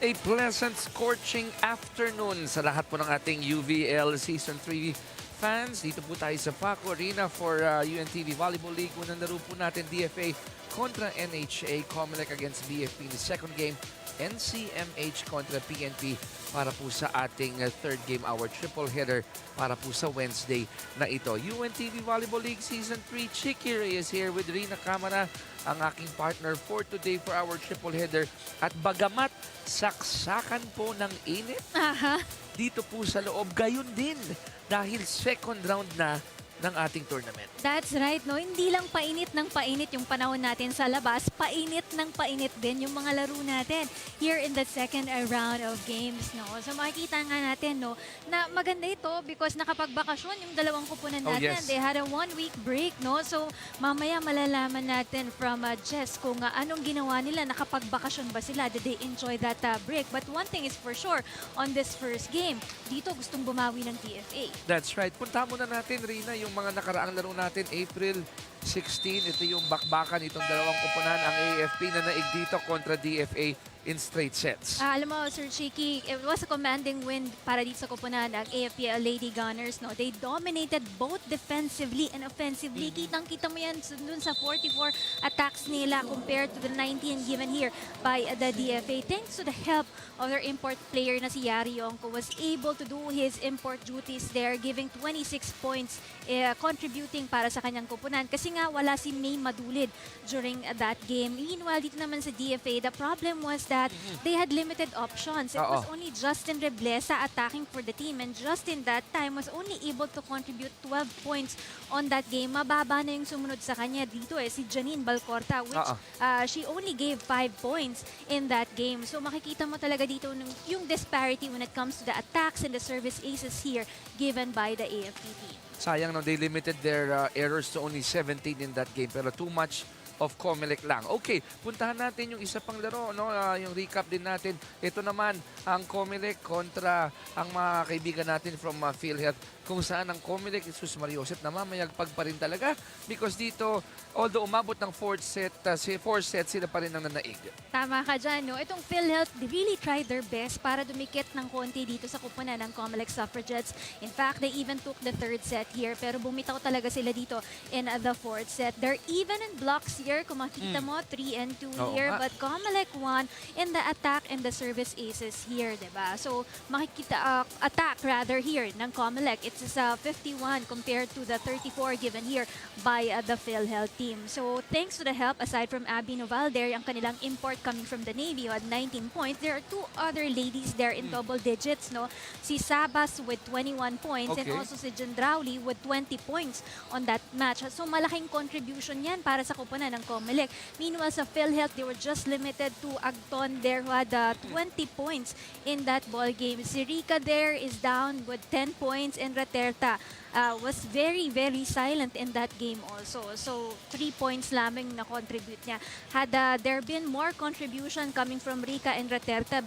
A pleasant, scorching afternoon sa lahat po ng ating UVL Season 3 fans. Dito po tayo sa Paco Arena for UNTV Volleyball League. Unang laro po natin DFA kontra NHA, COMELEC against BFP. The second game, NCMH kontra PNP para po sa ating third game, our triple header para po sa Wednesday na ito. UNTV Volleyball League Season 3, Chicky Reyes here with Rina Camara, ang aking partner for today for our triple header. At bagamat saksakan po ng init dito po sa loob, gayon din dahil second round na ng ating tournament. That's right, no? Hindi lang painit ng painit yung panahon natin sa labas, painit ng painit din yung mga laro natin here in the second round of games, no? So makikita nga natin, no, na maganda ito because nakapagbakasyon yung dalawang kupunan natin. yes. They had a 1-week break, no? So mamaya malalaman natin from Jess kung anong ginawa nila, nakapagbakasyon ba sila, did they enjoy that break? But one thing is for sure, on this first game, dito gustong bumawi ng TFA. That's right. Punta muna natin, Rina, yung mga nakaraang laro natin. April 16, ito yung bakbakan itong dalawang kupunan. Ang AFP na naig dito kontra DFA in straight sets. Alam mo, Sir Chicky, it was a commanding win para dito sa kupunan ng AFP Lady Gunners. No? They dominated both defensively and offensively. Kitang-kita mo yan dun sa 44 attacks nila compared to the 19 given here by the DFA. Thanks to the help of their import player na si Yari Yongko, was able to do his import duties there, giving 26 points, contributing para sa kanyang kupunan. Kasi nga wala si May Madulid during that game. Meanwhile, dito naman sa DFA, the problem was that they had limited options. It was only Justin Reblesa attacking for the team, and Justin that time was only able to contribute 12 points on that game. Mababa na yung sumunod sa kanya dito si Janine Balcorta, which she only gave 5 points in that game. So makikita mo talaga dito yung disparity when it comes to the attacks and the service aces here given by the AFP team. Sayang, no, they limited their errors to only 17 in that game, pero too much of COMELEC lang. Okay, puntahan natin yung isa pang laro, no? Yung recap din natin. Ito naman ang COMELEC kontra ang mga kaibigan natin from PhilHealth, kung saan ang COMELEC, Jesus Mariosep, namamayagpag pa rin talaga because dito, although umabot ng 4 sets, sila pa rin ang nanaig. Tama ka dyan, no? Itong PhilHealth, they really tried their best para dumikit ng konti dito sa kupunan ng COMELEC Suffragettes. In fact, they even took the third set here, pero bumitaw talaga sila dito in the fourth set. They're even in blocks here. Kung makikita mo, 3 and 2 here, but COMELEC won in the attack and the service aces here, diba? So, makikita, attack rather here ng COMELEC. It's 51 compared to the 34 given here by the PhilHealth team. So, thanks to the help, aside from Abby Novalder, ang kanilang import coming from the Navy, who had 19 points. There are 2 other ladies there in double digits, no? Si Sabas with 21 points and also si Jendrauli with 20 points on that match. So, malaking contribution yan para sa kupunan ng COMELEC. Meanwhile, sa PhilHealth, they were just limited to Agton there, who had 20 points in that ball game. Si Rica there is down with 10 points, and Raterta was very, very silent in that game also. So, 3 points lamang na contribute niya. Had there been more contribution coming from Rica and Raterta,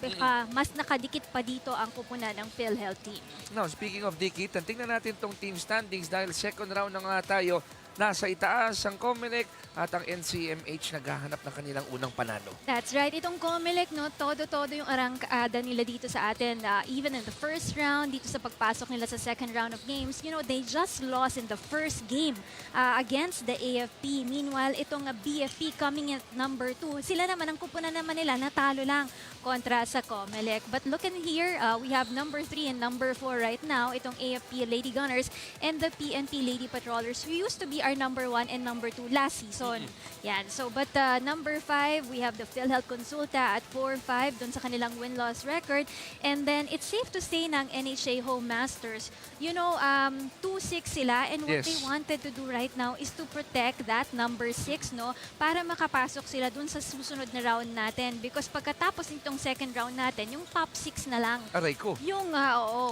mas nakadikit pa dito ang kupunan ng PhilHealth team. Now, speaking of dikit, tingnan natin tong team standings dahil second round na nga tayo. Nasa itaas ang COMELEC at ang NCMH naghahanap ng kanilang unang panalo. That's right. Itong COMELEC, no, todo-todo yung arangkada nila dito sa atin. Even in the first round, dito sa pagpasok nila sa second round of games, you know, they just lost in the first game against the AFP. Meanwhile, itong BFP coming in at number 2, sila naman, ang kupunan naman nila, natalo lang kontra sa COMELEC. But look in here, we have number 3 and number 4 right now, itong AFP Lady Gunners and the PNP Lady Patrollers, who used to be our number 1 and number 2 last season. Yan. So, but number 5, we have the PhilHealth Consulta at 4-5 dun sa kanilang win-loss record. And then, it's safe to say ng NHA Home Masters, you know, 2-6 sila, and what they wanted to do right now is to protect that number 6, no, para makapasok sila dun sa susunod na round natin. Because pagkatapos nitong second round natin, yung top 6 na lang Aray ko. yung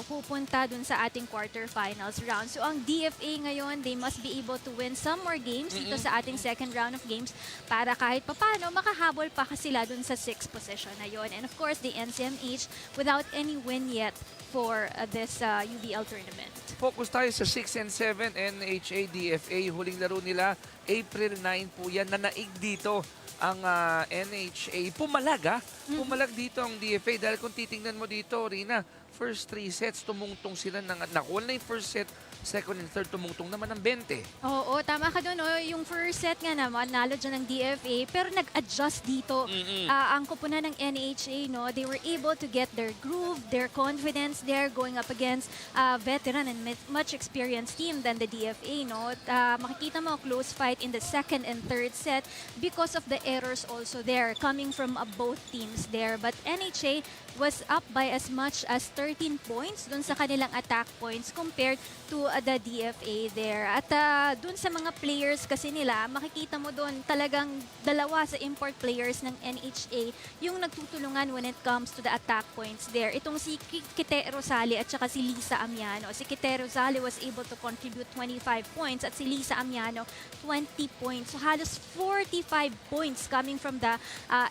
pupunta dun sa ating quarterfinals round. So, ang DFA ngayon, they must be able to win some more games dito sa ating second round of games para kahit papano makahabol pa sila dun sa 6th position na yon. And of course, the NCMH without any win yet for this UVL tournament. Focus tayo sa 6 and 7 NHA DFA. Huling laro nila April 9 po yan. Nanaig dito ang NHA. Pumalag dito ang DFA dahil kung titingnan mo dito, Rina, first 3 sets tumungtong sila nakuha na yung first set, second and third tumungtong naman ng 20. Oo, tama ka doon. Oh. Yung first set nga naman, nalo dyan ng DFA, pero nag-adjust dito ang kupunan ng NHA. No? They were able to get their groove, their confidence there going up against a veteran and much experienced team than the DFA. No? Makikita mo, close fight in the second and third set because of the errors also there coming from both teams there. But NHA was up by as much as 13 points dun sa kanilang attack points compared to the DFA there. At dun sa mga players kasi nila, makikita mo dun talagang dalawa sa import players ng NHA yung nagtutulungan when it comes to the attack points there. Itong si Kite Rosale at saka si Lisa Amiano. Si Kite Rosale was able to contribute 25 points at si Lisa Amiano 20 points. So halos 45 points coming from the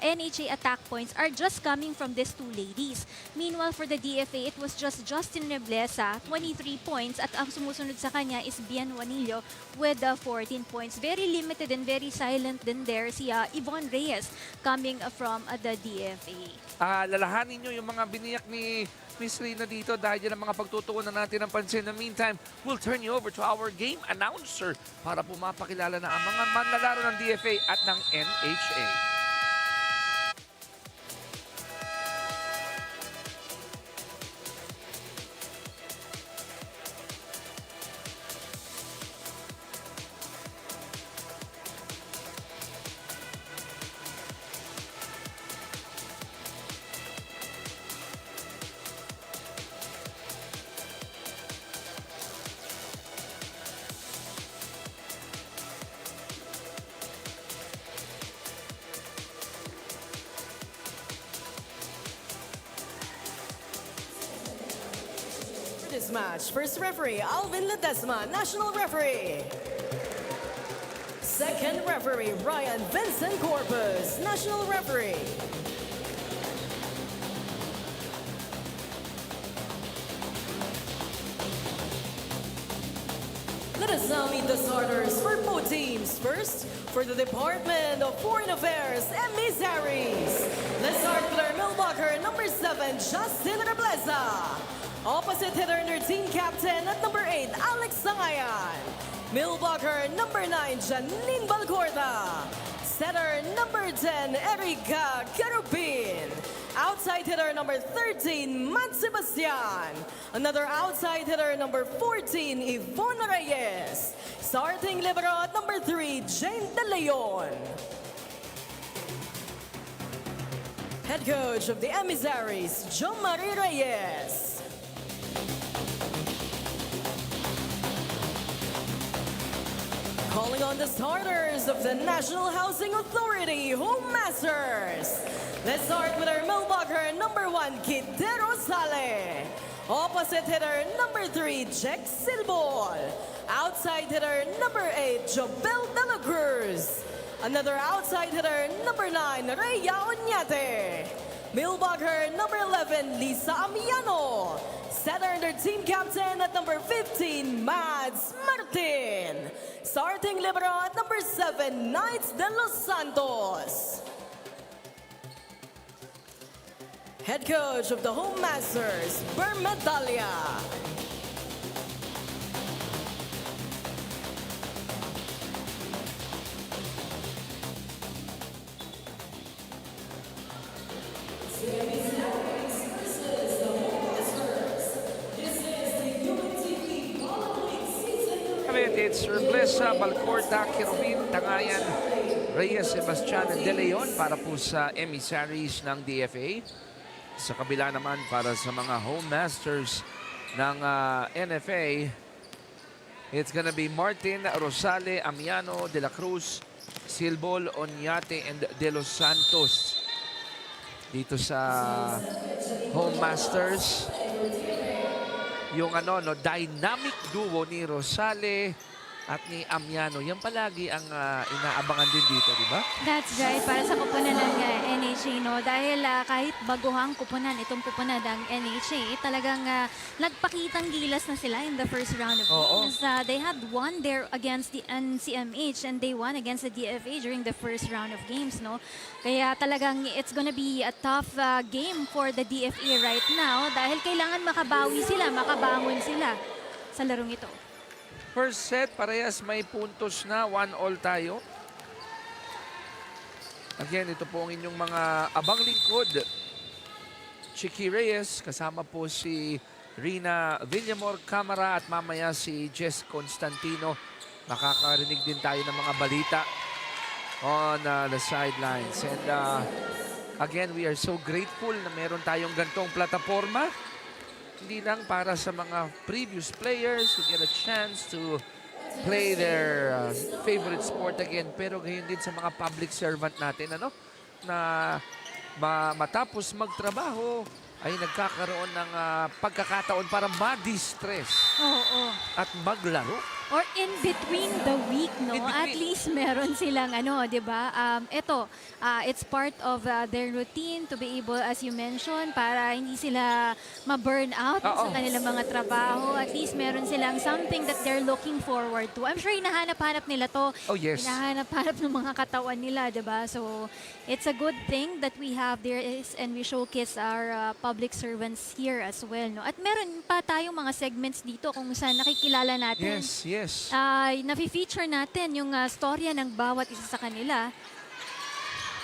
NHA attack points are just coming from these two ladies. Meanwhile, for the DFA, it was just Justin Reblesa, 23 points, at ang sumusunod sa kanya is Bian Juanillo with 14 points. Very limited and very silent din there si Yvonne Reyes coming from the DFA. Lalahanin nyo yung mga biniyak ni Miss Rina dito dahil yan ang mga pagtutuunan natin ng pansin. In the meantime, we'll turn you over to our game announcer para pumapakilala na ang mga manlalaro ng DFA at ng NHA. This match, first referee, Alvin Ledesma, national referee. Second referee, Ryan Vincent Corpus, national referee. Let us now meet the starters for both teams. First, for the Department of Foreign Affairs, Emissaries. Let's start with our millblocker, number 7, Justin Reblesa. Opposite hitter, their team captain at number 8, Alex Sangayan. Millblocker, number 9, Janine Balcorda. Setter, number 10, Erika Carupin. Outside hitter, number 13, Matt Sebastian. Another outside hitter, number 14, Yvonne Reyes. Starting libero at number 3, Jane De Leon. Head coach of the Emissaries, Jo Marie Reyes. Calling on the starters of the National Housing Authority, Home Masters. Let's start with our millblocker, number 1, Kite Rosale. Opposite hitter, number 3, Jack Silbol. Outside hitter, number 8, Jobel De La Cruz. Another outside hitter, number 9, Rhea Oñate. Millblocker, number 11, Lisa Amiano. Setter, their team captain at number 15, Mads Martin. Starting libero at number 7, Knights de Los Santos. Head coach of the Home Masters, Bermedalia. It's Reblesa, Balcorda, Kirubin, Tangayan, Reyes, Sebastian, and De Leon para po sa Emissaries ng DFA. Sa kabila naman para sa mga Home Masters ng NFA, it's gonna be Martin, Rosale, Amiano, De La Cruz, Silbol, Oñate, and De Los Santos. Dito sa Home Masters, yung dynamic duo ni Rosale at ni Amiano. Yan palagi ang inaabangan din dito, di ba? That's right, para sa kupunan ng NHA, no? Dahil kahit baguhang kupunan, itong kupunan ng NHA, talagang nagpakitang gilas na sila in the first round of Oo. games. They had won there against the NCMH and they won against the DFA during the first round of games, no? Kaya talagang it's gonna be a tough game for the DFA right now dahil kailangan makabawi sila, makabangon sila sa larong ito. First set, parehas may puntos na. 1-all tayo. Again, ito po ang inyong mga abang lingkod. Chicky Reyes, kasama po si Rina Villamor Camara at mamaya si Jess Constantino. Makakarinig din tayo ng mga balita on the sidelines. And again, we are so grateful na meron tayong gantong plataforma. Hindi lang para sa mga previous players who get a chance to play their favorite sport again, pero gayon din sa mga public servant natin, ano, na matapos magtrabaho ay nagkakaroon ng pagkakataon para ma-distress Oo. at maglaro. Or in between the week, no? In between. At least meron silang ano, 'di ba? It's part of their routine to be able, as you mentioned, para hindi sila ma-burn out sa kanilang mga trabaho. At least meron silang something that they're looking forward to. I'm sure hinahanap-hanap nila to. Oh, yes. Hinahanap-hanap ng mga katawan nila, 'di ba? So, it's a good thing that we have there and we showcase our public servants here as well, no? At meron pa tayong mga segments dito kung saan nakikilala natin. Yes. Nafi-feature natin yung storya ng bawat isa sa kanila.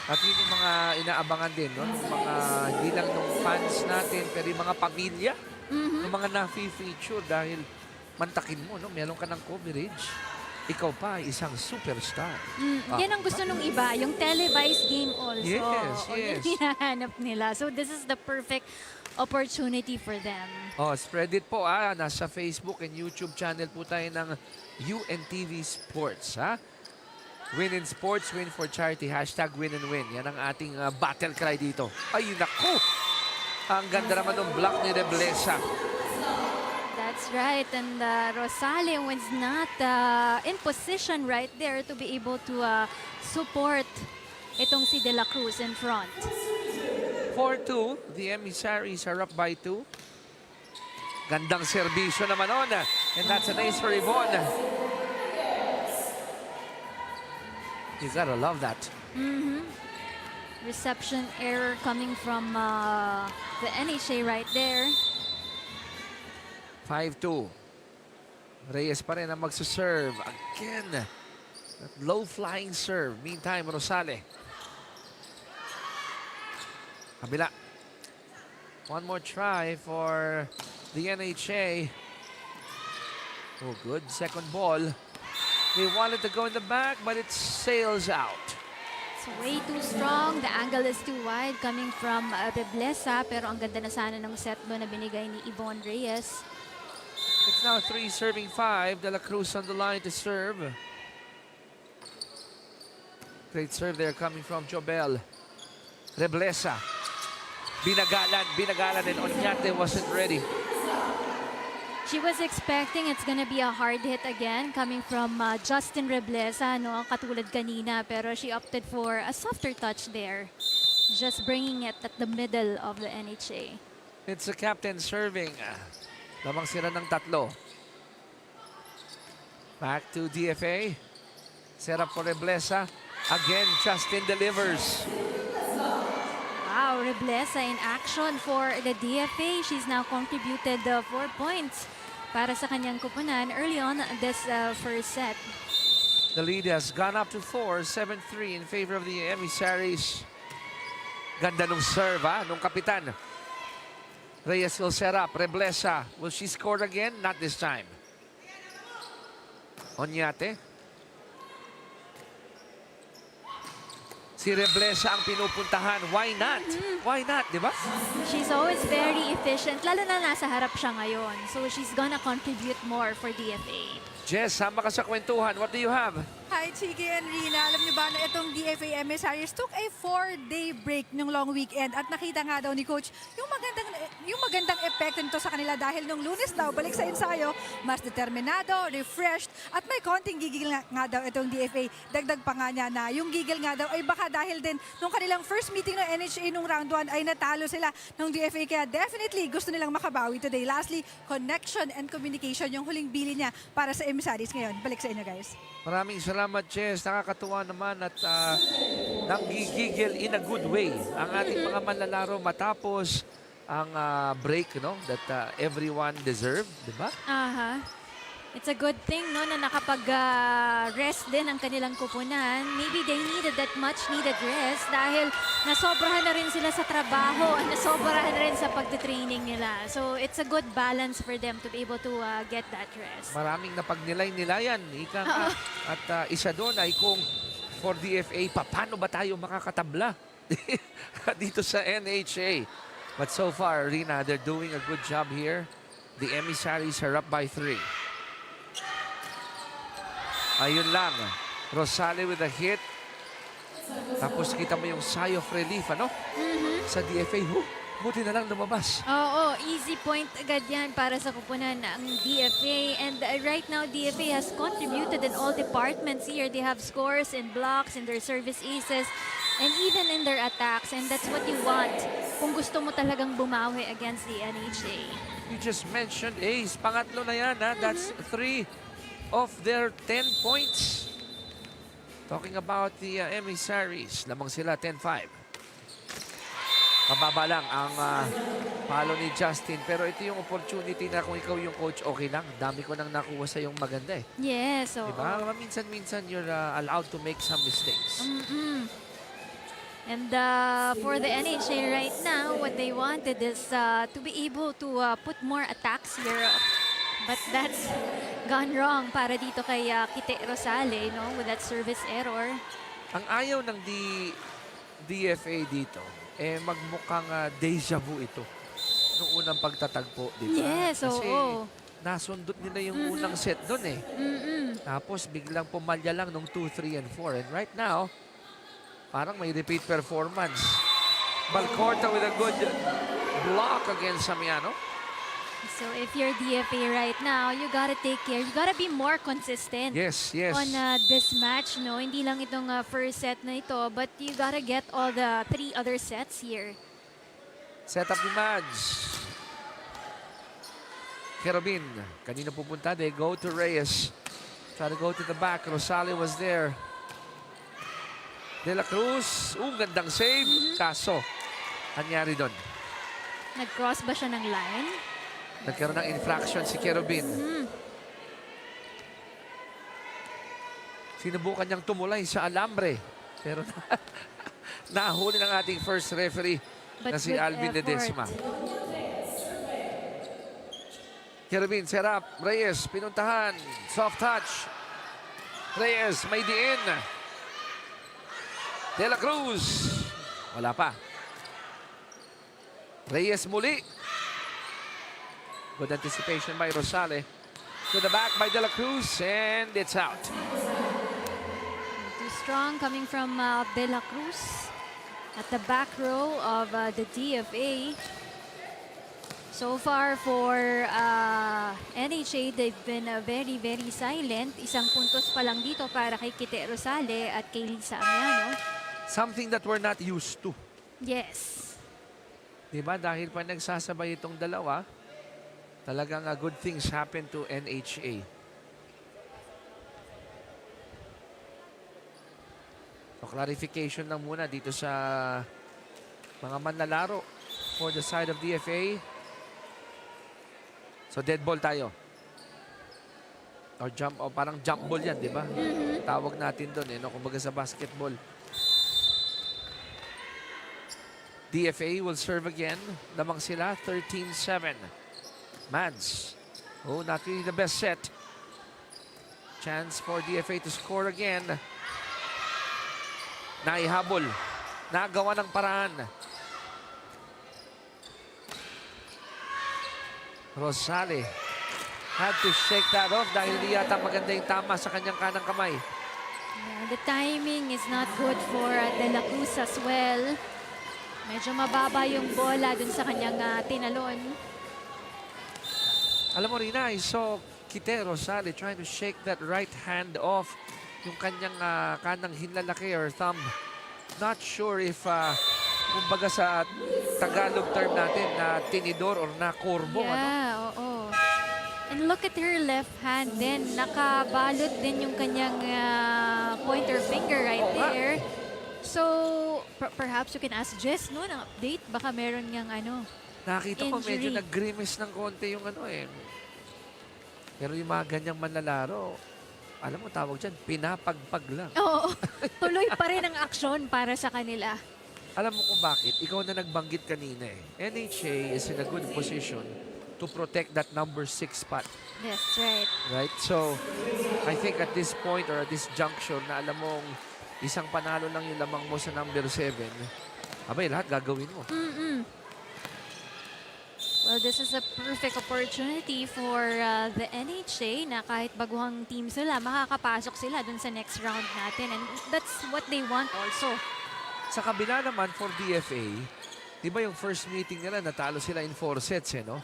At yun yung mga inaabangan din, no? Yung mga, hindi lang ng fans natin, pero yung mga pamilya, yung mga nafi-feature dahil mantakin mo, no? Meron ka ng coverage. Ikaw pa ay isang superstar. Yan ang gusto nung iba, yung televised game also. Yes. Yan hinahanap nila. So this is the perfect opportunity for them. Spread it po, nasa Facebook and YouTube channel po tayo ng UNTV Sports, ha? Win in sports, win for charity, hashtag win and win. Yan ang ating battle cry dito. Ay, naku! Ang ganda naman ng block ni Reblesa. That's right. And Rosale was not in position right there to be able to support itong si De La Cruz in front. 4-2, the Emissaries are up by 2. Gandang serbisyo naman on. And that's an ace for Yvonne. You gotta love that. Reception error coming from the NHA right there. 5-2. Reyes pa rin ang magsaserve. Again, that low-flying serve. Meantime, Rosale. Kabila. One more try for the NHA. Oh, good. Second ball. They wanted to go in the back, but it sails out. It's way too strong. The angle is too wide coming from Reblesa. Pero ang ganda na sana ng set mo na binigay ni Yvonne Reyes. It's now 3 serving 5. De La Cruz on the line to serve. Great serve there coming from Jobel. Reblesa. Binagalan, and Oñate wasn't ready. She was expecting it's gonna be a hard hit again coming from Justin Reblesa, no? Katulad kanina, pero she opted for a softer touch there. Just bringing it at the middle of the NHA. It's the captain serving. Lamang sila ng 3. Back to DFA. Set up for Reblesa. Again, Justin delivers. Wow, Reblesa in action for the DFA. She's now contributed 4 points para sa kanyang kupunan early on this first set. The lead has gone up to 4, 7-3 in favor of the Emissaries. Ganda nung serve, nung kapitan. Reyes will set up. Reblesa, will she score again? Not this time. Oñate. Si Reblesa ang pinupuntahan. Why not? Why not, di ba? She's always very efficient, lalo na nasa harap siya ngayon. So she's gonna contribute more for DFA. Jess, sama ka sa kwentuhan. What do you have? Hi, Chiki and Rina. Alam niyo ba na itong DFA Emissaries took a 4-day break nung long weekend at nakita nga daw ni Coach yung magandang epekto nito sa kanila dahil nung Lunes daw, balik sa ensayo, mas determinado, refreshed at may konting gigil nga daw itong DFA. Dagdag pa nga niya na yung gigil nga daw ay baka dahil din nung kanilang first meeting ng NHA nung round 1 ay natalo sila ng DFA kaya definitely gusto nilang makabawi today. Lastly, connection and communication yung huling bili niya para sa Emissaries ngayon. Balik sa inyo guys. Maraming salamat, Jess. Nakakatuwa naman at nanggigigil in a good way ang ating mga manlalaro matapos ang break, no? That everyone deserved, di ba? Aha. It's a good thing, no, na nakapag-rest din ang kanilang kupunan. Maybe they needed that much needed rest dahil nasobrahan na rin sila sa trabaho at nasobrahan na rin sa pagtitraining nila. So it's a good balance for them to be able to get that rest. Maraming napagnilay-nilayan. Ika nga. At isa doon ay kung for DFA, paano ba tayo makakatabla dito sa NHA? But so far, Rina, they're doing a good job here. The Emissaries are up by 3. Ayun lang. Rosale with a hit. Tapos kita mo yung sigh of relief, ano? Sa DFA. Buti na lang lumabas. Oo, easy point agad yan para sa kupunan ng DFA. And right now, DFA has contributed in all departments here. They have scores and blocks in their service aces and even in their attacks. And that's what you want kung gusto mo talagang bumawi against the NHA. You just mentioned ace. Pangatlo na yan, ha? That's 3 of their 10 points. Talking about the Emissaries. Lamang sila 10-5. Mababa lang ang palo ni Justin. Pero ito yung opportunity na kung ikaw yung coach, okay lang. Dami ko nang nakuha sa yung maganda eh. Yes, oo. Diba? Minsan-minsan you're allowed to make some mistakes. And for the NHA right now, what they wanted is to be able to put more attacks here. But that's gone wrong para dito kay Kite Rosale, no, with that service error. Ang ayaw ng DFA dito, magmukhang deja vu ito. Noong unang pagtatagpo, di ba? Yes, Kasi oo. nasundot nila yung unang set doon eh. Tapos biglang pumalya lang nung 2, 3, and 4. And right now, parang may repeat performance. Balcorta with a good block against Samiano. So if you're DFA right now, you gotta take care. You gotta be more consistent. Yes, yes. On this match, no? Hindi lang itong first set na ito, but you gotta get all the 3 other sets here. Set up ni Mads. Kerobin. Kanina pupunta. They go to Reyes. Try to go to the back. Rosale was there. De La Cruz. Gandang save. Kaso, anyari doon? Nag-cross ba siya ng line? Nagkaroon ng infraction si Kerobin. Sinubukan niyang tumulay sa alambre. Pero nahuli ng ating first referee na si Alvin Ledesma. Kerobin, set up. Reyes, pinuntahan. Soft touch. Reyes, may diin. De La Cruz. Wala pa. Reyes muli. Good anticipation by Rosale. To the back by De La Cruz, and it's out. Too strong coming from De La Cruz at the back row of the DFA. So far for NHA, they've been very, very silent. Isang puntos pa lang dito para kay Kite Rosale at kay Lisa Amiano. Something that we're not used to. Yes. Diba? Dahil pa nagsasabay itong dalawa, talagang good things happen to NHA. So clarification lang muna dito sa mga manlalaro for the side of DFA. So dead ball tayo. Or jump, o parang jump ball yan, di ba? Tawag natin doon, no? Kumbaga sa basketball. DFA will serve again. Lamang sila, 13-7. Mads. Oh, not really the best set. Chance for DFA to score again. Naihabol. Nagawa ng paraan. Rosale had to shake that off dahil di yata maganda yung tama sa kanyang kanang kamay. Yeah, the timing is not good for De La Cruz as well. Medyo mababa yung bola dun sa kanyang tinalon. Alam mo, Rina, I saw Kite Rosale trying to shake that right hand off yung kanyang kanang hinlalaki or thumb. Not sure if, kumbaga sa Tagalog term natin, na tinidor or na kurbo. Ano? Yeah, oo. And look at her left hand din. Nakabalot din yung kanyang pointer finger right there. So, perhaps you can ask Jess, no, ng update. Baka meron niyang Nakita ko medyo injury. nag-grimace ng konti yung Pero yung mga ganyang manlalaro, alam mo tawag dyan, pinapagpag lang. Oo. Tuloy pa rin ang aksyon para sa kanila. Alam mo kung bakit? Ikaw na nagbanggit kanina eh. NHA is in a good position to protect that number 6 spot. That's right. Right? So, I think at this point or at this junction na alam mong isang panalo lang yung lamang mo sa number 7, abay, lahat gagawin mo. Well, this is a perfect opportunity for the NHA na kahit baguhang team sila, makakapasok sila dun sa next round natin. And that's what they want also. Sa kabila naman for DFA, di ba yung first meeting nila, natalo sila in 4 sets, eh, no?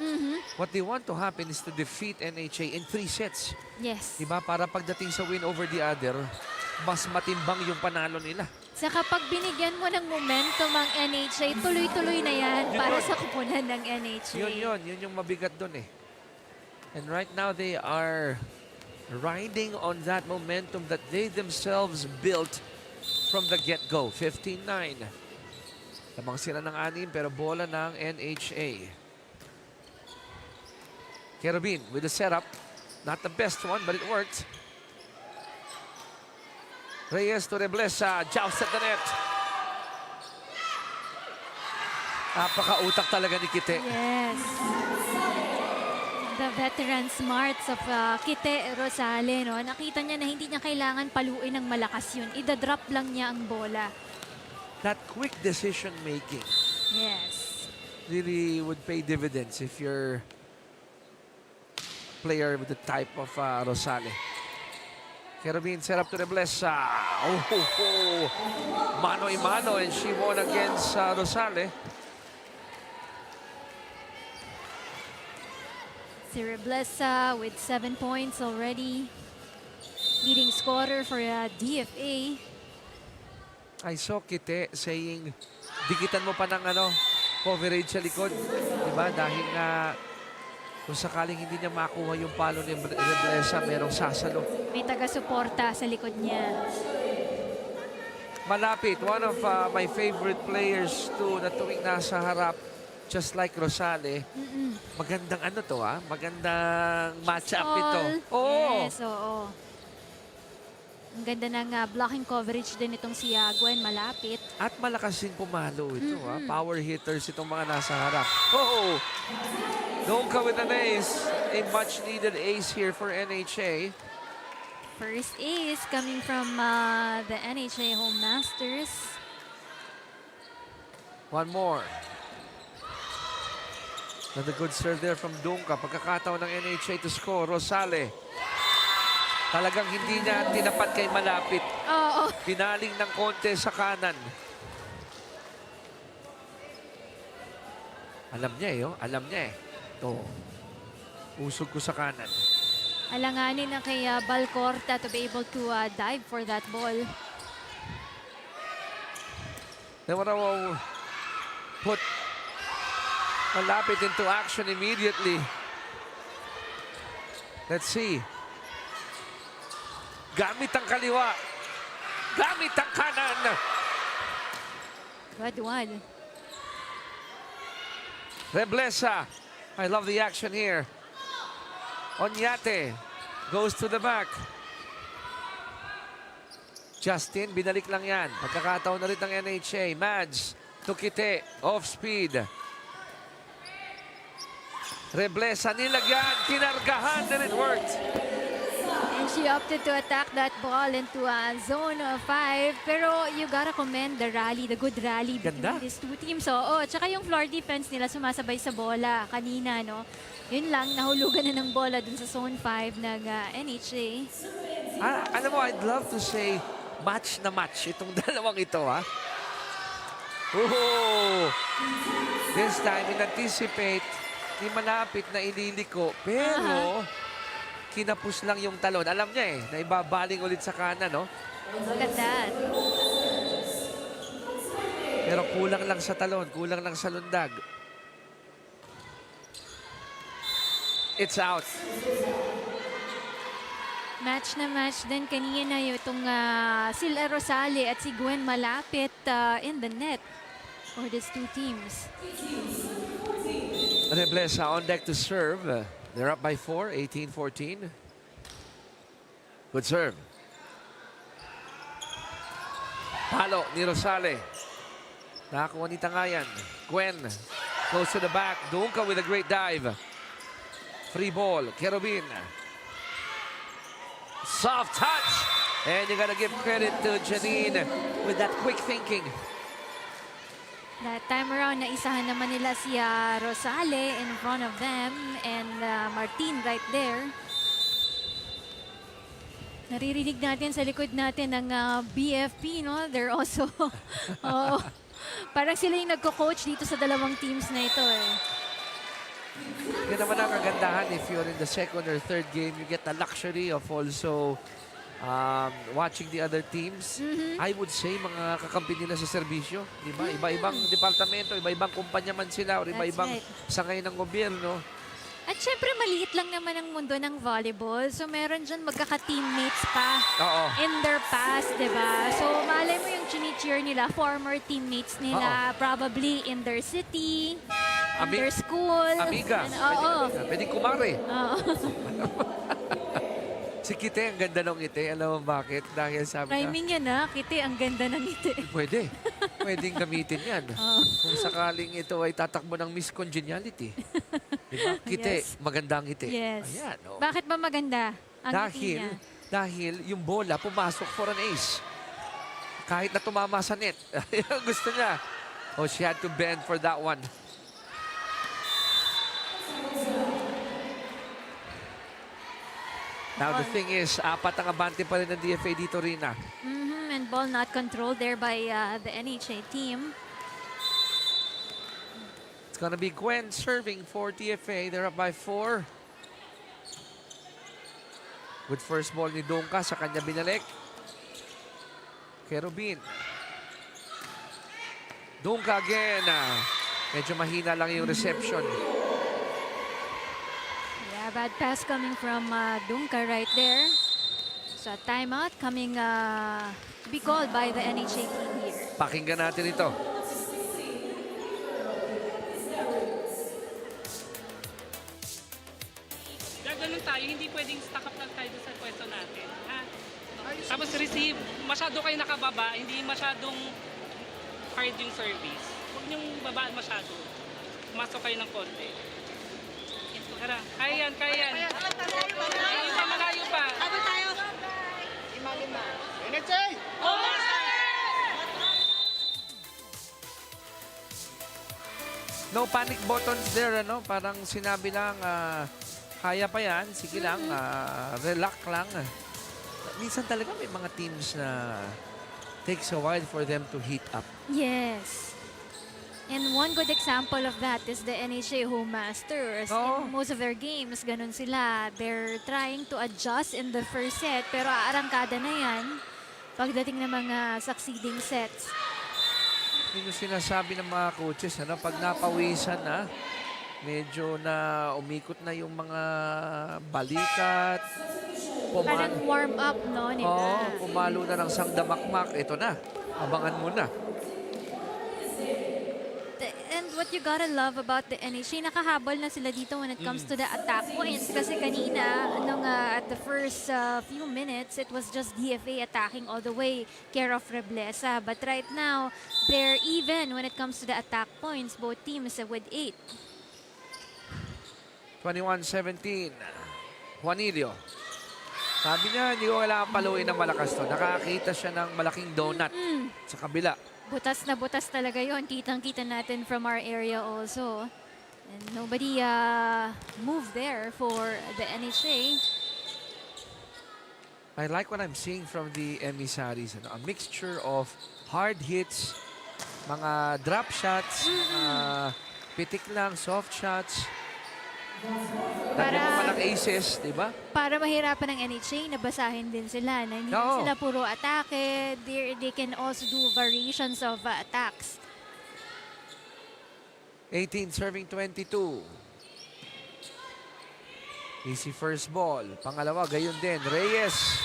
What they want to happen is to defeat NHA in 3 sets. Yes. Di ba? Para pagdating sa win over the other, mas matimbang yung panalo nila. Saka pag binigyan mo ng momentum ang NHA, tuloy-tuloy na yan para yun. sa kupunan ng NHA. Yun yung mabigat dun eh. And right now they are riding on that momentum that they themselves built from the get-go. 15-9. Lamang sila ng 6 pero bola ng NHA. Kerubin with the setup. Not the best one but it worked. Reyes to Reblesa, joust at the net. Napaka-utak talaga ni Kite. Yes. The veteran smarts of Kite Rosale, no? Nakita niya na hindi niya kailangan paluin ng malakas yun. Ida-drop lang niya ang bola. That quick decision making Yes. really would pay dividends if you're player with the type of Rosale. Kerubin set up to Reblesa. Mano-y-mano and she won against Rosale. Si Reblesa with 7 points already. Leading scorer for DFA. I saw Kite saying, dikitan mo pa ng coverage sa likod. Diba? Dahil nga, kung sakaling hindi niya makuha yung palo ni Reblesa, merong sasalo. May taga-suporta sa likod niya. Malapit. One of my favorite players too na tuwing nasa harap, just like Rosale. Magandang magandang match-up ito. Oo. Yes, oo. Ang ganda ng blocking coverage din itong si Gwen, malapit. At malakas din pumalo ito. Power hitters itong mga nasa harap. Oh! Donka with an ace. A much-needed ace here for NHA. First ace coming from the NHA Home Masters. One more. Another good serve there from Donka. Pagkakataon ng NHA to score. Rosale. Talagang hindi niya tinapat kay malapit. Oo. Pinaling ng konti sa kanan. Alam niya Alam niya eh. Ito. Usog ko sa kanan. Alanganin na kay Balcorta to be able to dive for that ball. They want to put malapit into action immediately. Let's see. Gamit ang kaliwa. Gamit ang kanan. Good one. Reblesa. I love the action here. Onyate goes to the back. Justin, binalik lang yan. Pagkakataon na rin ng NHA. Mads to Kite. Off speed. Reblesa nilagyan. Kinargahan and it worked. And she opted to attack that ball into zone 5. Pero you gotta commend the rally, the good rally between Ganda. these two teams. Oo, tsaka yung floor defense nila sumasabay sa bola kanina, no? Yun lang, nahulugan na ng bola dun sa zone 5 ng NHA. Alam mo, I'd love to say match na match itong dalawang ito, ha? Oh! This time, in-anticipate, di malapit na ililiko, pero kinapos lang yung talon. Alam niya eh, na ibabaling ulit sa kanan, no? Ganda. Pero kulang lang sa talon, kulang lang sa lundag. It's out. Match na match din kanina yung itong sila Rosale at si Gwen malapit in the net for these two teams. Reblesa on deck to serve. They're up by 4, 18-14. Good serve. Palo ni Rosale. Nakakuha ni Tangayan. Gwen goes to the back. Dunka with a great dive. Free ball. Kerubin. Soft touch. And you gotta give credit to Janine with that quick thinking. That time around, naisahan naman nila si Rosale in front of them and Martin right there. Naririnig natin sa likod natin ng BFP, no? They're also, parang sila yung nagko-coach dito sa dalawang teams na ito eh. Yan naman ang kagandahan. If you're in the second or third game, you get the luxury of also watching the other teams. I would say, mga kakampi nila sa serbisyo. Diba? Iba-ibang departamento, iba-ibang kumpanya man sila, or iba-ibang sangay ng gobyerno. At syempre, maliit lang naman ang mundo ng volleyball. So, meron dyan magkaka-teammates pa in their past, diba? So, malay mo yung chini-cheer nila, former teammates nila, probably in their city, in their school. Amiga. Pwedeng kumare. Si Kite, ang ganda ng ngiti. Alam mo bakit? Dahil sabi na, Rhyming yan Kite, ang ganda ng ngiti. pwede. Pwedeng gamitin yan. Kung sakaling ito ay tatakbo ng Miss Congeniality. Diba? Kite, maganda ang ngiti. Yes. Ayan, Bakit ba maganda ang ngiti niya? Dahil yung bola pumasok for an ace. Kahit na tumama sa net. Gusto niya. Oh, she had to bend for that one. Now, the thing is, apat ang abante pa rin ng DFA dito, Rina. And ball not controlled there by the NHA team. It's gonna be Gwen serving for DFA. They're up by 4. Good first ball ni Donka sa kanya binalik. Kerubin. Donka again. Medyo mahina lang yung reception. Yeah, bad pass coming from Dunka right there. So a timeout coming to be called by the NHA team here. Pakinggan natin ito. Gaganon tayo, hindi pwedeng stack up lang tayo sa pwesto natin. Ha? Tapos receive, masyado kayo nakababa, hindi masyadong hard yung service. Huwag niyong babaan masyado. Masok kayo ng konti. Tara, kaya yan, kaya yan. Malayo pa, malayo pa. Ano tayo? Lima-lima. NHA! No panic buttons there, ano? Parang sinabi lang, kaya pa yan, sige lang, relax lang. Minsan talaga may mga teams na takes a while for them to heat up. Yes. And one good example of that is the NHA Home Masters. In most of their games, ganun sila. They're trying to adjust in the first set, pero aarangkada na yan pagdating ng mga succeeding sets. Yun yung sinasabi ng mga coaches, ano? Pag napawisan na, medyo na umikot na yung mga balikat. Parang warm up, no? Nila. Pumalo na ng sangdamakmak. Ito na, abangan mo na. And what you gotta love about the NHA, nakahabol na sila dito when it comes to the attack points. Kasi kanina, at the first few minutes, it was just DFA attacking all the way care of Reblesa. But right now, they're even when it comes to the attack points, both teams with 8. 21-17. Juanillo. Sabi niya, hindi ko kailangan paluin ng malakas to. Nakakita siya ng malaking donut sa kabila. Butas na butas talaga yon. Kitang-kita natin from our area also. And nobody moved there for the NHA. I like what I'm seeing from the Emissaries. Ano? A mixture of hard hits, mga drop shots, pitik lang, soft shots. Lagyan mo pa ng aces, di ba? Para mahirapan ng NHA, nabasahin din sila. Na hindi Oo. sila puro atake. They can also do variations of attacks. 18 serving 22. Easy first ball. Pangalawa, gayon din. Reyes.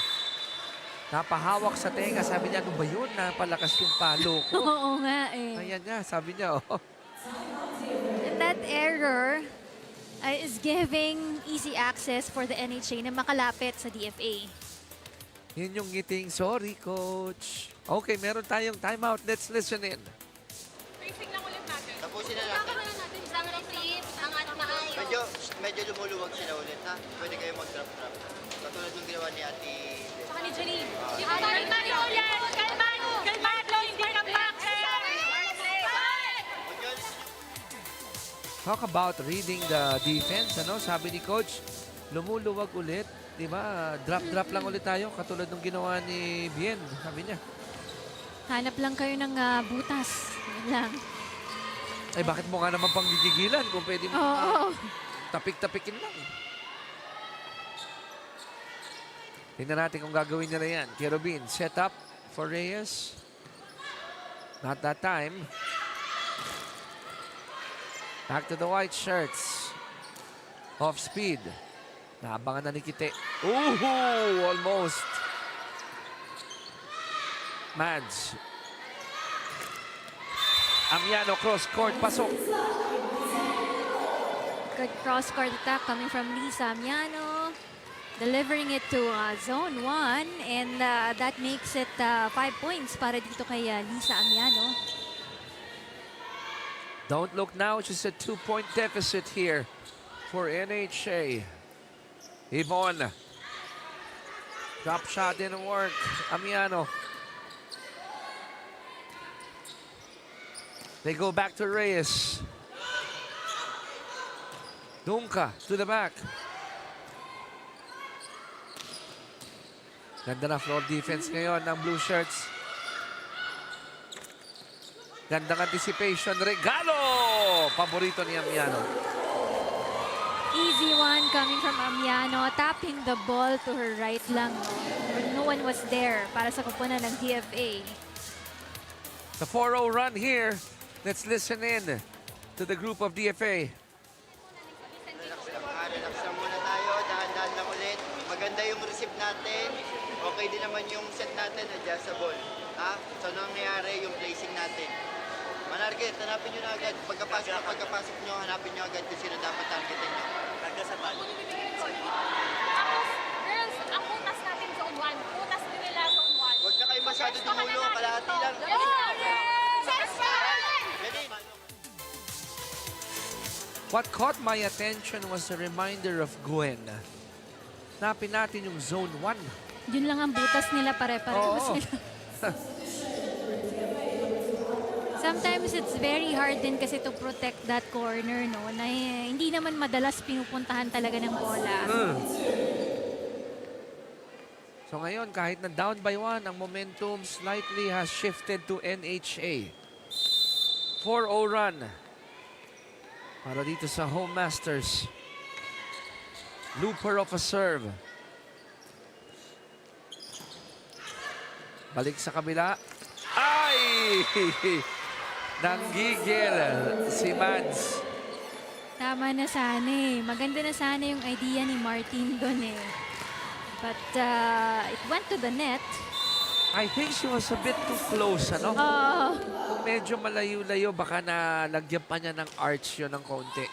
Napahawak sa tenga. Sabi niya, ano ba yun? Napalakas yung palo ko. Oo nga eh. Ayan nga, sabi niya. Oh. And that error is giving easy access for the NHA na makalapit sa DFA. Yun yung ngiting, sorry coach. Okay, meron tayong timeout. Let's listen in. Racing lang ulit natin. Tapusin na natin. Isang receipt, ang ano na kayo. Medyo lumuluwag sila ulit, ha? Pwede kayo mag-drop-drop. Katulad yung ginawa ni Ate. Saka ni Janine. Kalmado ulit! Kalmado! Hindi ng box! Talk about reading the defense. Ano? Sabi ni coach, lumuluwag ulit. Di ba? Drop-drop lang ulit tayo. Katulad ng ginawa ni Bien. Sabi niya. Hanap lang kayo ng butas. Yun lang. Ay, bakit mo nga naman pang gigigilan kung pwede mo Oo. tapik-tapikin lang. Tingnan natin kung gagawin nila yan. Kerubin, set up for Reyes. Not that time. Back to the white shirts. Off speed. Naabangan na ni Kite. Ooh, almost. Mads. Amiano cross court, pasok. Good cross-court attack coming from Lisa Amiano. Delivering it to zone 1. And that makes it 5 points para dito kay Lisa Amiano. Don't look now, it's just a 2-point deficit here for NHA. Yvonne. Drop shot didn't work. Amiano. They go back to Reyes. Dunka to the back. Ganda na floor defense ngayon ng blue shirts. Gandang anticipation. Regalo! Paborito ni Amiano. Easy one coming from Amiano. Tapping the ball to her right lang. No one was there para sa kupunan ng DFA. The 4-0 run here. Let's listen in to the group of DFA. Relax lang muna tayo. Dahan-dahan lang ulit. Maganda yung receive natin. Okay din naman yung set natin. Adjustable. Ha? So, ano nangyayari yung placing natin? Manarget, hanapin nyo na agad. Pagkapasok nyo, hanapin nyo agad kung sino dapat targetin nyo. Nagkasapan. Girls, ang putas natin zone 1. Putas din nila zone 1. Huwag na kayo masyado dumulo. Kalahati lang. What caught my attention was a reminder of Gwen. Napin natin yung zone 1. Yun lang ang butas nila, pare-pareho Oo. sila. Sometimes it's very hard din kasi to protect that corner, no? Na hindi naman madalas pinupuntahan talaga ng bola. So ngayon, kahit na down by 1, ang momentum slightly has shifted to NHA. 4-0 run para dito sa Home Masters. Looper of a serve. Balik sa kabila. Ay! Nanggigil si Mads. Tama na sana eh. Maganda na sana yung idea ni Martin doon eh. But it went to the net. I think she was a bit too close, ano? Kung medyo malayo-layo, baka na lagyan pa niya ng arch yun ng konti.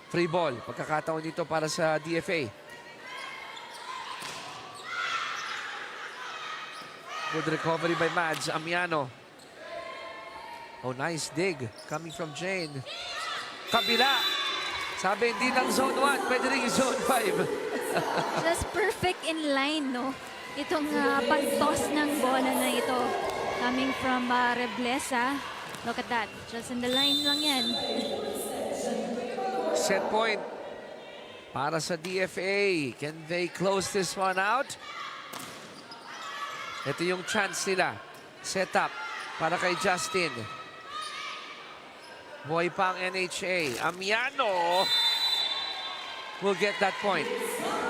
Free ball. Pagkakataon dito para sa DFA. Good recovery by Mads. Amiano. Oh, nice dig. Coming from Jane. Kabila. Sabi, hindi lang zone 1. Pwede rin yung zone 5. Just perfect in line, no? Itong pag-toss ng bola na ito. Coming from Reblesa. Look at that. Just in the line lang yan. Set point. para sa DFA. Can they close this one out? Ito yung chance nila. Set up para kay Justin. Buhay pa ang NHA. Amiano will get that point.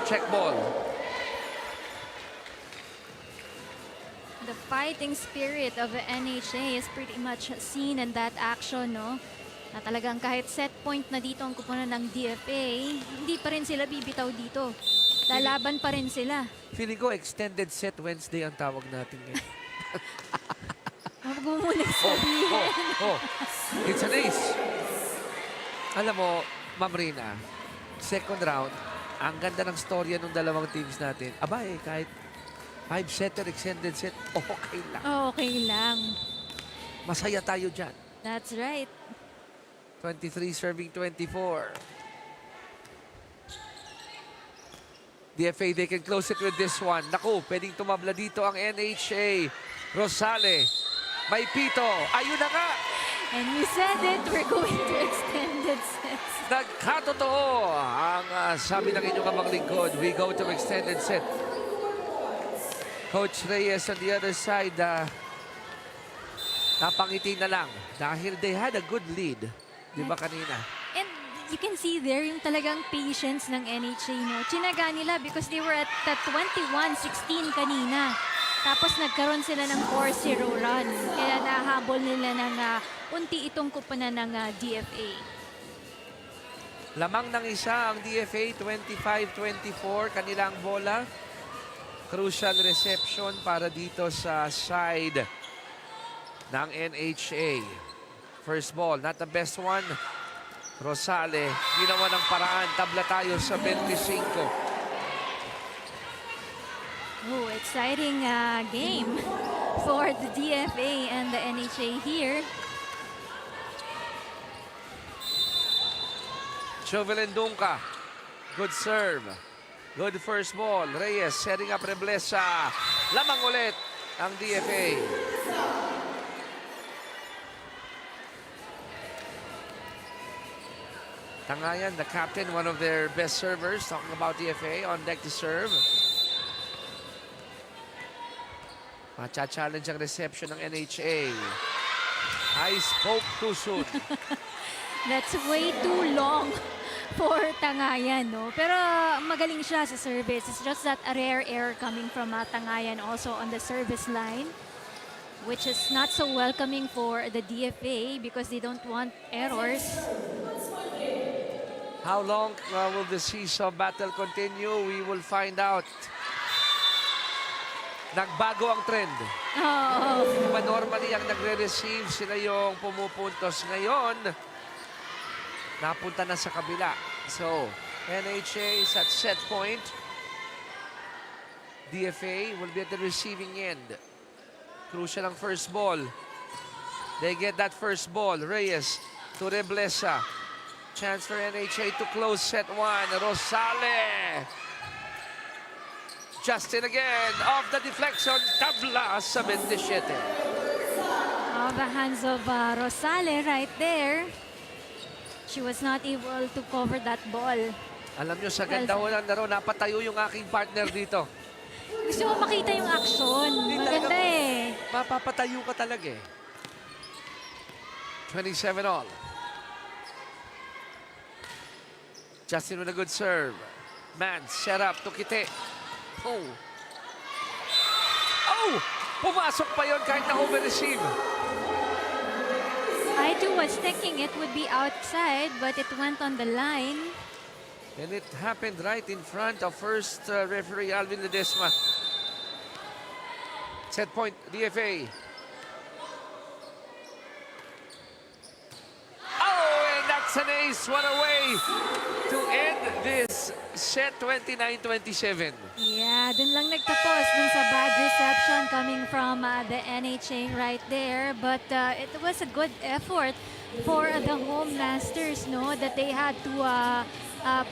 Check ball. The fighting spirit of the NHA is pretty much seen in that action, no? Na talagang kahit set point na dito ang kupunan ng DFA, hindi pa rin sila bibitaw dito. Lalaban pa rin sila. Feeling ko extended set Wednesday ang tawag natin ngayon. Huwag mo muna sabihin. It's an ace. Alam mo, Ma'am Rina, second round, ang ganda ng storya ng dalawang teams natin. Aba kahit 5-setter, extended set, okay lang. Okay lang. Masaya tayo dyan. That's right. 23 serving 24. DFA, they can close it with this one. Naku, pwedeng tumabla dito ang NHA. Rosale, may pito. Ayun na nga! And you said it, we're going to extended sets. Nagkatotoo ang sabi ng inyong amang lingkod. We go to extended set. Coach Reyes on the other side, napangiti na lang dahil they had a good lead. Di ba kanina? And you can see there yung talagang patience ng NHA, no? Chinaga nila because they were at the 21-16 kanina. Tapos nagkaroon sila ng 4-0 run. Kaya nahabol nila ng unti itong kupunan ng DFA. Lamang ng isa ang DFA, 25-24. Kanilang bola. Crucial reception para dito sa side ng NHA. First ball, not the best one. Rosale, ginawa ng paraan. Tabla tayo sa 25. Oh, exciting game for the DFA and the NHA here. Jovelyn Dunca, good serve. Good first ball. Reyes setting up Reblesa. Lamang ulit ang DFA. Tangayan, the captain, one of their best servers, talking about DFA, on deck to serve. Macha-challenge ang reception ng NHA. I spoke too soon. That's way too long for Tangayan, no? Pero magaling siya sa service. It's just that a rare error coming from Tangayan also on the service line, which is not so welcoming for the DFA because they don't want errors. How long will the seesaw battle continue? We will find out. Nagbago ang trend. Oh. Normally ang nagre-receive, sila yung pumupuntos. Ngayon, napunta na sa kabila. So, NHA is at set point. DFA will be at the receiving end. Crucial ang first ball. They get that first ball. Reyes to Reblesa. Chance for NHA to close set one. Rosale. Justin again, off the deflection, tabla sa 27. Oh, the hands of Rosale right there. She was not able to cover that ball. Alam nyo, sa ganda ho ng laro, napatayo yung aking partner dito. Gusto mo makita yung action. Maganda eh. Mapapatayo ka talaga eh. 27 all. Justin with a good serve. Man, set up to Kite. Oh. Oh! Pumasok pa yon kahit na over-receive. I too was thinking it would be outside, but it went on the line. And it happened right in front of first referee Alvin Ledesma. Set point, DFA. Oh, and that's an ace. What a way to end this set 29-27. Yeah, dun lang nagtapos dun sa bad reception coming from the NHA right there. But it was a good effort for the home masters, no, that they had to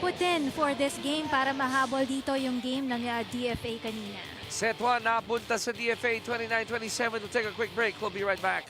put in for this game para mahabol dito yung game ng DFA kanina. Set 1 napunta sa DFA 29-27. We'll take a quick break. We'll be right back.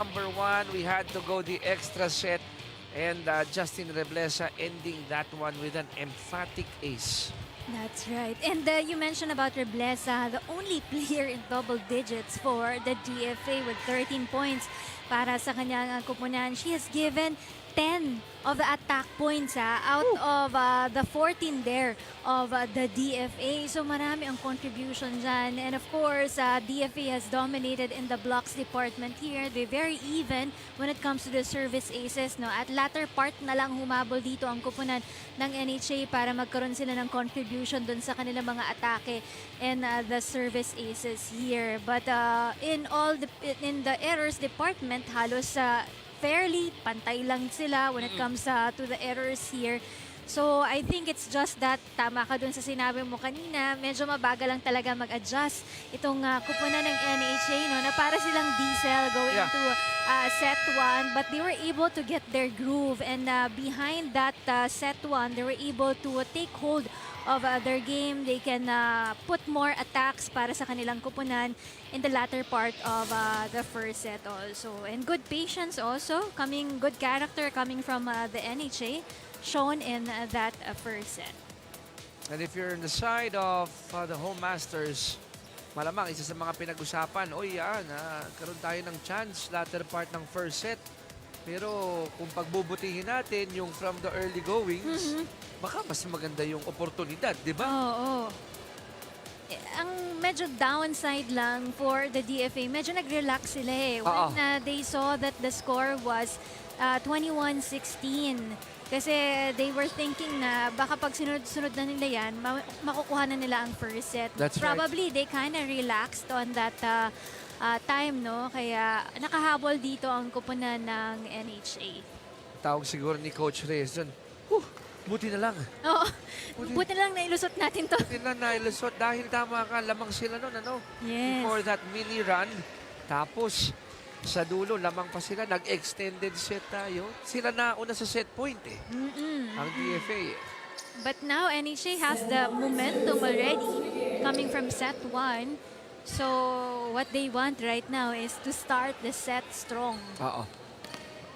number 1. We had to go the extra set. And Justin Reblesa ending that one with an emphatic ace. That's right. And you mentioned about Reblesa, the only player in double digits for the DFA with 13 points para sa kanyang kupunan. She has given 10 of the attack points out of the 14 there of the DFA. So marami ang contribution dyan. And of course, DFA has dominated in the blocks department here. They're very even when it comes to the service aces. No? At latter part na lang humabol dito ang kupunan ng NHA para magkaroon sila ng contribution dun sa kanilang mga atake and the service aces here. But in the errors department, halos fairly pantay lang sila when it comes to the errors here. So I think it's just that, tama ka dun sa sinabi mo kanina, medyo mabagal lang talaga mag-adjust itong kupunan ng NHA, no, na para silang diesel going to set 1, but they were able to get their groove, and behind that set 1, they were able to take hold of their game. They can put more attacks para sa kanilang kupunan in the latter part of the first set also. And good patience also, good character coming from the NHA, shown in that first set. And if you're on the side of the home masters, malamang isa sa mga pinag-usapan, karoon tayo ng chance latter part ng first set. Pero kung pagbubutihin natin yung from the early goings, baka mas maganda yung oportunidad, di ba? Oo. Ang medyo downside lang for the DFA, medyo nag-relax sila when they saw that the score was 21-16. Kasi they were thinking na baka pag sunod-sunod na nila yan, makukuha na nila ang first set. That's Probably they kind of relaxed on that time, no? Kaya nakahabol dito ang kupunan ng NHA. Tawag siguro ni Coach Reyes dun, buti na lang. Oo. Buti na lang nailusot natin to. Buti na nailusot dahil tama ka, lamang sila nun, ano? Yes. Before that mini run. Tapos, sa dulo, lamang pa sila. Nag-extended set tayo. Sila na una sa set point ang DFA. But now, NHA has the momentum already coming from set 1. So, what they want right now is to start the set strong. Oo.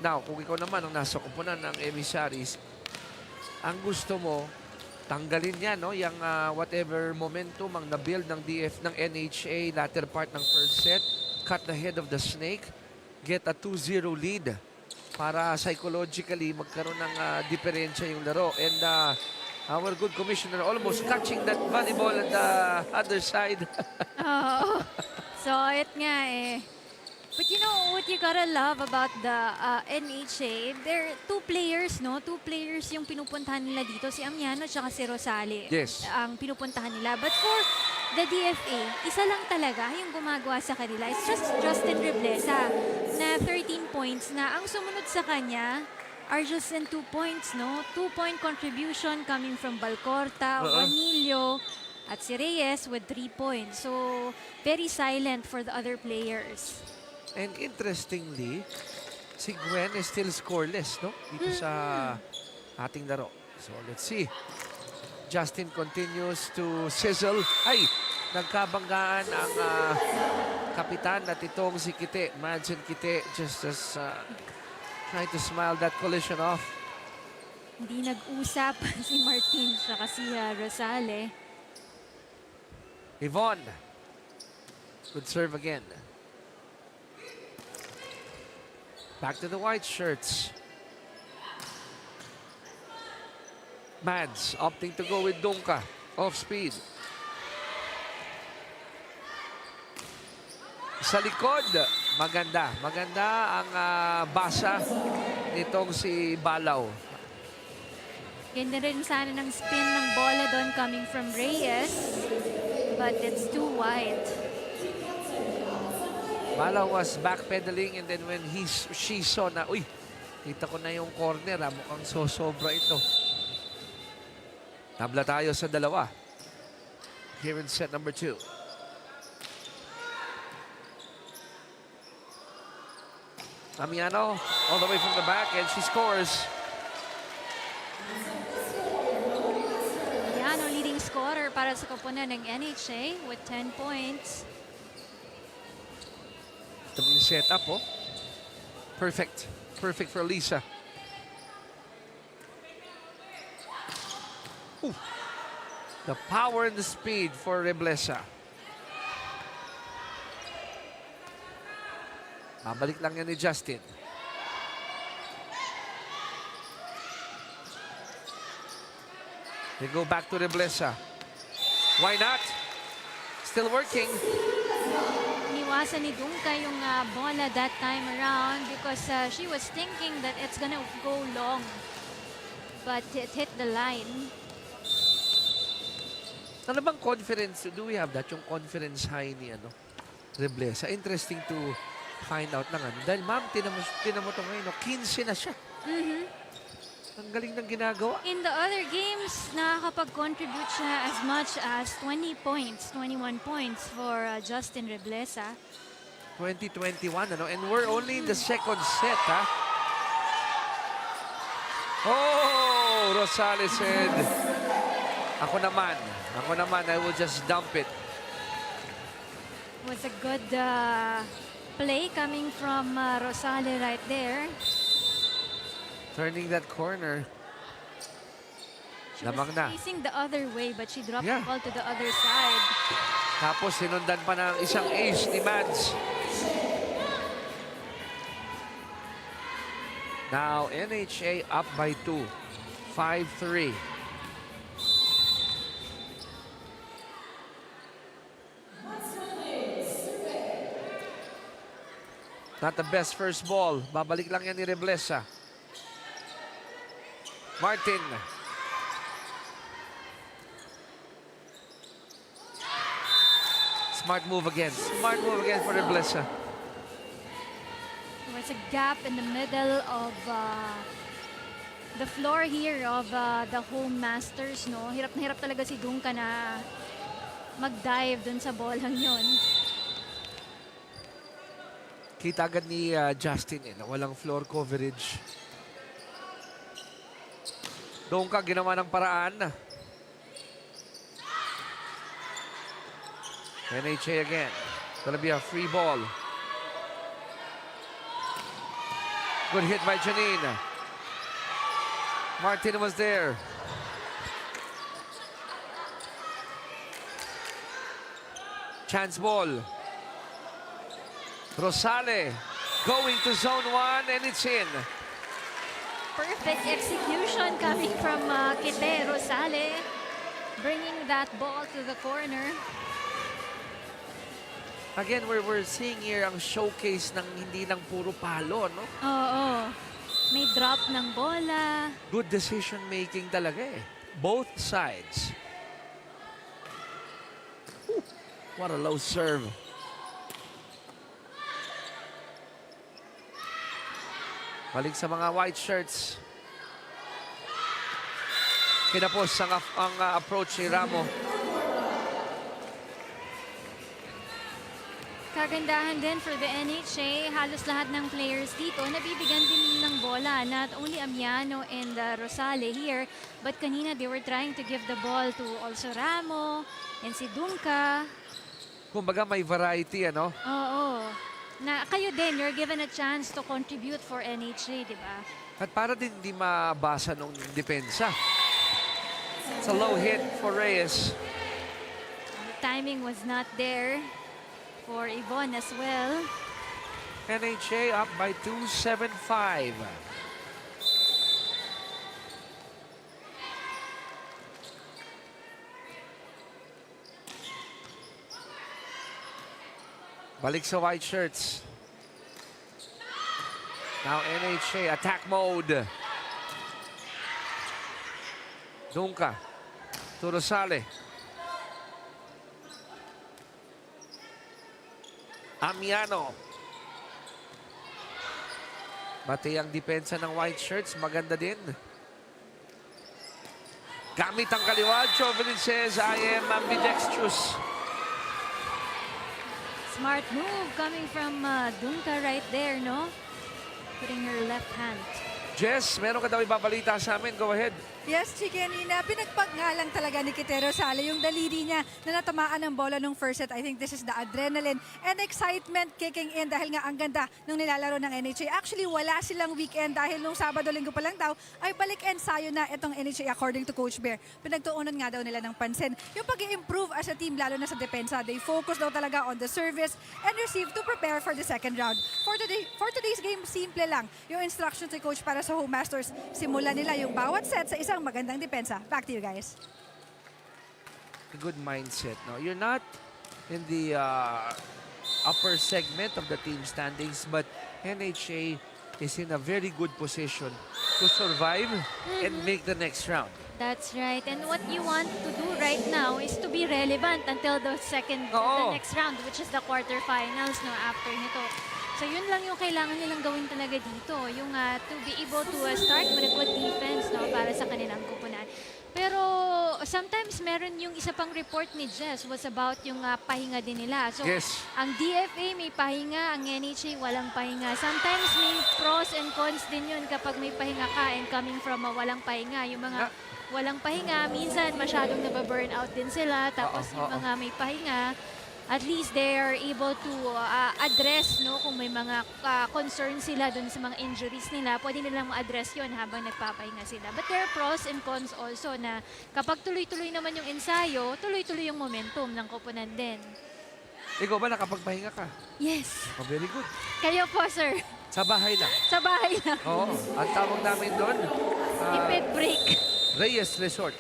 Now, kung ikaw naman ang nasa kupunan ng Emissaries, ang gusto mo, tanggalin yan, no? Yung whatever momentum ang na-build ng NHA latter part ng first set, cut the head of the snake, get a 2-0 lead para psychologically magkaroon ng diferensya yung laro. And our good commissioner almost catching that volleyball on the other side. So, it nga But you know what you gotta love about the NHA? There are two players, no? Two players yung pinupuntahan nila dito. Si Amiano at si Rosales. Yes. Ang pinupuntahan nila. But for the DFA, isa lang talaga yung gumagawa sa kanila. It's just Justin Reblesa na 13 points na ang sumunod sa kanya are just in 2 points, no? 2-point contribution coming from Balcorta, Juanillo, at si Reyes with 3 points. So, very silent for the other players. And interestingly, si Gwen is still scoreless, no? Dito sa ating laro. So, let's see. Justin continues to sizzle. Ay, nagkabanggaan ang kapitan at itong si Kite. Imagine Kite just as trying to smile that collision off. Hindi nag-usap si Martin at si Rosales. Yvonne. Good serve again. Back to the white shirts. Mads opting to go with Dunka. Off speed. Sa likod. Maganda. Maganda ang basa nitong si Balaw. Ganda rin sana ng spin ng bola doon coming from Reyes. But it's too wide. Balaw was backpedaling and then when she saw na, uy, kita ko na yung corner, mukhang sobra ito. Tabla tayo sa dalawa. Here in set number 2. Amiano all the way from the back and she scores. Amiano leading scorer para sa koponan ng NHA with 10 points. Ito yung setup, Perfect. Perfect for Lisa. Ooh. The power and the speed for Reblesa. Babalik lang yan ni Justin. They go back to Reblesa. Why not? Still working. Iniwasan ni Dunka yung bola that time around because she was thinking that it's gonna go long. But it hit the line. Ano bang confidence? Do we have that? Yung confidence high ni Reblesa. Interesting to find out lang. Dahil ma'am, tinamo to ngayon. 15 na siya. Ang galing ng ginagawa. In the other games, nakakapag-contribute siya as much as 20 points, 21 points for Justin Reblesa. 2021, and we're only in the second set, ha? Oh, Rosales said, ako naman, I will just dump it. Was a good play coming from Rosale right there. Turning that corner. She was Lamang na. facing the other way, but she dropped Yeah. the ball to the other side. Tapos sinundan pa ng isang ace ni Mads. Now, NHA up by 2. 5-3. Not the best first ball. Babalik lang yan ni Reblesa. Martin. Smart move again. Smart move again for Reblesa. There was a gap in the middle of the floor here of the home masters, no? Hirap na hirap talaga si Dunka na mag-dive dun sa bolang yon. Kita agad ni Justin na walang floor coverage. Doon ka ginawa ng paraan. NHA again. Gonna be a free ball. Good hit by Janine. Martin was there. Chance ball. Rosale going to zone 1 and it's in. Perfect execution coming from Kite Rosale, bringing that ball to the corner. Again, we're seeing here ang showcase ng hindi lang puro palo, no? Oo. May drop ng bola. Good decision making talaga eh. Both sides. Ooh, what a low serve. Balik sa mga white shirts. Kinapos ang approach ni Ramo. Kagandahan din for the NHA, halos lahat ng players dito nabibigyan din ng bola. Not only Amiano and Rosale here, but kanina they were trying to give the ball to also Ramo and si Dunka. Kumbaga may variety, ano? Oo. Na kayo din, you're given a chance to contribute for NHA, di ba? At para din hindi mabasa nung depensa. It's a low hit for Reyes. The timing was not there for Yvonne as well. NHA up by 2-7-5. Balik sa white shirts. Now NHA attack mode. Dunka to Rosale. Amiano. Bati ang depensa ng white shirts. Maganda din. Gamit ang kaliwa. Jovelyn says, I am ambidextrous. Smart move coming from Dunka right there, no? Putting her left hand. Jess, meron ka daw ibabalita sa amin. Go ahead. Yes, Chikenina, pinagpag nga lang talaga ni Quitero Sala yung daliri niya na natamaan ng bola nung first set. I think this is the adrenaline and excitement kicking in dahil nga ang ganda nung nilalaro ng NHA. Actually, wala silang weekend dahil nung Sabado-Linggo pa lang daw ay balik ensayo na itong NHA according to Coach Bear. Pinagtuunan nga daw nila ng pansin yung pag-i-improve as a team lalo na sa depensa. They focus daw talaga on the service and receive to prepare for the second round. For today's game, simple lang yung instructions ni Coach para sa Home Masters. Simulan nila yung bawat set sa isang magandang depensa. Back to you guys. A good mindset. No, you're not in the upper segment of the team standings, but NHA is in a very good position to survive and make the next round. That's right. And what you want to do right now is to be relevant until the next round, which is the quarterfinals no, after nito. So yun lang yung kailangan nilang gawin talaga dito, yung to be able to start with a good defense no, para sa kanilang kupunan. Pero sometimes meron yung isa pang report ni Jess was about yung pahinga din nila. So Yes. ang DFA may pahinga, ang NHA walang pahinga. Sometimes may pros and cons din yun kapag may pahinga ka and coming from walang pahinga. Yung mga walang pahinga, minsan masyadong nababurn out din sila. Tapos yung mga may pahinga, at least they are able to address no kung may mga concerns sila dun sa mga injuries nila, pwede nilang ma-address yon habang nagpapahinga sila. But there are pros and cons also na kapag tuloy-tuloy naman yung ensayo, tuloy-tuloy yung momentum ng koponan din. Ikaw ba nakapagpahinga ka? Yes. Oh, very good. Kayo po, sir. Sa bahay lang. Sa bahay lang. Oo. Ang tawag namin doon, Tipid break. Reyes Resort.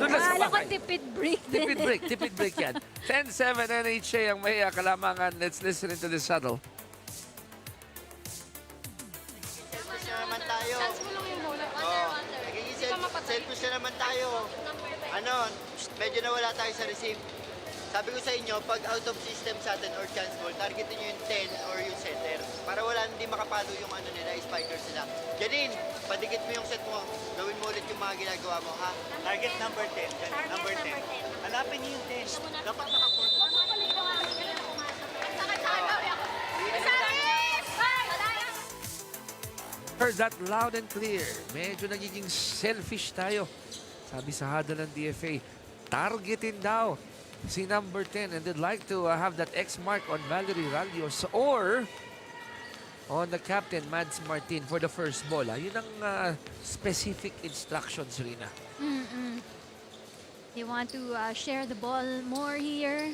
Doon lang sa Alam ko bahay. tipid break din. Tipid break yan. 10-7 NHA ang may kalamangan. Let's listen into the shuttle. Selfish na naman tayo. Chance mo lang yung bola. Nagiging selfish na naman tayo. Ano, medyo nawala tayo sa receive. Sabi ko sa inyo, pag out of system sa atin or chance ball, targetin nyo yung 10 or yung center. Para wala, hindi makapalo yung ano nila, spikers nila. Janine, padikit mo yung set mo. Gawin mo ulit yung mga ginagawa mo, ha? Target number 10. Number 10. Hanapin niyo yung 10. Dapat naka-court. Heard that loud and clear. Medyo nagiging selfish tayo. Sabi sa hada ng DFA, targetin daw si number 10 and they'd like to have that X mark on Valerie Ralios or on the captain, Mads Martin, for the first ball. Yun ang specific instructions, Rina. They want to share the ball more here.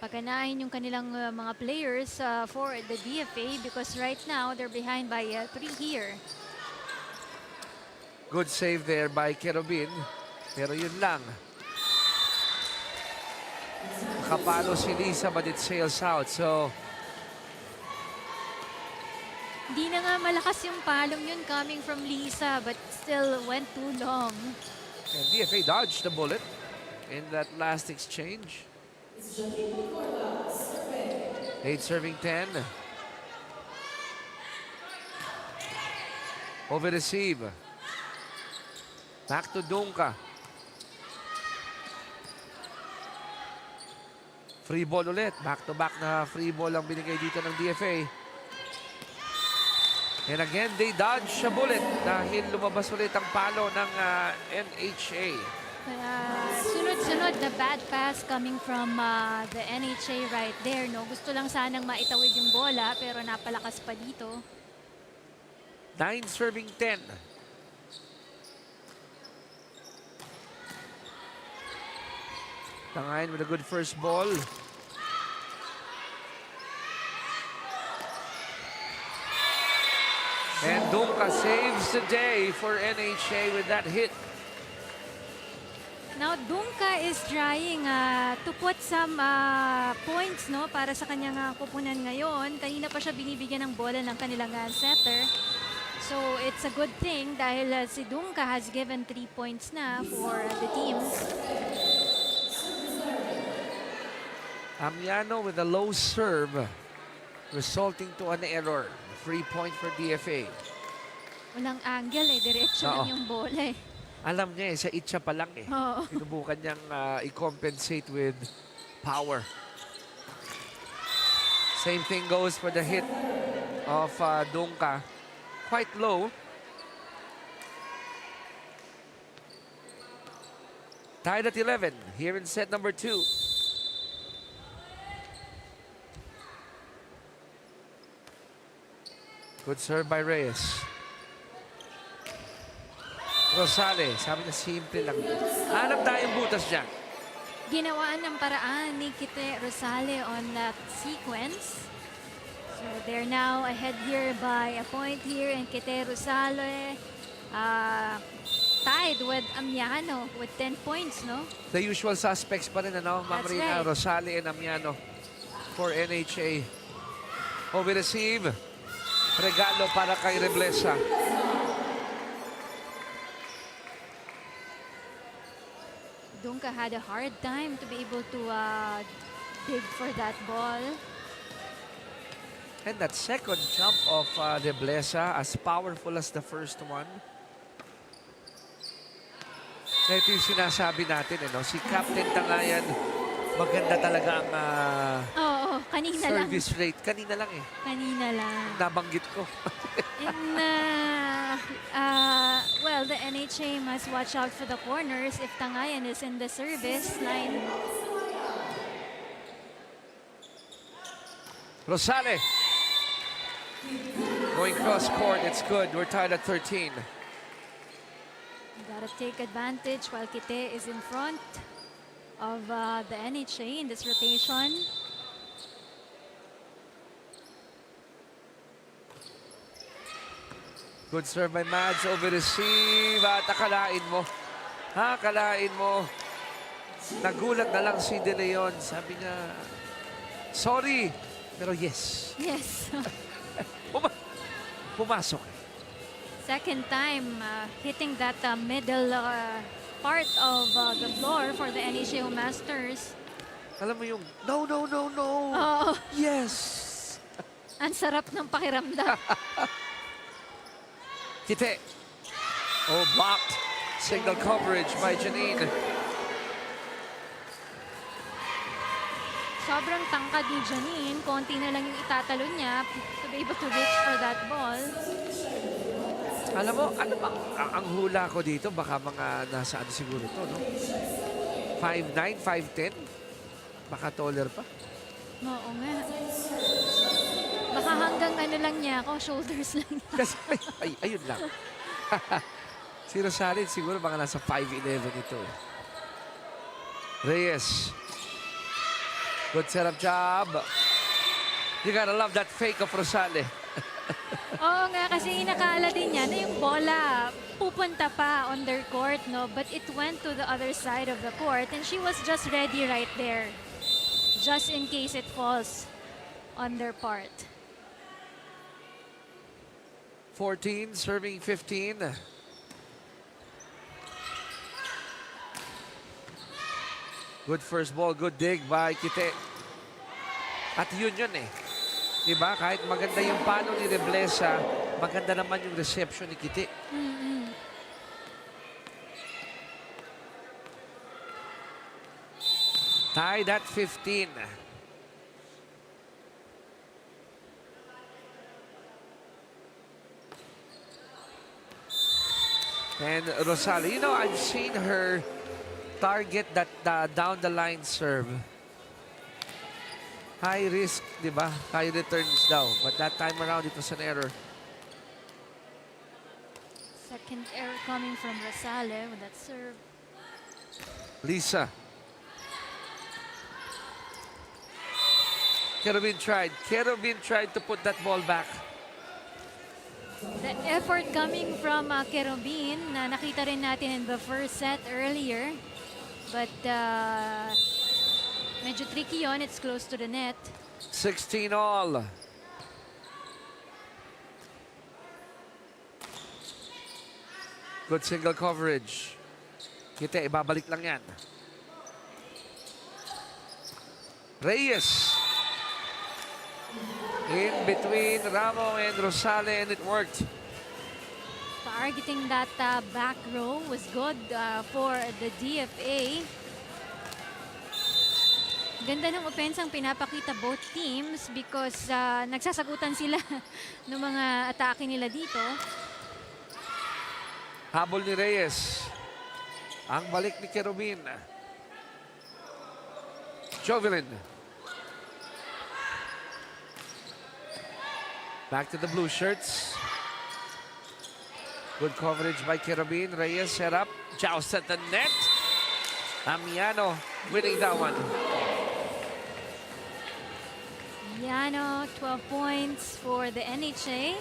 Paganahin yung kanilang mga players for the DFA because right now they're behind by 3 here. Good save there by Kerubin. Pero yun lang. Nakapalo si Lisa but it sails out. So, Hindi na nga malakas yung palong yun coming from Lisa but still went too long. and DFA dodged the bullet in that last exchange. Late serving 10. Over receive. Back to Dunka. Free ball ulit. Back-to-back na free ball ang binigay dito ng DFA. And again, they dodge a bullet dahil lumabas ulit ang palo ng NHA. Sunod-sunod na bad pass coming from the NHA right there. No? Gusto lang sanang maitawid yung bola pero napalakas pa dito. 9 serving 10. Tangayin with a good first ball. And Dunka saves the day for NHA with that hit. Now, Dunka is trying to put some points no, para sa kanyang kupunan ngayon. Kanina pa siya binibigyan ng bola ng kanilang setter. So, it's a good thing dahil si Dunka has given 3 points na for the teams. Amiano with a low serve, resulting to an error. Free point for DFA. Walang angle eh, diretso lang yung bola eh. Alam niya eh, sa itcha pa lang eh. Oo. Sinubukan niyang i-compensate with power. Same thing goes for the hit of Dunka. Quite low. Tied at 11 here in set number 2. Good serve by Reyes. Rosales, sabi niya simple lang. Hanap tayong butas dyan. Ginawaan ng paraan ni Kite Rosale on that sequence. So they're now ahead here by a point here, and Kite Rosale tied with Amiano with 10 points, no? The usual suspects pa rin, ano? Ma'am That's Rina, right. Rosale and Amiano for NHA. We receive. Regalo para kay Reblesa. Dunka had a hard time to be able to dig for that ball. And that second jump of Reblesa, as powerful as the first one. Ito yung sinasabi natin, ano? Si Captain Tangayan, maganda talaga ang Oo, kanina lang. service rate. Kanina lang eh. Kanina lang. Nabanggit ko. And, well, the NHA must watch out for the corners if Tangayan is in the service line. Rosale. Going cross court, it's good. We're tied at 13. Gotta take advantage while Kite is in front of the NHA in this rotation. Good serve by Mads, over receive. At akalain mo. Akalain mo. Nagulat na lang si De Leon. Sabi niya, sorry. Pero yes. Yes. Pumasok. Second time hitting that middle part of the floor for the NHA Masters. Alam mo yung, no, no, no, no. Oo. Yes. Ang sarap ng pakiramdam. Kite. Oh, blocked. Signal coverage by Janine. Sobrang tangkad ni Janine. Konti na lang yung itatalon niya to be able to reach for that ball. Alam mo, ano bang ang hula ko dito? Baka mga nasa ano siguro to, no? 5'9", 5'10"? Baka taller pa. Oo nga. Baka hanggang ano lang niya ako, shoulders lang niya. Kasi, ayun lang. Si Rosales siguro baka nasa 5'11" ito. Eh. Reyes. Good setup job. You gotta love that fake of Rosales. Oo nga, kasi inakala din niya na yung bola pupunta pa on their court, no? But it went to the other side of the court and she was just ready right there. Just in case it falls on their part. 14, serving 15. Good first ball, good dig by Kite. At yun eh. Diba? Kahit maganda yung palo ni Reblesa, maganda naman yung reception ni Kite. Tied at 15. And Rosale, you know, I've seen her target that down the line serve. High risk, di ba? High returns daw. But that time around, it was an error. Second error coming from Rosale with that serve. Lisa. Kerubin tried to put that ball back. The effort coming from Kerubin na nakita rin natin in the first set earlier. But medyo tricky yon. It's close to the net. 16 all. Good single coverage. Kite, ibabalik lang yan. Reyes. In between Ramo and Rosale, and it worked. Targeting that back row was good for the DFA. Ganda ng opensang pinapakita both teams because nagsasagutan sila ng mga atake nila dito. Habol ni Reyes. Ang balik ni Kerubin. Jovelin. Back to the blue shirts. Good coverage by Kerubin. Reyes set up. Joust at the net. Amiano winning that one. Amiano, 12 points for the NHA.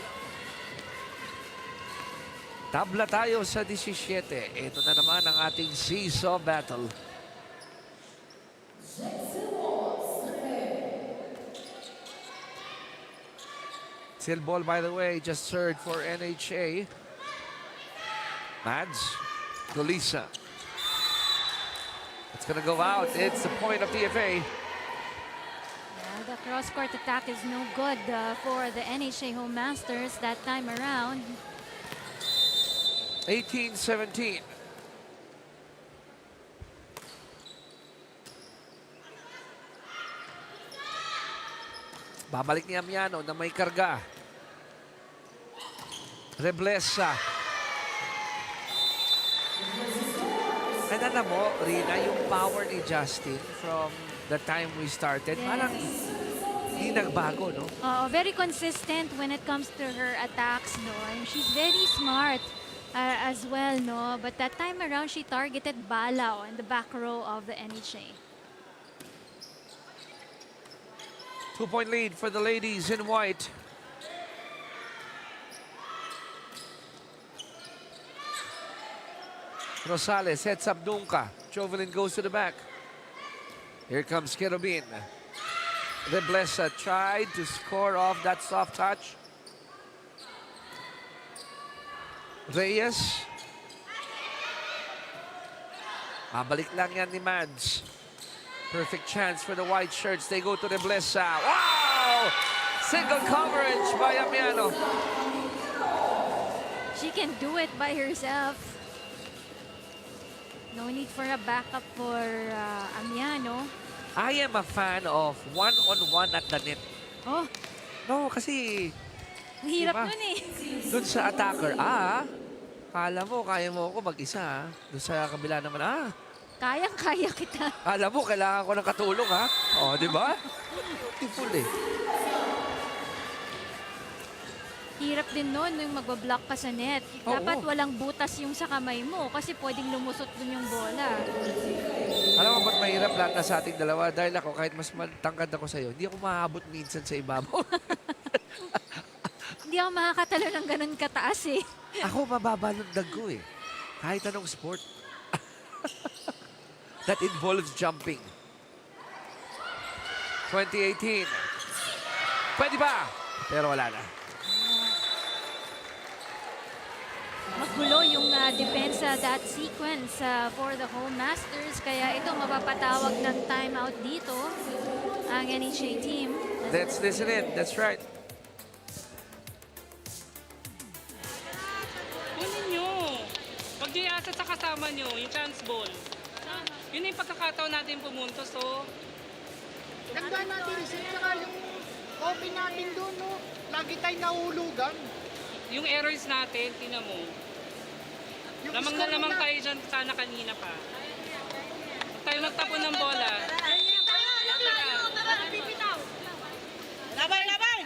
Tabla tayo sa 17. Ito na naman ang ating seesaw battle. Still ball, by the way, just served for NHA. Mads, Golisa. It's gonna go out. It's the point of DFA. Yeah, the cross-court attack is no good for the NHA Home Masters that time around. 18-17. Babalik ni Amiano na may karga. Reblesa. And alam mo, Rina, yung power ni Justin from the time we started, parang hindi nagbago, no? Very consistent when it comes to her attacks, no? And she's very smart as well, no? But that time around, she targeted Balao in the back row of the NHA. 2-point lead for the ladies in white. Rosales sets up Dunca. Jovelin goes to the back. Here comes Kerubin. Reblesa tried to score off that soft touch. Reyes. Mabalik lang yan ni Mads. Perfect chance for the white shirts. They go to Reblesa. Wow! Single coverage by Amiano. She can do it by herself. No need for a backup for Amiano. I am a fan of one-on-one at the net. Oh, No, kasi hirap Diba? nun eh. dun sa attacker, kala mo, kaya mo ako mag-isa. Dun sa kabila naman, Kayang-kaya kita. kala mo, kailangan ko ng katulong, ha? O, di ba? Beautiful eh. Hirap din nun yung magbablock ka sa net. Oo. Dapat walang butas yung sa kamay mo kasi pwedeng lumusot dun yung bola. Alam mo ba't mahirap lahat na sa ating dalawa? Dahil ako, kahit mas matangkad ako sa'yo, hindi ako maabot minsan sa ibabaw. Hindi ako makakatalo ng ganun kataas eh. Ako mababa ng dago eh. Kahit anong sport. That involves jumping. 2018. Pwede ba? Pero wala na. Magulo yung depensa that sequence for the Home Masters. Kaya ito mapapatawag ng timeout dito ang NHA team. Let's listen in. That's right. Kunin nyo. Pag di asat sa kasama nyo, yung chance ball. Yun yung pagkakataon natin pumuntos, so. Ganda natin reset, saka yung open natin doon, no? Lagi tayo nahulugan. Yung errors natin, tingnan mo. Yung Lamang na lamang tayo dyan sana kanina pa. Huwag tayo nagtapon ng bola. Laban, laban!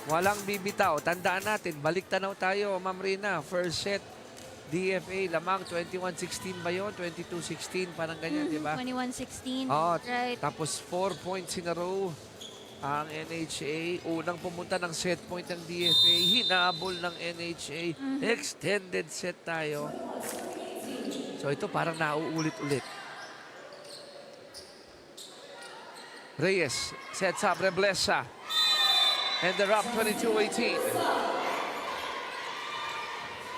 Walang bibitaw. Tandaan natin, balik tanaw tayo, Ma'am Rina. First set, DFA, lamang 21-16 ba yun? 22-16, parang ganyan, di ba? 21-16. Oh, Right. tapos 4 points in a row ang NHA. Unang pumunta ng set point ng DFA. Hinabol ng NHA. Extended set tayo. So ito parang nauulit-ulit. Reyes sets up Reblesa. And they're up 22-18.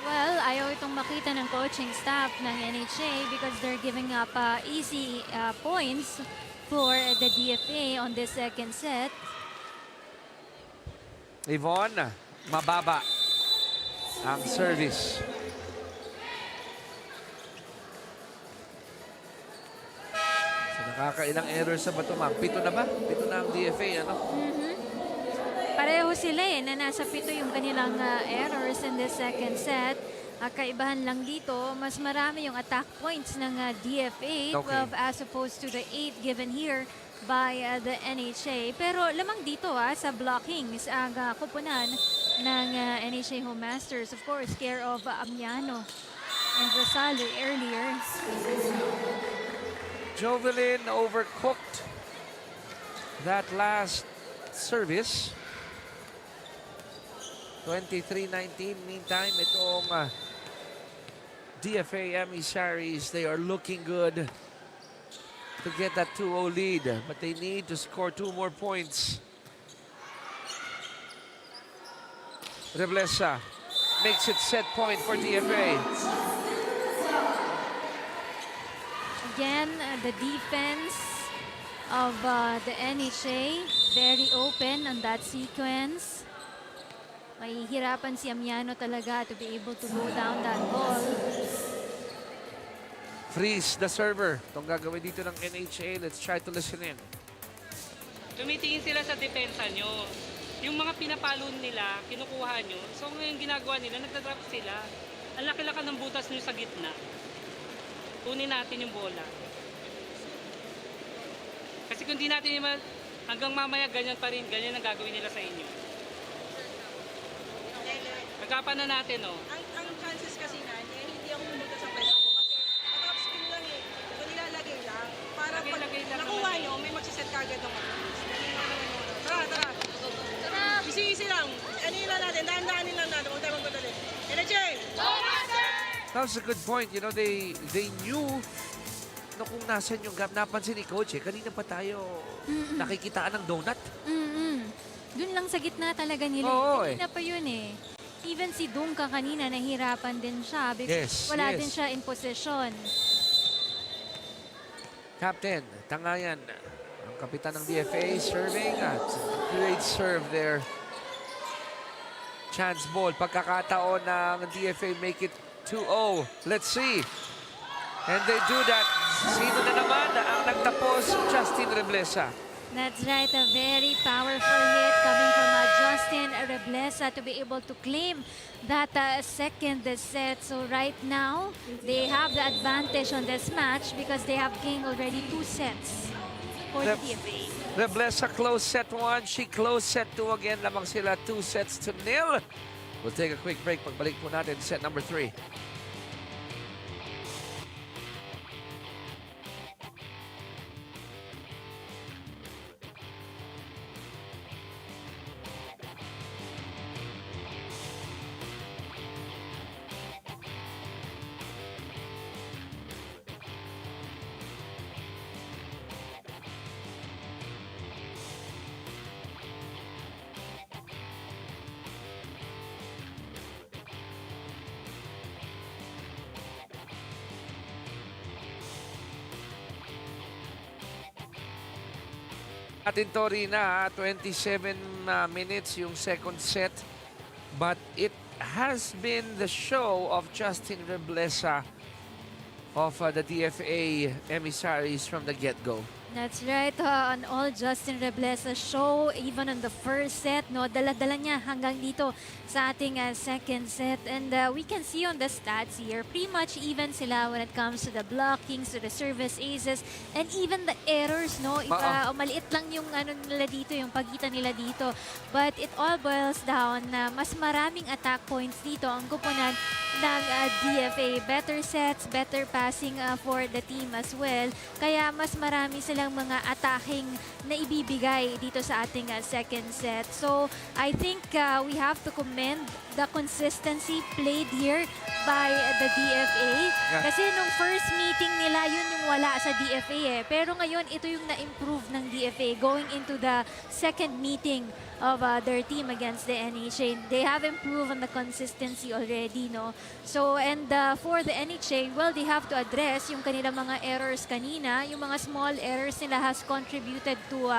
Well, ayaw itong makita ng coaching staff ng NHA because they're giving up easy points for the DFA on this second set. Yvonne, mababa ang service. So, nakakailang errors sa bato, ma'am. 7 na ba? 7 na ang DFA, ano? Pareho sila na nasa 7 yung kanilang errors in the second set. Kaibahan lang dito, mas marami yung attack points ng DFA, 12 as opposed to the 8 given here by the NHA. Pero lamang dito sa blocking sa kupunan ng NHA Home Masters. Of course, care of Amiano and Rosalo earlier. Jovelyn overcooked that last service. 23-19. Meantime, itong DFA Emissaries, they are looking good to get that 2-0 lead. But they need to score 2 more points. Reblesa makes it set point for DFA. Again, the defense of the NHA, very open on that sequence. Mahihirapan si Amiano talaga to be able to go down that ball. Freeze the server. Itong gagawin dito ng NHA. Let's try to listen in. Tumitingin sila sa depensa nyo. Yung mga pinapalon nila, kinukuha nyo. So ngayon ginagawa nila, nagdadrop sila. Ang laki-laki ng butas nyo sa gitna. Kunin natin yung bola. Kasi kung di natin hanggang mamaya ganyan pa rin, ganyan ang gagawin nila sa inyo. Pagkapan na natin, oh. Ang chances kasi na, hindi ako pumunta sa pwesto ko kasi top spin lang eh. Ito nilalagay lang. Para pag nakuha nyo, may magsiset kagad ng mag-release. Tara, tara. Tara, easy lang. Ano yun lang natin, dahan-dahanin lang natin. Huwag tayo magpadali. Energy! That was a good point. You know, they knew no, kung nasan yung gap. Napansin ni Coach kanina pa tayo nakikitaan ng donut. Doon lang sa gitna talaga nila. Oo, Kanina pa yun Even si Duncan kanina, nahirapan din siya because wala din siya in position. Captain, Tangayan, ang kapitan ng DFA, serving at great serve there. Chance ball, pagkakataon ng DFA make it 2-0. Let's see. And they do that. Sino na naman ang nagtapos? Justin Reblesa. That's right, a very powerful hit coming from Justin Reblesa to be able to claim that second set. So right now, they have the advantage on this match because they have gained already 2 sets for the DFA. Reblesa closed set 1, she closed set 2 again. Lamang sila 2-0. We'll take a quick break. Pagbalik po natin set number 3. Atin to rin na 27 minutes yung second set. But it has been the show of Justin Reblesa of the DFA Emissaries from the get-go. That's right, on all Justin Reblesa show, even on the first set, dala-dala niya hanggang dito sa ating second set. And we can see on the stats here, pretty much even sila when it comes to the blockings, to the service aces, and even the errors, maliit lang yung nila dito, yung pagitan nila dito. But it all boils down na mas maraming attack points dito ang kupunan ng DFA. Better sets, better passing for the team as well. Kaya mas marami silang mga attacking na ibibigay dito sa ating second set. So, I think we have to commend the consistency played here by the DFA. Kasi nung first meeting nila, yun yung wala sa DFA Pero ngayon, ito yung na-improve ng DFA going into the second meeting of their team against the NHA. They have improved on the consistency already, So, and for the NHA, well, they have to address yung kanilang mga errors kanina. Yung mga small errors nila has contributed to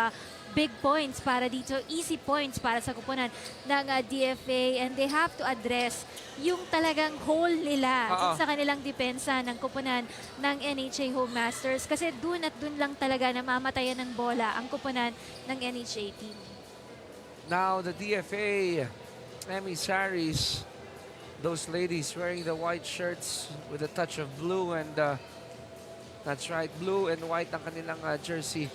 big points para dito, easy points para sa kupunan ng DFA, and they have to address yung talagang hole nila sa kanilang depensa ng kupunan ng NHA Home Masters, kasi dun at dun lang talaga namamatayan ng bola ang kupunan ng NHA team. Now the DFA Emissaries, those ladies wearing the white shirts with a touch of blue, and that's right, blue and white ang kanilang jersey.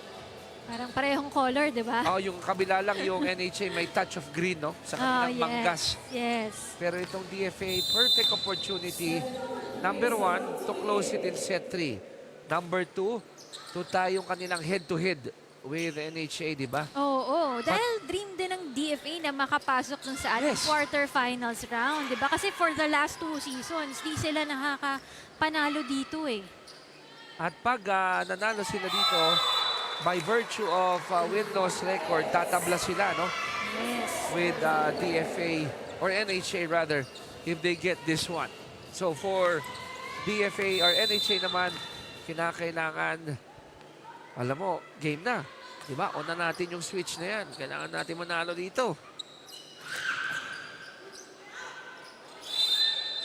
Parang parehong color, di ba? Oh, yung kabila lang yung NHA may touch of green, no? Sa kanilang manggas. Yes. Pero itong DFA, perfect opportunity. Number 1, to close it in set 3. Number 2, to tie yung kanilang head-to-head with NHA, di ba? Oo, dahil dream din ng DFA na makapasok dun sa ating quarterfinals round, di ba? Kasi for the last 2 seasons, di sila nakakapanalo dito eh. At pag nanalo sila dito, by virtue of win-loss record, tatabla sila, no? Yes. With DFA, or NHA rather, if they get this one. So for DFA or NHA naman, kinakailangan, alam mo, game na. Diba? On na natin yung switch na yan. Kailangan natin manalo dito.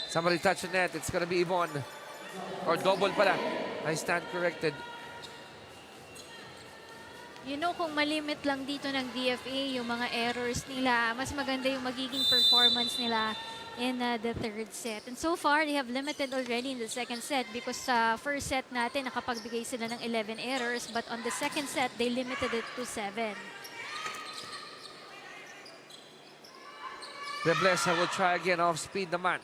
Somebody touch the net. It's gonna be Yvonne. Or double pala. I stand corrected. You know, kung malimit lang dito ng DFA yung mga errors nila, mas maganda yung magiging performance nila in the third set. And so far, they have limited already in the second set because sa first set natin, nakapagbigay sila ng 11 errors, but on the second set, they limited it to 7. Reblesa will try again off speed naman.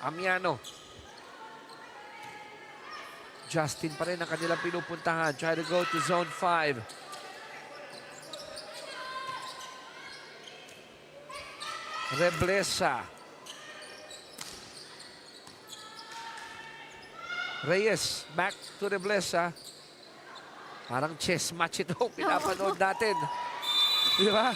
Amiano. Justin pa rin ang kanilang pinupuntahan. Try to go to zone 5. Reblesa. Reyes, back to Reblesa. Parang chess match ito. Pinapanood natin. Di ba?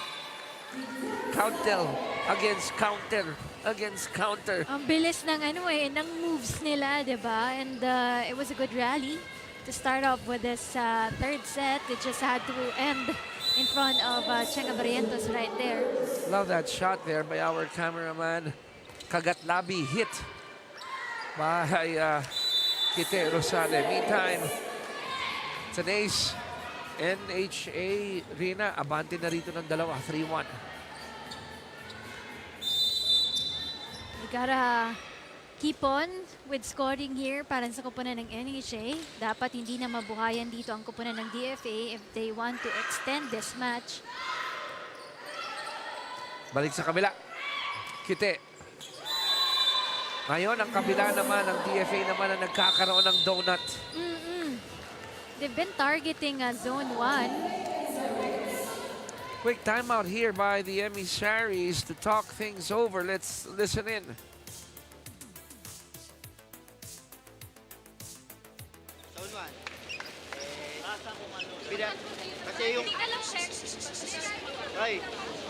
Counter against counter against counter. Ang bilis ng ng moves nila, 'di ba? And it was a good rally to start off with this third set. It just had to end in front of Chenga Barrientos right there. Love that shot there by our cameraman. Kagatlabi hit by Kite Rosale. Meantime, it's an ace. NHA Rina, abante na rito ng dalawa, 3-1. We gotta keep on with scoring here para sa kupunan ng NHA. Dapat hindi na mabuhayan dito ang kupunan ng DFA if they want to extend this match. Balik sa kabila. Kite. Ngayon, ang kabila naman, ang DFA naman ang nagkakaroon ng donut. They've been targeting zone 1. Quick timeout here by the Emissaries to talk things over. Let's listen in. Zone 1. Kasi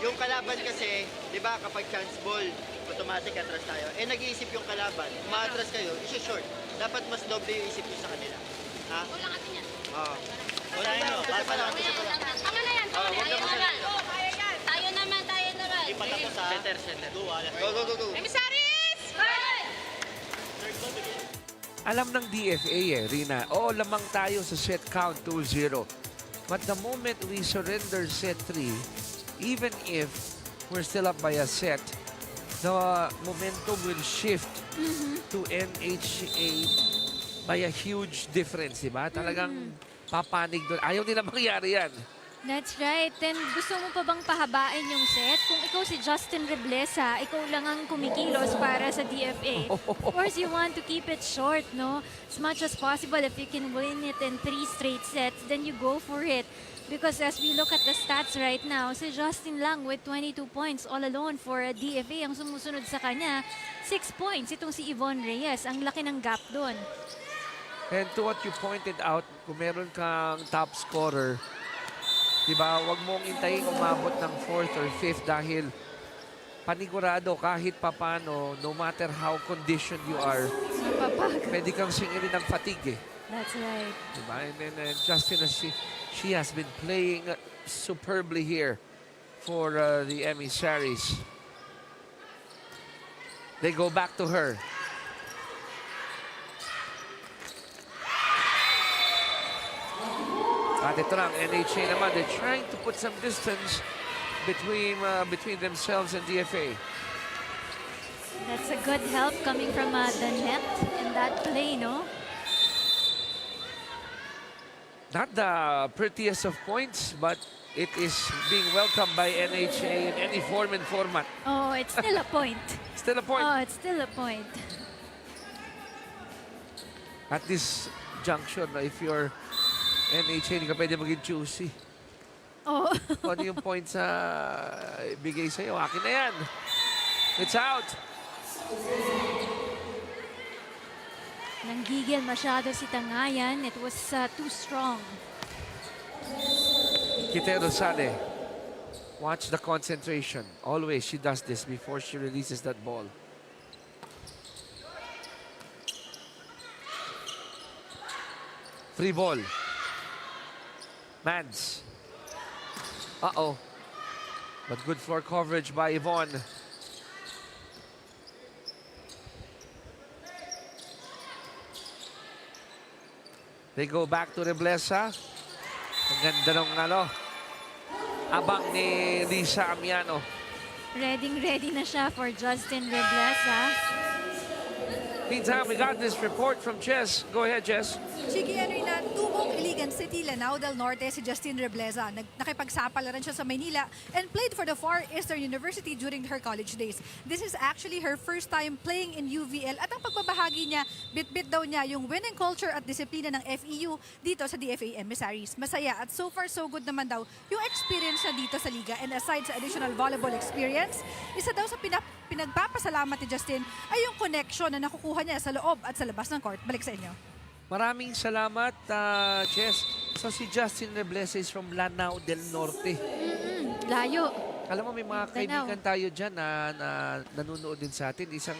yung kalaban kasi, di ba kapag chance ball, automatic atras tayo. Nag-iisip yung kalaban, umaatras kayo, isi-short. Dapat mas doble yung isip nyo sa kanila. Ha? Kulang natin yan. Oo. Wala yun. Tama na yan. Tayo naman. Ipatapos sa center. Go. Emissaries! Alam ng DFA Rina, lamang tayo sa set count 2-0. But the moment we surrender set 3, even if we're still up by a set, the momentum will shift to NHA by a huge difference, di ba? Talagang papanig doon. Ayaw nila mangyari yan. That's right. Then gusto mo pa bang pahabain yung set? Kung ikaw si Justin Reblesa, ikaw lang ang kumikilos para sa DFA. Of course, you want to keep it short, no? As much as possible. If you can win it in 3 straight sets, then you go for it. Because as we look at the stats right now, si Justin lang with 22 points all alone for DFA. Ang sumusunod sa kanya, 6 points. Itong si Yvonne Reyes. Ang laki ng gap doon. And to what you pointed out, kung meron kang top scorer, diba, wag mong intayin umabot ng 4th or 5th dahil panigurado kahit papano, no matter how conditioned you are, pwede kang singilin ng fatigue. That's right. Diba? And then Justin, she has been playing superbly here for the Emissaries. They go back to her. At ito lang, NHA naman, they're trying to put some distance between themselves and DFA. That's a good help coming from the net in that play, no? Not the prettiest of points, but it is being welcomed by NHA in any form and format. Oh, it's still a point. Still a point. Oh, it's still a point. At this junction, if you're NHA, hindi ka pwede maging choosy. Oh. Kung ano yung points bigay sa'yo, akin na yan. It's out. Nanggigil masyado si Tangayan. It was too strong. Kitero Sane. Watch the concentration. Always she does this before she releases that ball. Free ball. Mads. Uh-oh. But good floor coverage by Yvonne. They go back to Reblesa. Ang ganda ng abang ni Lisa Amiano. Ready na siya for Justin Reblesa. Meantime, we got this report from Jess. Go ahead, Jess. Chiki Enrina, tubong Iligan City, Lanao del Norte si Justin Reblesa. Nakipagsapalaran siya sa Manila and played for the Far Eastern University during her college days. This is actually her first time playing in UVL at ang pagbabahagi niya, bit-bit daw niya yung winning culture at disiplina ng FEU dito sa DFA Emissaries. Masaya at so far so good naman daw yung experience niya dito sa liga. And aside sa additional volleyball experience, isa daw sa pinagpapasalamat ni Justin ay yung connection na nakukuha niya sa loob at sa labas ng court. Balik sa inyo. Maraming salamat, Jess. So si Justin Reblesa is from Lanao del Norte. Layo. Alam mo, may mga kaibigan tayo dyan na nanonood din sa atin. Isang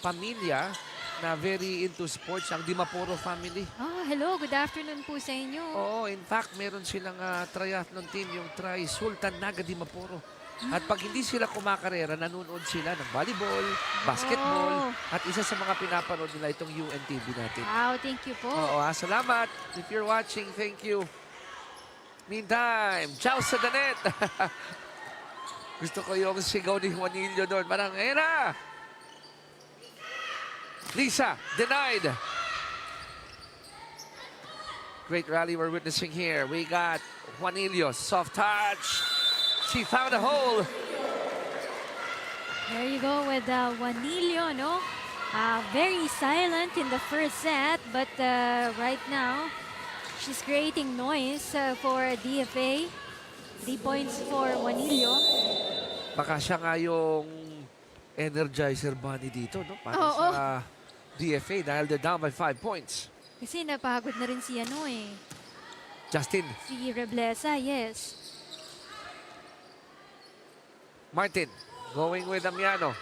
pamilya na very into sports, ang Dimaporo family. Oh, hello. Good afternoon po sa inyo. Oo, in fact, meron silang triathlon team, yung Sultan Naga Dimaporo. At pag hindi sila kumakarera, nanonood sila ng volleyball, basketball, at isa sa mga pinapanood nila itong UNTV natin. Wow, thank you po. Oo, salamat. If you're watching, thank you. Meantime, ciao sa Danet. Gusto ko yung sigaw ni Juanillo doon. Parang, na! Lisa, denied. Great rally we're witnessing here. We got Juanillo, soft touch. She found a hole. There you go with Juanillo, no? Very silent in the first set, but right now, she's creating noise for DFA. 3 points for Juanillo. Baka siya nga yung energizer bunny dito, no? Para sa DFA dahil they're down by 5 points. Kasi napagod na rin si Justin. Si Reblesa, yes. Martin going with Amiano.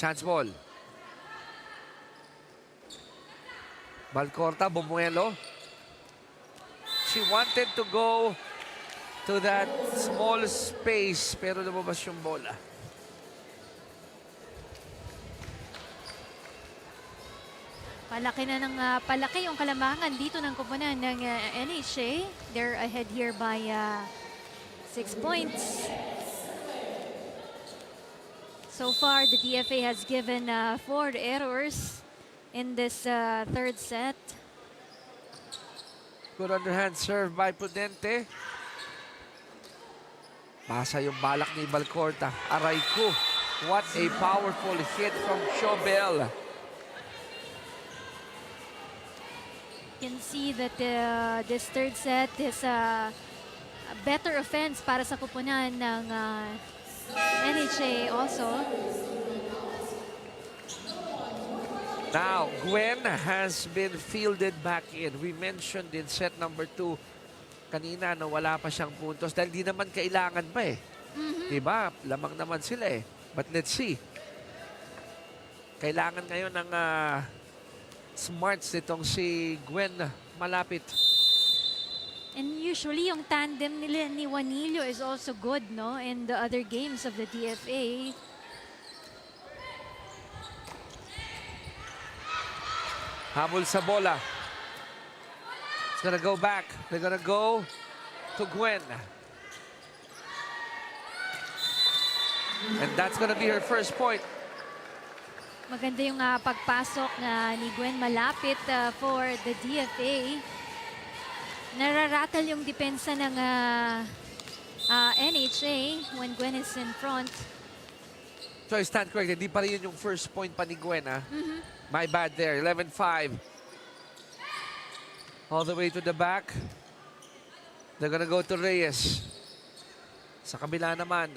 Chance ball. Balcorta, Bumuelo. She wanted to go to that small space pero lumabas yung bola. Palaki na ng palaki yung kalamangan dito ng koponan ng NHA. They're ahead here by 6 points. So far, the DFA has given 4 errors in this third set. Good underhand serve by Prudente. Basa yung balak ni Balcorta. Aray ko. What a powerful hit from Chobel. You can see that this third set is a better offense para sa kupunan ng NHA also. Now, Gwen has been fielded back in. We mentioned in set number 2 kanina na wala pa siyang puntos dahil di naman kailangan pa eh. Diba? Lamang naman sila eh. But let's see. Kailangan ngayon ng smarts nitong si Gwen Malapit. And usually, yung tandem nila ni Juanillo is also good, no? In the other games of the DFA. Habol sa bola. It's gonna go back. They're gonna go to Gwen. And that's gonna be her first point. Maganda yung pagpasok ni Gwen Malapit for the DFA. Nararatal yung depensa ng NHA when Gwen is in front. So I stand corrected. Hindi pa rin yun yung first point pa ni Gwen, ha? My bad there. 11-5. All the way to the back. They're gonna go to Reyes. Sa kabila naman.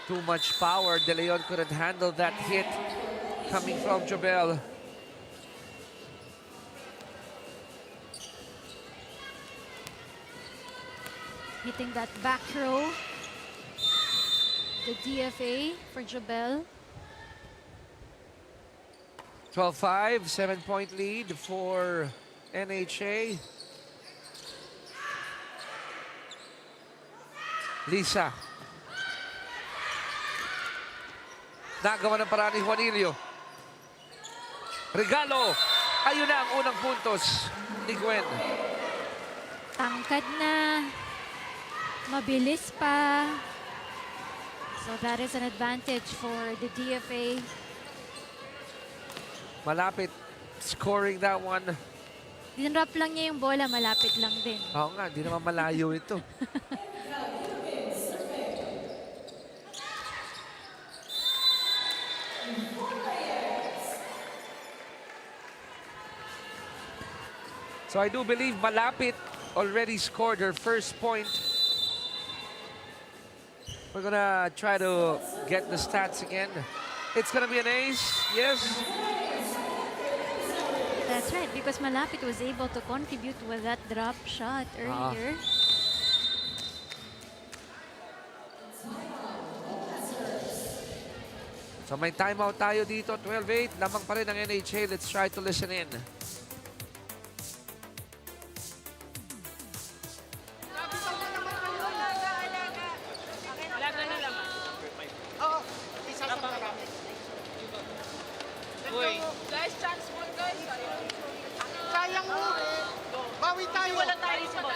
Too much power. De Leon couldn't handle that hit coming from Jobel. Hitting that back row. The DFA for Jobel. 12-5, 7-point lead for NHA. Lisa. Nagawa ng paraan ni Juanillo. Regalo. Ayun na ang unang puntos ni Gwen. Tangkad na. Mabilis pa. So that is an advantage for the DFA. Malapit scoring that one. Dinrap lang niya yung bola, malapit lang din. Oo nga, di naman malayo ito. So I do believe Malapit already scored her first point. We're gonna try to get the stats again. It's gonna be an ace, yes. That's right, because Malapit was able to contribute with that drop shot earlier. So may timeout tayo dito, 12-8. Lamang pa rin ang NHA. Let's try to listen in. Alaga na lang. Oo, isasama na namin. Uy. Guys, chance mo guys. Sayang mo. Bawi tayo. Wala tayo si Bon.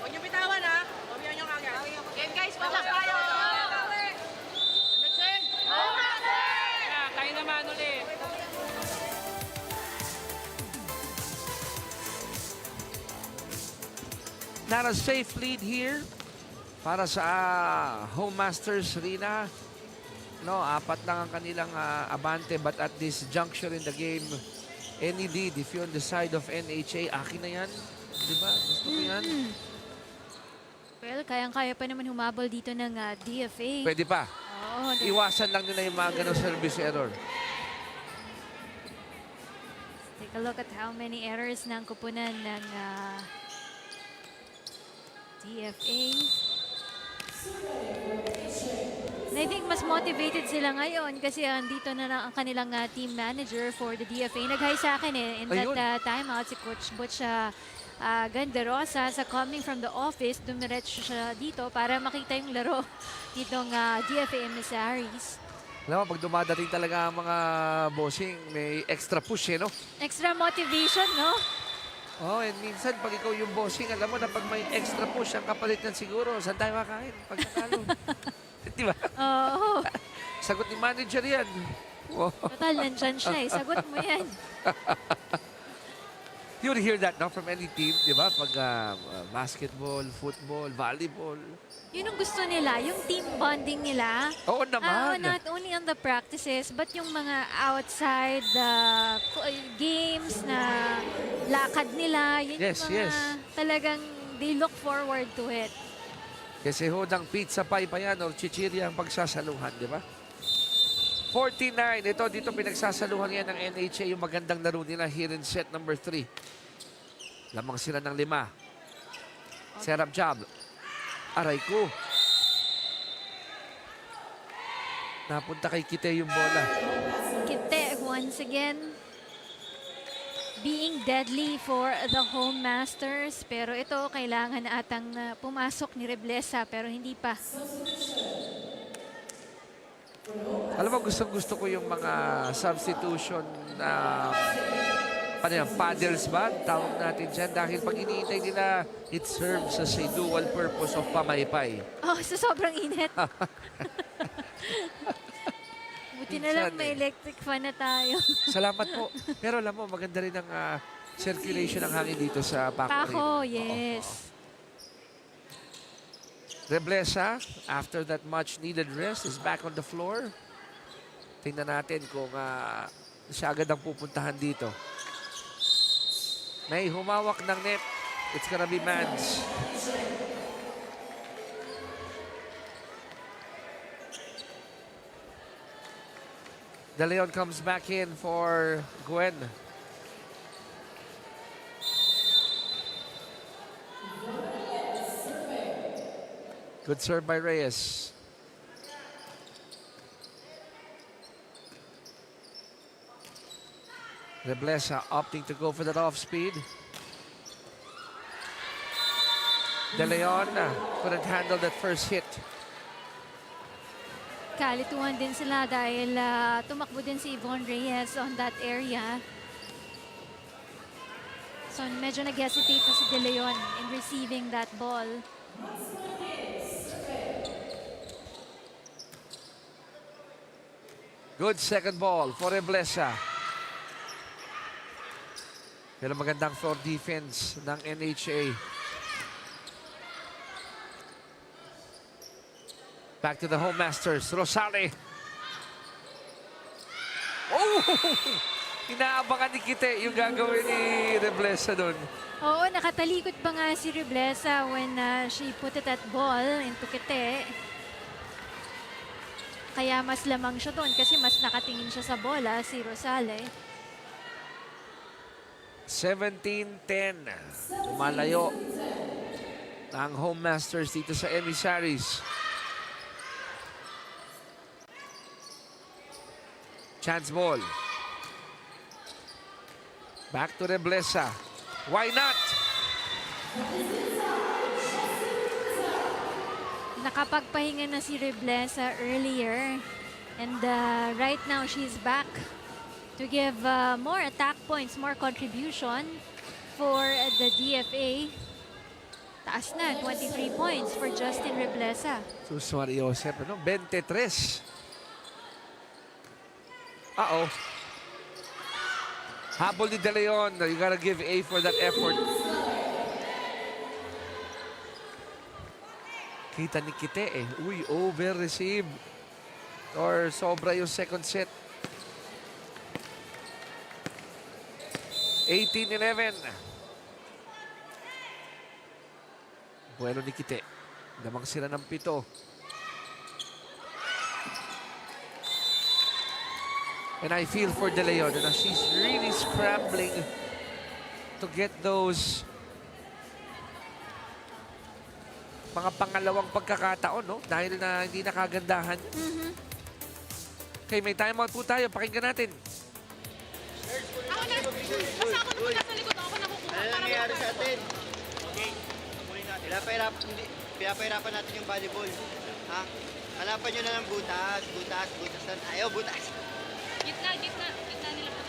Huwag niyo bitawan ha. Bawian niyo kagad. Game guys, pasok tayo. Tayo naman ulit. Not a safe lead here para sa Home Masters Rina. No, 4 lang ang kanilang abante, but at this juncture in the game, any lead, if you're on the side of NHA, akin na yan. Diba? Gusto ko yan. Well, kayang-kaya pa naman humabol dito ng DFA. Pwede pa. Oo, Iwasan lang nila yung mga ganong service error. take a look at how many errors ng kupunan ng DFA. And I think mas motivated sila ngayon kasi andito na lang ang kanilang team manager for the DFA. Nag-hi sa akin in that timeout si Coach Butch Ganderosa sa coming from the office. Dumiretso siya dito para makita yung laro ditong DFA Emissaries. Alam mo, pag dumadating talaga ang mga bossing, may extra push no? Extra motivation, no? Oh, and minsan pag ikaw yung bossing, alam mo na pag may extra push, ang kapalit ng siguro, saan tayo kakain? Pag natalo. Di ba? Oo. Sagot ni manager yan. Oh. Total, nandyan siya eh. Sagot mo yan. You would hear that now from any team, di ba? Pag basketball, football, volleyball. Yun ang gusto nila, yung team bonding nila. Oo naman. Not only on the practices, but yung mga outside games na lakad nila. Yun Yes, yung mga talagang they look forward to it. Kasi hodang pizza pie pa yan or chichirya ang pagsasaluhan, di ba? 49. Ito, dito pinagsasaluhan yan ng NHA yung magandang laro nila here in set number 3. Lamang sila ng 5. Set up job. Aray ko. Napunta kay Kite yung bola. Kite once again being deadly for the home masters. Pero ito, kailangan atang pumasok ni Reblesa pero hindi pa. Alam mo, gustong-gusto ko yung mga substitution na paddles ba? Tawag natin dyan. Dahil pag iniintay nila, it serves as a dual purpose of pamaypay. Oh, sa sobrang init. Buti na lang may electric fan na tayo. Salamat po. Pero alam mo, maganda rin ang circulation ng hangin dito sa Paco. Paco, yes. Reblesa, after that much-needed rest, is back on the floor. Tingnan natin kung siya agad ang pupuntahan dito. May humawak ng net. It's gonna be Mans. De Leon comes back in for Gwen. Good serve by Reyes. Reblesa opting to go for that off speed. De Leon couldn't handle that first hit. Kalituhan din sila dahil tumakbo din si Yvonne Reyes on that area. So medyo nag-hesitate na si De Leon in receiving that ball. Good second ball for Reblesa. Pero magandang floor defense ng NHA. Back to the home masters. Rosale. Oh! Inaabangan ni Kite yung gagawin ni Reblesa doon. Oo, nakatalikod pa nga si Reblesa when she put it at ball into Kite. Kaya mas lamang siya doon kasi mas nakatingin siya sa bola, si Rosale. 17-10. Lumalayo ang home masters dito sa Emissaries. Chance ball. Back to Reblesa. Why not? Nakapagpahinga na si Reblesa earlier. And right now, she's back to give more attack points, more contribution for the DFA. Taas na, 23 points for Justin Reblesa. Suswari Josep, ano? 23. Uh-oh. Habol ni De Leon. You gotta give A for that effort. Kita ni Kite eh. Uy, over-receive. Or sobra yung second set. 18-11. Bueno ni Kite. Damang sila ng 7. And I feel for De Leon. You know, she's really scrambling to get those mga pangalawang pagkakataon, no? Dahil na hindi nakagandahan. Okay, may timeout po tayo. Pakinggan natin. Ako na. Basta ako na sa likod. Ako na kukuha. Ano nangyayari sa atin? Okay. Pinapahirapan natin yung volleyball. Ha? Hanapan nyo na ng butas. Butas. Ayaw, butas. Gitna nila po.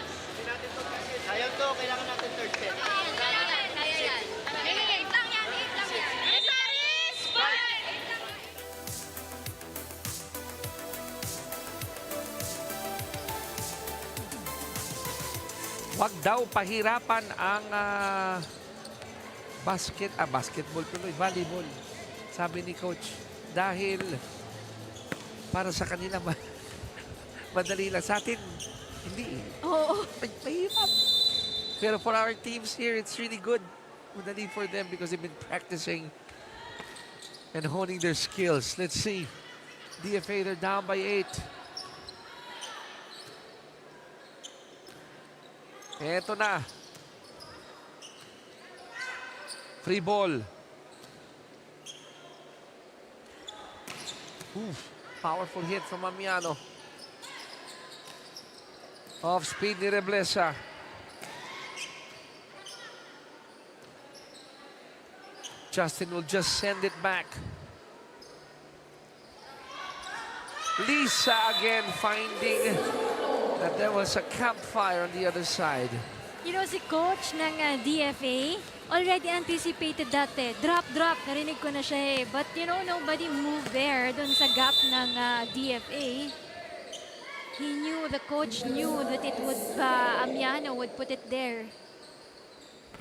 Sayang to. Kailangan natin third set. Kaya yan. Eight lang yan. Emissaries, fight! Wag daw pahirapan ang basketball tuloy, volleyball. Sabi ni coach, dahil para sa kanila madali lang. Sa atin, hindi. Oo. Mahirap. Pero for our teams here, it's really good. Madali for them because they've been practicing and honing their skills. Let's see. DFA, they're down by 8. Eto na. Free ball. Powerful hit from Amiano. Off speed ni Reblesa. Justin will just send it back. Lisa again finding that there was a campfire on the other side. You know, si coach ng DFA already anticipated that eh. Drop, narinig ko na siya eh. But you know, nobody moved there dun sa gap ng DFA. He knew, the coach knew that it would, Amiano would put it there.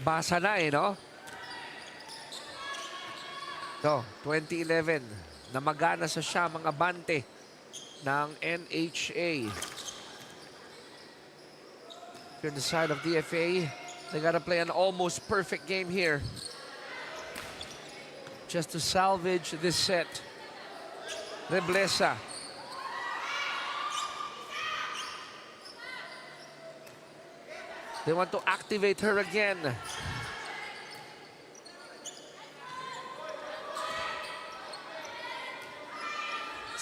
Basa na eh, no? So, 2011, namagana sa siya mga bante ng NHA. If you're on the side of DFA, they gotta play an almost perfect game here just to salvage this set. Reblesa. They want to activate her again.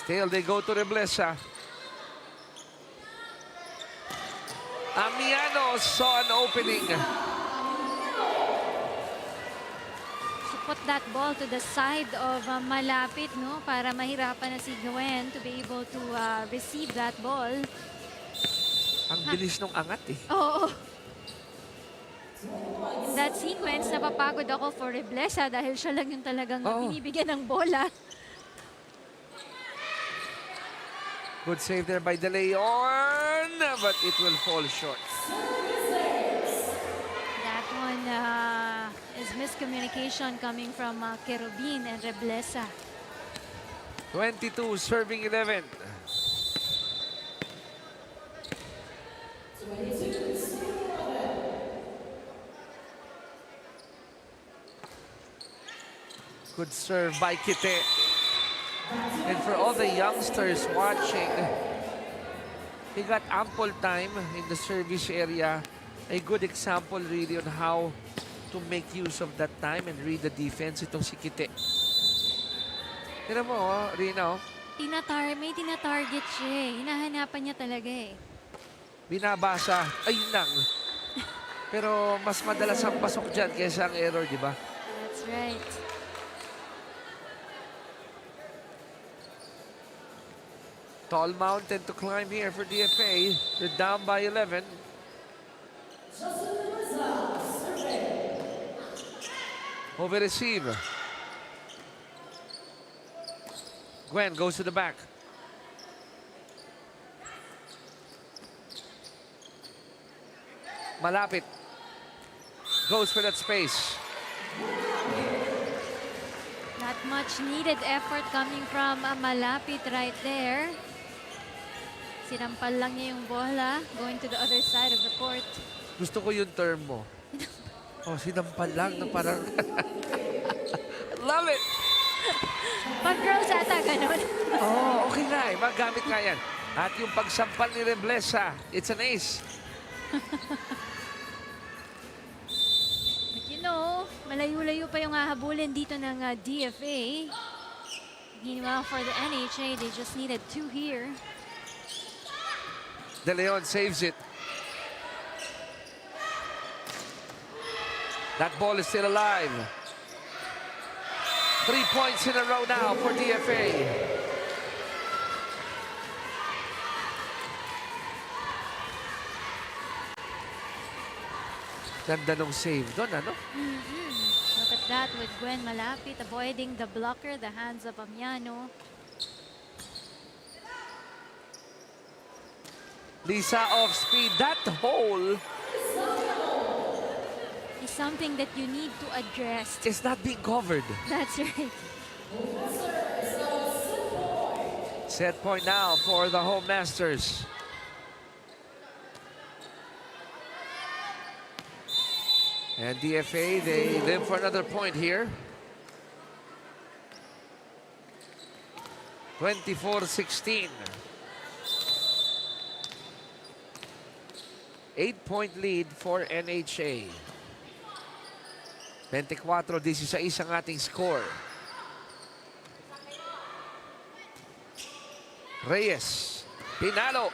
Still, they go to Reblesa. Amiano saw an opening. To put that ball to the side of malapit, no? Para mahirapan na si Gwen to be able to receive that ball. Ang bilis nung angat eh. Oo. In that sequence, napapagod ako for Reblesa dahil siya lang yung talagang binibigyan ng bola. Good save there by De Leon, but it will fall short. That one is miscommunication coming from Kerubin and Reblesa. 22, serving 11. Good serve by Kite. And for all the youngsters watching, he got ample time in the service area. A good example really on how to make use of that time and read the defense itong si Kite. Tignan mo, Rina, May tinatarget siya eh. Hinahanapan niya talaga eh. binabasa, ayun lang. Pero mas madalas ang pasok dyan kaysa ang error, di ba? That's right. Tall mountain to climb here for DFA. They're down by 11. Over receive. Gwen goes to the back. Malapit. Goes for that space. Not much needed effort coming from Malapit right there. Sinampal lang niya yung bola, going to the other side of the court. Gusto ko yung term mo. Oh, sinampal lang na parang... Love it! Pag girls ata, ganun. Oh, okay na eh. Magamit nga yan. At yung pagsampal ni Reblesa, it's an ace. But you know, malayo-layo pa yung hahabulin dito ng DFA. Meanwhile, for the NHA, they just needed 2 here. De Leon saves it. That ball is still alive. 3 points in a row now for DFA. Ganda nung save doon, ano? Look at that with Gwen Malapit avoiding the blocker, the hands of Amiano. Lisa off speed. That hole Is something that you need to address. is not being covered. That's right. Set point now for the home masters. And DFA, they live for another point here. 24-16. 8-point lead for NHA. 24-16 ang ating score. Reyes. Pinalo.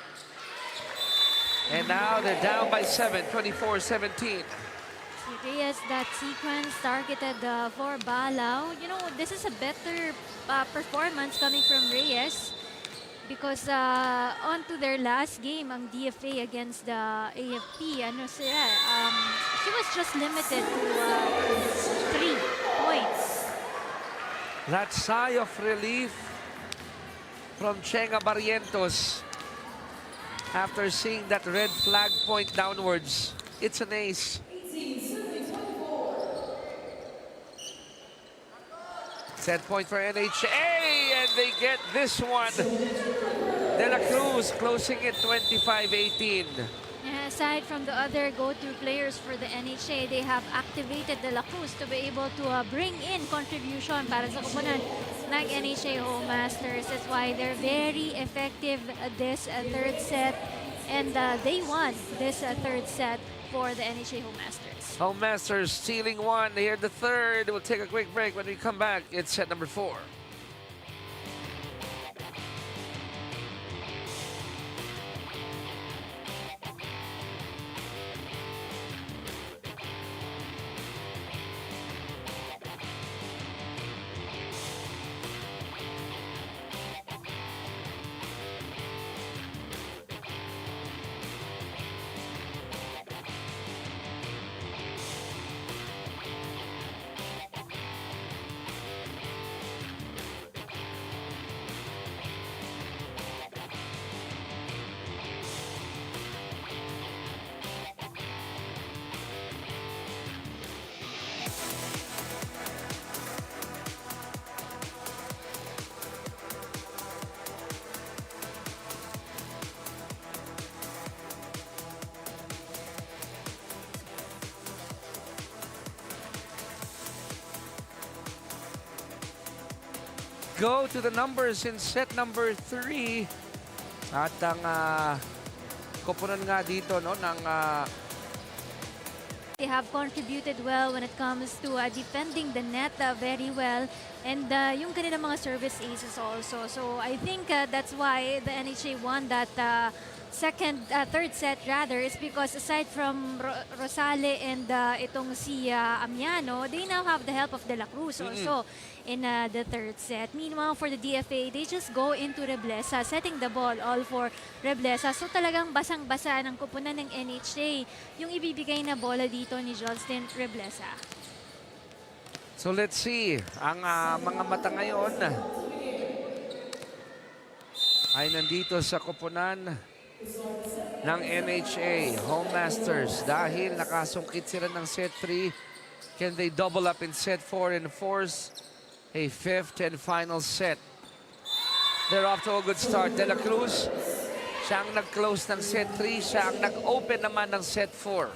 And now they're down by 7, 24-17. Si Reyes, that sequence targeted for Balao. You know, this is a better performance coming from Reyes because on to their last game, ang DFA against the AFP, ano sila, she was just limited to 3 points. That sigh of relief from Chenga Barrientos after seeing that red flag point downwards. It's an ace. Set point for NHA, and they get this one. De La Cruz closing it 25-18. Aside from the other go-to players for the NHA, they have activated De La Cruz to be able to bring in contribution para sa kupunan ng NHA Home Masters. That's why they're very effective this third set, and they won this third set for the NHA Home Masters. Home Masters stealing one here, the third. We'll take a quick break. When we come back, it's set number 4. Go to the numbers in set number 3. At ang koponan nga dito no, ng They have contributed well when it comes to defending the net very well, and yung kanilang mga service aces also. So I think that's why the NHA won that third set rather, is because aside from Rosale and itong si Amiano, they now have the help of De La Cruz also in the third set. Meanwhile, for the DFA, they just go into Reblesa, setting the ball all for Reblesa. So talagang basang-basa ng kupunan ng NHA yung ibibigay na bola dito ni Johnston Reblesa. So let's see, ang mga mata ngayon ay nandito sa koponan ng NHA Home Masters dahil nakasungkit sila ng set 3. Can they double up in set 4 and force a 5th and final set? They're off to a good start. De La Cruz, siya ang nag-close ng set 3, siya ang nag-open naman ng set 4.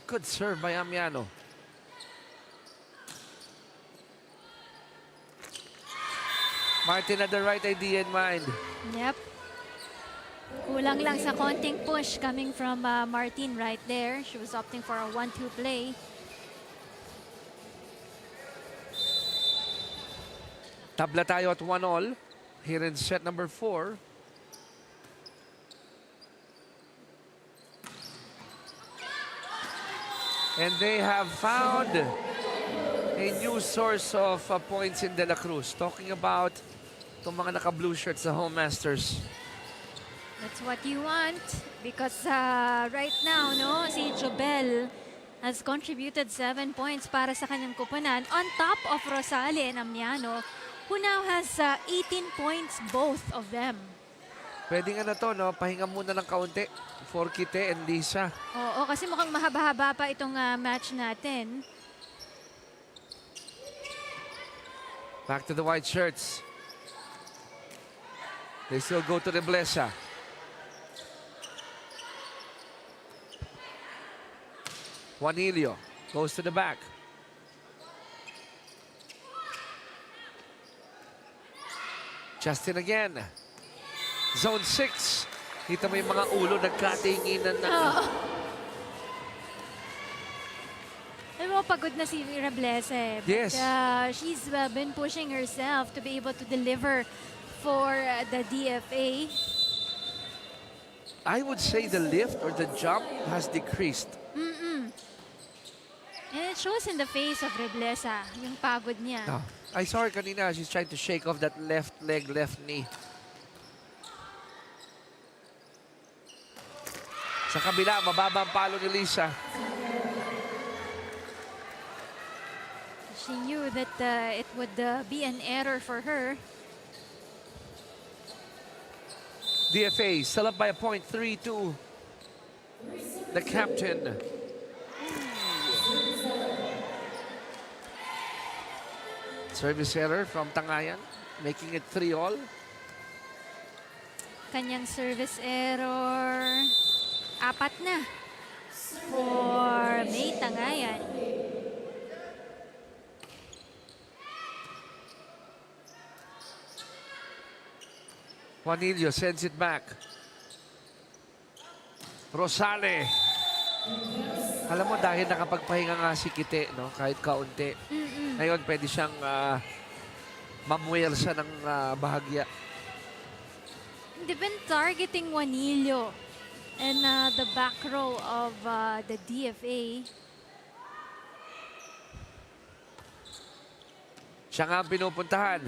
Good serve by Amiano. Martin had the right idea in mind. Yep. Kulang lang sa konting push coming from Martin right there. She was opting for a 1-2 play. Tabla tayo at 1-all here in set number 4. And they have found a new source of points in De La Cruz. Talking about itong mga naka-blue shirts sa Home Masters. That's what you want, because right now, no, si Jobel has contributed 7 points para sa kanyang kupunan on top of Rosale and Amiano, who now has 18 points, both of them. Pwede nga na to, no? Pahinga muna ng kaunti for Kite and Lisa. Oo, kasi mukhang mahaba-haba pa itong match natin. Back to the white shirts. They still go to Reblesa. Juanillo goes to the back. Justin again. Zone 6. Kita mo yung mga ulo nagkatinginan na. mo, pagod na si Reblesa eh. But, Yes. she's been pushing herself to be able to deliver for the DFA. I would say the lift or the jump has decreased. And it shows in the face of Reblesa, yung pagod niya. No. I saw her kanina. She's trying to shake off that left leg, left knee. Sa kabila, mababa ang palo ni Lisa. She knew that it would be an error for her. DFA still up by a point, 3-2. The captain. Service error from Tangayan, making it 3-all. Kanyang service error. 4 na for May Tangayan. Juanillo sends it back. Rosale. Alam mo, dahil nakapagpahinga nga si Kite, no? Kahit kaunti. Ngayon, pwede siyang mamuwersa ng bahagya. They've been targeting Juanillo and the back row of the DFA. Siya nga ang pinupuntahan.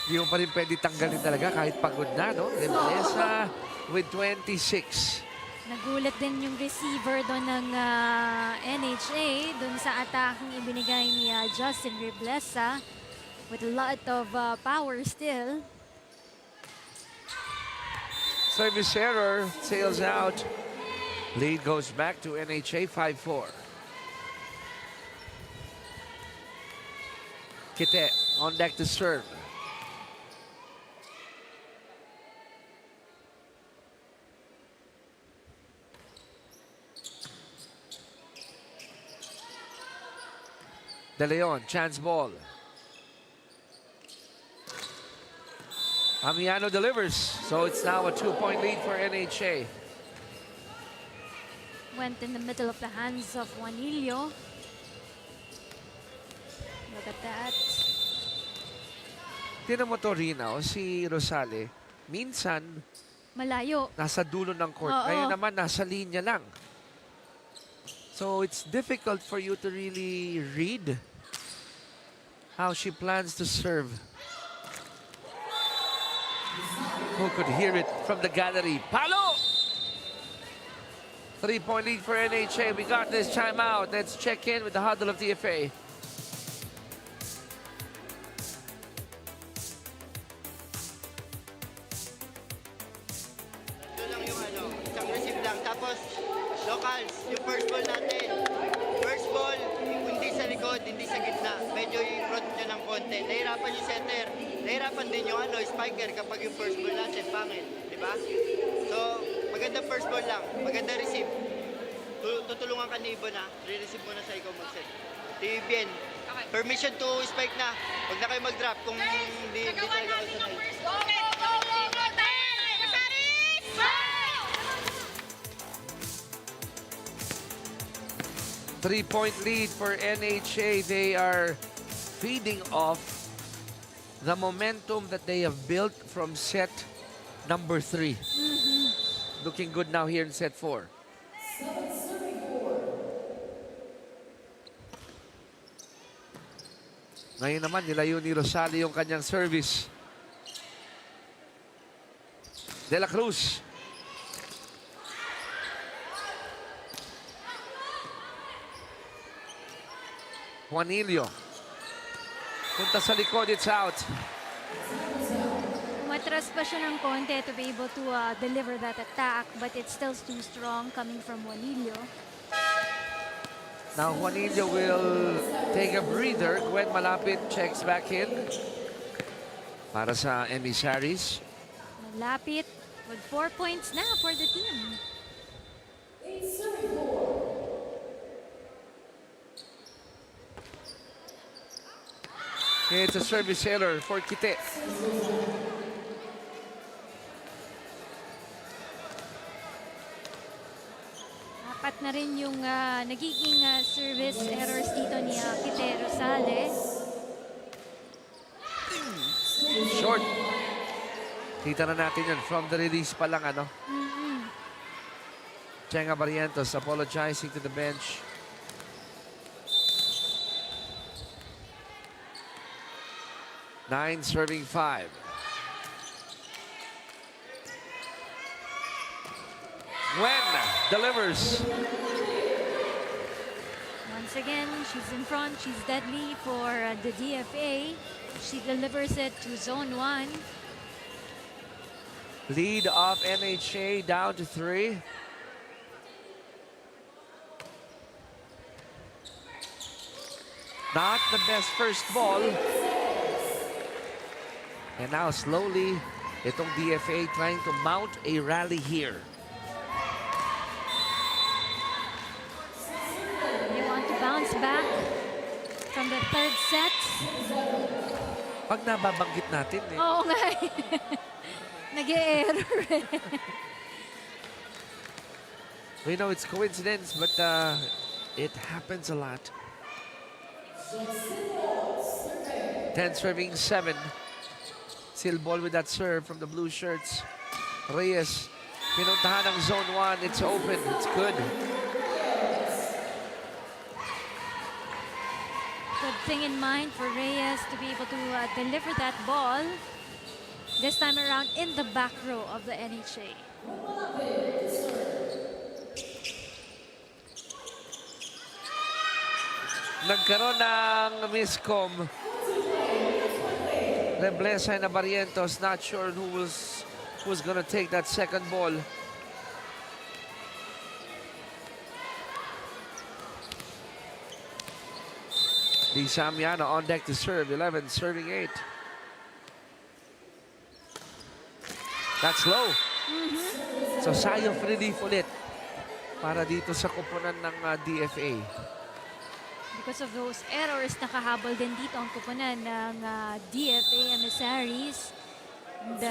Hindi mo pa rin pwede tanggalin talaga kahit pagod na, no? Reblesa with 26. Nagulat din yung receiver doon ng NHA doon sa atakeng ibinigay ni Justin Reblesa with a lot of power still. Service error, sails out. Lead goes back to NHA 5-4. Kite on deck to serve. De Leon, chance ball. Amiano delivers, so it's now a 2-point lead for NHA. Went in the middle of the hands of Juanillo. Look at that. Tinan mo to, Rina, si Rosale, minsan Malayo. nasa dulo ng court. Oo. Ngayon naman, nasa linya lang. So it's difficult for you to really read how she plans to serve. Who could hear it from the gallery? Palo! 3-point lead for NHA. We got this timeout. Let's check in with the huddle of DFA. Ito lang yung isang receive lang. Tapos, locals, yung first ball natin. First ball, hindi sa likod, hindi sa gitna. Medyo i-front nyo ng konti. Nahirapan yung center. Nahirapan din yung spiker kapag yung first ball natin, pangit. Diba? So, maganda first ball lang. Maganda receive. Tutulungan ka ni Ibon na. Re-receive mo na sa ikaw mag-set. Bien. Permission to spike na. Huwag na kayo mag-drop kung hindi talaga kayo sanay. Go, go, go, go, go, Emissaries! Go! 3-point lead for NHA. They are feeding off the momentum that they have built from set number 3. Looking good now here in set 4. Ngayon naman, nilayo ni Rosale yung kanyang service. De La Cruz. Juanillo. Punta sa likod, it's out. Matras pa siya ng konti to be able to deliver that attack, but it's still too strong coming from Juanillo. Now Juanillo will take a breather. Gwen malapit, checks back in. Para sa Emissaries. Malapit with 4 points na for the team. It's a service error for Kite. Sapat na rin yung nagiging service errors dito ni Kite Rosales. Short. Kita na natin yun from the release pa lang, ano? Chenga Barrientos apologizing to the bench. Nine serving 5. Gwen delivers. Once again, she's in front. She's deadly for the DFA. She delivers it to zone 1. Lead of NHA down to 3. Not the best first ball. And now slowly, itong DFA trying to mount a rally here. They want to bounce back from the third set. Pag nababanggit natin eh. Oo nga. Nag-e-error eh. We know it's coincidence, but it happens a lot. 10 serving 7. Still ball with that serve from the blue shirts. Reyes, pinuntahan ng zone 1. It's open. It's good. Good thing in mind for Reyes to be able to deliver that ball. This time around in the back row of the NHA. Nagkaroon ng miscom. Reblesa and Barrientos, not sure who's gonna take that second ball. Di Samiano on deck to serve. 11 serving 8. That's low. So sayang relief ulit para dito sa kupunan ng DFA. Because of those errors, nakahabol din dito ang kupunan ng DFA Emissaries. And,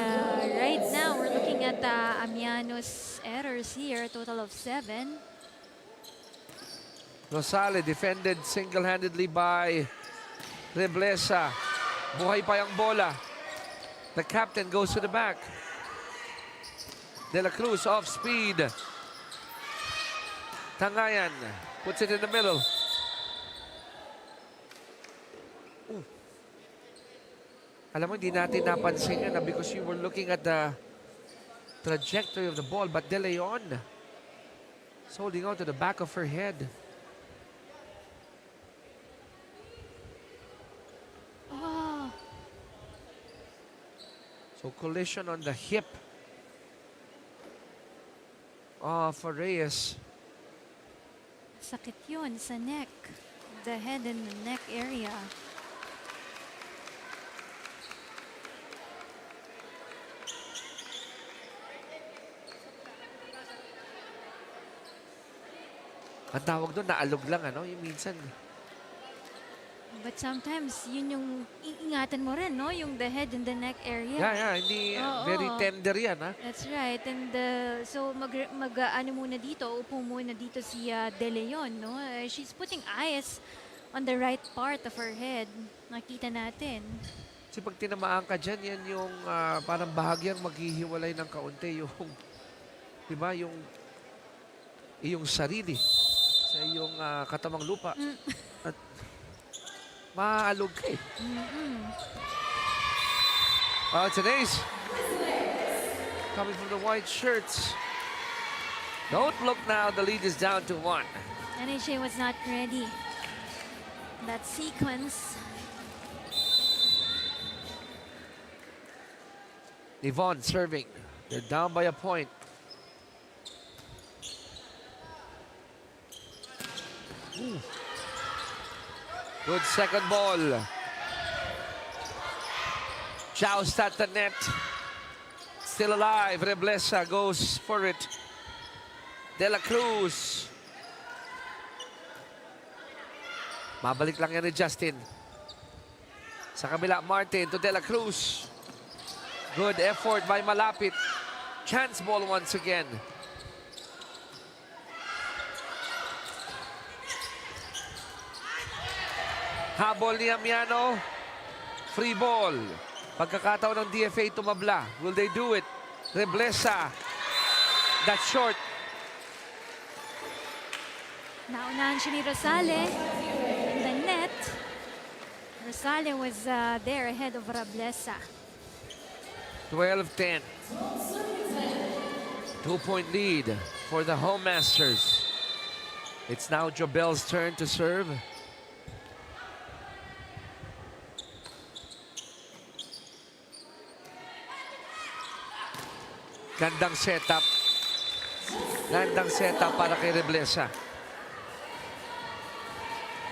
right now, we're looking at Amiano's errors here, a total of 7. Rosales defended single-handedly by Reblesa. Buhay pa yung bola. The captain goes to the back. De La Cruz off speed. Tangayan puts it in the middle. Alam mo, hindi natin napansin yun because you were looking at the trajectory of the ball. But De Leon is holding on to the back of her head. Oh, So collision on the hip for Reyes. sakit yun sa neck. The head and the neck area. Ang tawag doon, naalog lang, ano? Yung minsan. But sometimes, yun yung iingatan mo rin, no? Yung the head and the neck area. Yeah, hindi very tender yan, ha? That's right. And so ano muna dito, upo muna dito si De Leon, no? She's putting eyes on the right part of her head. Nakita natin. Kasi pag tinamaan ka dyan, yan yung parang bahagyang maghihiwalay ng kaunti yung, di ba, yung sarili sa iyong katamang lupa. At maaalog ka eh. It's an ace. Coming from the white shirts. Don't look now, the lead is down to 1. NHA was not ready. That sequence. Yvonne serving. They're down by a point. Ooh. Good second ball. Joust at the net. Still alive. Reblesa goes for it. De La Cruz. Mabalik lang yan ni Justin. Sa kabila, Martin to De La Cruz. Good effort by Malapit. Chance ball once again. Habol ni Amiano. Free ball. Pagkakataon ng DFA tumabla. Will they do it? Reblesa. That's short. Naunahan siya ni Rosale in the net. Rosale was there ahead of Rablesa. 12-10. 2-point lead for the home masters. It's now Jobel's turn to serve. Gandang setup. Gandang setup para kay Reblesa.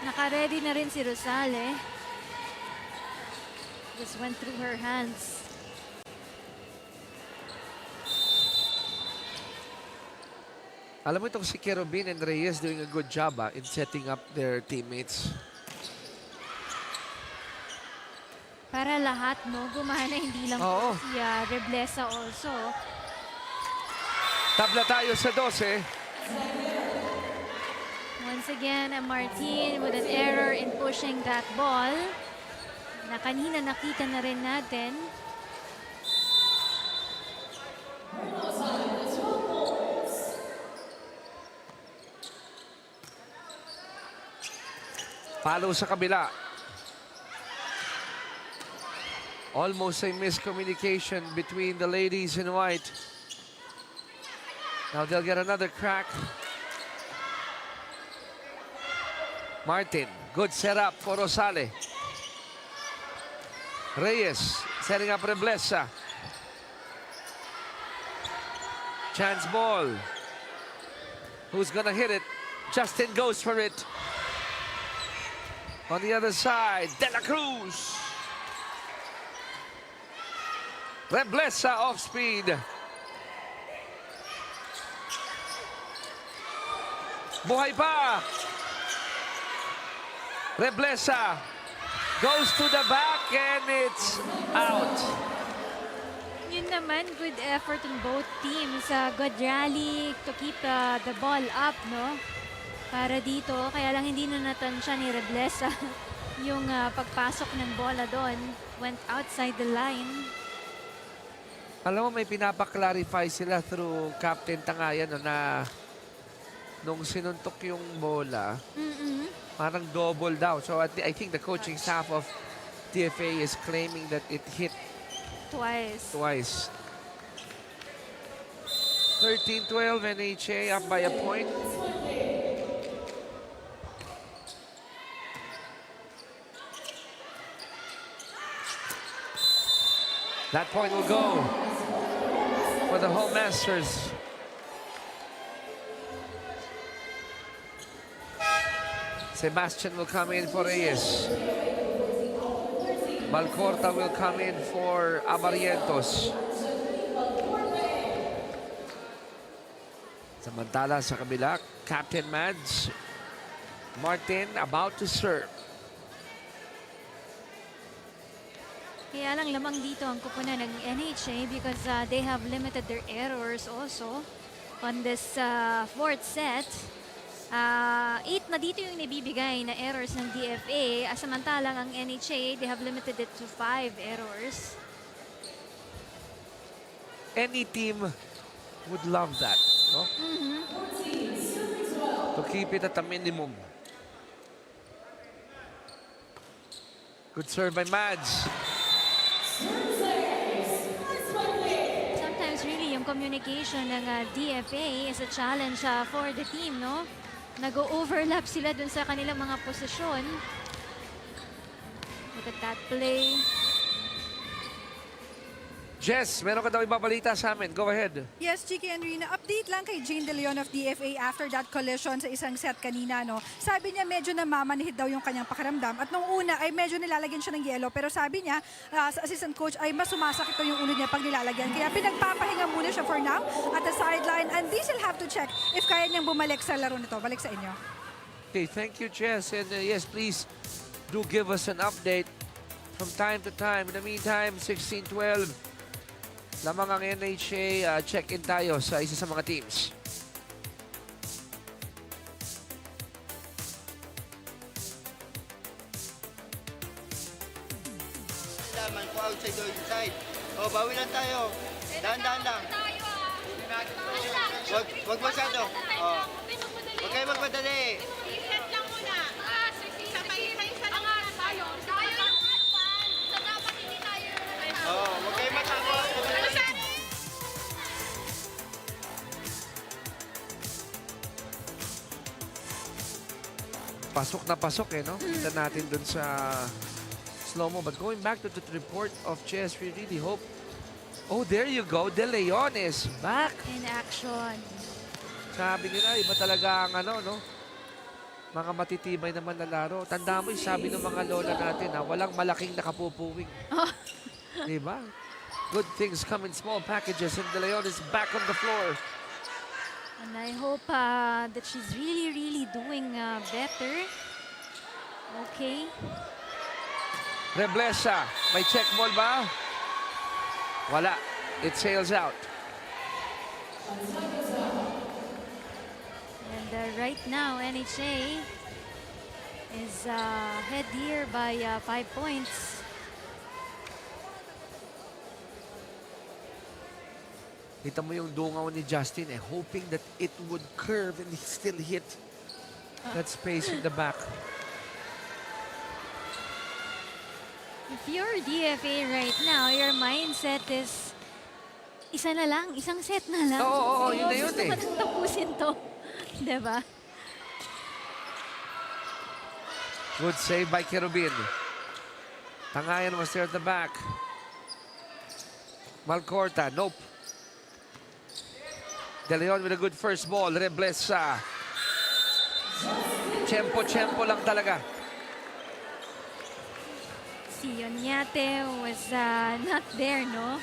Naka-ready na rin si Rosale. Just went through her hands. Alam mo itong si Kerubin and Reyes doing a good job in setting up their teammates. Para lahat, no? Gumana, hindi lang Oo. po si Reblesa also. Tabla tayo sa 12. Once again, Martin with an error in pushing that ball. Na kanina nakita na rin natin. Follow sa kabila. Almost a miscommunication between the ladies in white. Now they'll get another crack. Martin, good setup for Rosale. Reyes setting up Reblesa. Chance ball. Who's gonna hit it? Justin goes for it. On the other side, De La Cruz. Reblesa off speed. Buhay pa. Reblesa goes to the back and it's out. Yun naman, good effort on both teams. Good rally to keep the ball up, no? Para dito, kaya lang hindi na natansya ni Reblesa yung pagpasok ng bola doon. Went outside the line. Alam mo, may pinapaklarify sila through Captain Tangayan na nung sinuntok yung bola, parang double daw. So I think the coaching staff of TFA is claiming that it hit Twice. 13-12, NHA up by a point. That point will go for the home masters. Sebastian will come in for Reyes. Balcorta will come in for Abarientos. Samantala sa kabila, Captain Mads. Martin about to serve. Kaya lang lamang dito ang kupunan ng NHA because they have limited their errors also on this fourth set. 8 na dito yung nabibigay na errors ng DFA. Samantalang ang NHA, they have limited it to 5 errors. Any team would love that, no? To keep it at a minimum. Good serve by Mads. Sometimes really yung communication ng DFA is a challenge for the team, no? Nag-overlap sila dun sa kanilang mga posisyon. Look at that play. Jess, meron ka daw ibabalita sa amin. Go ahead. Yes, Chiki and Rina, update lang kay Jane De Leon of DFA after that collision sa isang set kanina, no? Sabi niya medyo namamanhid daw yung kanyang pakiramdam at nung una ay medyo nilalagyan siya ng yelo pero sabi niya sa assistant coach ay mas sumasakit daw yung ulo niya pag nilalagyan. Kaya pinagpapahinga muna siya for now at the sideline and they still have to check if kaya niyang bumalik sa laro nito. Balik sa inyo. Okay, thank you, Jess. And yes, please do give us an update from time to time. In the meantime, 16-12. Lamang ang NHA, check-in tayo sa isa sa mga teams. man kung outside o inside. O, bawi lang tayo. Dahan-dahan lang. Wag masyado. O. Huwag kayo magmadali. I-set lang muna. Isa-isa lang muna tayo. Tayo yung advance. So dapat hindi tayo O, huwag kayo matapos. Pasok na pasok eh, no? Kita natin dun sa slow-mo. But going back to the report of chess, we really hope... Oh, there you go. De Leon is back. In action. Sabi nila, iba talaga ang ano, no? Mga matitibay naman na laro. Tanda mo yung sabi ng mga lola natin, ha? Walang malaking nakapupuwing. Diba? Good things come in small packages and De Leon is back on the floor. And I hope that she's really doing better. Okay. Reblesa, may check ball ba? Wala. It sails out. And right now, NHA is ahead here by 5 points. Kita mo yung dungaw ni Justin eh, hoping that it would curve and still hit that space in the back. If you're DFA right now, your mindset is isa na lang, isang set na lang. Oo, yun na yun gusto eh. ko nang tapusin to. Diba? Good save by Kerubin. Tangayan was there at the back. Malcorta, nope. De Leon with a good first ball. Reblesa. Tempo lang talaga. Si Onyate was not there, no?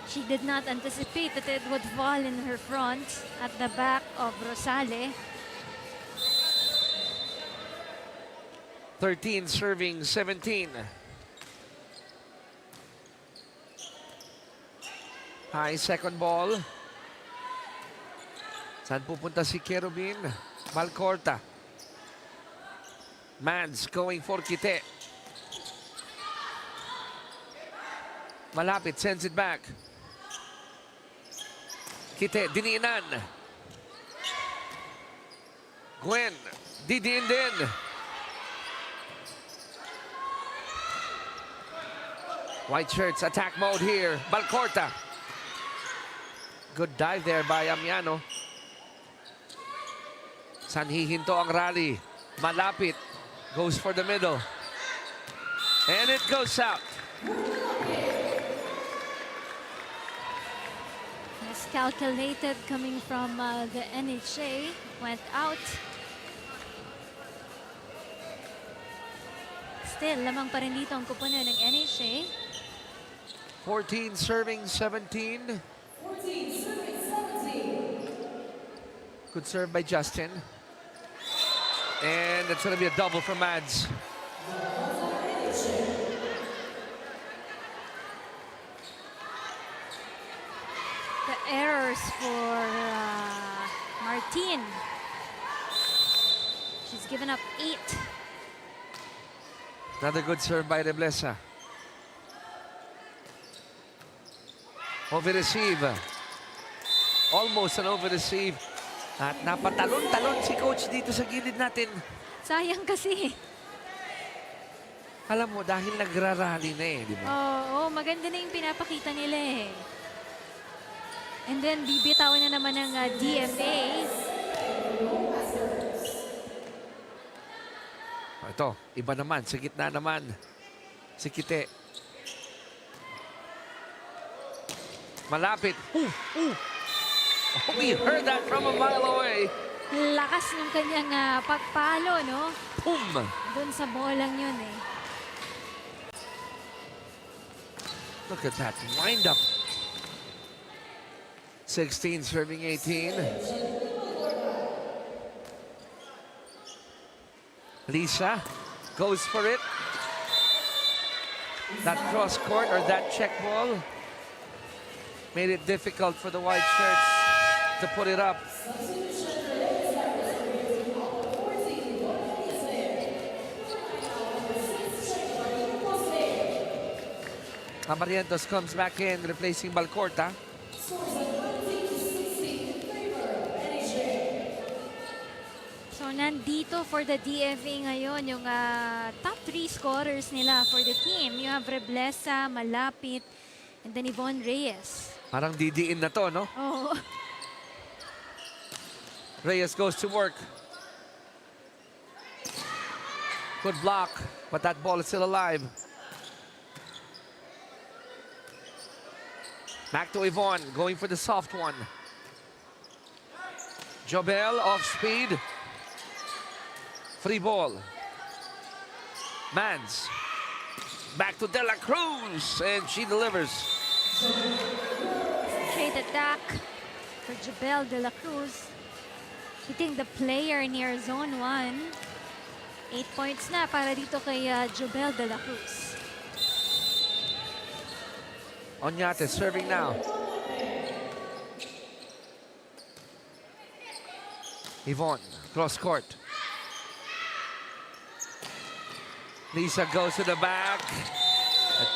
She did not anticipate that it would fall in her front at the back of Rosale. 13 serving 17. High second ball. Saan pupunta si Kerubin? Malcorta. Mans going for Kite. Malapit, sends it back. Kite, diniinan. Gwen, didiin din. White shirts, attack mode here. Malcorta. Good dive there by Amiano. Saan hihinto ang rally? Malapit. Goes for the middle. And it goes out. Miscalculated coming from the NHA. Went out. Still, lamang pa rin dito ang kupunan ng NHA. 14 serving 17. Good serve by Justin. And it's going to be a double for Mads. The errors for Martin. She's given up 8. Another good serve by Reblesa. Over-receive. Almost an over-receive. At napatalon-talon si coach dito sa gilid natin. Sayang kasi. Alam mo, dahil nagrarally na eh, di ba? Oo, maganda na yung pinapakita nila eh. And then, bibitaw na naman ng DFA. Ito, iba naman. Sa gitna naman. Si Kite. Malapit. Oh, we heard that from a mile away. Lakas ng kanyang pagpalo, no? Boom! Doon sa bolang yun eh. Look at that wind up. 16 serving 18. Lisa goes for it. That cross court or that check ball made it difficult for the white shirts to put it up. Amarientos comes back in, replacing Balcorta. So nandito for the DFA ngayon yung top 3 scorers nila for the team. You have Reblesa, Malapit, and then Yvonne Reyes. Parang didiin na to, no? Oh. Reyes goes to work. Good block, but that ball is still alive. Back to Yvonne, going for the soft one. Jobel off speed. Free ball. Mans. Back to De La Cruz, and she delivers. Straight attack for Jobel De La Cruz. Hitting the player near zone 1. 8 points na para dito kay Jobel De La Cruz. Oñate serving now. Yvonne, cross court. Lisa goes to the back.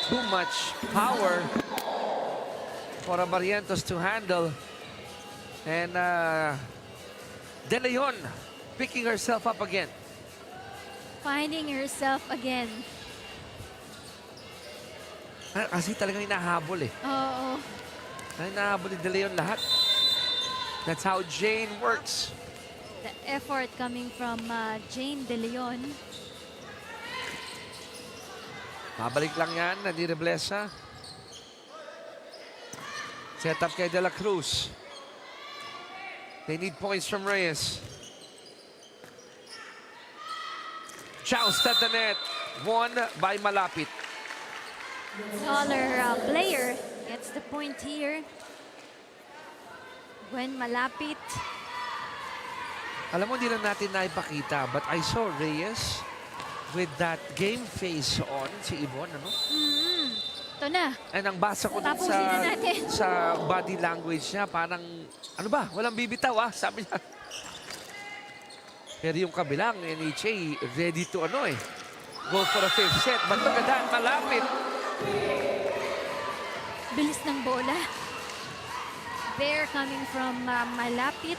Too much power for Amarientos to handle. And De Leon picking herself up again. Finding herself again. Kasi talagang hinahabol eh. Oo. Hinahabol ni De Leon lahat. That's how Jane works. The effort coming from Jane De Leon. Mabalik lang yan, Nadi Reblesa. Set up kay De La Cruz. They need points from Reyes. Joust at the net. Won by Malapit. Taller player gets the point here. Gwen Malapit. Alam mo, hindi lang natin naipakita, but I saw Reyes with that game face on, si Yvonne, ano? Ito na. And ang basa ko dun Tapusin na natin. sa body language niya, parang, ano ba, walang bibitaw sabi niya. Pero yung kabilang, NHA, ready to go for a 5th set. But magandaan, Malapit. Bilis ng bola. There coming from Malapit.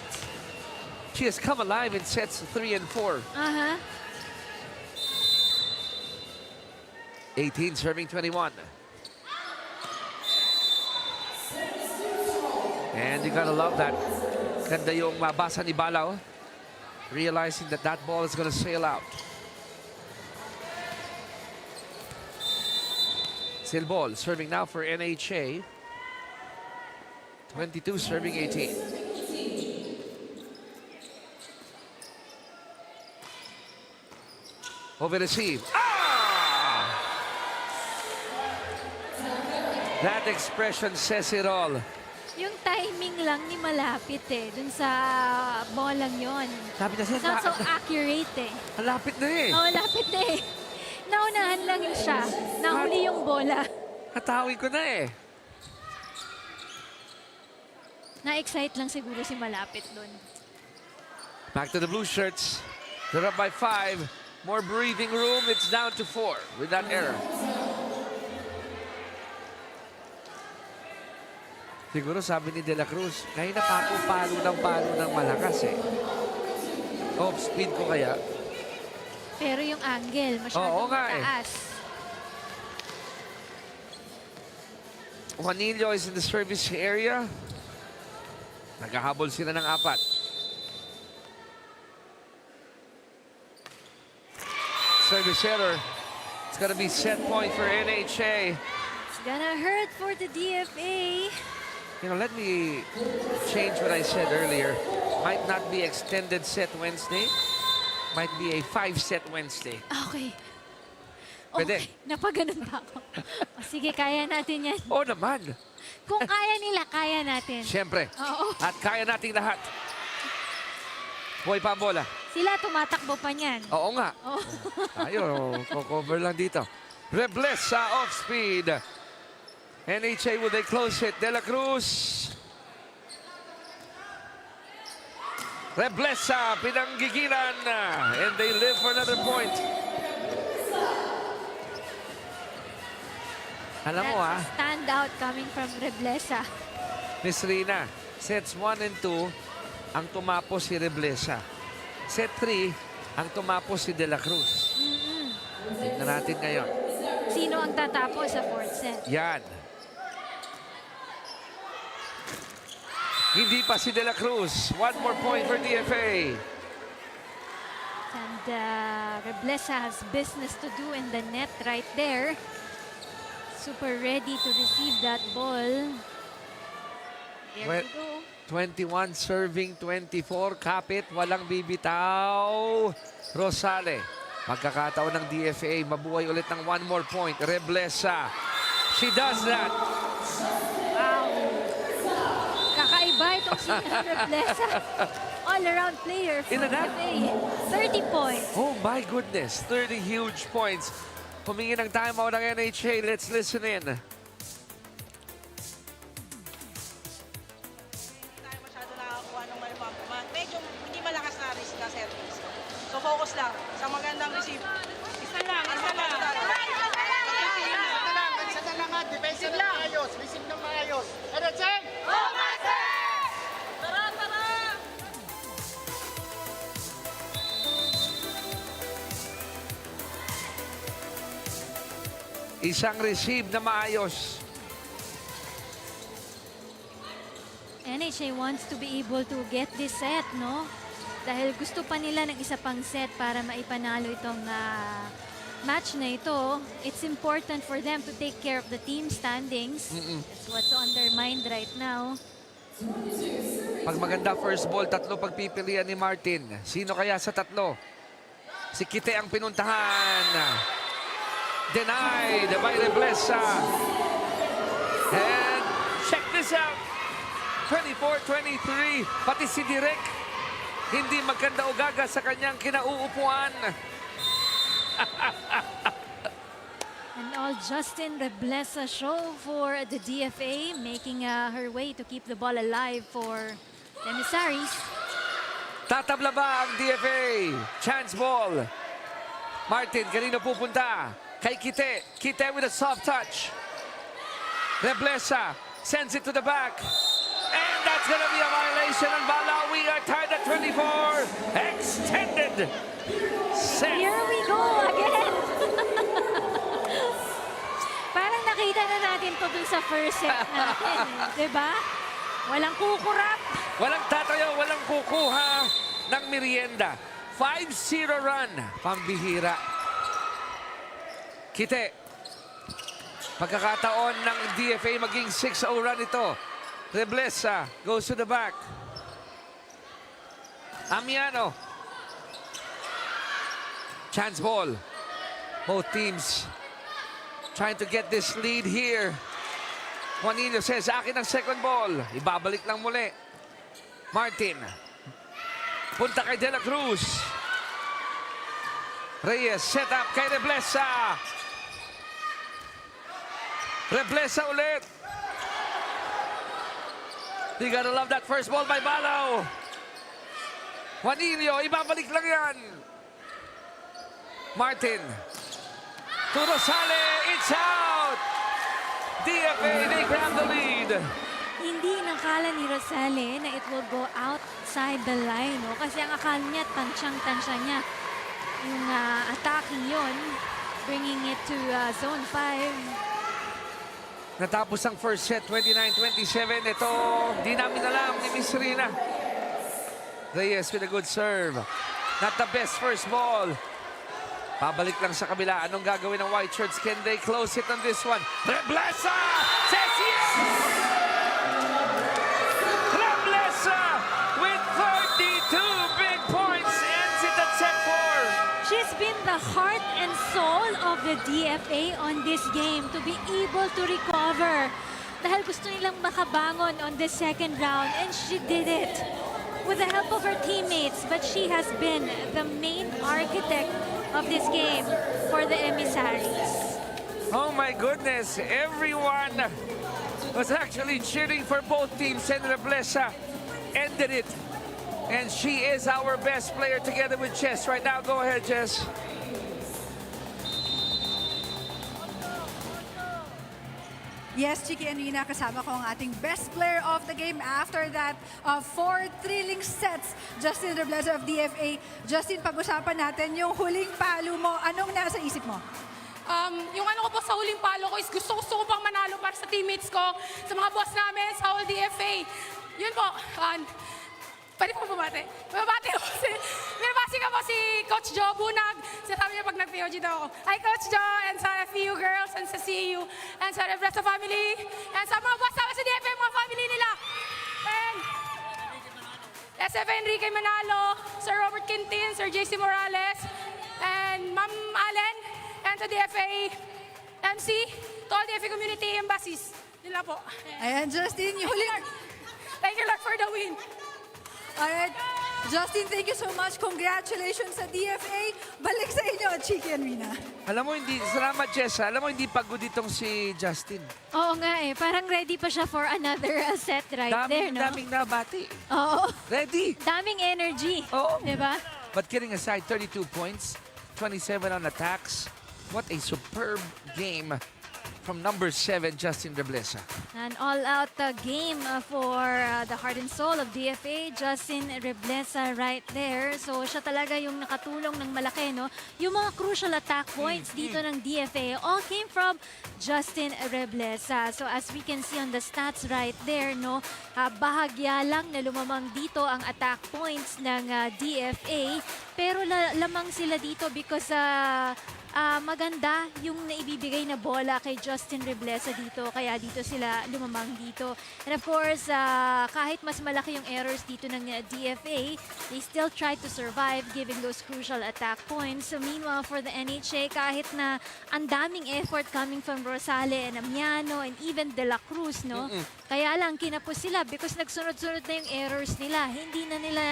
She has come alive in sets 3 and 4. 18 serving 21. And you gotta love that. Ganda yung mabasa ni Balaw. Realizing that that ball is gonna sail out. Silbol serving now for NHA. 22 serving 18. Over receive. That expression says it all. Yung timing lang ni Malapit dun sa bolang yon. Sabi na siya, Not so accurate malapit na eh. Oo, lapit na Naunahan lang yung siya. Nahuli yung bola. Hatawin ko na eh. Na-excite lang siguro si Malapit dun. Back to the blue shirts. They're up by 5. More breathing room. It's down to 4 with that error. Siguro sabi ni De La Cruz, kahit na palo ng malakas eh. Off speed ko kaya. Pero yung angle, masyadong taas. Juanillo is in the service area. Naghahabol sila ng 4. Service error. It's gonna be set point for NHA. It's gonna hurt for the DFA. You know, let me change what I said earlier. Might not be extended set Wednesday. Might be a 5-set Wednesday. Okay. Pwede. Okay, napaganon pa ako. Sige, kaya natin yan. Oo naman. Kung kaya nila, kaya natin. Siyempre. Oo. At kaya nating lahat. Buhay pa ang bola. Sila tumatakbo pa niyan. Oo nga. Oh. Tayo, cover lang dito. Reblesa off speed. NHA, will they close it? De La Cruz. Reblesa, pinanggigilan. And they live for another point. Alam mo That's a standout coming from Reblesa. Miss Rina, sets 1 and 2, ang tumapos si Reblesa. Set 3, ang tumapos si De La Cruz. Tignan natin ngayon. Sino ang tatapos sa fourth set? Yan. Hindi pa si De La Cruz. One more point for DFA. And Reblesa has business to do in the net right there. Super ready to receive that ball. There Well, we go. 21 serving 24. Kapit, walang bibitaw. Rosale. Magkakataon ng DFA. Mabuhay ulit ng one more point. Reblesa. She does that. Wow. Kakaiba itong si Reblesa. All-around player for In a net? FA. 30 points. Oh my goodness. 30 huge points. Humingi ng timeout ng NHA. Let's listen in. Hindi tayo masyado nakakuha ng malipang. Medyo hindi malakas na risk na service. So focus lang sa magandang receive. Isa lang, isa lang. Isa na lang nga, defensive na maayos, receive na maayos. Ano, check? Tara, tara! Isang receive na maayos. NHA wants to be able to get this set, no? Dahil gusto pa nila ng isa pang set para maipanalo itong match na ito. It's important for them to take care of the team standings. That's what's on their mind right now. Pag maganda first ball, tatlo pagpipilian ni Martin. Sino kaya sa tatlo? Si Kite ang pinuntahan. Denied by Reblesa. And check this out. 24-23. Pati si Direk hindi maganda o gaga sa kanyang kinauupuan. And all Justin Reblesa show for the DFA, making her way to keep the ball alive for the Emissaries. Tatabla ba ang DFA? Chance ball. Martin, kanino pupunta? Kay Kite. Kite with a soft touch. Reblesa sends it to the back. And that's gonna be a violation on bala. We are tied at 24. Extended set. Here we go again. Parang nakita na natin to dun sa first set natin. Diba? Walang kukurap. Walang tatayo, walang kukuha ng merienda. 5-0 run. Pambihira. Kite. Pagkakataon ng DFA maging 6-0 run ito. Reblesa goes to the back. Amiano. Chance ball. Both teams trying to get this lead here. Juanillo says, akin ang second ball. Ibabalik lang muli. Martin. Punta kay De La Cruz. Reyes set up kay Reblesa. Reblesa ulit. You gotta love that first ball by Balaw. Juanillo, ibabalik lang yan. Martin. To Rosale, it's out. DFA, they grab the lead. Hindi nakala ni Rosale na it will go outside the line. No? Kasi ang akala niya, tansyang-tansya niya. Yung attacking yon, bringing it to zone 5. Natapos ang first set, 29-27. Ito, di namin alam ni Miss Rina. Reyes with a good serve. Not the best first ball. Pabalik lang sa kabila. Anong gagawin ng White Shirts? Can they close it on this one? Reblesa says yes! Reblesa with 32 big points ends it at set 4. She's been the heart and soul of the DFA on this game to be able to recover. Dahil gusto nilang makabangon on the second round and she did it with the help of her teammates. But she has been the main architect of this game for the Emissaries. Oh my goodness, everyone was actually cheering for both teams and Reblesa ended it. And she is our best player together with Jess right now. Go ahead, Jess. Yes, Chiki and Rina, kasama ko ang ating best player of the game after that 4 thrilling sets. Justin Robledo of DFA. Justin, pag-usapan natin yung huling palo mo. Anong nasa isip mo? Yung ano ko po sa huling palo ko is gusto ko pang manalo para sa teammates ko, sa mga boss namin, sa whole DFA. Yun po. Pwede po bumati. Bumati ko si... Binabasi ka po si Coach Joe Bunag. Sinasabi niya pag nag-POG daw ako. Hi Coach Joe and sa FEU girls and sa CU and sa Rebresa family and sa mga boss namin sa DFA, mga family nila. And SF Enrique Manalo, Sir Robert Quintin, Sir JC Morales, and Ma'am Allen, and sa DFA MC, to all DFA community embassies. Yun lang po. Ayan, Justin, yung huling... Thank you Lord for the win. Alright. Justin, thank you so much. Congratulations sa DFA. Balik sa inyo, Chiki and Rina. Alam mo, hindi, salamat Jessa. Alam mo, hindi pagod itong si Justin. Oo nga eh, parang ready pa siya for another set right there, no? Daming nabati. Oo. Ready. Daming energy. Oo. Diba? But kidding aside, 32 points, 27 on attacks. What a superb game from number 7, Justin Reblesa. An all-out game for the heart and soul of DFA, Justin Reblesa right there. So siya talaga yung nakatulong ng malaki, no? Yung mga crucial attack points dito ng DFA all came from Justin Reblesa. So as we can see on the stats right there, no? Bahagya lang na lumamang dito ang attack points ng DFA. Pero lamang sila dito because maganda yung naibibigay na bola kay Justin Reblesa dito. Kaya dito sila lumamang dito. And of course, kahit mas malaki yung errors dito ng DFA, they still try to survive giving those crucial attack points. So meanwhile, for the NHA, kahit na ang daming effort coming from Rosale and Amiano and even De La Cruz, no? Kaya lang kinapos sila because nagsunod-sunod na yung errors nila. Hindi na nila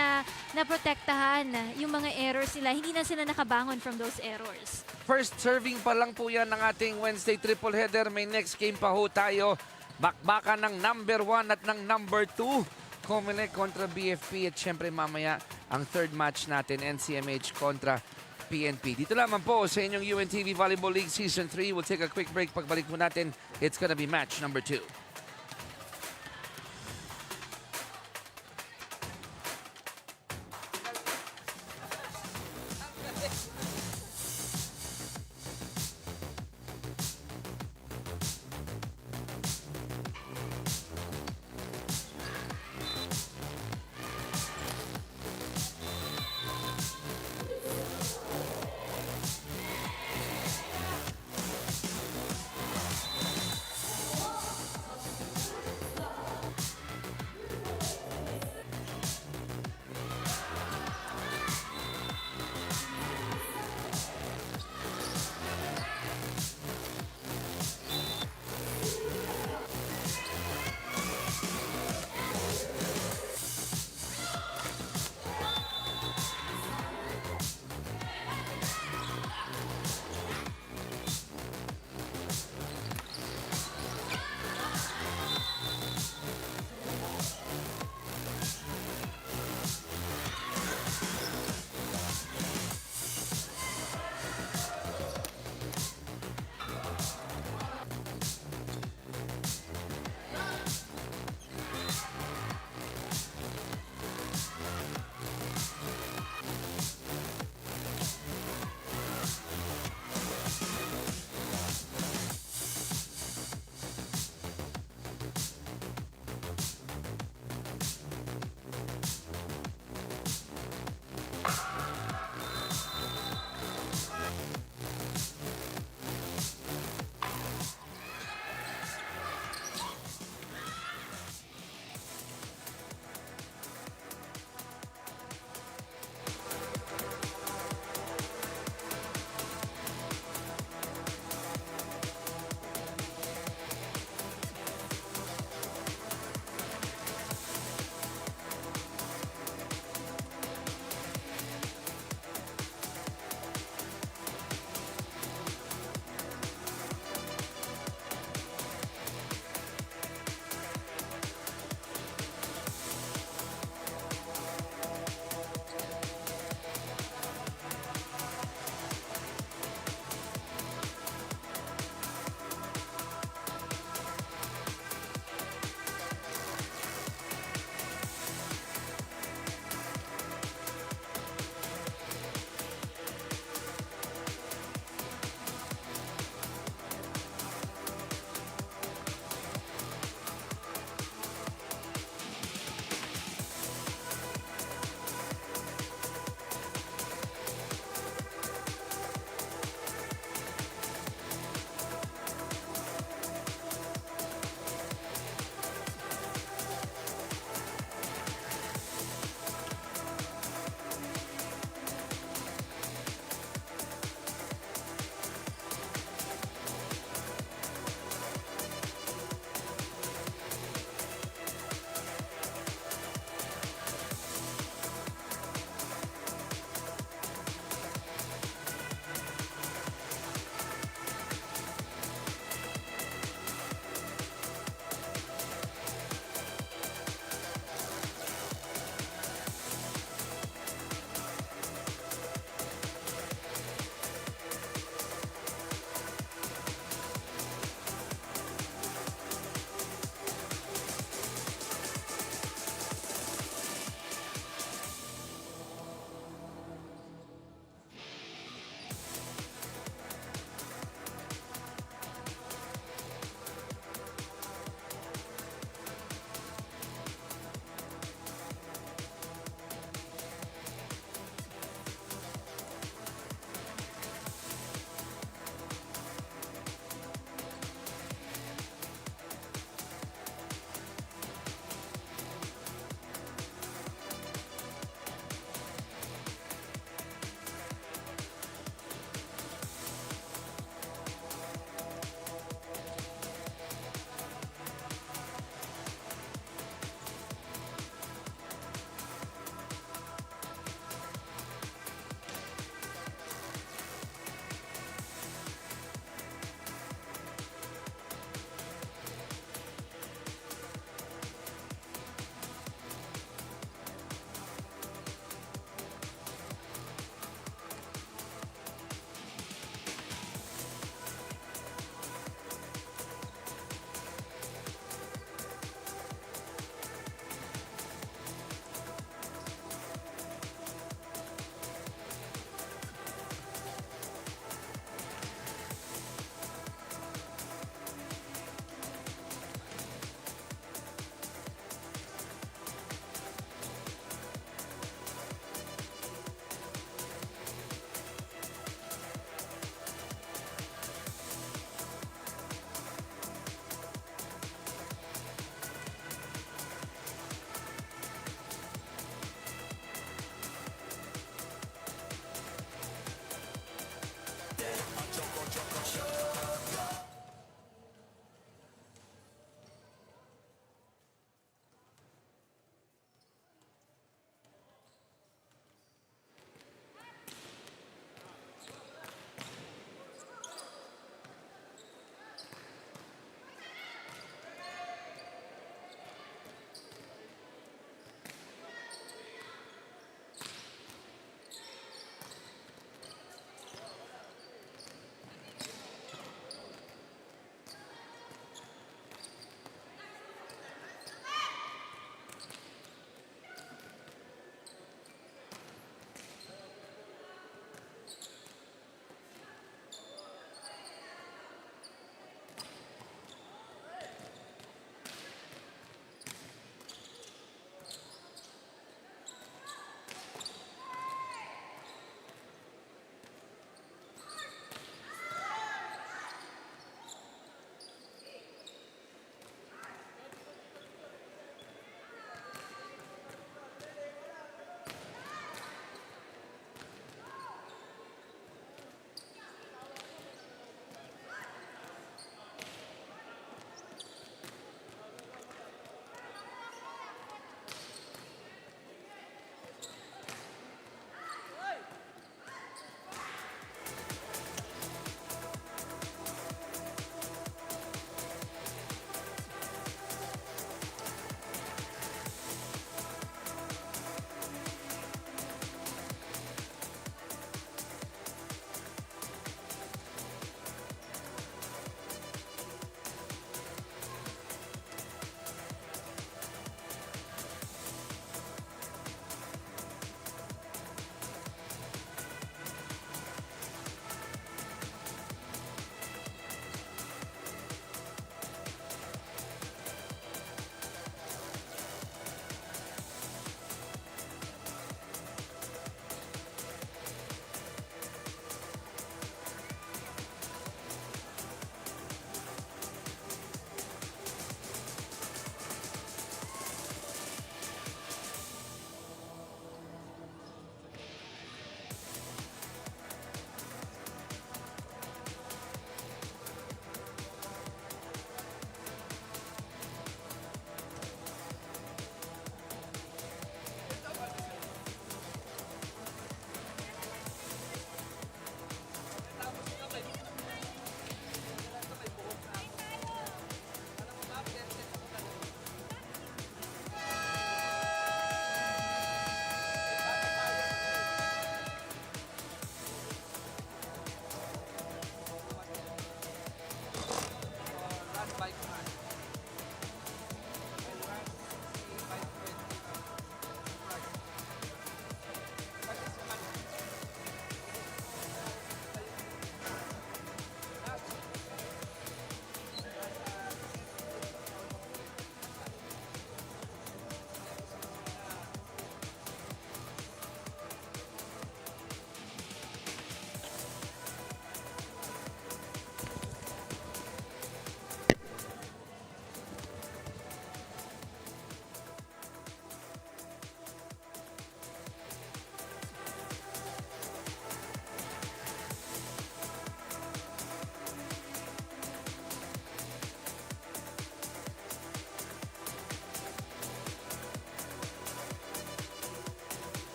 naprotektahan yung mga errors nila. Hindi na sila nakabangon from those errors. First serving pa lang po yan ng ating Wednesday triple header. May next game pa ho tayo. Bakbakan ng number 1 at ng number 2. COMELEC kontra BFP at syempre mamaya ang third match natin, NCMH kontra PNP. Dito lamang po sa inyong UNTV Volleyball League Season 3. We'll take a quick break. Pagbalik po natin, it's gonna be match number 2.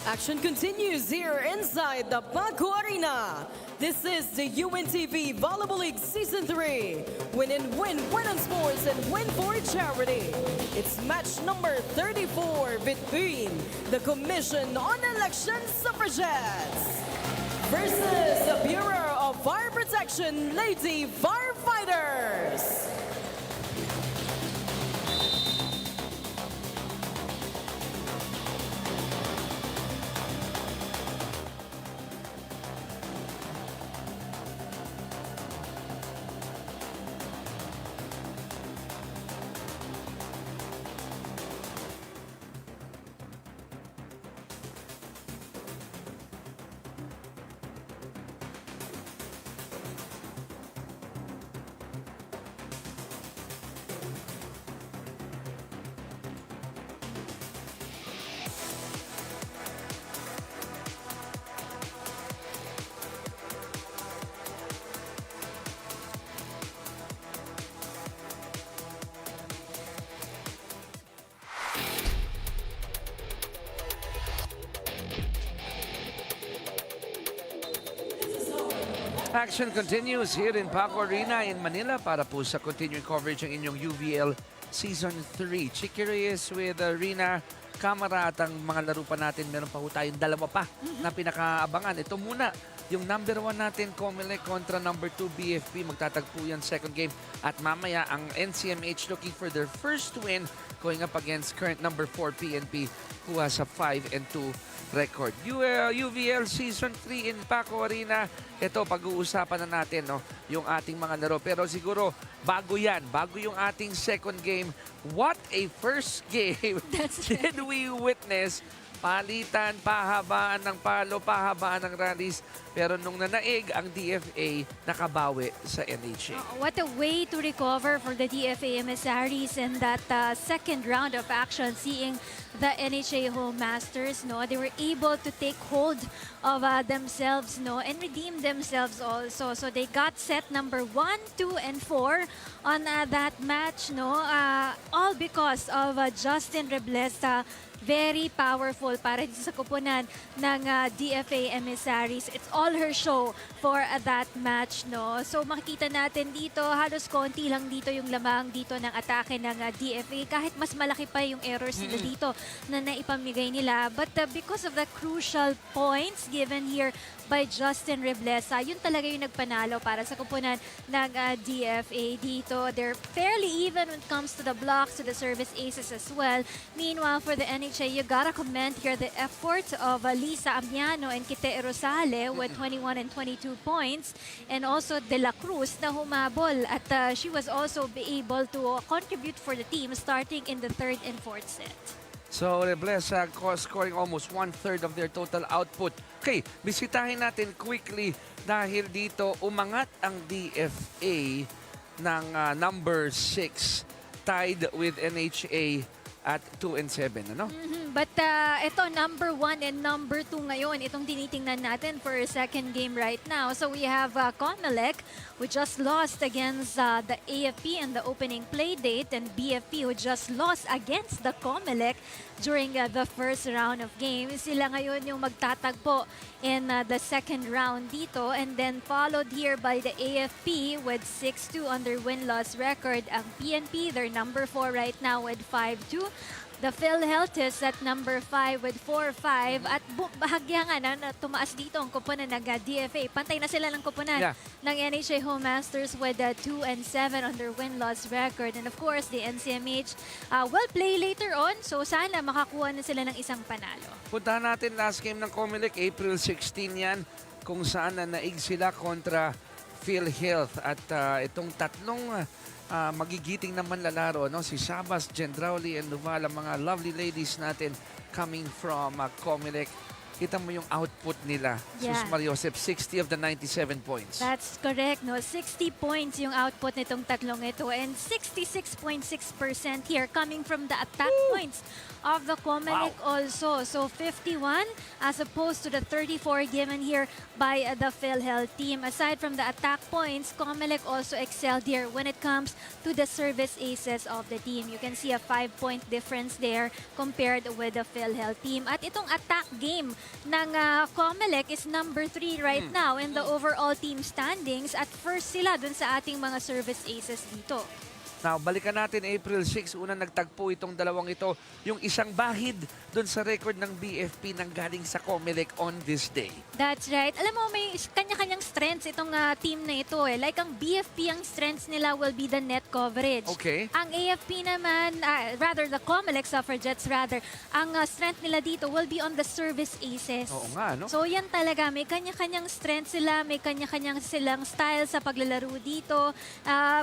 Action continues here inside the Paco Arena. This is the UNTV Volleyball League Season 3. Win and win, win on sports and win for charity. It's match number 34 between the Commission on Elections Suffragettes versus the Bureau of Fire Protection Lady Firefighters. Action continues here in Paco Arena in Manila para po sa continuing coverage ng inyong UVL Season 3. Chicky Reyes with Rina Camara at ang mga laro pa natin. Meron pa po tayong dalawa pa na pinakaabangan. Ito muna, yung number 1 natin, COMELEC kontra number 2, BFP. Magtatagpo yan second game. At mamaya, ang NCMH looking for their first win going up against current number 4, PNP, who has a 5-2 record. UVL Season 3 in Paco Arena. Ito, pag-uusapan na natin yung ating mga laro. Pero siguro, bago yan, bago yung ating second game, what a first game did we witness? Palitan, pahabaan ng palo, pahabaan ng rallies. Pero nung nanaig ang DFA, nakabawi sa NHA. What a way to recover for the DFA Emissaries in that second round of action, seeing the NHA Home Masters. They were able to take hold of themselves and redeem themselves also. So they got set number 1, 2, and 4 on that match. All because of Justin Reblesa. Very powerful para dito sa kupunan ng DFA Emissaries. It's all her show for that match. So makikita natin dito, halos konti lang dito yung lamang dito ng atake ng DFA. Kahit mas malaki pa yung errors nila dito na naipamigay nila. But because of the crucial points given here by Justin Reblesa, yun talaga yung nagpanalo para sa kupunan ng DFA dito. They're fairly even when it comes to the blocks, to the service aces as well. Meanwhile, for the NHA, you gotta commend here the efforts of Lisa Amiano and Kite Rosale with 21 and 22 points, and also De La Cruz na humabol at she was also able to contribute for the team starting in the third and fourth set. So, Reblesa scoring almost 1/3 of their total output. Okay, bisitahin natin quickly dahil dito umangat ang DFA ng number 6, tied with NHA at 2 and 7, ano? But ito, number 1 and number 2 ngayon, itong tinitingnan natin for a second game right now. So we have COMELEC, who just lost against the AFP in the opening play date, and BFP, who just lost against the COMELEC during the first round of games. Sila ngayon yung magtatagpo in the second round dito, and then followed here by the AFP with 6-2 on their win-loss record. Ang PNP, they're number 4 right now with 5-2. The PhilHealth is at number 5 with 4-5. At bahagya nga na tumaas dito ang kupunan ng DFA. Pantay na sila ng kupunan ng NHA Home Masters with 2 and 7 on their win-loss record. And of course, the NCMH will play later on. So sana makakuha na sila ng isang panalo. Puntahan natin last game ng COMELEC, April 16 yan, kung saan naig sila kontra PhilHealth. At itong tatlong magigiting naman lalaro, si Sabas, Gendrauli, and Nuval, ang mga lovely ladies natin coming from COMELEC. kita mo yung output nila. Yeah. Sus Mariosep, 60 of the 97 points. That's correct, no? 60 points yung output nitong tatlong ito and 66.6% here coming from the attack points of the COMELEC also. So 51 as opposed to the 34 given here by the PhilHealth team. Aside from the attack points, COMELEC also excelled here when it comes to the service aces of the team. You can see a 5-point difference there compared with the PhilHealth team. At itong attack game ng COMELEC is number 3 right now in the overall team standings at first sila dun sa ating mga service aces dito. Now, balikan natin April 6. Unang nagtagpo itong dalawang ito. Yung isang bahid doon sa record ng BFP nang galing sa COMELEC on this day. That's right. Alam mo, may kanya-kanyang strengths itong team na ito eh. Like ang BFP, ang strengths nila will be the net coverage. Okay. Ang AFP naman, rather the COMELEC Suffragettes rather, ang strength nila dito will be on the service aces. Oo nga, no? So yan talaga, may kanya-kanyang strengths sila, may kanya-kanyang silang style sa paglalaro dito.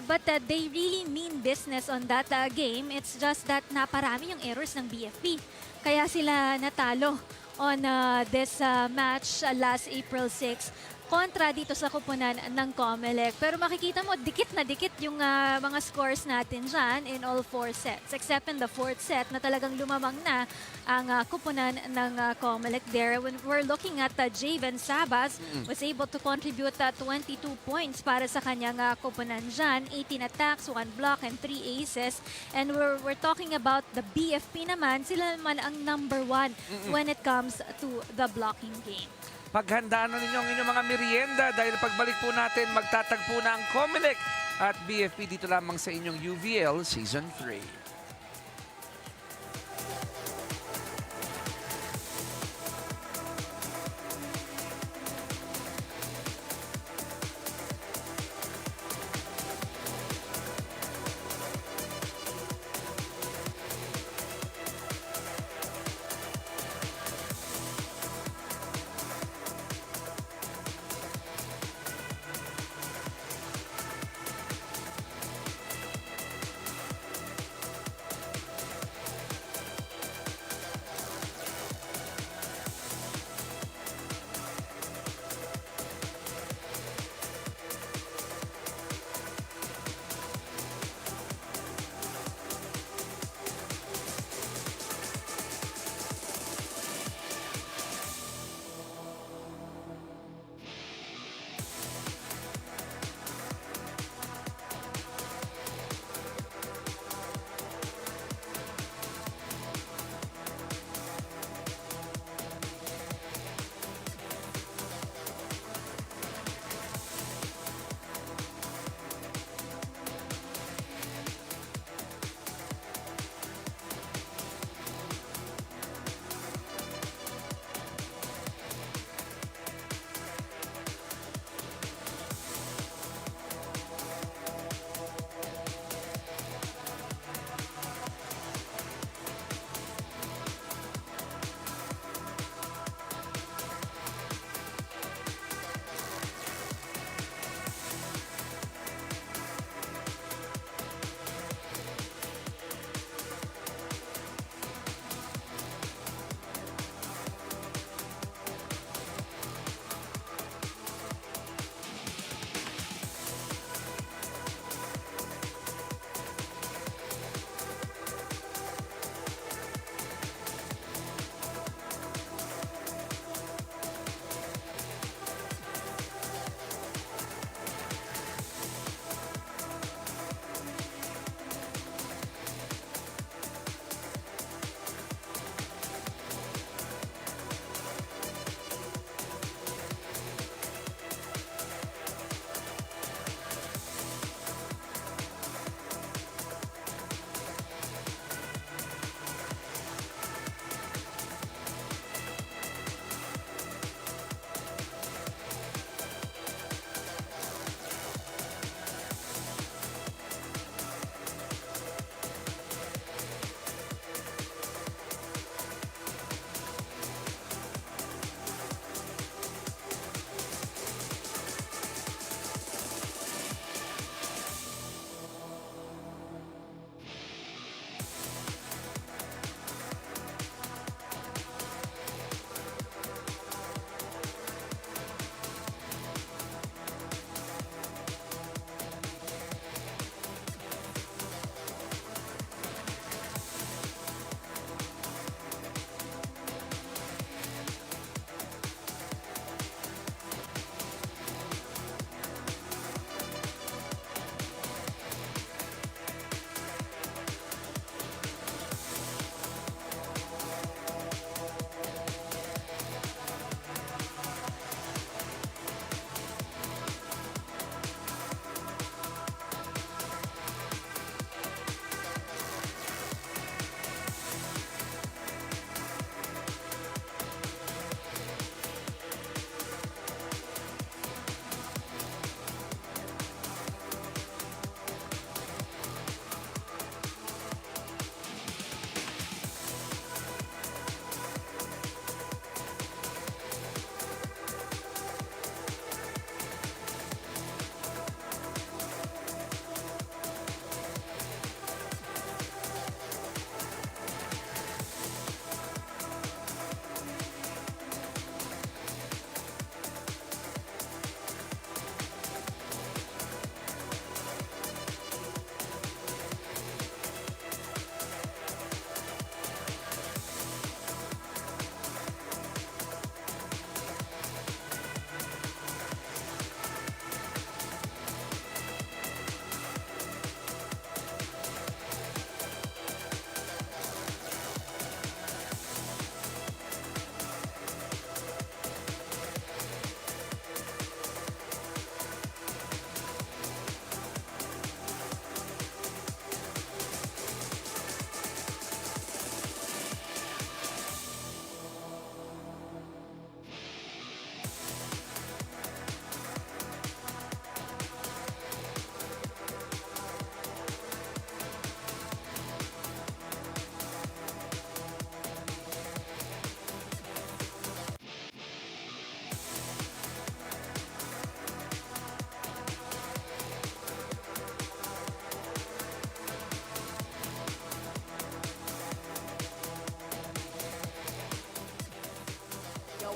But they really mean business on that game. It's just that naparami yung errors ng BFP. Kaya sila natalo on this match last April 6 kontra dito sa kupunan ng COMELEC. Pero makikita mo, dikit na dikit yung mga scores natin dyan in all 4 sets. Except in the 4th set na talagang lumamang na ang kupunan ng COMELEC there. When we're looking at Javen Sabas, was able to contribute 22 points para sa kanyang kupunan dyan. 18 attacks, 1 block, and 3 aces. And we're talking about the BFP naman. Sila naman ang number 1 when it comes to the blocking game. Paghandaan na ninyo ang inyong mga merienda dahil pagbalik po natin, magtatagpo na ang COMELEC at BFP dito lamang sa inyong UVL Season 3.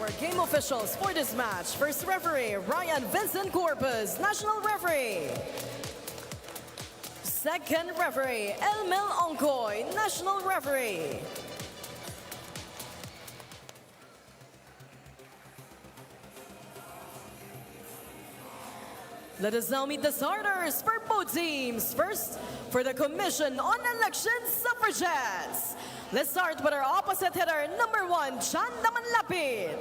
our game officials for this match. First referee, Ryan Vincent Corpus, national referee. Second referee, Elmel Onkoy, national referee. Let us now meet the starters for both teams. First, for the Commission on Elections, Suffragettes. Let's start with our opposite hitter, number 1, Chan Damanlapit.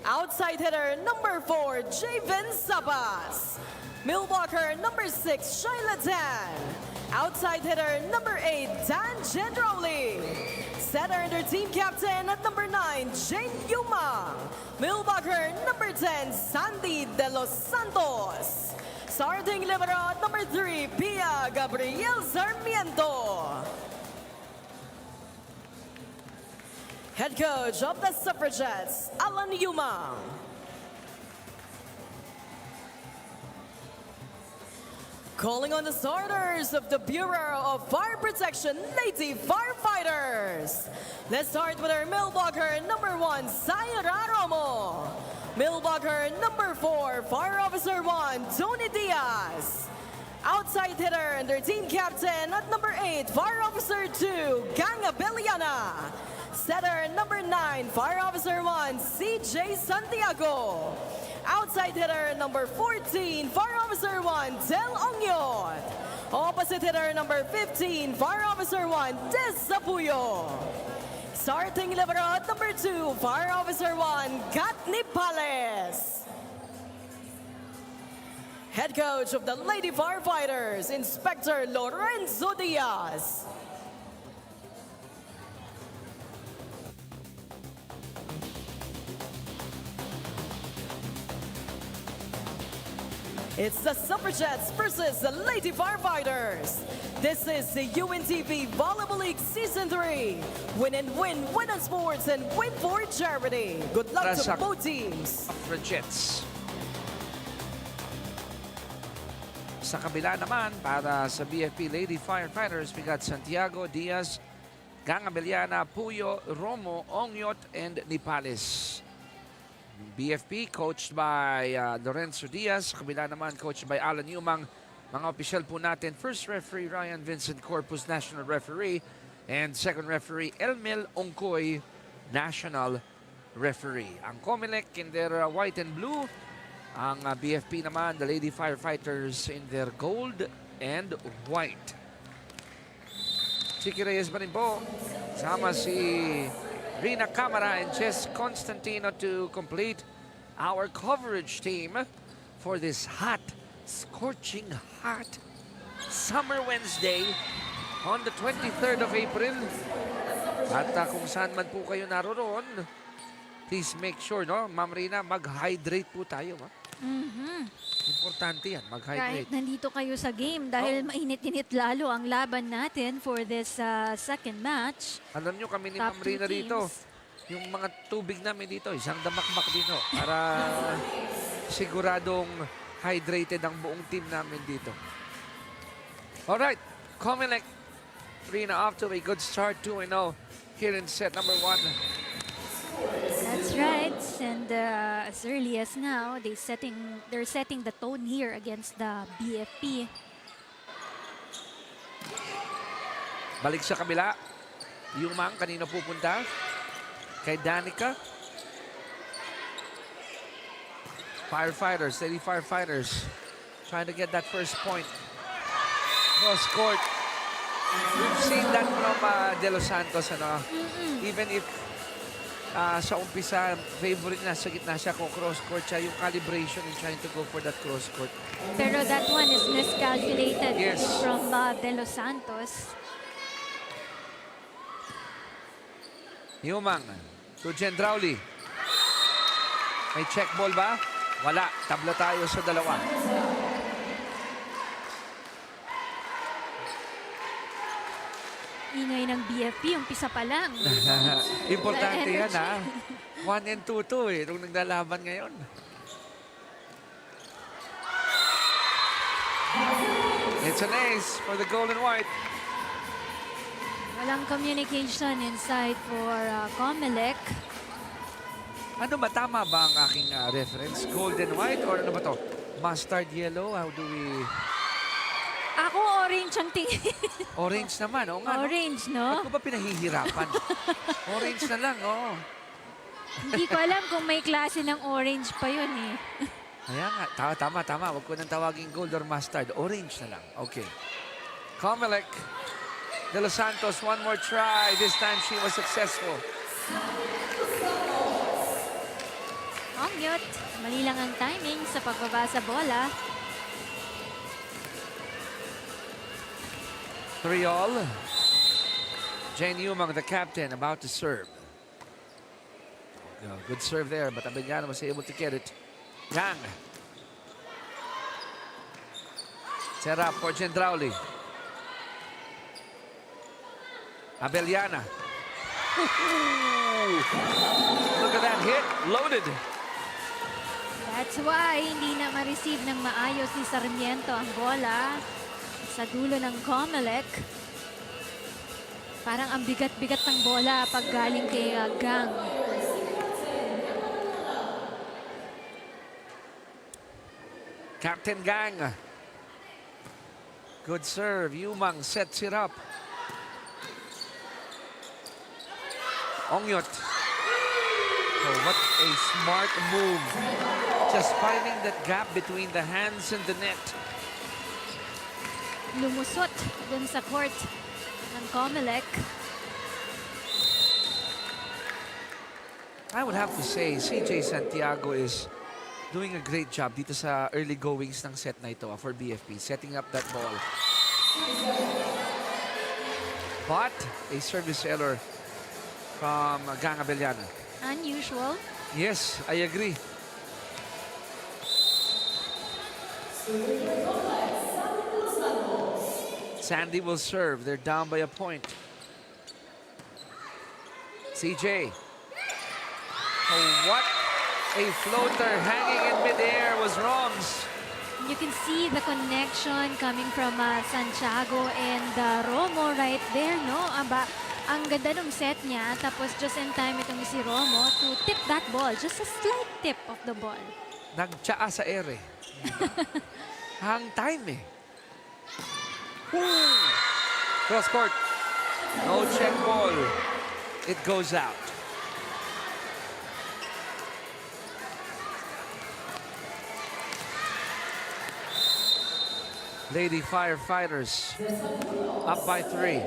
Outside hitter, number 4, Javen Sabas. Milwaukee, number 6, Shaila Dan. Outside hitter, number 8, Dan Gendroli. Setter and their team captain at number 9, Jane Yuma. Milwaukee, number 10, Sandy De Los Santos. Starting libero at number 3, Pia Gabriel Sarmiento. Head coach of the Suffragettes, Alan Yuma. Calling on the starters of the Bureau of Fire Protection, Lady Firefighters. Let's start with our Milwaukee number 1, Sayra Romo. Milwaukee number 4, Fire Officer 1, Tony Diaz. Outside hitter and their team captain at number 8, Fire Officer 2, Gang Abeliana. Setter number 9, Fire Officer 1, CJ Santiago. Outside hitter number 14, Fire Officer 1, Del Ongyon. Opposite hitter number 15, Fire Officer 1, Des Zapuyo. Starting libero at number 2, Fire Officer 1, Katni Pales. Head coach of the Lady Firefighters, Inspector Lorenzo Diaz. It's the Suffragettes versus the Lady Firefighters. This is the UNTV Volleyball League Season 3. Win and win, win on sports, and win for charity. Good luck to both teams. Suffragettes. Sa kabila naman, para sa BFP Lady Firefighters, we got Santiago, Diaz, Gang Abeliana, Puyo, Romo, Ongyot, and Nipales. BFP coached by Lorenzo Diaz. Kabila naman coached by Alan Yumang. Mga opisyal po natin, first referee Ryan Vincent Corpus, national referee. And second referee Elmel Onkoy, national referee. Ang COMELEC in their white and blue. Ang BFP naman, the Lady Firefighters in their gold and white. Chiki Reyes ba rin po? Sama si Rina Camara and Jess Constantino to complete our coverage team for this hot, scorching hot summer Wednesday on the 23rd of April. At kung saan man po kayo naroon, please make sure, no, Ma'am Rina, mag-hydrate po tayo. Importante yan, mag-hydrate. Kahit nandito kayo sa game dahil mainit-init lalo ang laban natin for this second match. Alam nyo, kami ni Top Ma'am Rina 2 dito, teams. yung mga tubig namin dito, isang damakmak dito para siguradong hydrated ang buong team namin dito. Alright, COMELEC, Rina off to a good start, 2-0 here in set number 1. That's right, and as early as now, they're setting the tone here against the BFP. Balik sa kabila. Yung Mang, kanino pupunta? Kay Danica. Firefighters, Lady Firefighters. Trying to get that first point. Cross court. We've seen that from De Los Santos. Ano? Even if sa umpisa, favorite na sa gitna siya kung cross court siya, yung calibration in trying to go for that cross court. Pero that one is miscalculated Yes. from De Los Santos. Yumang to Gendrauli. May check ball ba? Wala. Tabla tayo sa dalawa. Ingay ng BFP, umpisa pa lang. Importante The yan, energy. ha? 1 and 2 to eh, nung naglalaban ngayon. It's an ace for the gold and white. Walang communication inside for COMELEC. Ano ba, tama ba ang aking reference? Gold and white or ano ba to? Mustard yellow? How do we... Ako orange ang tingin. Orange naman, oo nga. Orange, No? no? Ba't ko ba pinahihirapan? Orange na lang, oo. Hindi ko alam kung may klase ng orange pa yun eh. Kaya nga, tama. Huwag ko nang tawagin gold or mustard. Orange na lang. Okay. COMELEC de Los Santos, one more try. This time she was successful. Ongyot, mali lang ang timing sa pagbaba sa bola. 3-all. Jane Yumang, the captain, about to serve. Good serve there, but Abellana was able to get it. Gang. Set up for Gendrauli. Abellana. Look at that hit. Loaded. That's why hindi na ma-receive ng maayos ni Sarmiento ang bola sa dulo ng COMELEC. Parang ang bigat-bigat ng bola pag galing kay Gang. Captain Gang. Good serve. Yumang sets it up. Ongyot. Oh, what a smart move. Just finding that gap between the hands and the net. Lumusot dun sa court ng COMELEC. I would have to say, CJ Santiago is doing a great job dito sa early goings ng set na ito for BFP, setting up that ball. But a service error from Gang Abellana. Unusual. Yes, I agree. Sandy will serve. They're down by a point. CJ. Oh, what a floater hanging in midair was Roms. You can see the connection coming from Santiago and Romo right there, no? Aba, ang ganda ng set niya. Tapos just in time itong si Romo to tip that ball. Just a slight tip of the ball. Nagtsaa sa ere. Hang time eh. Cross court. No check ball. It goes out. Lady Firefighters up by 3.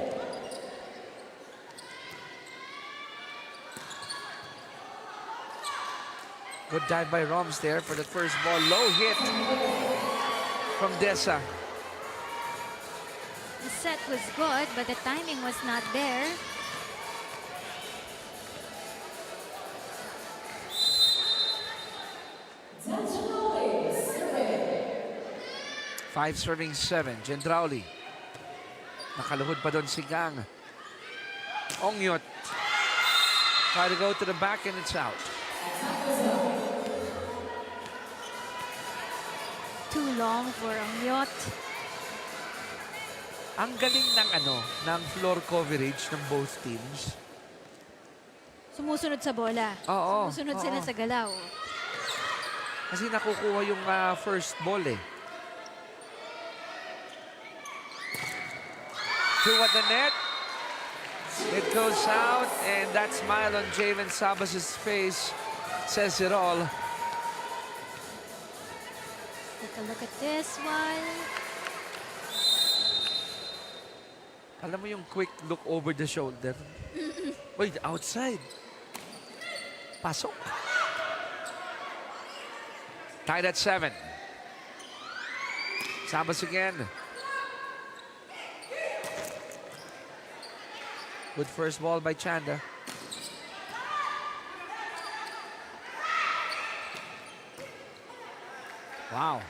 Good dive by Roms there for the first ball. Low hit from Dessa. The set was good, but the timing was not there. Five serving 7. Gendrauli. Nakaluhod pa doon si Gang. Ongyot. Try to go to the back and it's out. Too long for Ongyot. Ang galing ng floor coverage ng both teams. Sumusunod sa bola. Oo. Sumusunod Oo. sila sa galaw. Kasi nakukuha yung first ball eh. Two at the net. It goes out, and that smile on Javen Sabas' face says it all. Take a look at this one. Alam mo yung quick look over the shoulder? Wait, outside. Pasok. Tied at 7. Sabas again. Good first ball by Chanda. Wow.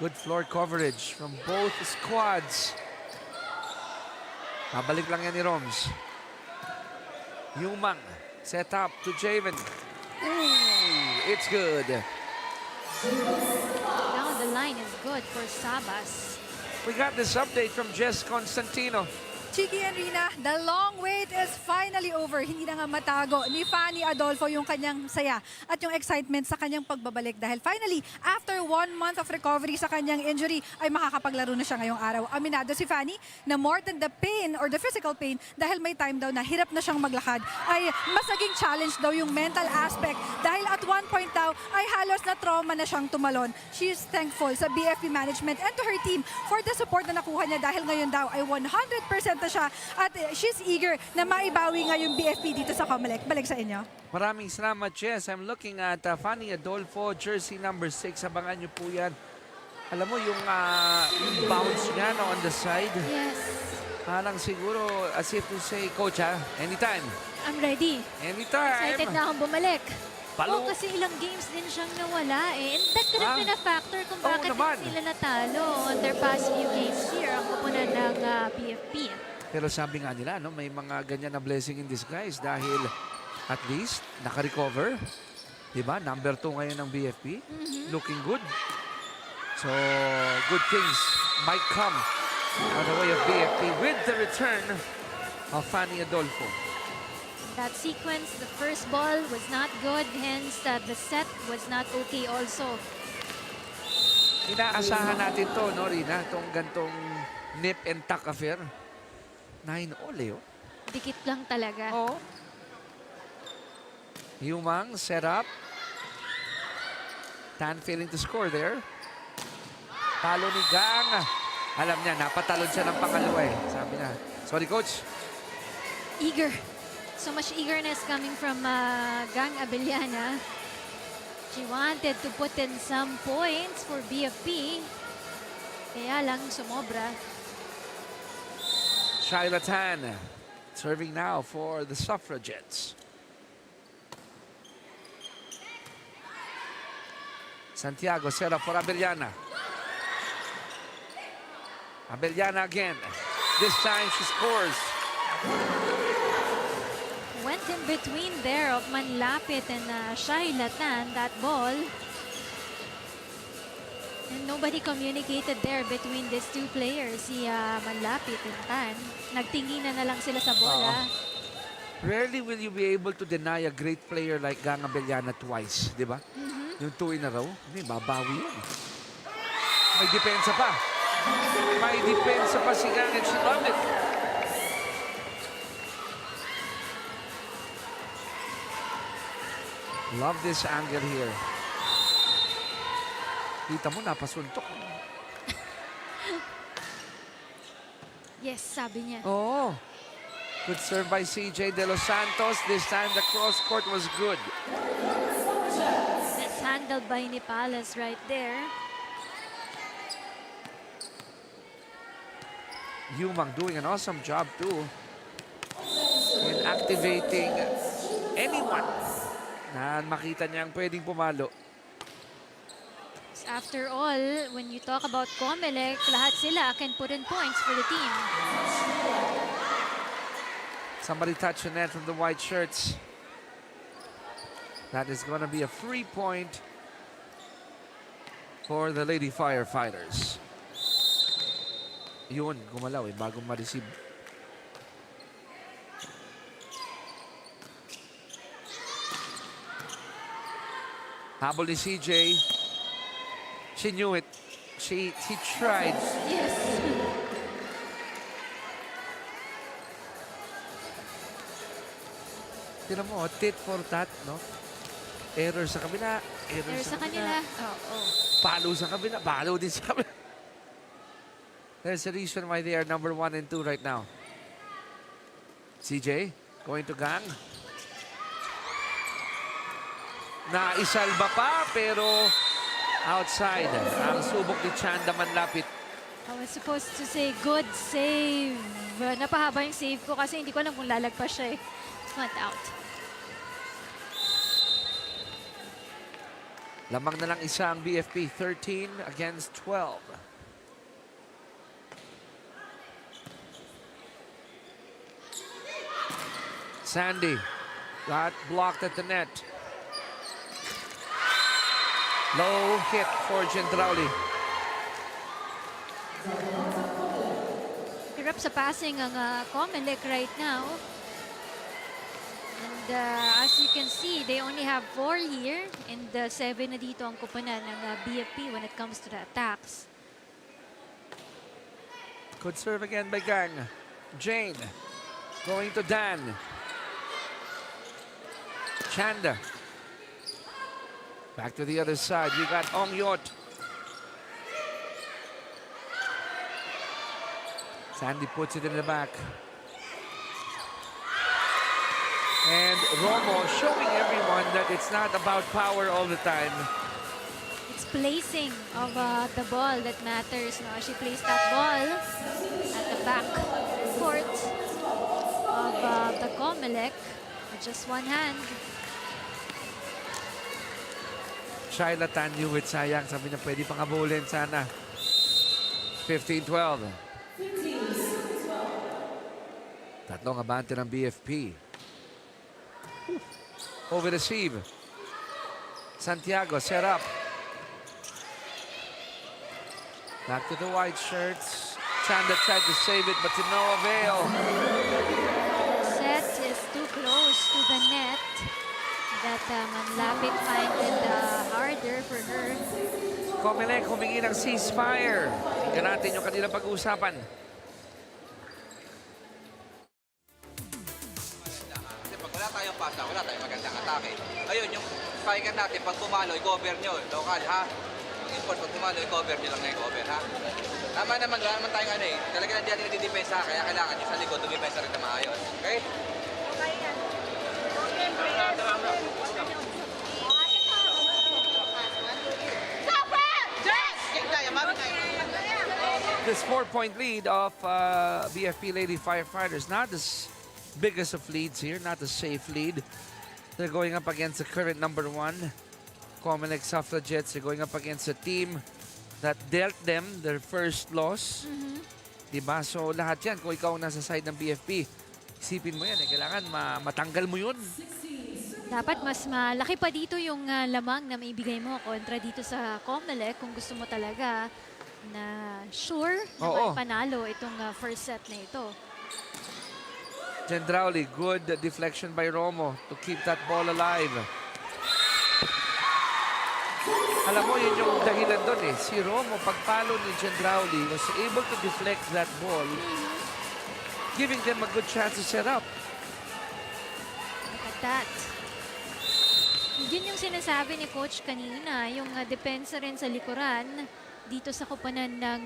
Good floor coverage from both squads. Mabalik lang yan ni Roms. Yumang set up to Javen. Ooh, it's good. Now the line is good for Sabas. We got this update from Jess Constantino. Chiki and Rina, the long wait is finally over. Hindi na nga matago ni Fanny Adolfo yung kanyang saya at yung excitement sa kanyang pagbabalik dahil finally, after 1 month of recovery sa kanyang injury, ay makakapaglaro na siya ngayong araw. Aminado si Fanny na more than the pain or the physical pain dahil may time daw na hirap na siyang maglakad, ay mas naging challenge daw yung mental aspect dahil at one point daw ay halos na trauma na siyang tumalon. She is thankful sa BFP management and to her team for the support na nakuha niya dahil ngayon daw ay 100% na siya at she's eager na maibawi nga yung BFP dito sa COMELEC. Balik sa inyo. Maraming salamat, Jess. I'm looking at Fanny Adolfo, jersey number 6. Abangan niyo po yan. Alam mo, yung bounce niya no, on the side. Yes. Parang siguro, as if to say, Coach, anytime. I'm ready. Anytime. Excited na akong bumalik. Palo. Oo, kasi ilang games din siyang nawala eh. And that could have been a factor kung bakit naman. din sila natalo on their past few games here ang kupunan ng BFP. Pero sabi nga nila, no, may mga ganyan na blessing in disguise dahil at least naka-recover. Diba? Number 2 ngayon ng BFP. Looking good. So, good things might come on the way of BFP with the return of Fanny Adolfo. That sequence, the first ball was not good, hence the set was not okay also. Inaasahan natin to, no, Rina? Itong gantong nip and tuck affair. 9-all, oh. Dikit lang talaga. Oo. Humang set up. Tan failing to score there. Palo ni Gang. Alam niya, napatalon siya ng pangalawa eh. Sabi na, sorry coach. Eager. So much eagerness coming from Gang Abellana. She wanted to put in some points for BFP. Kaya lang sumobra. Shyla Tan serving now for the Suffragettes. Santiago set up for Abellana. Abellana again. This time she scores. Went in between there of Manlapit and Shyla Tan, that ball. And nobody communicated there between these two players, si Manlapit and Tan. Nagtinginan na lang sila sa bola. Rarely will you be able to deny a great player like Gang Abellana twice, di ba? Yung 2 in a row, hindi, babawi yun. May depensa pa. May depensa pa si Gang and she loved it. Love this angle here. Kita mo, napasuntok. Yes, sabi niya. Oh. Good serve by CJ De Los Santos. This time the cross court was good. It's handled by Nipales right there. Humang doing an awesome job too in activating anyone na makita niyang pwedeng pumalo. After all, when you talk about COMELEC, lahat sila can put in points for the team. Somebody touched the net from the white shirts. That is going to be a free point for the Lady Firefighters. Yun, gumalaw eh, bagong ma-receive. Habol ni CJ. She knew it. She tried. Yes. Tira mo, tit for tat, no? Error sa kabila. Error Sa kanila. Oh. Palo sa kabila. Palo din sa kabila. There's a reason why they are number 1 and 2 right now. CJ going to Gang. Naisalba pa pero outside. Ang subok ni Chanda Manlapit. I was supposed to say good save. Napahaba yung save ko kasi hindi ko alam kung lalagpas siya eh. It went out. Lamang na lang isa ang BFP. 13 against 12. Sandy got blocked at the net. Low hit for Gendrauli. Hirap sa passing ang COMELEC right now. And as you can see, they only have 4 here. And 7 na dito ang kupunan ng BFP when it comes to the attacks. Good serve again by Gang. Jane going to Dan. Chanda. Back to the other side. We got Ong Yot. Sandy puts it in the back. And Romo showing everyone that it's not about power all the time. It's placing of the ball that matters. No? She placed that ball at the back court of the COMELEC with just one hand. Shaila Tanyuwit, sayang. Sabi na pwede pang abulin sana. 15-12. Tatlong abante ng BFP. Over receive. Santiago set up. Back to the white shirts. Chanda tried to save it, but to no avail. Set is too close to the net. That Manlapit find it harder for her. COMELEC humingi ng ceasefire. Tingnan natin yung kanilang pag-uusapan. Kasi pag wala tayong pasa, wala tayong magandang atake. Ayun, yung striker natin, pag pumalo, i-cover nyo. Local, ha? Yung import, pag pumalo, i-cover nyo lang na i-cover, ha? Tama naman, wala naman tayong ano eh. Talaga na di natin nadidepensa, kaya kailangan yung sa likod, dumipensa rin na maayos. Okay? Okay yan. This 4-point lead of BFP Lady Firefighters, not as big as of leads here, not a safe lead. They're going up against the current #1, COMELEC Suffragettes. They're going up against a team that dealt them their first loss. Diba? So lahat yan, kung ikaw nasa side ng BFP, isipin mo yan, kailangan matanggal mo yun. Dapat mas malaki pa dito yung lamang na maibigay mo kontra dito sa COMELEC kung gusto mo talaga na sure na panalo itong first set na ito. Gendrauli, good deflection by Romo to keep that ball alive. Alam mo, yun yung dahilan doon eh. Si Romo, pagpalo ni Gendrauli, was able to deflect that ball, giving them a good chance to set up. Look at that. Yun yung sinasabi ni Coach kanina, yung depensa rin sa likuran dito sa kupanan ng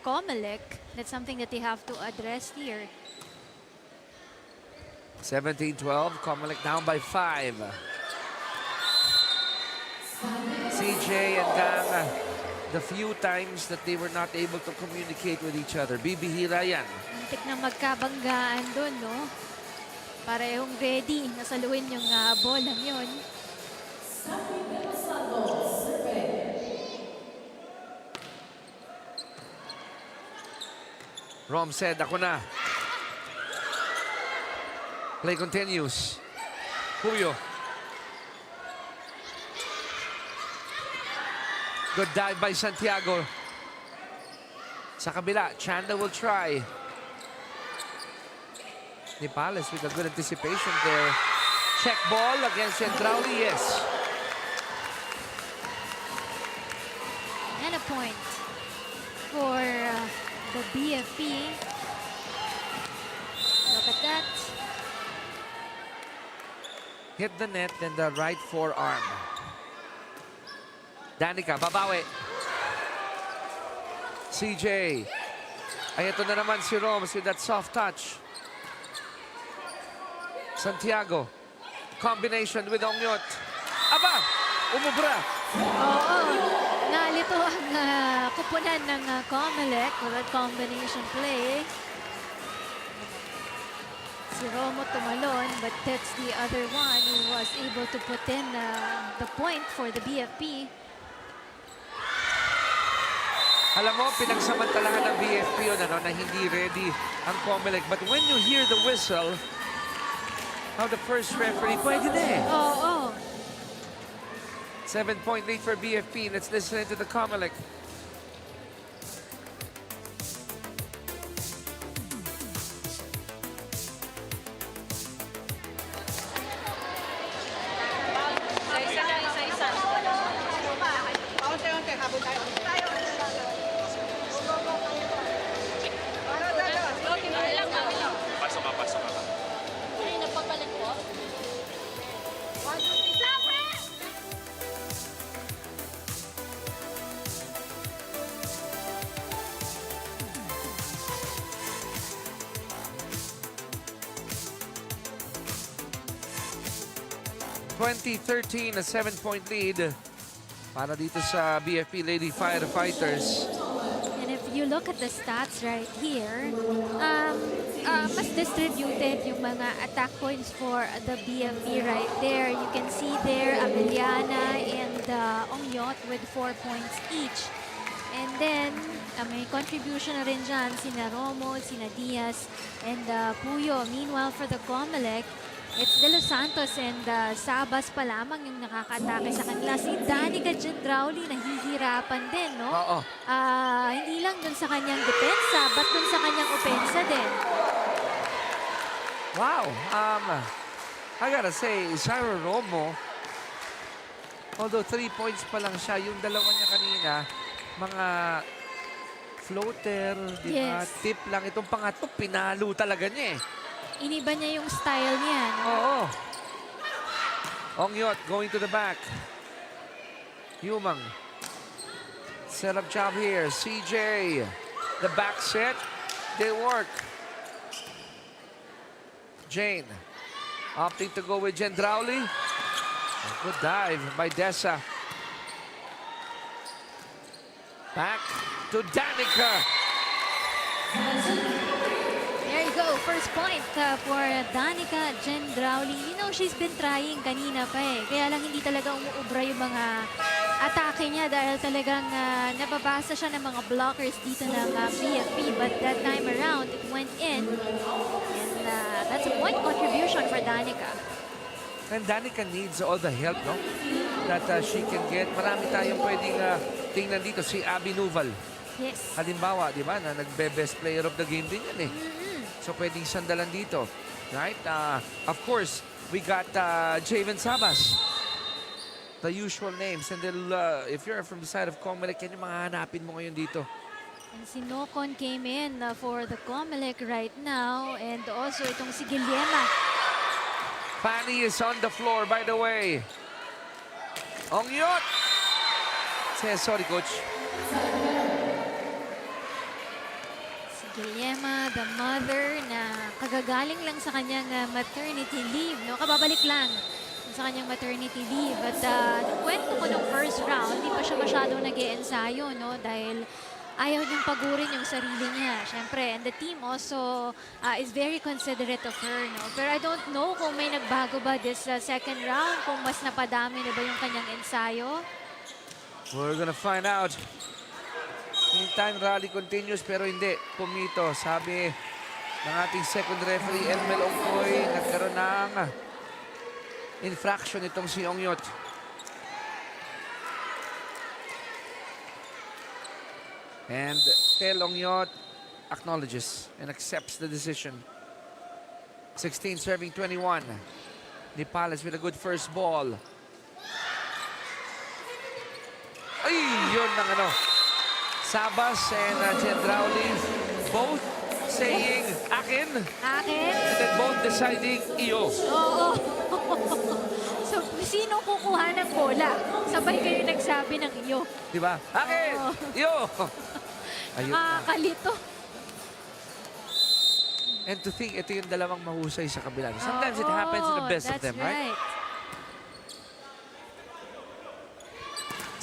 COMELEC. That's something that they have to address here. 17-12, COMELEC down by 5. CJ and Gang, the few times that they were not able to communicate with each other. Bibihira yan. Muntik na magkabanggaan doon, no? Parehong ready na saluhin yung bolang yun. Rom said, ako na. Play continues. Julio. Good dive by Santiago. Sa kabila, Chanda will try. Nipales with a good anticipation there. Check ball against Gendrauli, yes. And a point for the BFP. Look at that. Hit the net and the right forearm. Danica, babawi. CJ. Ay, ito na naman si Roms with that soft touch. Santiago. Combination with Ongyot. Aba! Umubra. Oo. Nalito ang kupunan ng COMELEC with that combination play. Si Romo tumalon, but that's the other one who was able to put in the point for the BFP. Alam mo, pinagsamantalahan ng BFP yun, na hindi ready ang COMELEC. But when you hear the whistle, how the first referee, pwede na eh. Oo. 7-point lead for BFP. Let's listen to the COMELEC. 2013, a 7-point lead para dito sa BFP Lady Firefighters. And if you look at the stats right here, mas distributed yung mga attack points for the BFP right there. You can see there, Ameliana and Ongyot with 4 points each. And then, may contribution na rin dyan, sina Romo, sina Diaz, and Puyo. Meanwhile, for the COMELEC, it's De Los Santos and Sabas pa lamang yung nakaka-atake sa kanila. Si Danica Gendrauli nahihirapan din, no? Oo. Hindi lang dun sa kanyang depensa, but dun sa kanyang opensa din. Wow. I gotta say, Sarah Romo, although 3 points pa lang siya, yung dalawa niya kanina, mga floater, di ba? Yes. Tip lang. Itong pangatlo, pinalo talaga niya eh. Iniba niya yung style niya, no? Oo. Ongyot going to the back. Yumang. Set up job here. CJ. The back set. They work. Jane. Opting to go with Gendrauli. Good dive by Dessa. Back to Danica. There you go. First point for Danica Gendrauli. You know, she's been trying kanina pa eh. Kaya lang hindi talaga umuubra yung mga atake niya dahil talagang nababasa siya ng mga blockers dito ng BFP. But that time around, it went in. And that's a point contribution for Danica. And Danica needs all the help, no? That she can get. Marami tayong pwedeng tingnan dito. Si Abby Nuval. Yes. Halimbawa, di ba, na nagbe-best player of the game din yan eh. So pwedeng sandalan dito. Right? Of course, we got Javen Sabas. The usual names. And then, if you're from the side of COMELEC, yan yung mga hanapin mo ngayon dito. And si Nocon came in for the COMELEC right now. And also itong si Guillerma. Fanny is on the floor, by the way. Ongyot! Says, sorry, coach. Si Guillerma, the mother na kagagaling lang sa kanyang maternity leave. No? Kababalik lang sa kanyang maternity leave. At nung kwento ko nung first round, hindi pa siya masyadong nag-e-ensayo, no? Dahil ayaw niyang pagurin yung sarili niya, syempre. And the team also is very considerate of her, no? Pero I don't know kung may nagbago ba this second round, kung mas napadami na ba yung kanyang ensayo. We're gonna find out. Meantime, rally continues, pero hindi. Pumito, sabi ng ating second referee, Elmel Ongkoy, nagkaroon ng infraction itong si Ongyot. And Tel Ongyot acknowledges and accepts the decision. 16 serving 21. Nipales with a good first ball. Ay, yun ng ano. Sabas and Gendrauli both saying akin. Akin? And then both deciding iyo. Oo. So, sino kukuha ng bola? Sabay kayo nagsabi ng iyo. Diba? Akin! Oo. Iyo! Ayun na. Kalito. And to think, ito yung dalawang mahusay sa kabila. Sometimes it happens in the best of them, right?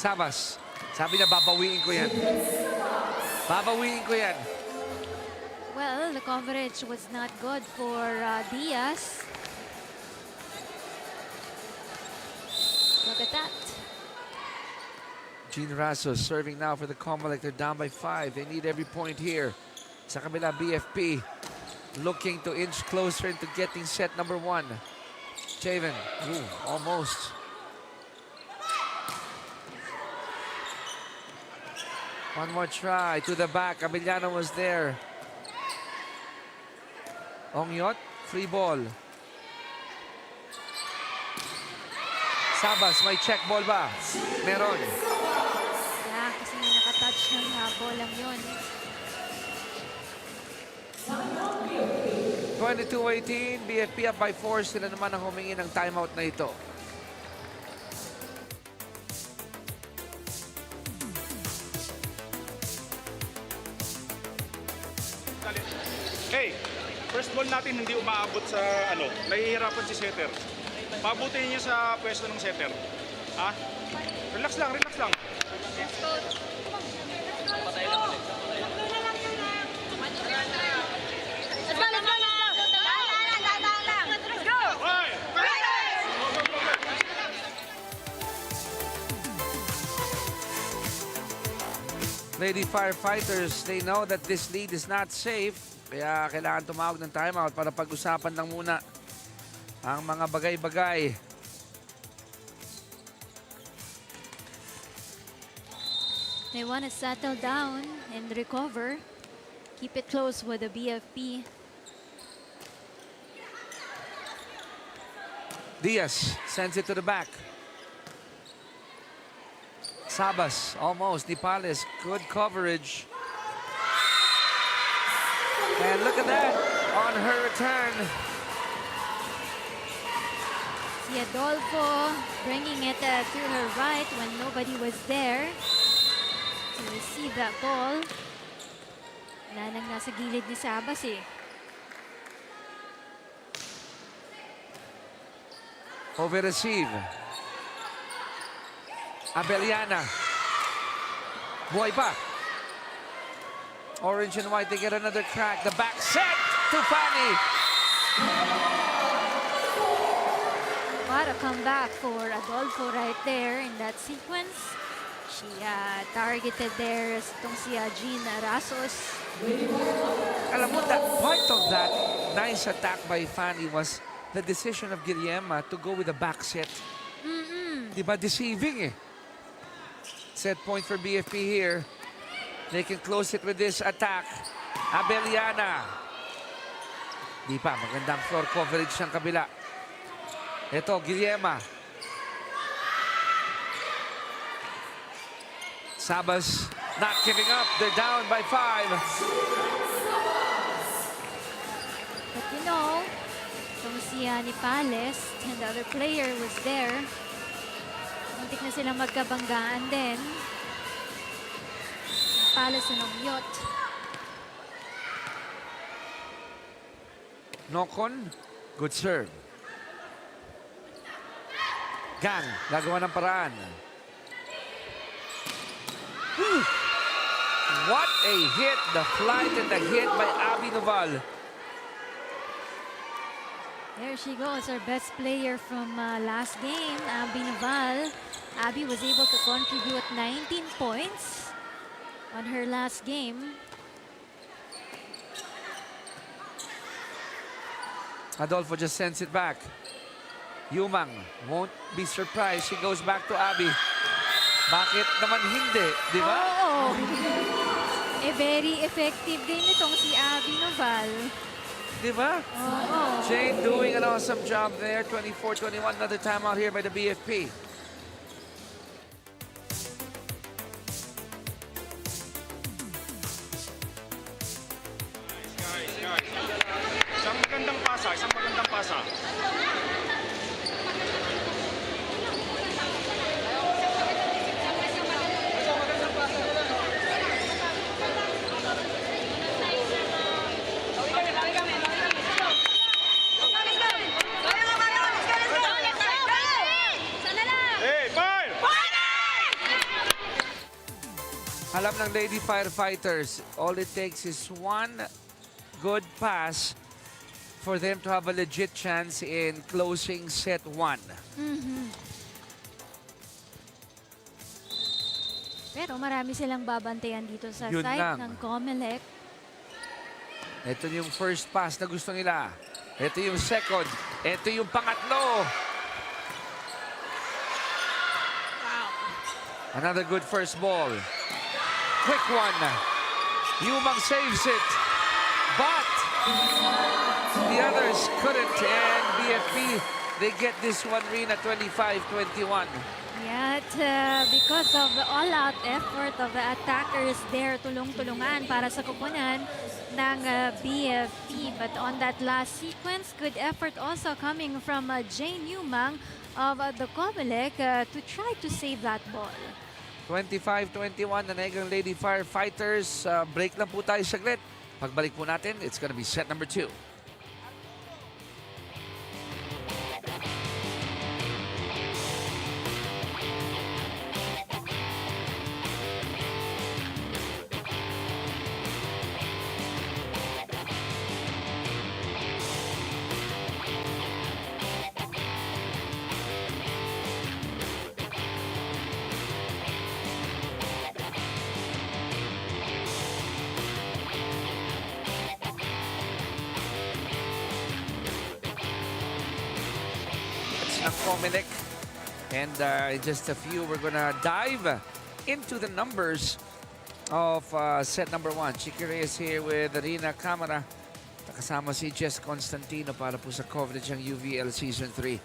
Sabas. Sabi na, babawiin ko yan. Babawiin ko yan. Well, the coverage was not good for Diaz. Look at that. Gene Rasos serving now for the COMELEC. They're down by 5. They need every point here. Sa kabila, BFP looking to inch closer into getting set number 1. Javen, almost. One more try to the back. Abellano was there. Ongyot, free ball. Sabas, may check ball ba? Meron. Yeah, kasi may nakatouch ng bolang yun. 22-18, BFP up by 4. Sila naman ang humingi ng timeout na ito. Hey, first ball natin hindi umaabot sa nahihirapan si setter. Pabutin niyo sa pwesto ng setter. Ha? Relax lang, relax lang. Hoy! Lady Firefighters, they know that this lead is not safe. Kaya kailangan tumawag ng timeout para pag-usapan lang muna ang mga bagay-bagay. They want to settle down and recover. Keep it close with the BFP. Diaz sends it to the back. Sabas, almost. Nipales, good coverage. And look at that on her return. Si Adolfo bringing it to her right when nobody was there to receive that ball. Wala nang nasa gilid ni Sabas eh. Over-receive. Abeliana. Buhay pa. Orange and white, they get another crack. The back set to Fanny. What a comeback for Adolfo right there in that sequence. She targeted there itong si Jean Rasos. Alam mo, that part of that nice attack by Fanny was the decision of Guillema to go with the back set. Diba, deceiving eh. Set point for BFP here. They can close it with this attack. Abeliana. Di pa, magandang floor coverage ng kabila. Ito, Guillema. Sabas not giving up. They're down by 5. But you know, itong si Nipales and the other player was there. Muntik na silang magkabanggaan din. Nipales na Nomyot. Nokon, good serve. Gang, gagawa ng paraan. What a hit! The flight and the hit by Abby Noval. There she goes, our best player from last game, Abby Noval. Abby was able to contribute 19 points on her last game. Adolfo just sends it back. Yumang won't be surprised. She goes back to Abby. Bakit naman hindi, di ba? Oo. Very effective din itong si Abby Noval. Di ba? Oo. Jane doing an awesome job there. 24-21, another timeout here by the BFP. Guys. Isang magandang pasa. Alam ng Lady Firefighters, all it takes is one good pass for them to have a legit chance in closing set 1. Pero marami silang babantayan dito sa Yun side lang. ng COMELEC. Ito yung first pass na gusto nila. Ito yung second. Ito yung pangatlo. Another good first ball. Quick one. Yumang saves it. But the others couldn't. And BFP, they get this one rin at 25-21. Yet, because of the all-out effort of the attackers there, tulong-tulungan para sa kupunan ng BFP. But on that last sequence, good effort also coming from Jane Yumang of the COMELEC to try to save that ball. 25-21, Nanegang Lady Firefighters. Break lang po tayo saglit. Pagbalik po natin, it's gonna be set number 2. ng COMELEC. And in just a few, we're gonna dive into the numbers of set number 1. Chicky Reyes here with Rina Camara. Kasama si Jess Constantino para po sa coverage ng UVL Season 3.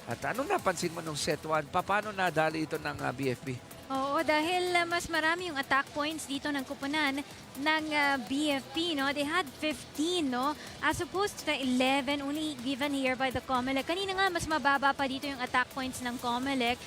At ano napansin mo nung set 1? Paano nadali ito ng BFP? Oo, dahil mas marami yung attack points dito ng kupunan ng BFP, no? They had 15, no? As opposed to the 11 only given here by the COMELEC. Kanina nga, mas mababa pa dito yung attack points ng COMELEC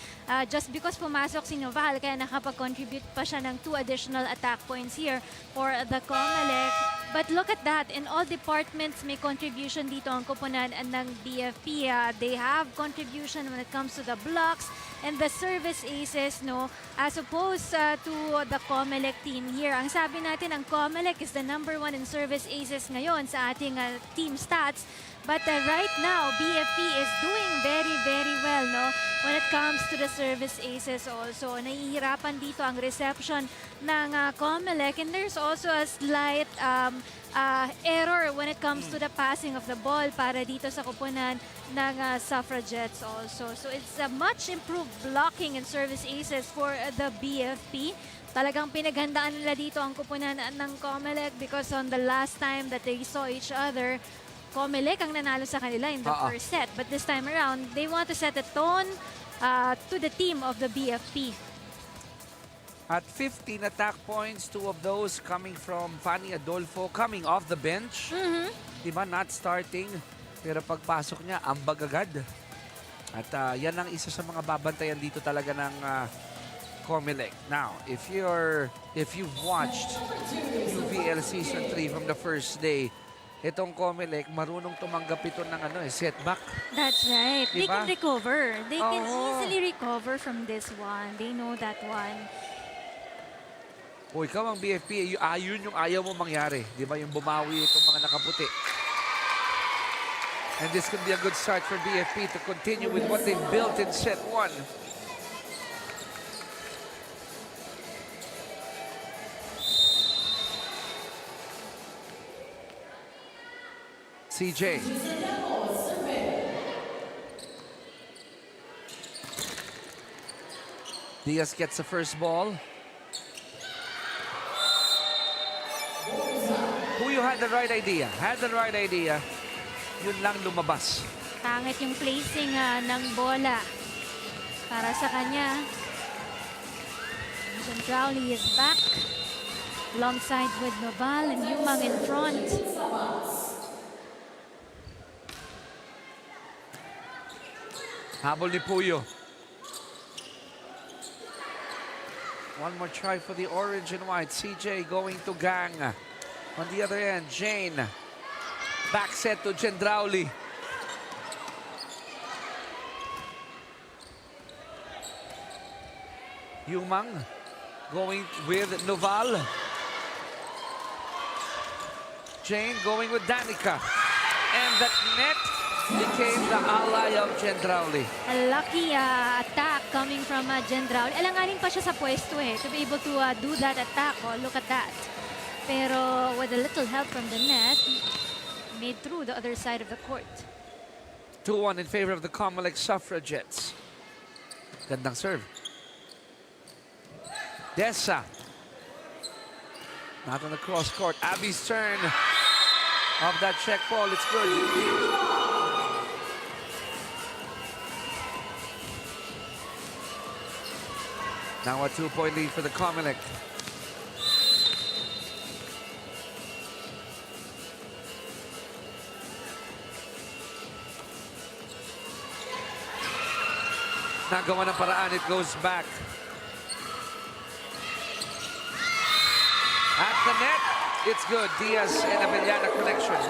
just because pumasok si Noval, kaya nakapag-contribute pa siya ng 2 additional attack points here for the COMELEC. But look at that, in all departments may contribution dito ang kupunan ng BFP. They have contribution when it comes to the blocks and the service aces, no? As opposed to the COMELEC team here. Ang sabi natin, ang COMELEC is the #1 in service aces ngayon sa ating team stats. But right now, BFP is doing very, very well, no? When it comes to the service aces also. Nahihirapan dito ang reception ng COMELEC. And there's also a slight error when it comes to the passing of the ball para dito sa kupunan ng Suffragettes also. So it's a much improved blocking and service aces for the BFP. Talagang pinaghandaan nila dito ang kupunan ng COMELEC because on the last time that they saw each other, COMELEC ang nanalo sa kanila in the first set. But this time around, they want to set a tone to the team of the BFP. At 15 attack points, 2 of those coming from Fanny Adolfo, coming off the bench. Diba, not starting. Pero pagpasok niya, ambag agad. At yan ang isa sa mga babantayan dito talaga ng COMELEC. Now, if you've watched UVL Season 3 from the first day, itong COMELEC, marunong tumanggap ito ng setback. That's right. They Diba? can recover. They can easily recover from this one. They know that one. O ikaw ang BFP, yun yung ayaw mo mangyari. Di ba? Yung bumawi itong mga nakaputi. And this could be a good start for BFP to continue with what they've built in set 1. CJ. Diaz gets the first ball. Who had the right idea? Had the right idea. Yun lang lumabas. Pangit yung placing ng bola para sa kanya. Crowley is back. Alongside with Noval and Yumang in front. Habol ni Puyo. One more try for the orange and white. CJ going to Gang. On the other end, Jane. Back set to Gendrauli. Yumang going with Noval. Jane going with Danica. And that net became the ally of Gendrauli. A lucky attack coming from Gendrauli. Alanganin pa siya sa pwesto to be able to do that attack. Oh, look at that. Pero with a little help from the net, made through the other side of the court. 2-1 in favor of the COMELEC Suffragettes. Gandang serve. Dessa. Not on the cross court. Abby's turn of that check ball. It's good. Now a 2-point lead for the COMELEC. Nagawa ng paraan, it goes back. At the net, it's good. Diaz and Abellana connection.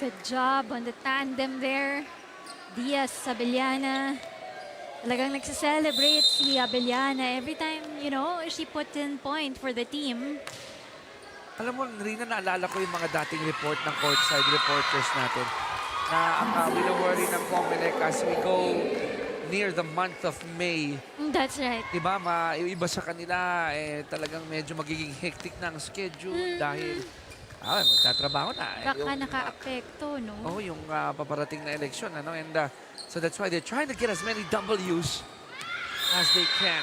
Good job on the tandem there. Diaz, Abellana. Talagang nagse-celebrate si Abellana every time, she put in point for the team. Alam mo, Rina, naalala ko yung mga dating report ng courtside reporters natin na ang wino-worry ng COMELEC as we go near the month of May. That's right. Diba, iba sa kanila, talagang medyo magiging hectic na ang schedule dahil Ah, magtatrabaho na. Baka naka-apekto, no? Oh, yung paparating na eleksyon, ano? And so that's why they're trying to get as many W's as they can.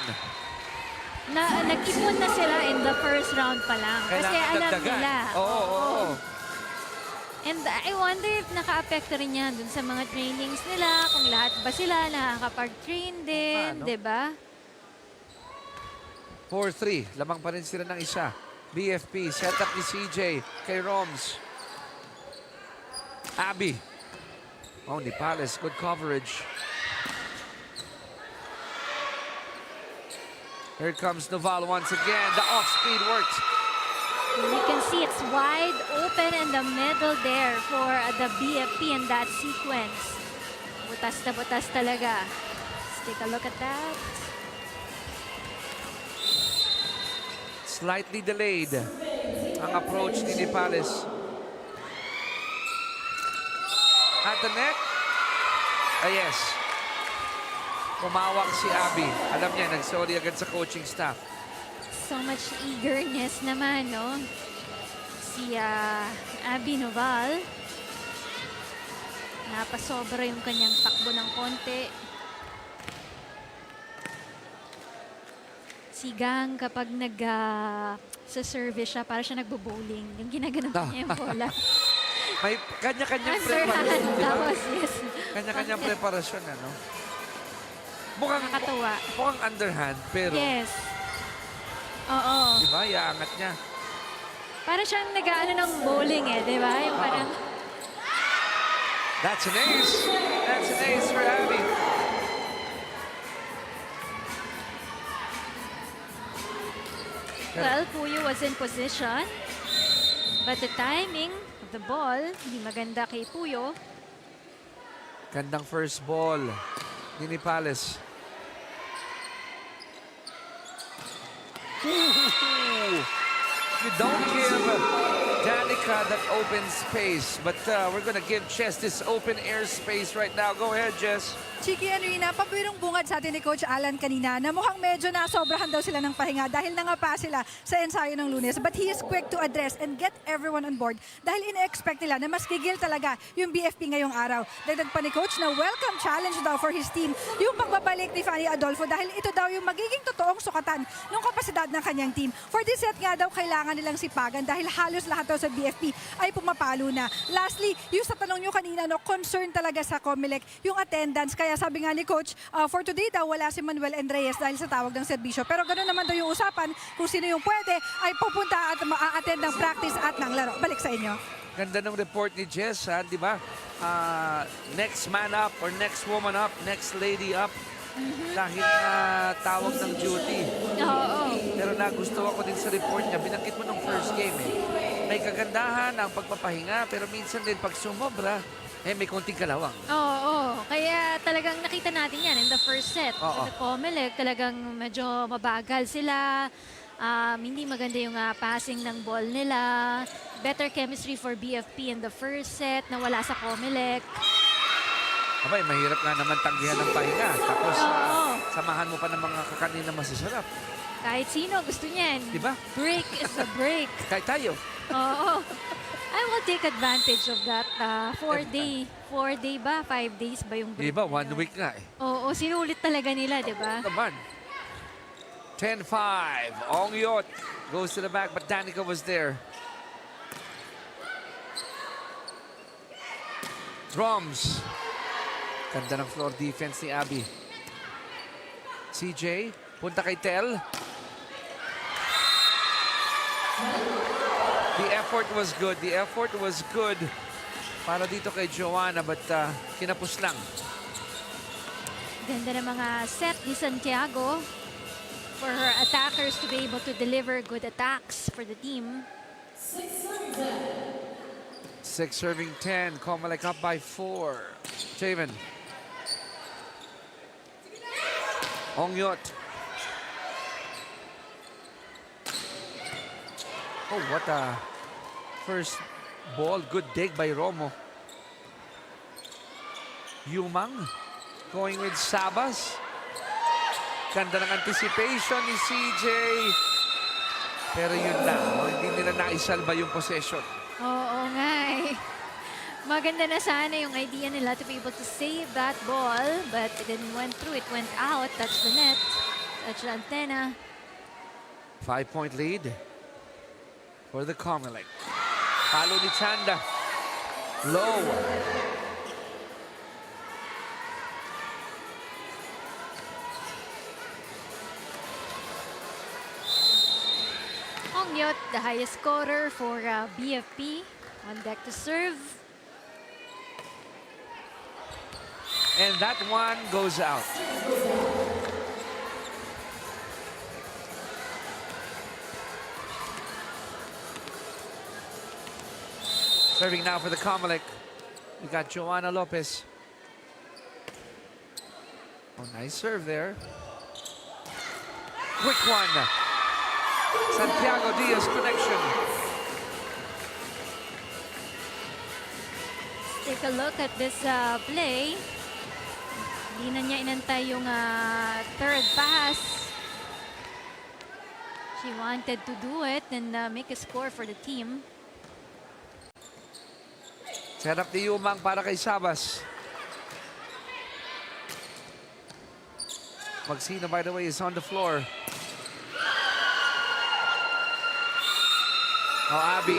Nag-ipon na sila in the first round pa lang. Kasi Kailangan alam dagdagan. nila. Oo. And I wonder if naka-apekto rin yan dun sa mga trainings nila, kung lahat ba sila nakakapag-train din, Ano? di ba? 4-3. Lamang pa rin sila ng isa. BFP, set up ni CJ kay Roms. Abby. Oh, ni Palace. Good coverage. Here comes Noval once again. The off-speed works. You can see it's wide open in the middle there for the BFP in that sequence. Butas na butas talaga. Let's take a look at that. Slightly delayed ang approach ni Palace. At the net. Yes. Kumawak si Abby. Alam niya, nag-sorry agad sa coaching staff. So much eagerness naman, no? Si Abby Noval. Napasobra yung kanyang takbo ng konti. Si Gang, kapag sa service siya, para siya nagbo-bowling. Yung ginaganon niya yung bola. May kanya-kanyang Underhand. preparasyon. Tapos, yes. Kanya-kanyang preparasyon, ano? Mukhang, Nakakatuwa. mukhang underhand, pero Yes. Oo. di ba, iaangat niya. Para siyang nag-ano ng bowling eh, di ba? Yung parang... That's an ace. That's an ace for Abby. Well, Puyo was in position. But the timing of the ball, hindi maganda kay Puyo. Gandang first ball ni Palace. You don't give Danica that open space, but we're gonna give Jess this open air space right now. Go ahead, Jess. Chiki and Rina, pabirong bungad sa atin ni Coach Alan kanina na mukhang medyo nasobrahan daw sila ng pahinga dahil nangapa sila sa ensayo ng Lunes. But he is quick to address and get everyone on board dahil ina-expect nila na mas gigil talaga yung BFP ngayong araw. Dagdag pa ni Coach na welcome challenge daw for his team yung pagbabalik ni Fanny Adolfo dahil ito daw yung magiging totoong sukatan ng kapasidad ng kanyang team. For this set nga daw, kailangan nilang sipagan dahil halos lahat daw sa BFP ay pumapalo na. Lastly, yung sa tanong nyo kanina, no, concern talaga sa COMELEC yung attendance. Kaya sabi nga ni Coach, for today daw wala si Manuel and Reyes dahil sa tawag ng serbisyo. Pero ganoon naman daw yung usapan, kung sino yung pwede ay pupunta at ma-attend ng practice at ng laro. Balik sa inyo. Ganda ng report ni Jess, ha? Di ba? Next man up or next woman up, next lady up. Kahit tawag ng duty. Oo. Pero nagustuhan ko din sa report niya, binanggit mo nung first game eh. May kagandahan ang pagpapahinga, pero minsan din pag sumobra, may konting kalawang. Oo. Kaya talagang nakita natin yan in the first set. Oo. Sa COMELEC, talagang medyo mabagal sila. Hindi maganda yung passing ng ball nila. Better chemistry for BFP in the first set na wala sa COMELEC. Abay, mahirap nga naman tanggihan ng pahinga. Tapos, Oo. samahan mo pa ng mga kakanin na masasarap. Kahit sino gusto niyan. Di ba? Break is a break. Kahit tayo. Oo. I will take advantage of that 4-day. 4-day ba? 5 days ba yung break? Di ba? 1 nila? week nga eh. Oo, sinulit talaga nila, di ba? Naman. 10-5. Ongyot goes to the back, but Danica was there. Drums. Ganda ng floor defense ni Abby. CJ, punta kay Tel. The effort was good. The effort was good para dito kay Joanna, but kinapos lang. Ganda ng mga set ni Santiago for her attackers to be able to deliver good attacks for the team. 6 serving 10. COMELEC up by 4. Javen. Ongyot. Oh, what a first ball. Good dig by Romo. Yumang going with Sabas. Ganda ng anticipation ni CJ. Pero yun lang, hindi nila naisalba yung possession. Oo nga eh. Maganda na sana yung idea nila to be able to save that ball, but it didn't went through. It went out, touched the net, touched the antenna. 5-point lead for the COMELEC. Palo ni Chanda. Low. Hongyot, the highest scorer for BFP, on deck to serve. And that one goes out. Serving now for the COMELEC. We got Joanna Lopez. Oh, nice serve there. Quick one. Santiago Diaz connection. Take a look at this play. Hindi na niya inantay yung third pass. She wanted to do it and make a score for the team. Set up ni Yumang para kay Sabas. Magsino, by the way, is on the floor. Oh, Abby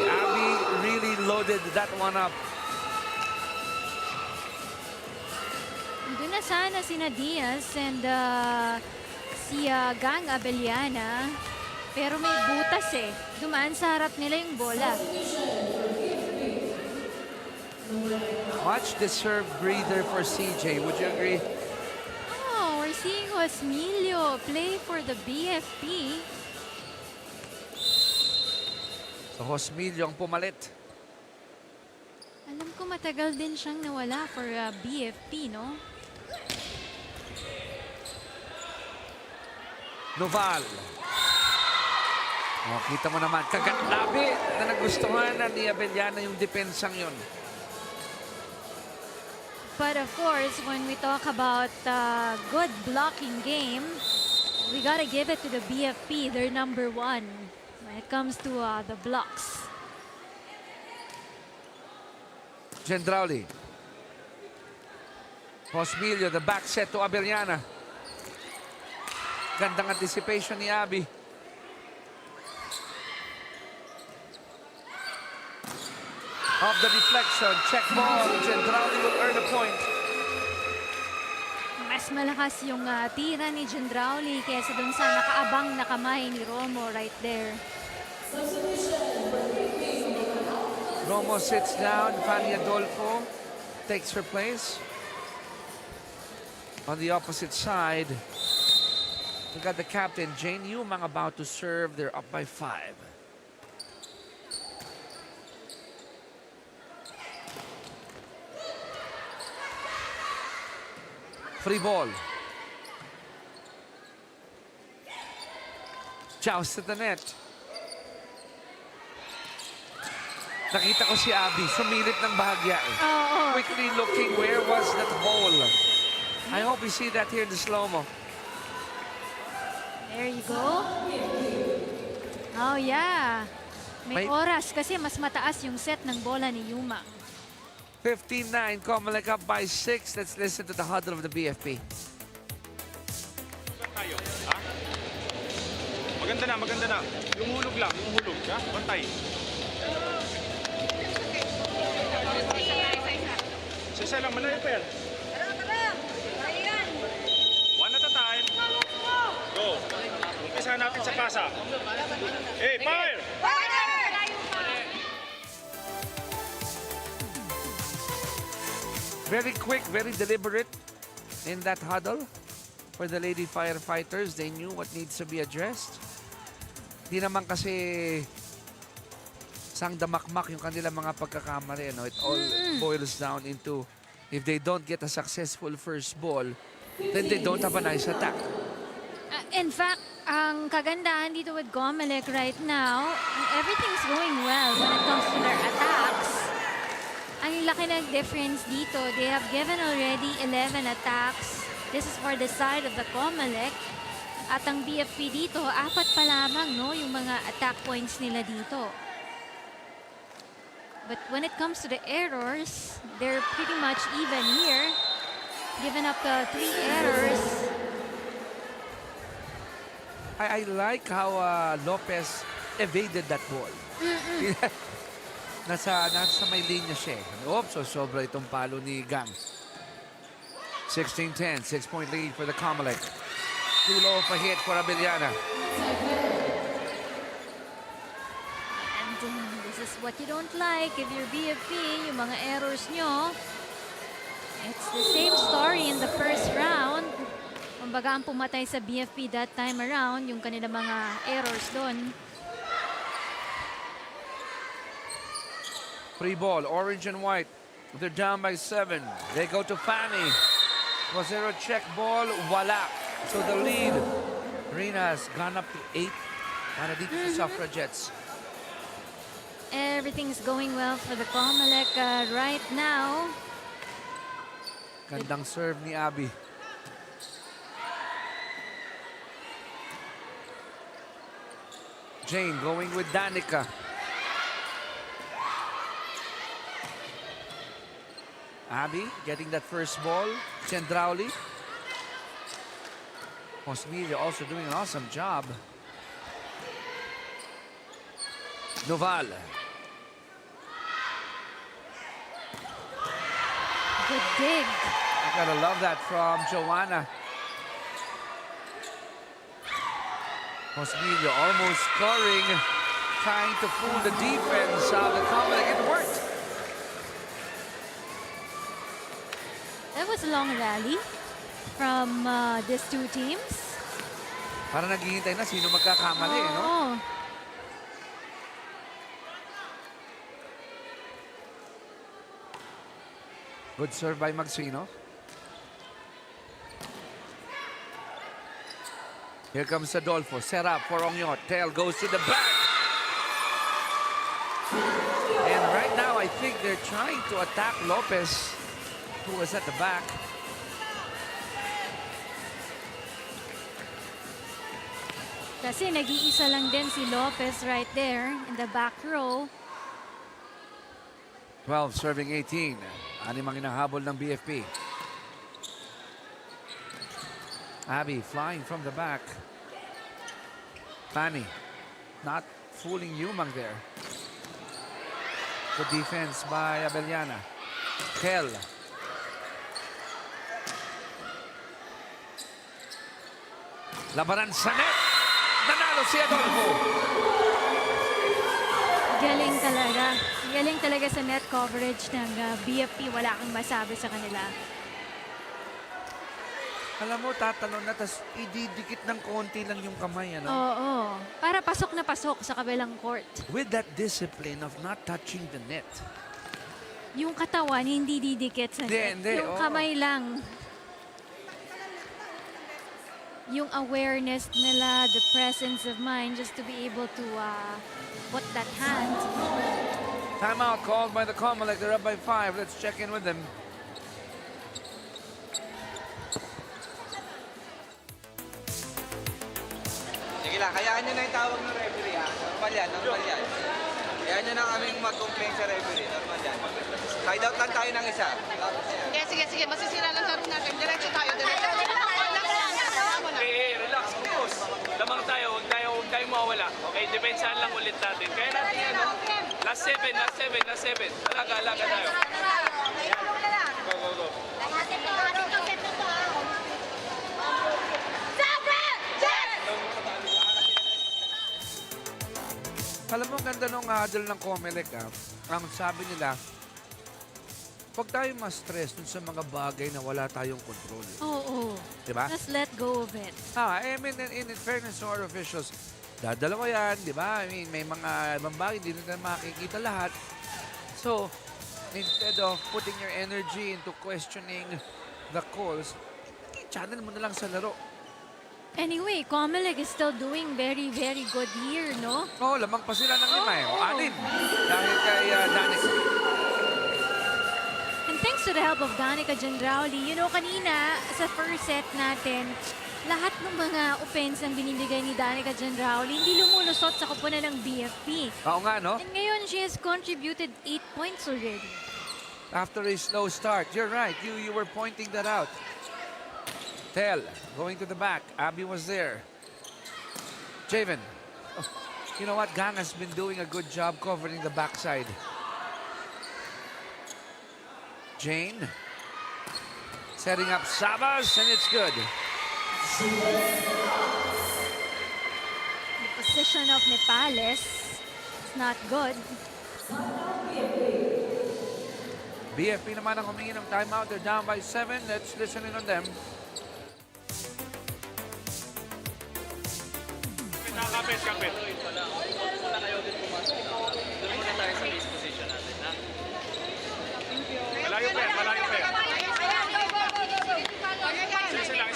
really loaded that one up. Doon na sana sina Diaz and si Gang Abellana. Pero may butas eh. Dumaan sa harap nila yung bola. Watch the serve breather for CJ. Would you agree? Oh, we're seeing Osmilio play for the BFP. So Hosmilio ang pumalit. Alam ko matagal din siyang nawala for BFP, no? Noval. Oh, kita mo naman, kagatlabi na nagustuhan na ni Abellana yung depensang yun. But of course, when we talk about good blocking game, we gotta give it to the BFP. They're number one when it comes to the blocks. Gendrauli. Hosmilio, the back set to Abellana. Gandang anticipation ni Abby. Of the deflection, check ball. Gendrauli will earn a point. Mas malakas yung tira ni Gendrauli kaysa dun sa nakaabang na kamay ni Romo right there. Romo sits down. Fanny Adolfo takes her place. On the opposite side, we got the captain, Jane Yumang, about to serve. They're up by 5. Free ball. Joust at the net. Nakita ko si Abby, sumilip ng bahagya eh. Quickly looking, where was that hole? I hope you see that here in the slow-mo. There you go. Oh yeah. May oras kasi mas mataas yung set ng bola ni Yumang. 15-9, COMELEC up by 6. Let's listen to the huddle of the BFP. Tayo, ha? Maganda na. Yung hulog lang, ha? Bantay. Isa lang, malayo pa yan. One at a time. Go. Umpisa natin sa pasa. Hey, fire! Very quick, very deliberate in that huddle for the lady firefighters. They knew what needs to be addressed. Di naman kasi sang damakmak yung kanilang mga pagkakamali. No? It all boils down into if they don't get a successful first ball, then they don't have a nice attack. In fact, ang kagandahan dito with COMELEC right now, everything's going well when it comes to their attacks. Ang laki ng difference dito. They have given already 11 attacks. This is for the side of the COMELEC. At ang BFP dito, 4 pa lamang, no, yung mga attack points nila dito. But when it comes to the errors, they're pretty much even here. Given up 3 errors. I like how Lopez evaded that ball. nasa may linya siya. Oops, so sobra itong palo ni Gang. 16-10, 6-point lead for the COMELEC. Too low of a hit for Abellana. And this is what you don't like if you're BFP, yung mga errors nyo. It's the same story in the first round. Kumbaga ang pumatay sa BFP that time around, yung kanilang mga errors doon. Free ball, orange and white. They're down by 7. They go to Fanny. Was there a check ball? Wala. So the lead, Rina, has gone up to 8 para dito sa Suffragettes. Everything's going well for the COMELEC right now. Gandang serve ni Abby. Jane going with Danica. Abby getting that first ball. Centrauli. Osmelia also doing an awesome job. Noval. Good dig. I gotta love that from Joanna. Osmelia almost scoring. Trying to fool the defense of the COMELEC. It worked. That was a long rally from these two teams. Para naghihintay na sino magkakamali, no? Oo. Good serve by Magsino. Here comes Adolfo. Set up for Ongyo. Tail goes to the back. And right now, I think they're trying to attack Lopez, who was at the back. Kasi nag-iisa lang din si Lopez right there in the back row. 12 serving 18. Anim ang hinahabol ng BFP. Abby flying from the back. Fanny not fooling Yumang there. Good defense by Abellana. Kel. Labanan sa net. Nanalo si Adolfo. Galing talaga. Galing talaga sa net coverage ng BFP. Wala kang masabi sa kanila. Alam mo, tatalon na, tas ididikit ng konti lang yung kamay, ano? Oo. Para pasok na pasok sa kabilang court. With that discipline of not touching the net. Yung katawan, hindi didikit sa net. Hindi, Yung oo. kamay lang. Yung awareness nila, the presence of mind, just to be able to put that hand. Timeout called by the COMELEC. They're up by 5. Let's check in with them. Sige lang, kayaan nyo na yung tawag ng referee ha. Normal yan, normal yan. Kayaan nyo na kaming mag-complain sa referee. Normal yan. Side out lang tayo ng isa. Sige, masisira lang laro natin. Diretso tayo, diretso. Relax, focus. Lamang tayo, huwag tayong mawawala. Okay, depensahan lang ulit natin. Kaya natin yan, no? Last 7. Alaga tayo. Go. Alam mo, ang ganda nung huddle ng COMELEC, ang sabi nila, huwag tayo ma-stress dun sa mga bagay na wala tayong control. Oo. Diba? Just let go of it. I mean, in fairness to our officials, dadalawa yan, di ba? I mean, may mga ibang bagay, hindi nila makikita lahat. So, instead of putting your energy into questioning the calls, channel mo na lang sa laro. Anyway, COMELEC is still doing very, very good here, no? Oo, lamang pa sila ng 5 o 6 dahil kay Danica. And thanks to the help of Danica Gendrauli, you know, kanina sa first set natin, lahat ng mga offense ang binibigay ni Danica Gendrauli, hindi lumulusot sa koponan ng BFP. Oo nga, no? And ngayon, she has contributed 8 points already. After a slow start. You're right. You were pointing that out. Tel going to the back. Abby was there. Javen. Oh, you know what? Gang has been doing a good job covering the backside. Jane. Setting up Sabas, and it's good. The position of Nepales is not good. BFP naman ang humingi ng timeout. They're down by 7. Let's listen in on them. Kapit. Wala kayo din pumasok. Doon muna tayo sa base position natin, ha? Malayo pa. Isa lang.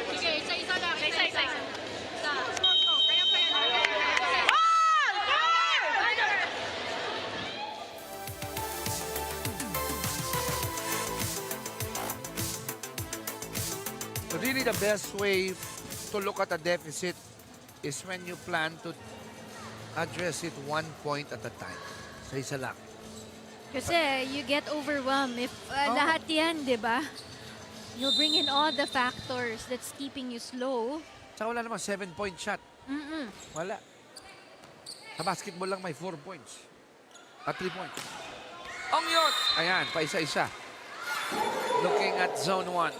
Sige, isa-isa lang. Isa. So really the best way to look at a deficit is when you plan to address it 1 point at a time. Sa isa lang. Kasi you get overwhelmed if lahat yan, di ba? You'll bring in all the factors that's keeping you slow. Saka wala naman 7-point shot. Wala. Sa basketball lang may 4 points. At 3 points. Ongyot! Ayan, pa isa-isa. Looking at zone 1.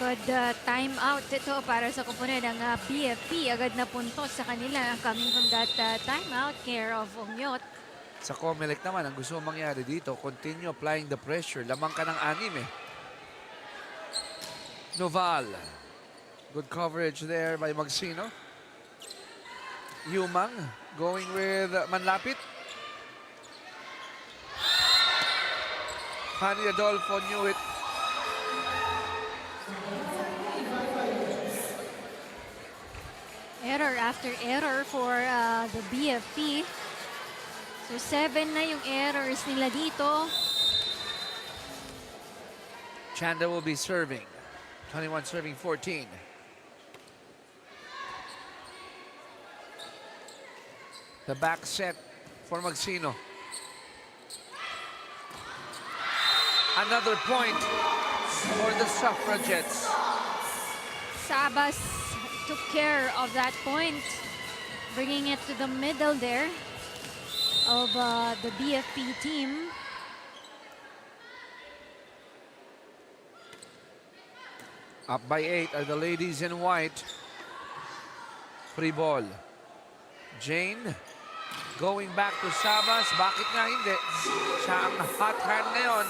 Good timeout ito para sa koponan ng BFP. Agad na puntos sa kanila coming from that timeout care of Ongyot. Sa COMELEC naman, ang gusto mong mangyari dito, continue applying the pressure. Lamang ka ng 6 eh. Noval. Good coverage there by Magsino. Yumang going with Manlapit. Fanny Adolfo knew it. Error after error for the BFP. So 7 na yung errors nila dito. Chanda will be serving. 21 serving 14. The back set for Magsino. Another point for the Suffragettes. Sabas took care of that point, bringing it to the middle there of the BFP team. Up by 8 are the ladies in white. Free ball. Jane going back to Sabas. Bakit nga hindi? Siya ang hot hand ngayon.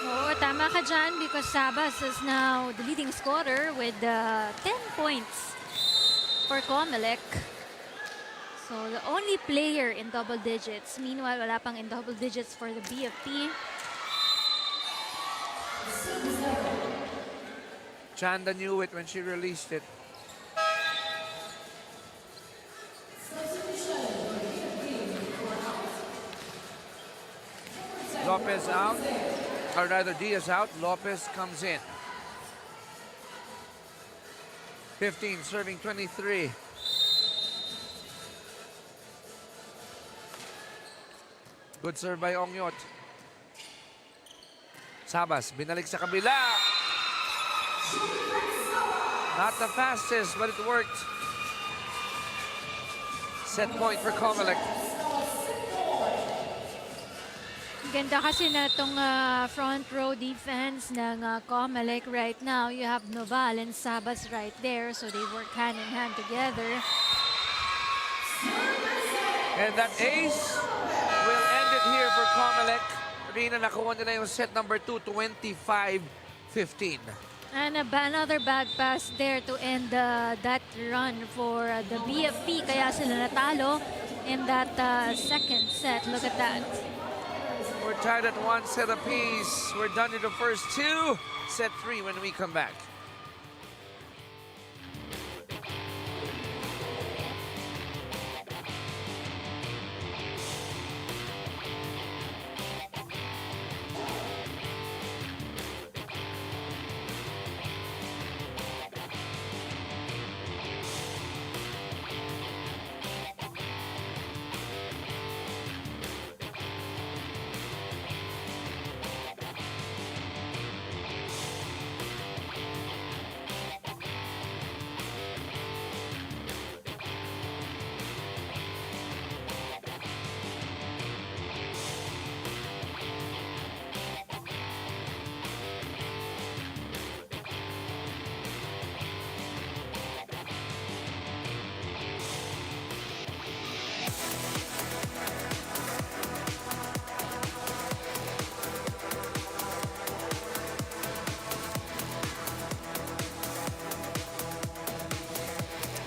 Oo, tama ka dyan because Sabas is now the leading scorer with 10 points for COMELEC. So the only player in double digits. Meanwhile, wala pang in double digits for the BFP. Chanda knew it when she released it. Lopez out, or rather Diaz out. Lopez comes in. 15 serving 23. Good serve by Ongyot. Sabas, binalik sa kabila. Not the fastest, but it worked. Set point for COMELEC. Ganda kasi na itong front row defense ng COMELEC right now. You have Noval and Sabas right there, so they work hand in hand together. And that ace will end it here for COMELEC. Rina, nakuha nila yung set number 2, 25-15. And another bad pass there to end that run for the BFP. Kaya sila natalo in that second set. Look at that. We're tied at 1 set apiece. We're done in the first 2. Set 3 when we come back.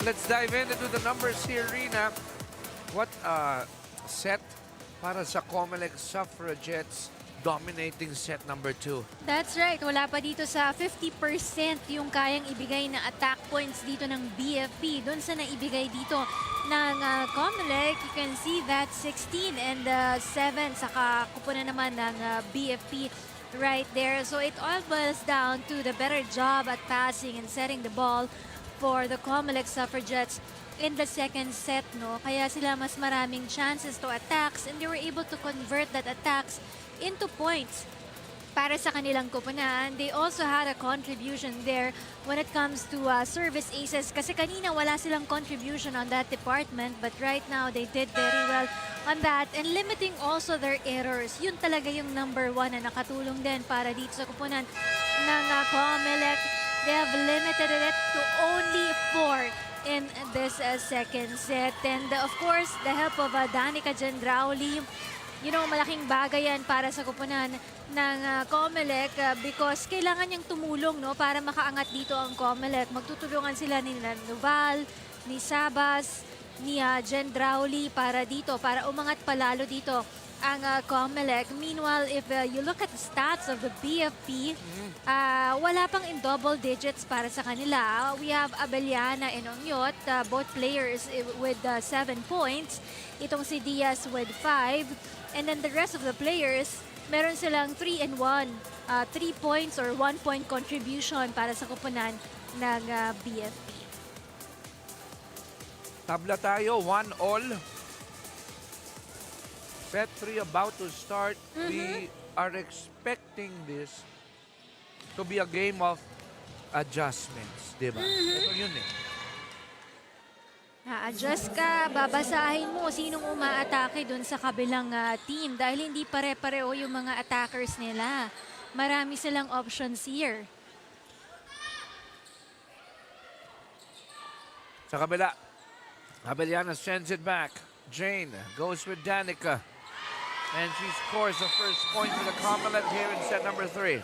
Let's dive into the numbers here, Rina. What set para sa COMELEC Suffragettes dominating set number 2. That's right. Wala pa dito sa 50% yung kayang ibigay na attack points dito ng BFP. Doon sa naibigay dito ng COMELEC, you can see that 16 and 7 saka kupunan naman ng BFP right there. So it all boils down to the better job at passing and setting the ball for the COMELEC Suffragettes in the second set, no? Kaya sila mas maraming chances to attacks and they were able to convert that attacks into points para sa kanilang koponan. They also had a contribution there when it comes to service aces kasi kanina wala silang contribution on that department but right now they did very well on that and limiting also their errors. Yun talaga yung number 1 na nakatulong din para dito sa koponan ng COMELEC. They have limited it to only 4 in this second set. And of course, the help of Danica Gendrauli, you know, malaking bagay yan para sa koponan ng COMELEC because kailangan niyang tumulong, no, para makaangat dito ang COMELEC. Magtutulungan sila ni Noval, ni Sabas, ni Gendrauli para dito, para umangat palalo dito ang COMELEC. Meanwhile, if you look at the stats of the BFP, wala pang in double digits para sa kanila. We have Abellana and Onyot, both players with 7 points. Itong si Diaz with 5. And then the rest of the players, meron silang 3 and 1. 3 points or 1 point contribution para sa koponan ng BFP. Tabla tayo, 1-1. Set 3 about to start. We are expecting this to be a game of adjustments, di ba? Ito yun eh. Adjust ka, babasahin mo sinong umaatake dun sa kabilang team dahil hindi pare-pareho yung mga attackers nila. Marami silang options here. Sa kabila, Abellana sends it back. Jane goes with Danica. And she scores the first point for the COMELEC here in set number 3.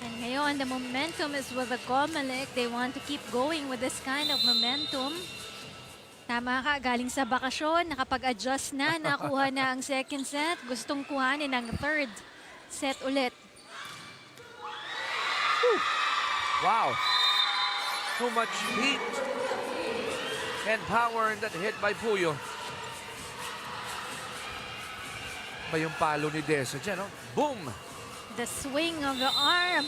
And ngayon, the momentum is with the COMELEC. They want to keep going with this kind of momentum. Tama ka, galing sa bakasyon, nakapag-adjust na, nakuha na ang second set. Gustong kuhanin ang third set ulit. Whew. Wow. Too much heat and power in that hit by Puyo. Ba yung palo ni Desa dyan, no? Boom! The swing of the arm.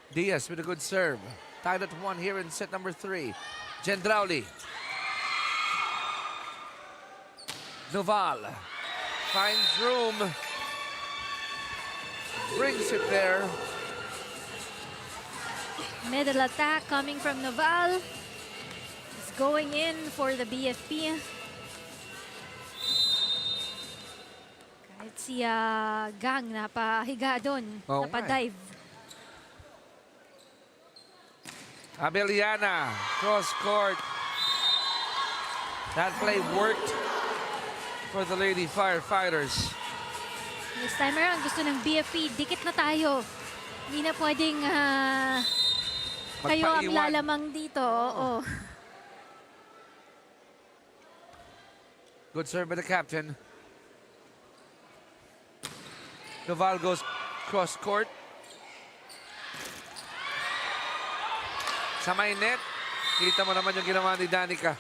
Diaz with a good serve. Tied at 1 here in set number 3. Gendrauli. Noval finds room. Brings it there. Middle attack coming from Noval. It's going in for the BFP. Kahit si Gang napahiga doon, napadive. Abellana, cross court. That play worked for the Lady Firefighters. This time around, gusto ng BFP, dikit na tayo. Hindi na pwedeng kayo ang lalamang dito. Oo. Good serve by the captain. Noval goes cross court. Sa may net, kita mo naman yung ginawa ni Danica.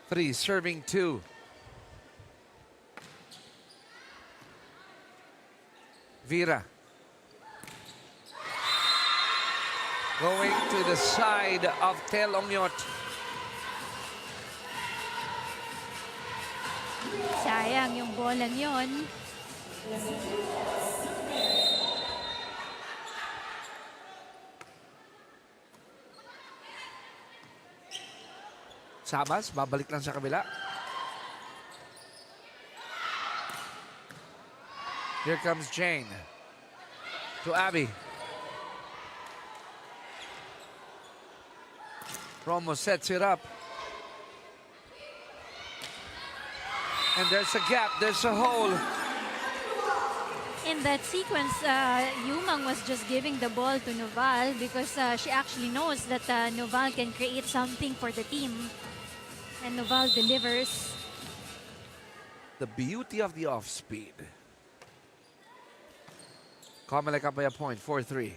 Three, serving 2. Vera. Going to the side of Tel Ongyot. Sayang yung bolang yon. Sabas, babalik lang sa kabila. Here comes Jane. To Abby. Romo sets it up. And there's a gap, there's a hole. In that sequence, Yumang was just giving the ball to Noval because she actually knows that Noval can create something for the team. And Noval delivers. The beauty of the off-speed. COMELEC up by a point, 4-3.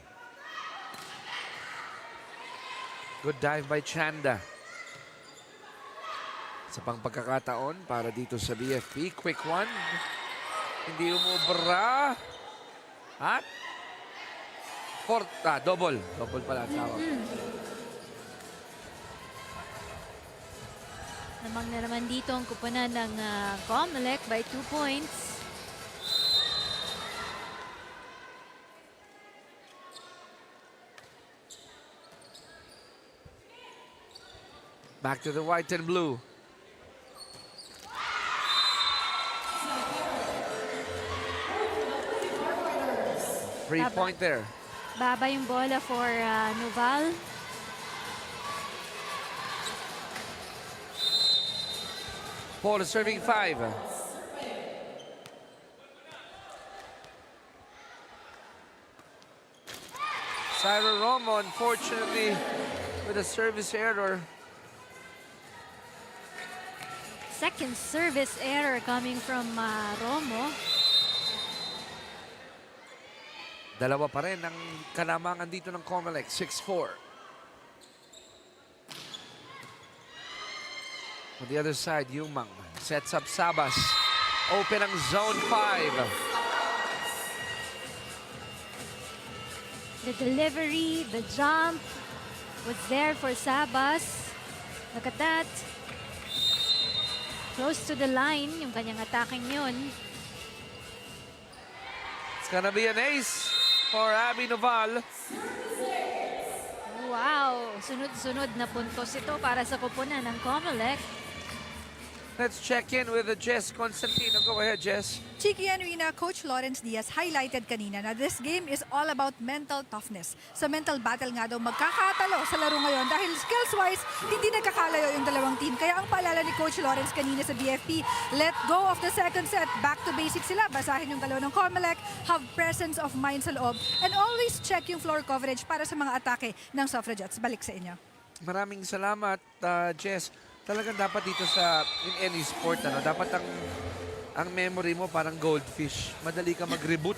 Good dive by Chanda. Sa pang pagkakataon para dito sa BFP. Quick one. Hindi umubra. At? Double. Double pala ang tawag. Namang na naman dito ang kupunan ng COMELEC by 2 points. Back to the white and blue. Free point there. Baba yung bola for Noval. Paul is serving 5. Syra Romo, unfortunately, with a service error. Second service error coming from Romo. Dalawa pa rin ang kalamangan dito ng COMELEC, 6-4. On the other side, Yumang sets up Sabas. Open ang zone 5. The delivery, the jump was there for Sabas. Look at that. Close to the line, yung kanyang attacking yun. It's gonna be an ace for Abby Noval. Wow, sunod-sunod na puntos ito para sa kupunan ng COMELEC. Let's check in with Jess Constantino. Go ahead, Jess. Chiki and Rina, Coach Lawrence Diaz highlighted kanina na this game is all about mental toughness. Sa mental battle nga daw magkakatalo sa laro ngayon dahil skills-wise, hindi nagkakalayo yung dalawang team. Kaya ang paalala ni Coach Lawrence kanina sa BFP, let go of the second set, back to basics sila, basahin yung dalawa ng COMELEC, have presence of mind sa loob, and always check yung floor coverage para sa mga atake ng Suffragettes. Balik sa inyo. Maraming salamat, Jess. Talagang dapat dito sa in any sport, dapat ang memory mo parang goldfish. Madali ka mag-reboot.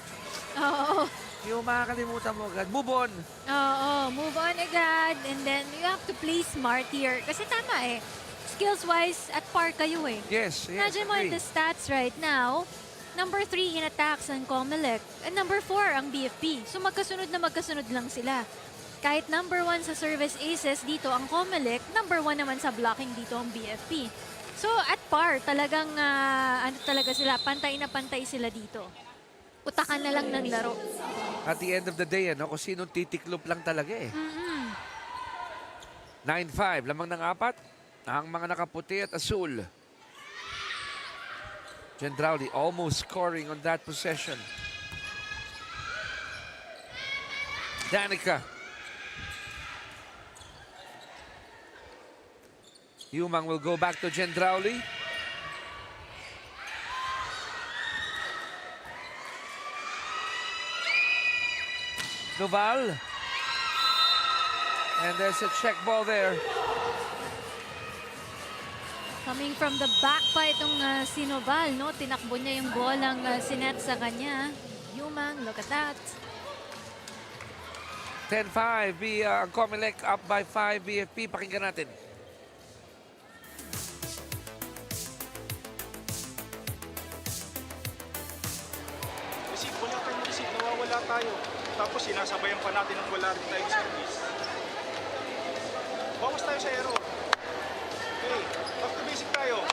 Oo. Yung makakalimutan mo agad. Move on. Oo, move on agad. And then you have to play smart here. Kasi tama skills-wise, at par kayo Yes, Imagine mo in the stats right now, number 3 in attacks ang COMELEC, and number 4 ang BFP. So magkasunod lang sila. Kahit number 1 sa service aces dito ang COMELEC, number 1 naman sa blocking dito ang BFP. So at par, talagang talaga sila, pantay na pantay sila dito. Utakan na lang ng laro. At the end of the day, kung sinong titiklop lang talaga 9-5, lamang ng 4, ang mga nakaputi at asul. Gendrauli almost scoring on that possession. Danica. Yumang will go back to Gendrauli. Noval. And there's a check ball there. Coming from the back pa itong si Noval, tinakbo niya yung bolang sinet sa kanya. Yumang, look at that. 10-5, COMELEC up by 5 BFP. Pakinggan natin. Wala tayong receive, nawawala tayo. Tapos sinasabayan pa natin ng wala rin tayong service. Bawas tayo sa error. Okay, back to basic tayo.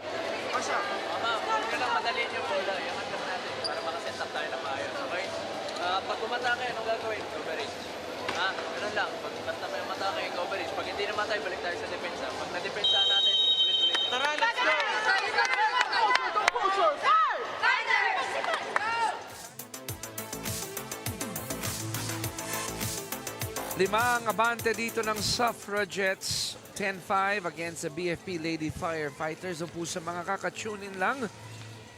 Pasa. Huwag ka lang madaliin yung bola. Iangat lang natin para makaset up tayo na maayos. Okay? Pag umatake, anong gagawin? Coverage. Ganun lang. Pag basta may umatake, coverage. Pag hindi naman tayo, balik tayo sa depensa. Pag na-depensa natin, ulit-ulit. Tara, let's go! Limang abante dito ng Suffragettes. 10-5 against the BFP Lady Firefighters. O po sa mga kakatunin lang,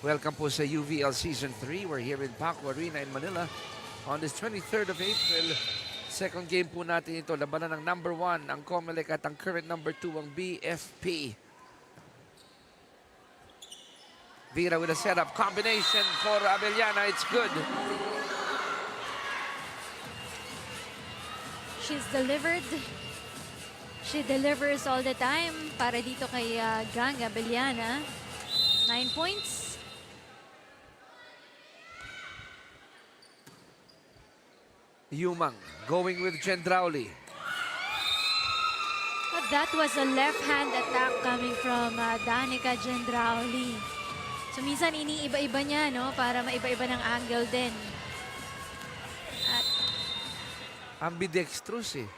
welcome po sa UVL Season 3. We're here in Paco Arena in Manila on this 23rd of April. Second game po natin ito. Labanan ng number 1 ang COMELEC at ang current number 2 ang BFP. Vera with a setup combination for Abellana. It's good. She's delivered. She delivers all the time para dito kay Gang Abellana. 9 points. Yumang going with Gendrauli. But that was a left-hand attack coming from Danica Gendrauli. So minsan iniiba-iba niya, no, para maiba-iba ng angle din. At Ambidextrous eh.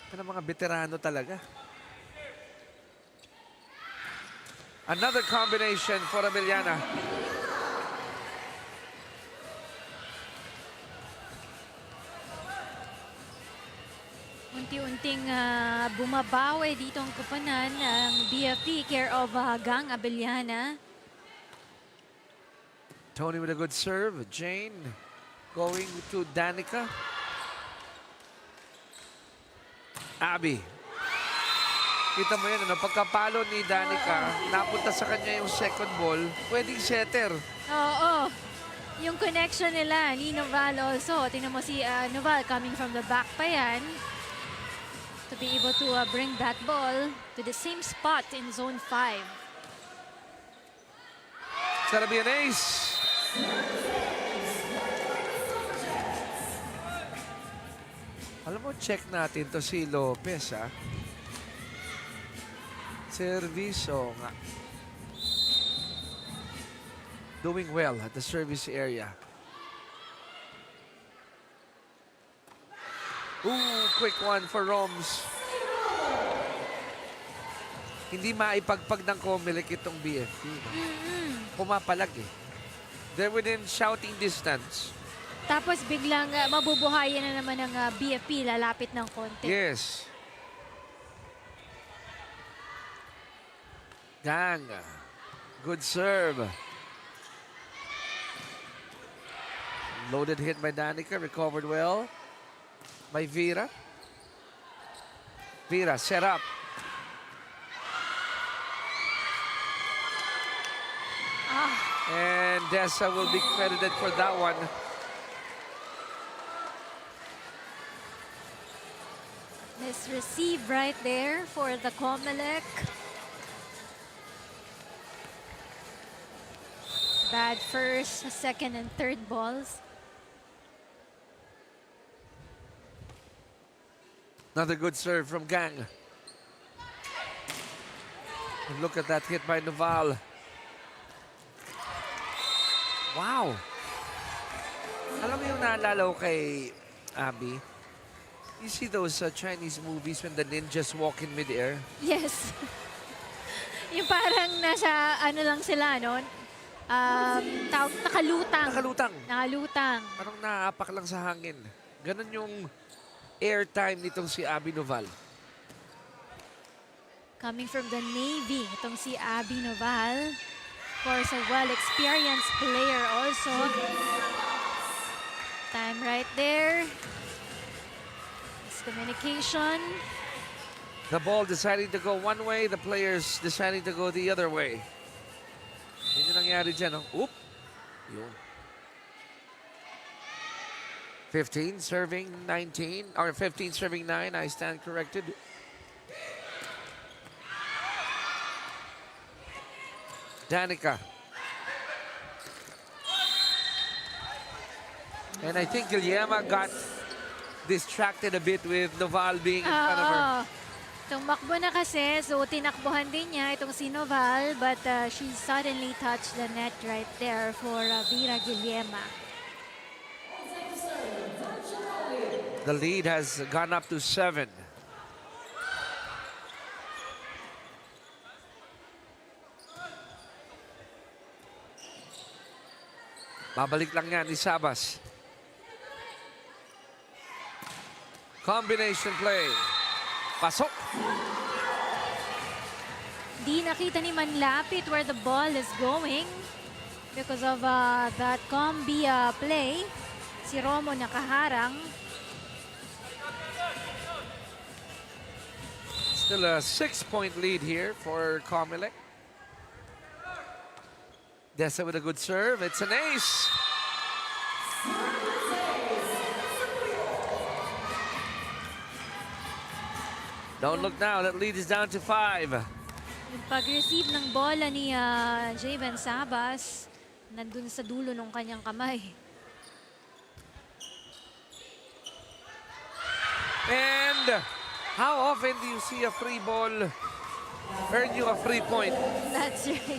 Ito na mga veterano talaga. Another combination for Abellana. unti-unting bumabawi dito ang kupanan ng BFP, care of Gang Abellana. Tony with a good serve. Jane going to Danica. Abby. Kita mo yan, ano? Pagkapalo ni Danica, napunta sa kanya yung second ball, pwedeng setter. Oo. Yung connection nila, ni Noval also. Tingnan mo si Noval coming from the back pa yan. To be able to bring that ball to the same spot in zone 5. Sarap yan, ace. Alam mo, check natin to si Lopez, ha? Serviso nga. Doing well at the service area. Ooh, quick one for Roms. Hindi maipagpag ng COMELEC itong BFP. Pumapalag eh. They're within shouting distance. Tapos biglang mabubuhayan na naman ng BFP, lalapit ng konti. Yes. Gang. Good serve. Loaded hit by Danica. Recovered well by Vera. Vera set up. And Dessa will be credited for that one. This receive right there for the COMELEC. Bad first, second, and third balls. Another good serve from Gang. And look at that hit by Noval. Wow. Alam mo yung naalala ko kay Abby? You see those Chinese movies when the ninjas walk in mid-air? Yes. Yung parang nasa ano lang sila, no? Nakalutang. Nakalutang. Nakalutang. Parang naapak lang sa hangin. Ganon yung airtime nitong si Abby Noval. Coming from the Navy, itong si Abby Noval. Of course, a well-experienced player also. Time right there. Communication. The ball deciding to go one way, the players deciding to go the other way. Yun yung nangyari dyan, no? Oop! Yun. 15 serving 19, or 15 serving 9, I stand corrected. Danica. And I think Guillermo got distracted a bit with Noval being in front of her. Tumakbo na kasi, so tinakbuhan din niya itong si Noval, but she suddenly touched the net right there for Vera Guillermo. The lead has gone up to 7. Babalik lang yan ni Sabas. Combination play. Pasok. Di nakita ni Manlapit where the ball is going because of that combi play. Si Romo nakaharang. Still a 6-point lead here for COMELEC. Dessa with a good serve. It's an ace. Don't look now. That lead is down to 5. Yung pag-receive ng bola ni Javen Sabas, nandun sa dulo ng kanyang kamay. And how often do you see a free ball earn you a free point? That's right.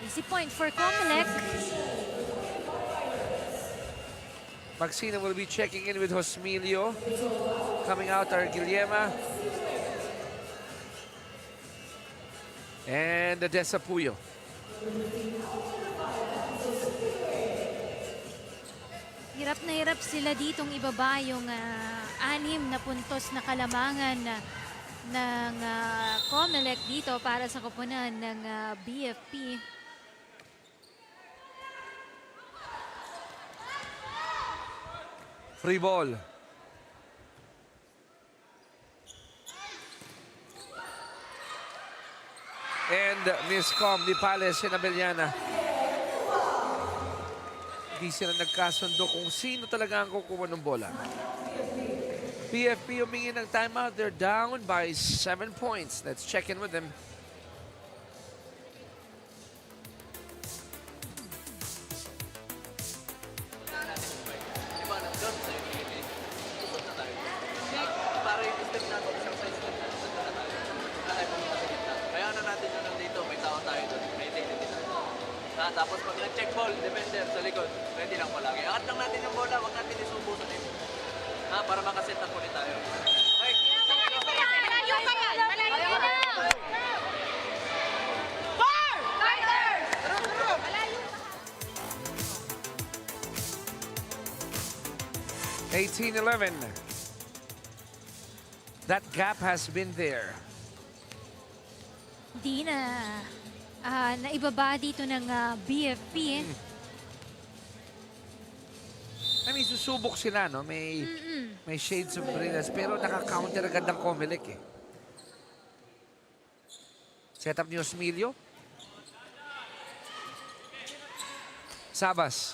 Easy point for COMELEC. Maxina will be checking in with Josmilio. Coming out are Guillema. And Dessa Puyo. Hirap na hirap sila ditong ibaba yung 6 na puntos na kalamangan ng COMELEC dito para sa koponan ng BFP. Free ball. And miscom ni Pales Sinabeliana. Hindi sila nagkasundo kung sino talaga ang kukuha ng bola. BFP humingi ng timeout. They're down by 7 points. Let's check in with them. Diba, nandun sa UNTV. Susot na tayo. Para yung step natin, isang size step na susot na tayo. Kaya mo sa gitna. Kaya na natin yun nandito, may tao tayo doon. May identity tayo. Tapos pag nag-check ball, defender sa likod, pwede lang palagi. Angat lang natin yung bola, huwag natin isubo sa team. Para makaset up ulit tayo. Okay? Malayo ka yan! Malayo na! Fighters! Malayo ka! 18-11. That gap has been there. Di na naibaba dito ng BFP. I mean, susubok sila, no? May shades of brilliance, pero naka-counter agad ng COMELEC, eh. Set up ni Osmilio. Sabas.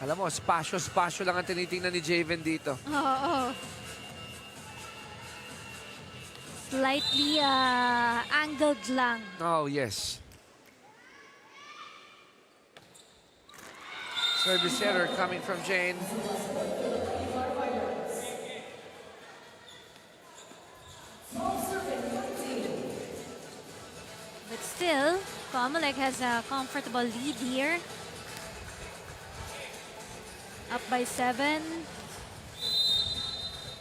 Alam mo, spasyo lang ang tinitingnan ni Javen dito. Oo. Slightly angled lang. Oh, yes. Service error coming from Jane. But still, COMELEC has a comfortable lead here. Up by 7.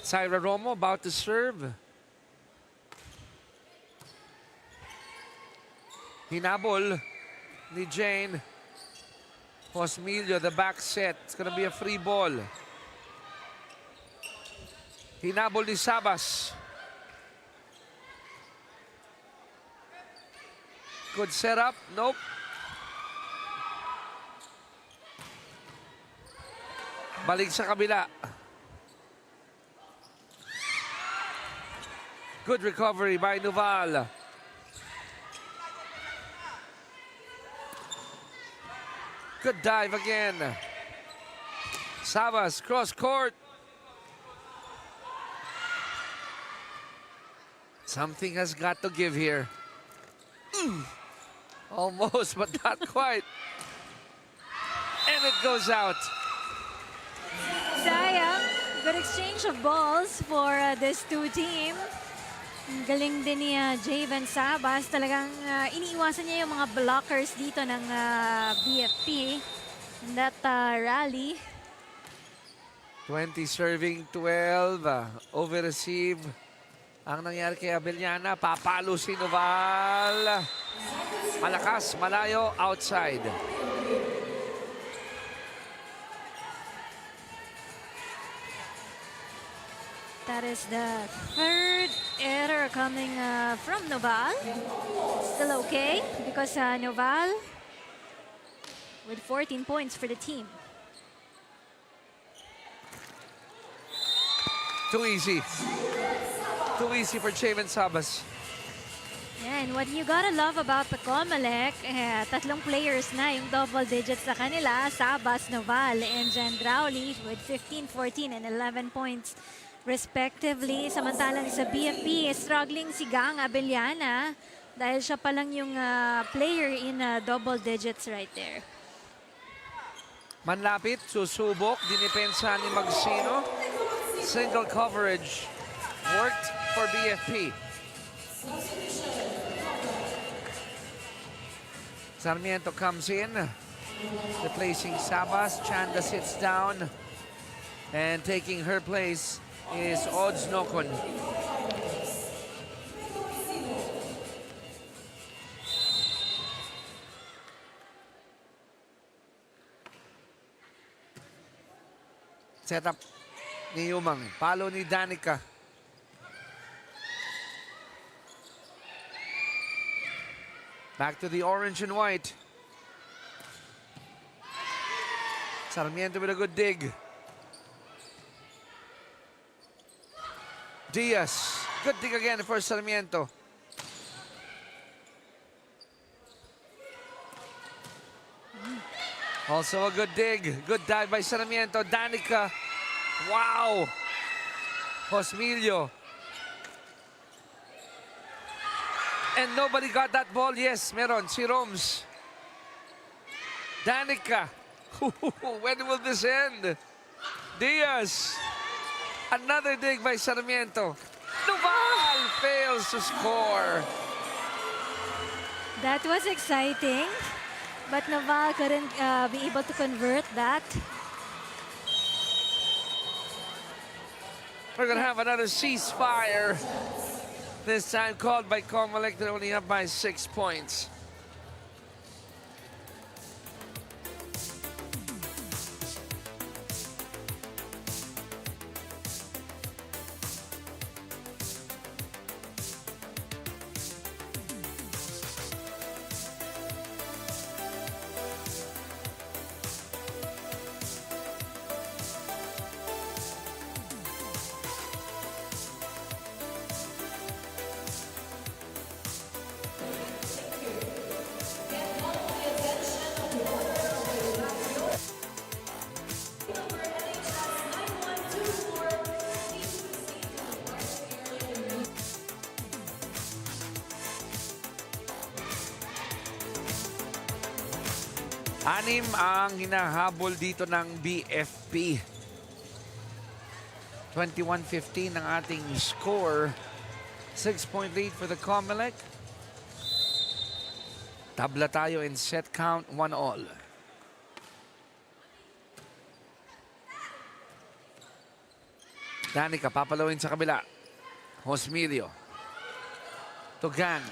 Syra Romo about to serve. Hinabol ni Jane. Osmilio, the back set. It's gonna be a free ball. Hinabol ni Sabas. Good setup. Nope. Balik sa kabila. Good recovery by Nuval. Good dive again. Sabas, cross court. Something has got to give here. Almost, but not quite. And it goes out. Sayang. Good exchange of balls for this two team. Ang galing din ni Javen Sabas. Talagang iniiwasan niya yung mga blockers dito ng BFP. In that rally. 20 serving 12. Over-receive. Ang nangyari kay Abellana, papalo si Noval. Malakas, malayo, outside. That is the third error coming from Noval. Still okay because Noval with 14 points for the team. Too easy. Too easy for Chaven Sabas. Yeah, and what you gotta love about the COMELEC, tatlong players na yung double digits sa kanila, Sabas, Noval, and Gendrauli with 15, 14, and 11 points respectively. Samantalang sa BFP, struggling si Gang Abellana dahil siya pa lang yung player in double digits right there. Manlapit, susubok, dinipensa ni Magsino. Single coverage worked for BFP. Sarmiento comes in, replacing Sabas. Chanda sits down, and taking her place is Odds Nokon. Setup ni Yumang, palo ni Danica. Back to the orange and white. Sarmiento with a good dig. Diaz, good dig again for Sarmiento. Also a good dig, good dive by Sarmiento. Danica, wow. Josmilio. And nobody got that ball. Yes, meron. Si Roms. Danica. When will this end? Diaz. Another dig by Sarmiento. Noval fails to score. That was exciting, but Noval couldn't be able to convert that. We're going to have another ceasefire. This time called by COMELEC. They're only up by 6 points. Anim ang hinahabol dito ng BFP. 21-15 ang ating score. 6-point lead for the COMELEC. Tabla tayo in set count 1-all. Danica papalawin sa kabila. Josmilio. To Gang.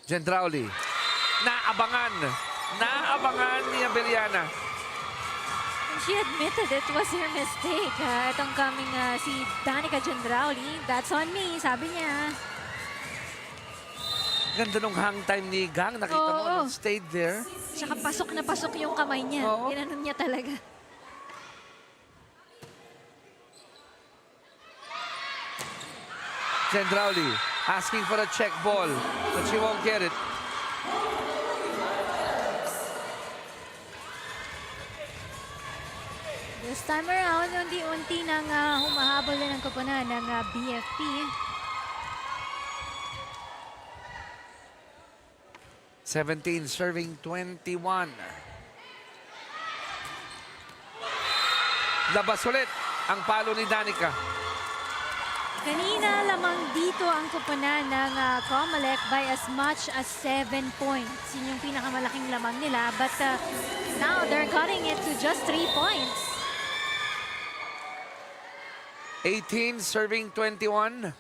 Gendrauli. Naabangan ni Abellana. And she admitted it was her mistake. Itong coming si Danica Gendrauli. That's on me, sabi niya. Ganda nung hang time ni Gang. Nakita mo, stayed there. Tsaka pasok na pasok yung kamay niya. Ginanon niya talaga. Gendrauli asking for a check ball, but she won't get it. This time around, unti-unti nang humahabol na ng koponan ng BFP. Serving 21. Labas ulit ang palo ni Danica. Kanina lamang dito ang koponan ng COMELEC by as much as 7 points. Yun yung pinakamalaking lamang nila. But now they're cutting it to just 3 points. 18 serving 21.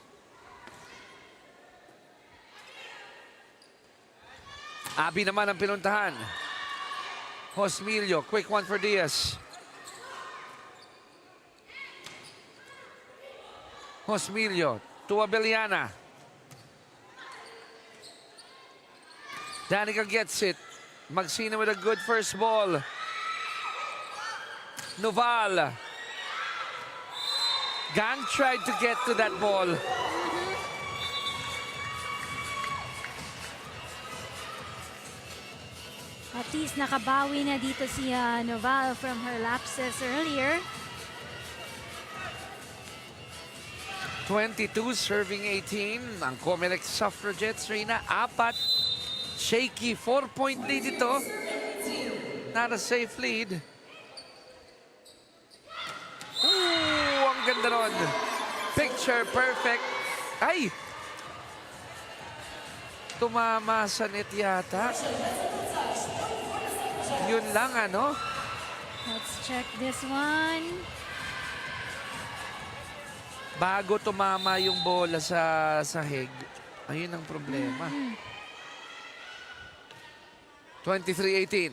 Abi naman ang pinuntahan. Josmilio, quick one for Diaz. Josmilio to Abellana. Danica gets it. Magsina with a good first ball. Noval. Gang tried to get to that ball. At least nakabawi na dito si Noval from her lapses earlier. 22 serving 18. Ang COMELEC Suffragettes, Reyna, 4. Shaky 4-point lead ito. Not a safe lead. Ooh, ang ganda ron. Picture perfect. Ay! Tumama sa net yata. Yun lang, ano? Let's check this one. Bago tumama yung bola sa sahig, ayun ang problema. 23-18.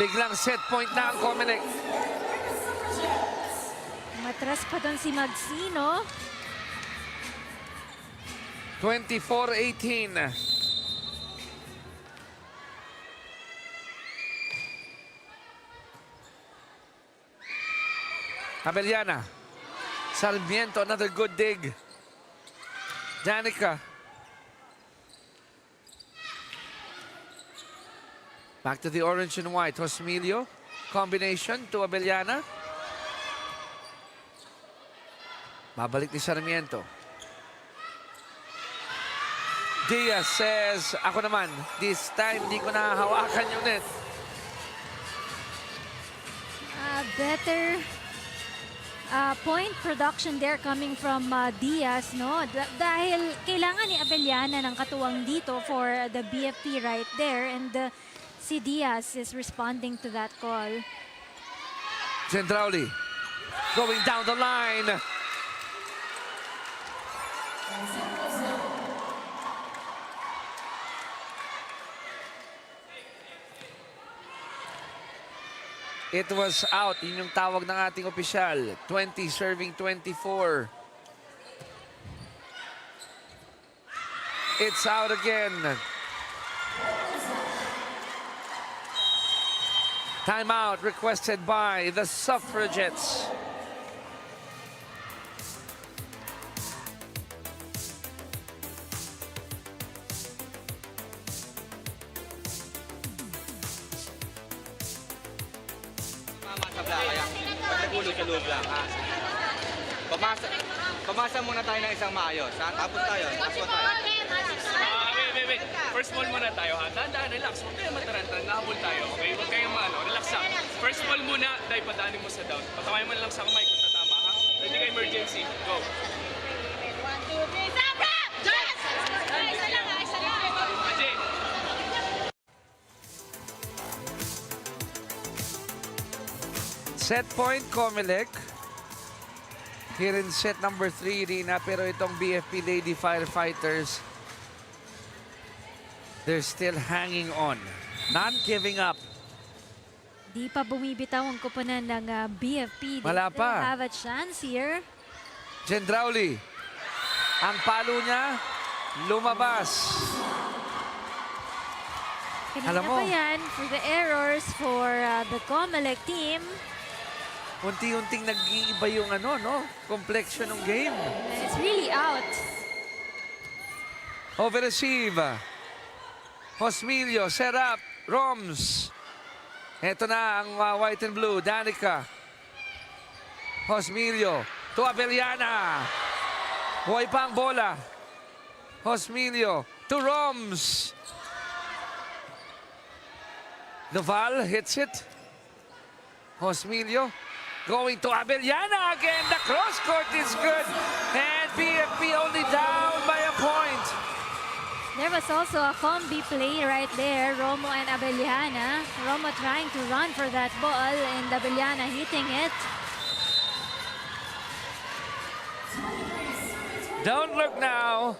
Biglang set point na ang COMELEC. Matras pa doon si Magsino. 24-18. Abellana. Sarmiento, another good dig. Danica. Back to the orange and white. Josmilio. Combination to Abellana. Babalik ni Sarmiento. Diaz says, ako naman, this time di ko nahahawakan yung net. Better point production there coming from Diaz, no? Dahil kailangan ni Abellana ng katuwang dito for the BFP right there, and si Diaz is responding to that call. Gendrauli going down the line. It was out. Yun yung tawag ng ating opisyal. 20 serving 24. It's out again. Timeout requested by the Suffragettes. Kaya pag nagulo sa loob lang, ha? Pamasa muna tayo ng isang maayos, ha? Tapos tayo. Wait. First ball muna tayo, ha? Dahan-dahan, relax. Huwag kayo mataranta. Nahabol tayo, okay? Huwag kayong relax lang. First ball muna, dahil padaanin mo sa down. Patawain mo lang sa kamay kung tatama, ha? Ready ka emergency. Go. 1, 2, 3, Sabra! Joyce! Isa lang. Ajay. Set point, COMELEC. Here in set number 3, Rina. Pero itong BFP Lady Firefighters, they're still hanging on. Not giving up. Di pa bumibitaw ang kupunan ng BFP. Wala They pa. still have a chance here. Gendrauli. Ang palo niya, lumabas. Kanina Alam mo, pa yan for the errors for the COMELEC team. unti-unting nag-iiba yung complexion ng game. And it's really out. Over-receive. Josmilio, set up. Roms. Ito na ang white and blue. Danica. Josmilio to Abellana. Buhay pa ang bola. Josmilio to Roms. Noval hits it. Josmilio going to Abellana again. The cross court is good. And BFP only down by a point. There was also a combi play right there. Romo and Abellana. Romo trying to run for that ball and Abellana hitting it. Don't look now.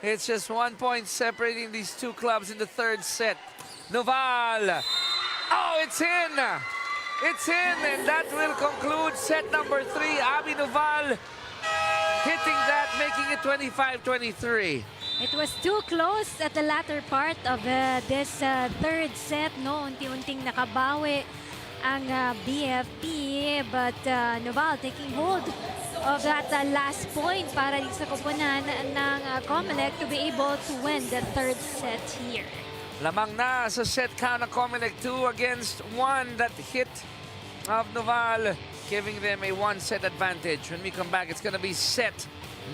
It's just 1 point separating these two clubs in the third set. Noval. Oh, it's in. It's in, and that will conclude set number 3. Abby Noval hitting that, making it 25-23. It was too close at the latter part of this third set. No, unti-unting nakabawi ang BFP, but Noval taking hold of that last point para sa koponan ng COMELEC to be able to win the third set here. Lamang na sa set count ng COMELEC 2 against 1. That hit of Noval giving them a 1-set advantage. When we come back, it's going to be set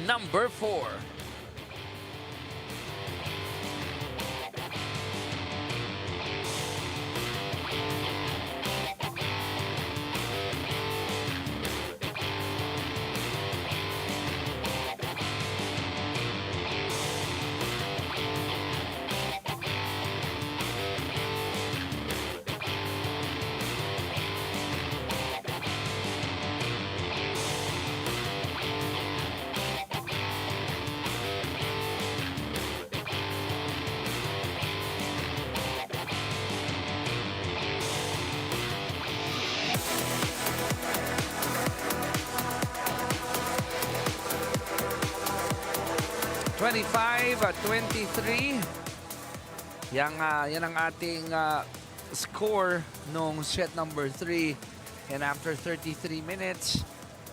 number 4. at 23. Yan ang ating score nung set number 3. And after 33 minutes,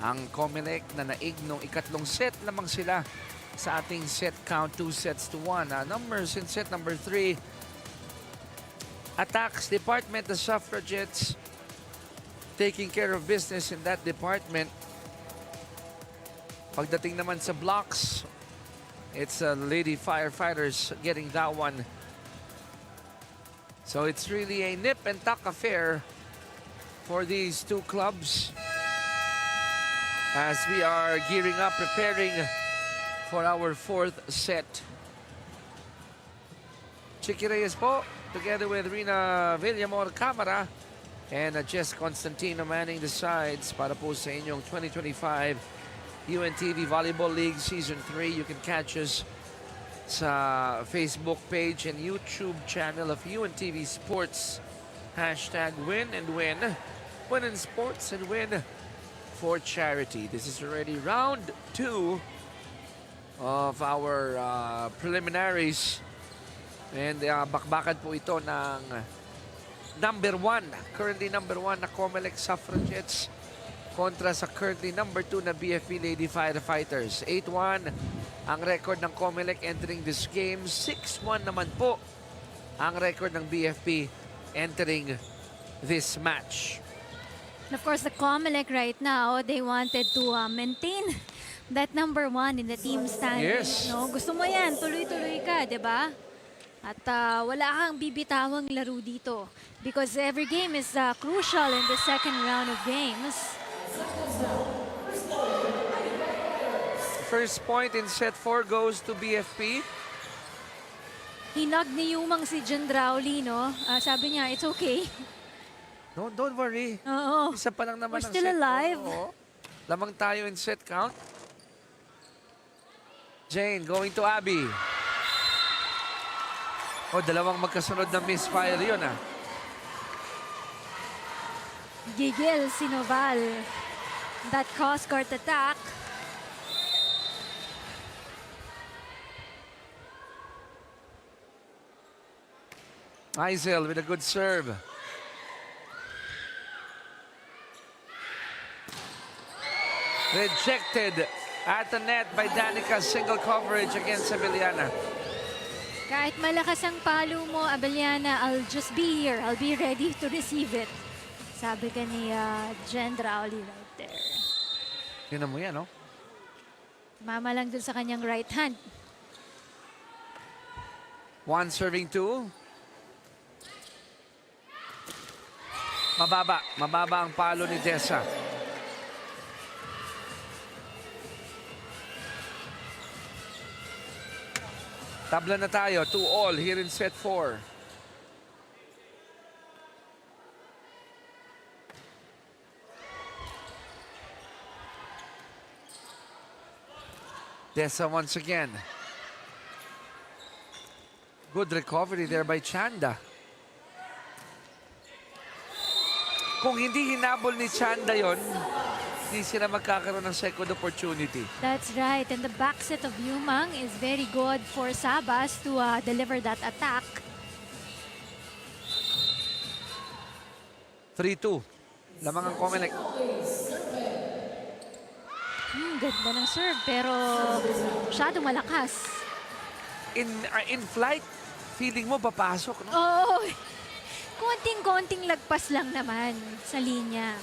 ang COMELEC na naig nung ikatlong set lamang sila sa ating set count 2-1. Numbers in set number 3. Attacks department, the Suffragettes taking care of business in that department. Pagdating naman sa blocks, it's Lady Firefighters getting that one. So it's really a nip and tuck affair for these two clubs as we are gearing up, preparing for our fourth set. Chicky Reyes po, together with Rina Villamor Camara and Jess Constantino manning the sides para po sa inyong 2025 UNTV Volleyball League Season 3. You can catch us sa Facebook page and YouTube channel of UNTV Sports. Hashtag win and win. Win in sports and win for charity. This is already round 2 of our preliminaries. And bakbakan po ito ng number 1. Currently number 1 na COMELEC Suffragettes kontra sa currently number 2 na BFP Lady Firefighters. 8-1 ang record ng COMELEC entering this game. 6-1 naman po ang record ng BFP entering this match. And of course, the COMELEC right now, they wanted to maintain that number 1 in the team standing. Yes. No? Gusto mo yan, tuloy-tuloy ka, di ba? At wala kang bibitawang laro dito because every game is crucial in the second round of games. First point in set 4 goes to BFP. Hinag ni Yumang si Jendrauli, no? Sabi niya, it's okay. No, don't worry. Oo. Isa pa lang naman We're ang still set. alive. Oo. Lamang tayo in set count. Jane going to Abby. Oh, dalawang magkasunod na misfire yun, ah. Gigil si Noval. That cross-court attack. Isel with a good serve. Rejected at the net by Danica. Single coverage against Abeliana. Kahit malakas ang palo mo, Abeliana, I'll just be here. I'll be ready to receive it. Sabi ka ni Jendrauli right there. Yun mo yan, no? Mama lang dun sa kanyang right hand. One serving two. Mababa. Mababa ang palo ni Dessa. Tabla na tayo. 2-all here in set 4. Dessa once again. Good recovery there by Chanda. Kung hindi hinabol ni Chanda yon, Hindi sila magkakaroon ng second opportunity. That's right. And the back set of Yumang is very good for Sabas to deliver that attack. 3-2. Lamang ang COMELEC. Ganda ng serve pero masyadong malakas. In flight, feeling mo papasok, no? Oo. Konting-konting lagpas lang naman sa linya.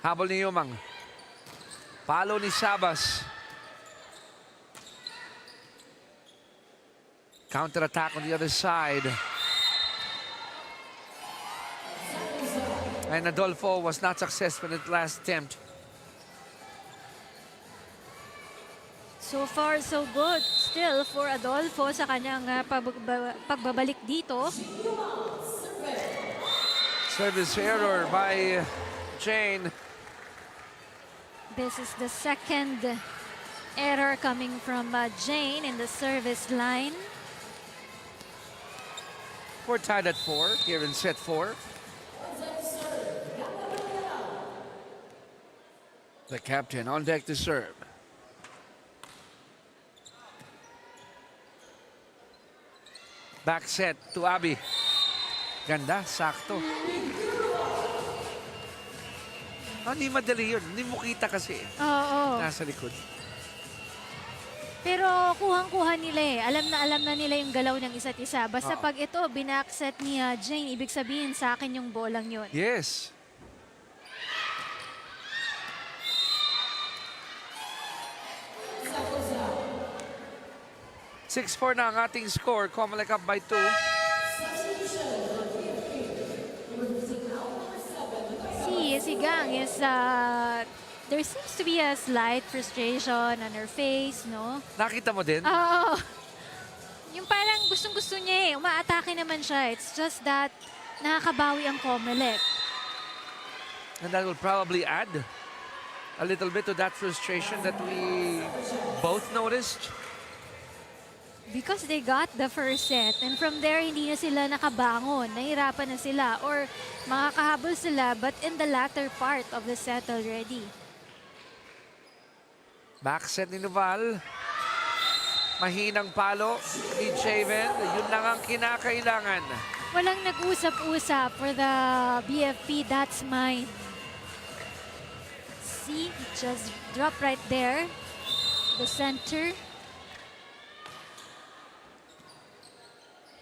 Habol ni Yumang. Palo ni Sabas. Counter-attack on the other side. And Adolfo was not successful in the last attempt. So far, so good. Still for Adolfo sa kanyang pagbabalik dito. Service error by Jane. This is the second error coming from Jane in the service line. We're tied at 4 here in set 4. The captain on deck to serve. Back set to Abby. Ganda, sakto. Hindi madali yun. Hindi mo kita kasi. Oo. Nasa likod. Pero kuhang-kuha nila eh. Alam na nila yung galaw ng isa't isa. Basta Oo. pag ito, binakset ni Jane, ibig sabihin sa akin yung bolang yun. Yes. (6-4) na ang ating score. COMELEC up by 2. Si Gang is, there seems to be a slight frustration on her face, no? Nakita mo din? Oo. Yung parang gustong-gusto niya eh. Umaatake naman siya. It's just that nakakabawi ang COMELEC. And that will probably add a little bit to that frustration that we both noticed. Because they got the first set and from there hindi na sila nakabangon, nahirapan na sila or makakahabol sila but in the latter part of the set already. Back set ni Noval. Mahinang palo ni Javen. Yun lang ang kinakailangan. Walang nag-usap-usap for the BFP, that's mine. See, just drop right there. The center.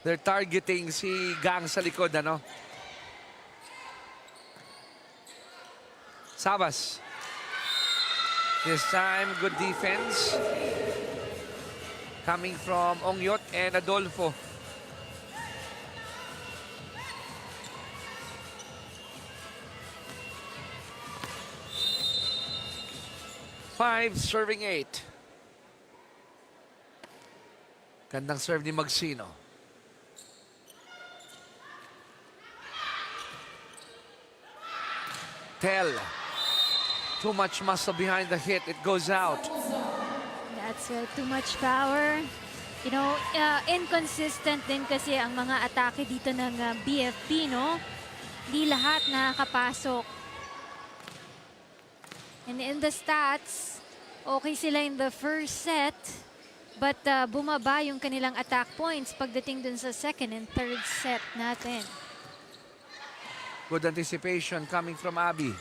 They're targeting si Gang sa likod, ano? Sabas. This time, good defense. Coming from Ongyot and Adolfo. Five, serving 8. Gandang serve ni Magsino. Tell. Too much muscle behind the hit. It goes out. That's too much power. You know, inconsistent din kasi ang mga atake dito ng BFP, no? Di lahat nakakapasok. And in the stats, okay sila in the first set. But bumaba yung kanilang attack points pagdating dun sa second and third set natin. Good anticipation coming from Abby.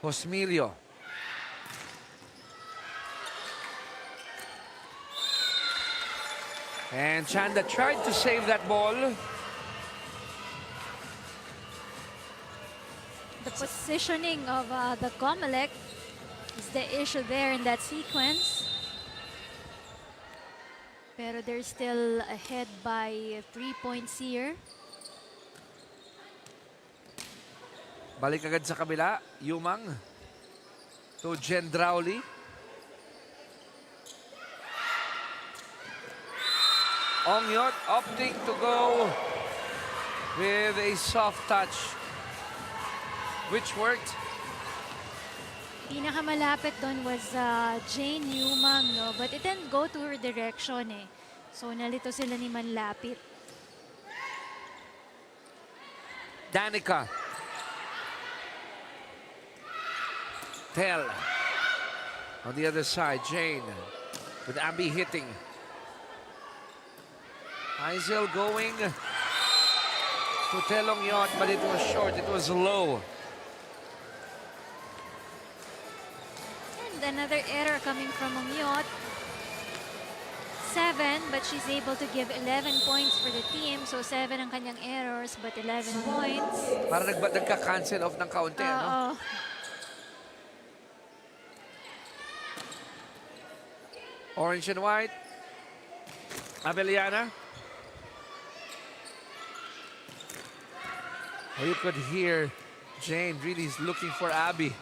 Josmilio. And Chanda tried to save that ball. The positioning of the COMELEC is the issue there in that sequence. Pero they're still ahead by 3 points here. Balik agad sa kabila. Yumang to Gendrauli. Ongyot opting to go with a soft touch, which worked. Pinakamalapit doon was Jane Yumang, no? But it didn't go to her direction eh. So nalito sila ni Manlapit. Danica. Tel. On the other side, Jane. With Abby hitting. Isel going to Telong Yacht, but it was short. It was low. And another error coming from Umyot. 7, but she's able to give 11 points for the team. So 7 ang kanyang errors, but 11 points. Para nagka-cancel off ng kaunti, ano? Orange and white. Abeliana. Oh, you could hear Jane really is looking for Abby.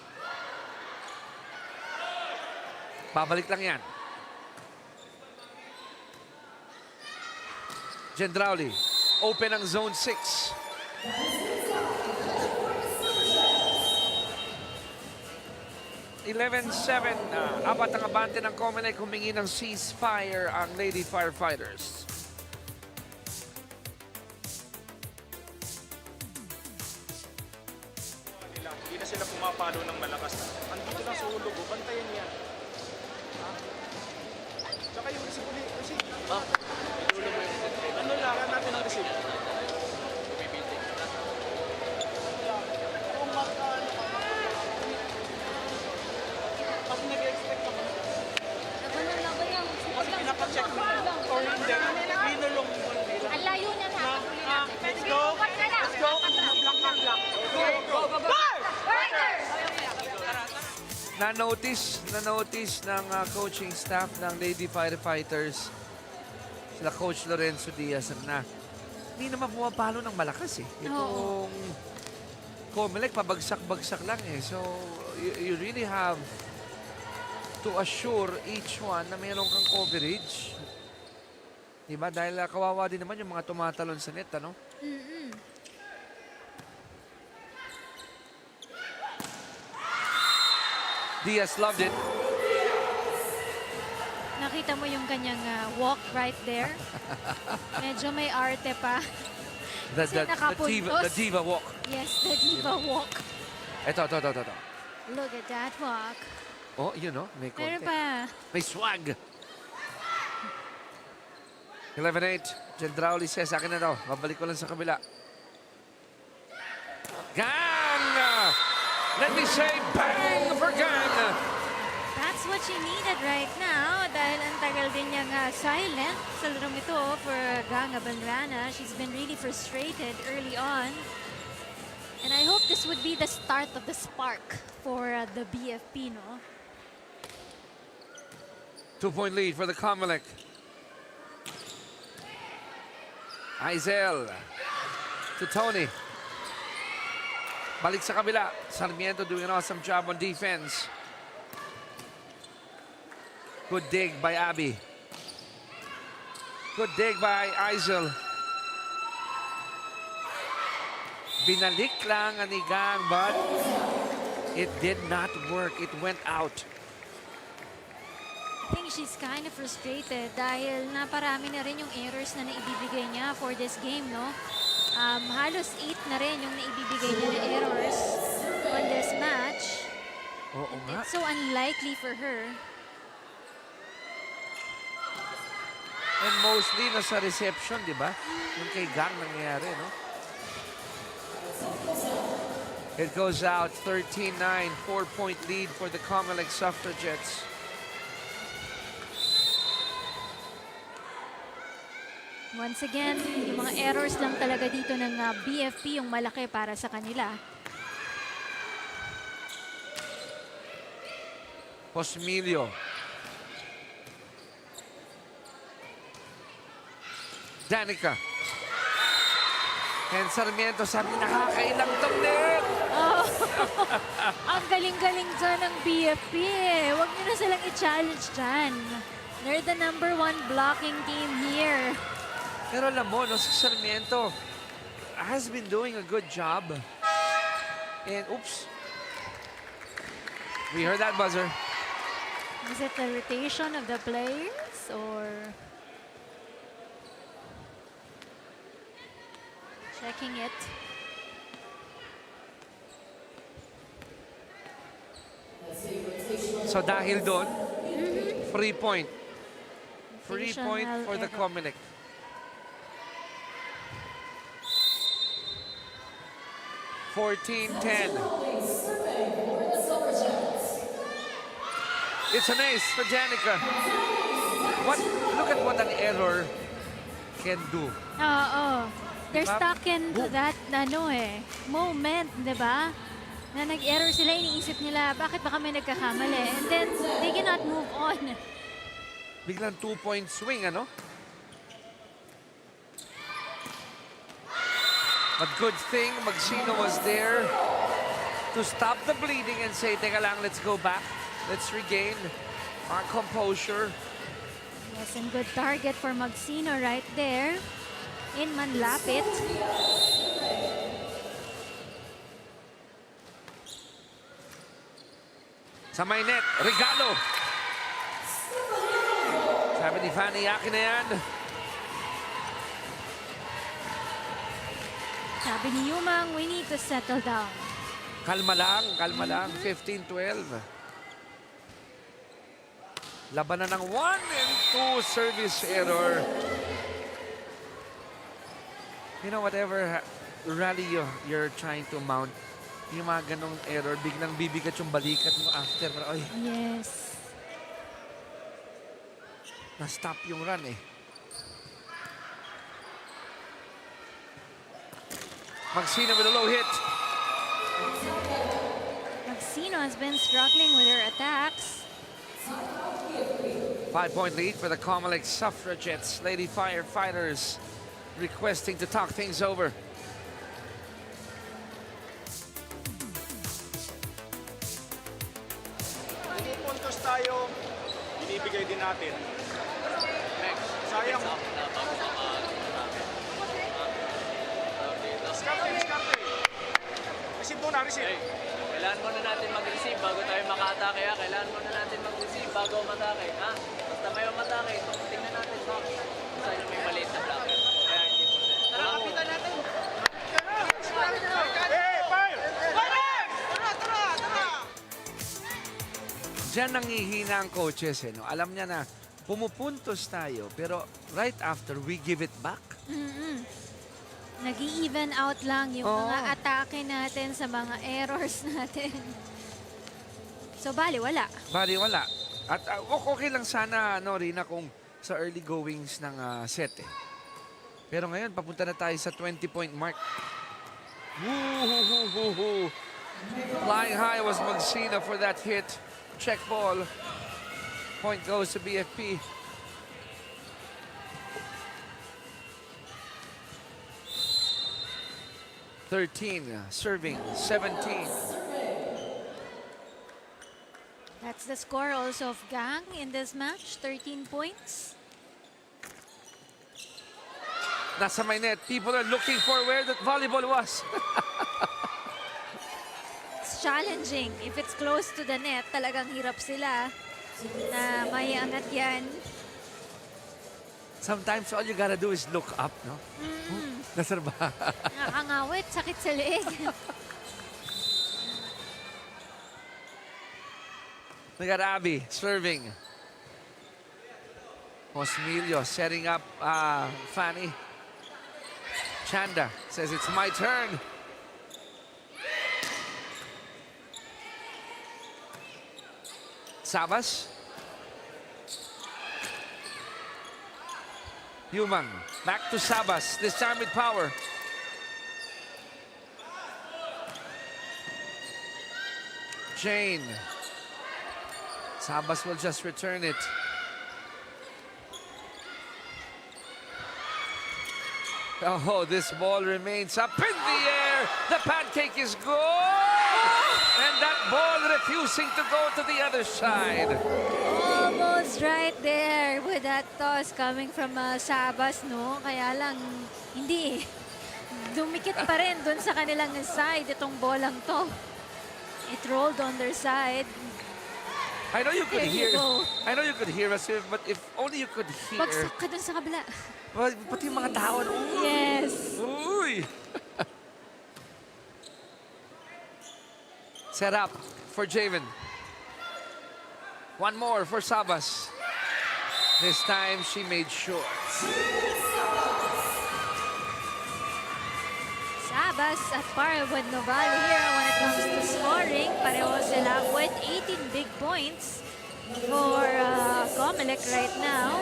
Babalik lang yan. Gendrauli, open ang zone 6. (11-7). Apat ang abante ng COMELEC. Humingi ng ceasefire ang Lady Firefighters. Hindi na sila pumapalo ng malakas. Andito na sa ulog, bantayan niya. Tsaka yung receive ulit. Ano lang natin ang receive? Kung magkano ka, kasi nag-expect ako. Kasi pinapacheck mo na. Or hindi, binulong mo nila. Ang layo na na. Let's go! Let's go! Block na block. Go! Fighters! Na-notice ng coaching staff ng Lady Firefighters, sila Coach Lorenzo Diaz, na hindi naman pumapalo ng malakas eh. Itong COMELEC, pabagsak-bagsak lang eh. So, you really have to assure each one na mayroon kang coverage. Diba? Dahil kawawa din naman yung mga tumatalon sa net, ano? Diaz loved it. Nakita mo yung kanyang walk right there. Medyo may arte pa. The diva walk. Yes, the diva walk. Ito. Look at that walk. Oh, you know, may konti. Meron pa. May swag. 11-8. Gendrauli says, akin na daw. Babalik ko lang sa kabila. Gang! Let me say, bang for Gang! That's what she needed right now dahil ang tagal din niyang silent sa larong ito for Gang Abanrana. She's been really frustrated early on. And I hope this would be the start of the spark for the BFP, no? 2-point lead for the COMELEC. Isel to Tony. Balik sa kabila. Sarmiento doing an awesome job on defense. Good dig by Abby. Good dig by Isel. Binalik lang ang Gang, but it did not work. It went out. I think she's kind of frustrated dahil naparami na rin yung errors na naibibigay niya for this game, no? Halos 8 na rin yung naibibigay niya na errors on this match. Oo nga. It's so unlikely for her. And mostly nasa reception, di ba? Yung kay Gang nangyayari, no? It goes out 13-9, 4-point lead for the COMELEC Suffragettes. Once again, yung mga errors lang talaga dito ng BFP yung malaki para sa kanila. Posmilio. Danica. And Sarmiento, sabi nakakailang tong net. Oh, ang galing-galing dyan ng BFP eh. Huwag nyo na silang i-challenge dyan. They're the #1 blocking team here. Pero alam mo, no, si Sarmiento has been doing a good job. And oops. We heard that buzzer. Is it the rotation of the players or... Checking it. So dahil doon, free point. Free point Rotational for the error. COMELEC. (14-10). It's an ace for Janica. Look at what an error can do. Oo. They're Diba? stuck into that moment, di ba? Na nag-error sila, iniisip nila, bakit baka may nagkakamali? And then, they cannot move on. Biglang 2-point swing, ano? But good thing Magsino was there to stop the bleeding and say, teka lang, let's go back. Let's regain our composure. Yes, and good target for Magsino right there. In manlapit. Sa may net, regalo. Sabi ni Fanny, akin na yan. Sabi ni Yumang, we need to settle down. Kalma lang. 15-12. Labanan ng 1 and 2 service error. You know, whatever rally you're trying to mount, yung mga ganong error, biglang bibigat yung balikat mo after. Ay, Yes. na-stop yung run eh. Magsino with a low hit. Magsino has been struggling with her attacks. 5-point lead for the COMELEC Suffragettes. Lady Firefighters requesting to talk things over. Pumupuntos tayo, binibigay din natin. Sayang. Diskarte. Receive muna, receive. Kailangan muna natin mag-receive bago tayo maka-atake. Kailangan muna natin mag-receive bago umatake. Basta may umatake, tingnan natin saan may maliit na blocker. Kaya hindi po. Tara, kapitan natin! Hey, fire! Diyan nangihina ang coaches. No? Alam niya na pumupuntos tayo, pero right after, we give it back. Nag-i-even out lang yung mga atake natin sa mga errors natin. So, baliwala. Baliwala. At okay lang sana, Rina, kung sa early goings ng set eh. Pero ngayon, papunta na tayo sa 20-point mark. Woo-hoo-hoo-hoo-hoo. Flying high was Magsino for that hit. Check ball. Point goes to BFP. Serving 17. That's the score also of Gang in this match. 13 points. Nasa may net. People are looking for where the volleyball was. It's challenging. If it's close to the net, talagang hirap sila na may angat yan. Sometimes all you gotta do is look up, no? Nasarba. Nakakangawit, sakit sa leeg. We got Abby serving. Osmilio setting up Fanny. Chanda says it's my turn. Sabas. Yumang back to Sabas, this time with power. Jane. Sabas will just return it. Oh, this ball remains up in the air. The pancake is good. And that ball refusing to go to the other side. Almost right there with that toss coming from Sabas, no? Kaya lang, hindi. Dumikit pa rin dun sa kanilang side itong bolang to. It rolled on their side. I know you could There you hear. go. I know you could hear us, but if only you could hear. Bagsak ka dun sa kabila. Pati yung mga tao. Uy! Yes. Uy! Set up for Javen. One more for Sabas. This time she made sure. Sabas at Parawan Novali here when it comes to scoring. Pareho sila with 18 big points for COMELEC right now.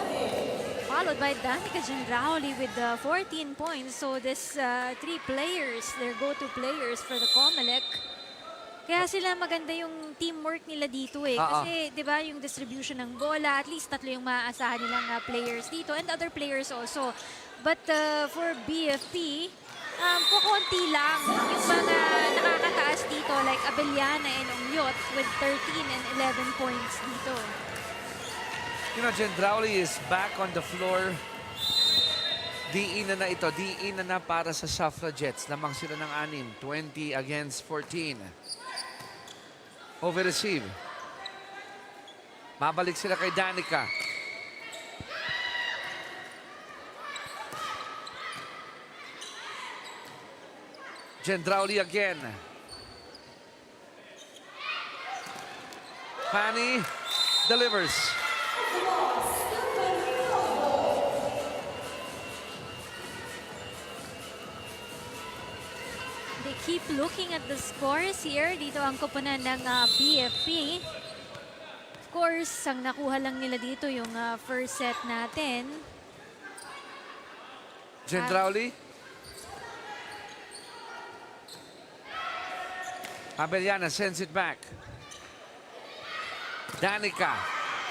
Followed by Danica Gendrauli with 14 points. So this three players, their go-to players for the COMELEC. Kaya sila maganda yung teamwork nila dito eh. Kasi 'di ba yung distribution ng bola, at least tatlo yung maaasahan nilang players dito and other players also. But for BFP, kukunti lang yung mga nakakataas dito like Abellana and Umyot with 13 and 11 points dito. You know, Gendrauli is back on the floor. Diin na ito. Diin na para sa Suffragettes. Lamang sila ng 6. 20 against 14. Over receive. Mabalik sila kay Danica. Gendrauli again. Fanny delivers. They keep looking at the scores here. Dito ang koponan ng BFP. Of course, ang nakuha lang nila dito yung first set natin. Gendrauli. Abellana sends it back. Danica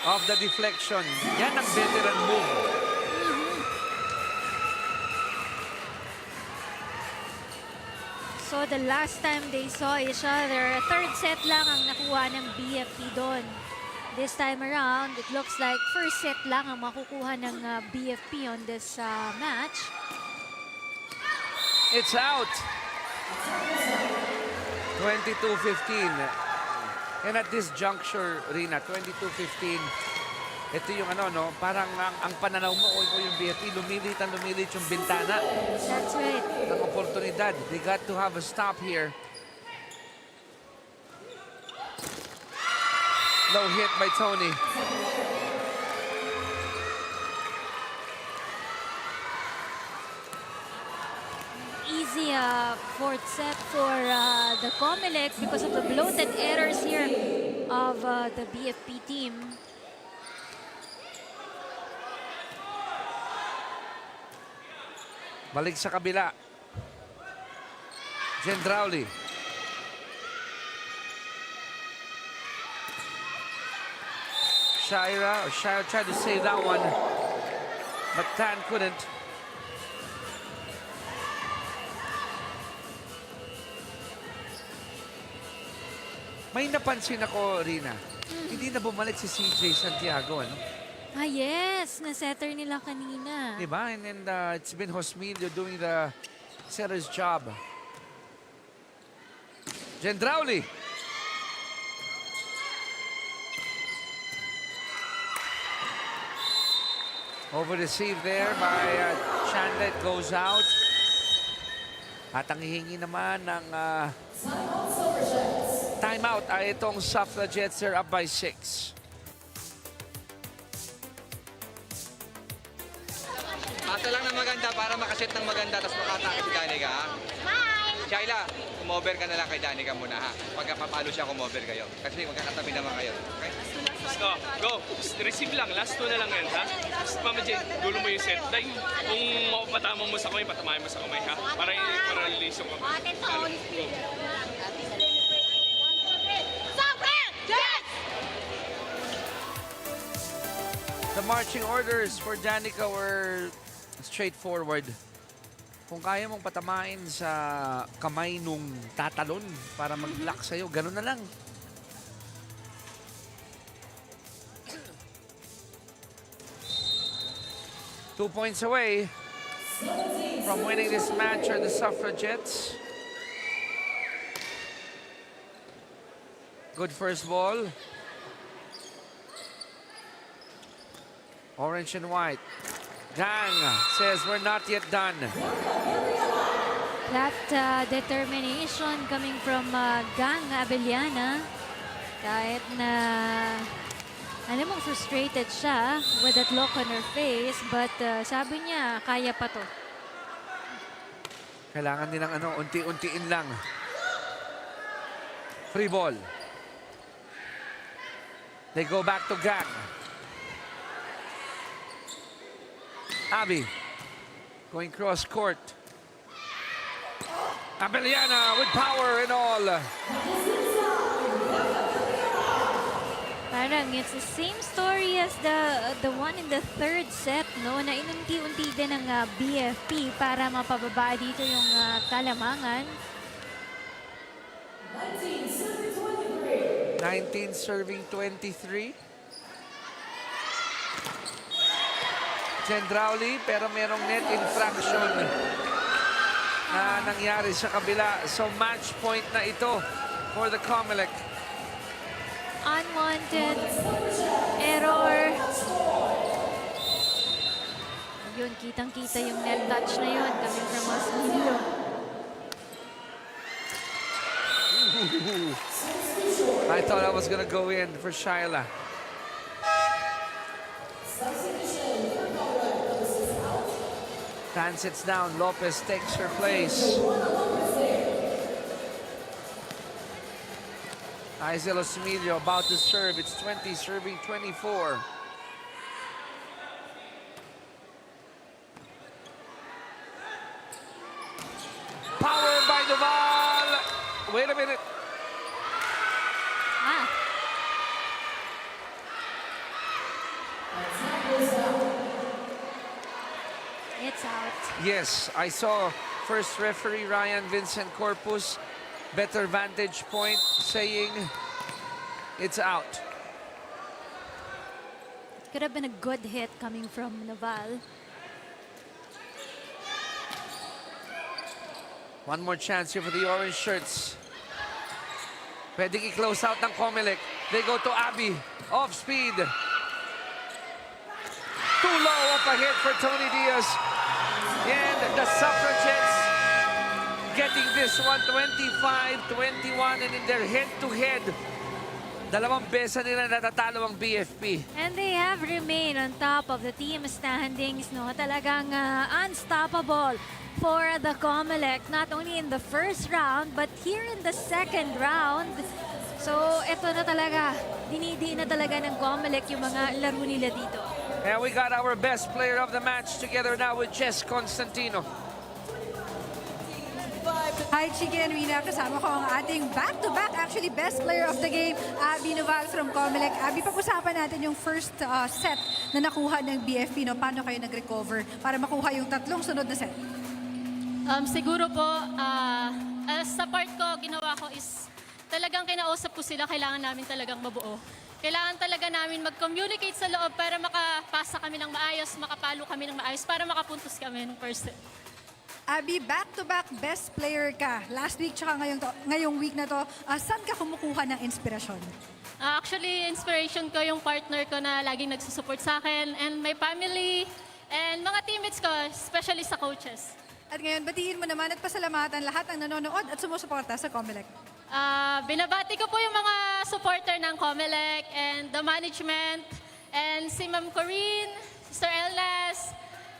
off the deflection. Yan ang veteran move. So the last time they saw each other, third set lang ang nakuha ng BFP doon. This time around, it looks like first set lang ang makukuha ng BFP on this match. It's out. 22-15. And at this juncture, Rina, 22-15, ito yung ano, no? Parang ang pananaw mo, o yung BFP, lumilit yung bintana. That's right. Ng oportunidad. They got to have a stop here. Low hit by Tony. Easy fourth set for the COMELEC because of the bloated errors here of the BFP team. Balik sa kabila. Gendrauli. Shira tried to save that one, but Tan couldn't. May napansin ako, Rina. Hindi na bumalik si CJ Santiago, ano? Ah, yes. Na-setter nila kanina. Diba? And it's been Hosmilio doing the setter's job. Gendrauli. Over received there by Chandlet, goes out. At ang hihingi naman ng timeout ay itong Suffragettes. They're up by 6. Pasa lang ng maganda para makaset ng maganda tapos makatake si Danica, ha? Shaila, kumover ka na lang kay Danica muna, ha? Pagka papalo siya, kumover kayo. Kasi magkakatabi naman kayo, okay? Go. Receive lang. Last 2 na lang yan, ha? Mama Jane, dulo mo yung set. Dahil kung mapatamang mo sa kamay, patamahin mo sa kamay, ha? Para release yung kamay. The marching orders for Danica were straightforward. Kung kaya mong patamain sa kamay nung tatalon para mag-block sa'yo, ganun na lang. Two points away from winning this match are the Suffragettes. Good first ball. Orange and white. Gang says we're not yet done. That determination coming from Gang Abellana. Kahit na alam mong frustrated siya with that look on her face, but sabi niya, kaya pa to. Kailangan nilang unti-untiin lang. Free ball. They go back to Gang. Abby going cross court. Abellana with power and all. Parang it's the same story as the one in the third set, no? Na inunti-unti din ng BFP para mapababa dito yung kalamangan. 19 serving 23. Gendrauli, pero merong net infraction na nangyari sa kabila. So match point na ito for the COMELEC. Unwanted error. Yun, kitang-kita yung net touch na yun coming from Osmilio. I thought I was gonna go in for Shyla. Tan sits down. Lopez takes her place. Aizel Osmilio about to serve. It's 20 serving 24. Power by Duval. Wait a minute. It's out. Yes, I saw first referee Ryan Vincent Corpus, better vantage point, saying it's out. Could have been a good hit coming from Naval. One more chance here for the orange shirts. Pwedeng i-close out ng COMELEC. They go to Abby. Off speed. Too low of a hit for Tony Diaz. And the Suffragettes getting this one 25-21, and in their head-to-head, dalawang besa nila natatalo ang BFP. And they have remained on top of the team standings, no? Talagang unstoppable for the COMELEC, not only in the first round, but here in the second round. So, eto na talaga. Dinidiin na talaga ng COMELEC yung mga laro nila dito. And we got our best player of the match together now with Jess Constantino. Hi, Chiki and Rina. Kasama ko ang ating back-to-back, actually best player of the game, Abby Noval from COMELEC. Abby, pag-usapan natin yung first set na nakuha ng BFP. No? Paano kayo nag-recover para makuha yung tatlong sunod na set? Siguro po, sa part ko, ginawa ko is talagang kinausap ko sila, kailangan namin talagang mabuo. Kailangan talaga namin mag-communicate sa loob para makapasa kami ng maayos, makapalo kami ng maayos, para makapuntos kami ng first set. Abby, back-to-back best player ka. Last week tsaka ngayong week na to, saan ka kumukuha ng inspirasyon? Actually, inspiration ko yung partner ko na laging nagsusupport sa akin, and my family, and mga teammates ko, especially sa coaches. At ngayon, batiin mo naman at pasalamatan lahat ng nanonood at sumusuporta sa COMELEC. Binabati ko po yung mga supporter ng COMELEC and the management and si Ma'am Corinne, Sister Elnas,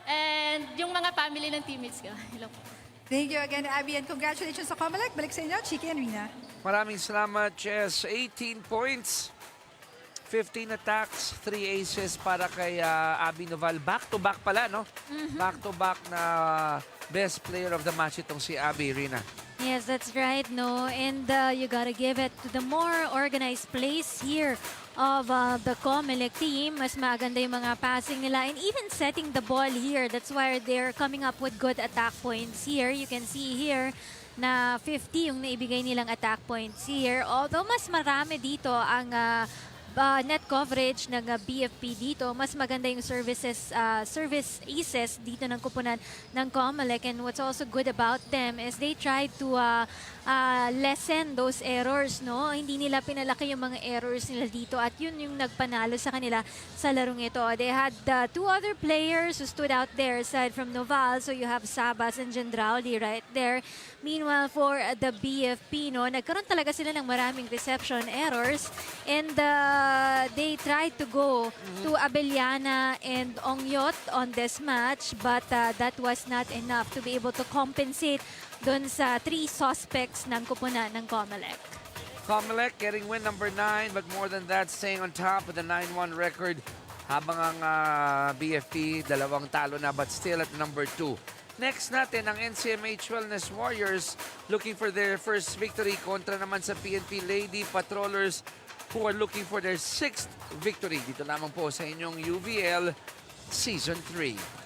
and yung mga family ng teammates ko. Hello po. Thank you again, Abby, and congratulations sa COMELEC. Balik sa inyo, Chiki and Rina. Maraming salamat, Jess. 18 points, 15 attacks, 3 aces para kay Abby Noval. Back-to-back pala, no? Back-to-back na best player of the match itong si Abby, Rina. Yes, that's right, no? And you gotta give it to the more organized plays here of the COMELEC team. Mas maganda yung mga passing nila and even setting the ball here. That's why they're coming up with good attack points here. You can see here na 50 yung naibigay nilang attack points here. Although mas marami dito ang net coverage ng BFP dito, mas maganda yung service aces dito ng kupunan ng COMELEC. And what's also good about them is they try to lessen those errors, no? Hindi nila pinalaki yung mga errors nila dito at yun yung nagpanalo sa kanila sa larong ito. They had two other players who stood out there aside from Noval. So you have Sabas and Gendraudi right there. Meanwhile, for the BFP, no, nagkaroon talaga sila ng maraming reception errors and they tried to go to Abellana and Ongyot on this match, but that was not enough to be able to compensate dun sa 3 suspects ng kupunan ng COMELEC. COMELEC getting win number 9, but more than that, staying on top with a 9-1 record. Habang ang BFP, 2 talo na, but still at number 2. Next natin, ang NCMH Wellness Warriors looking for their first victory kontra naman sa PNP Lady Patrollers who are looking for their 6th victory. Dito lamang po sa inyong UVL Season 3.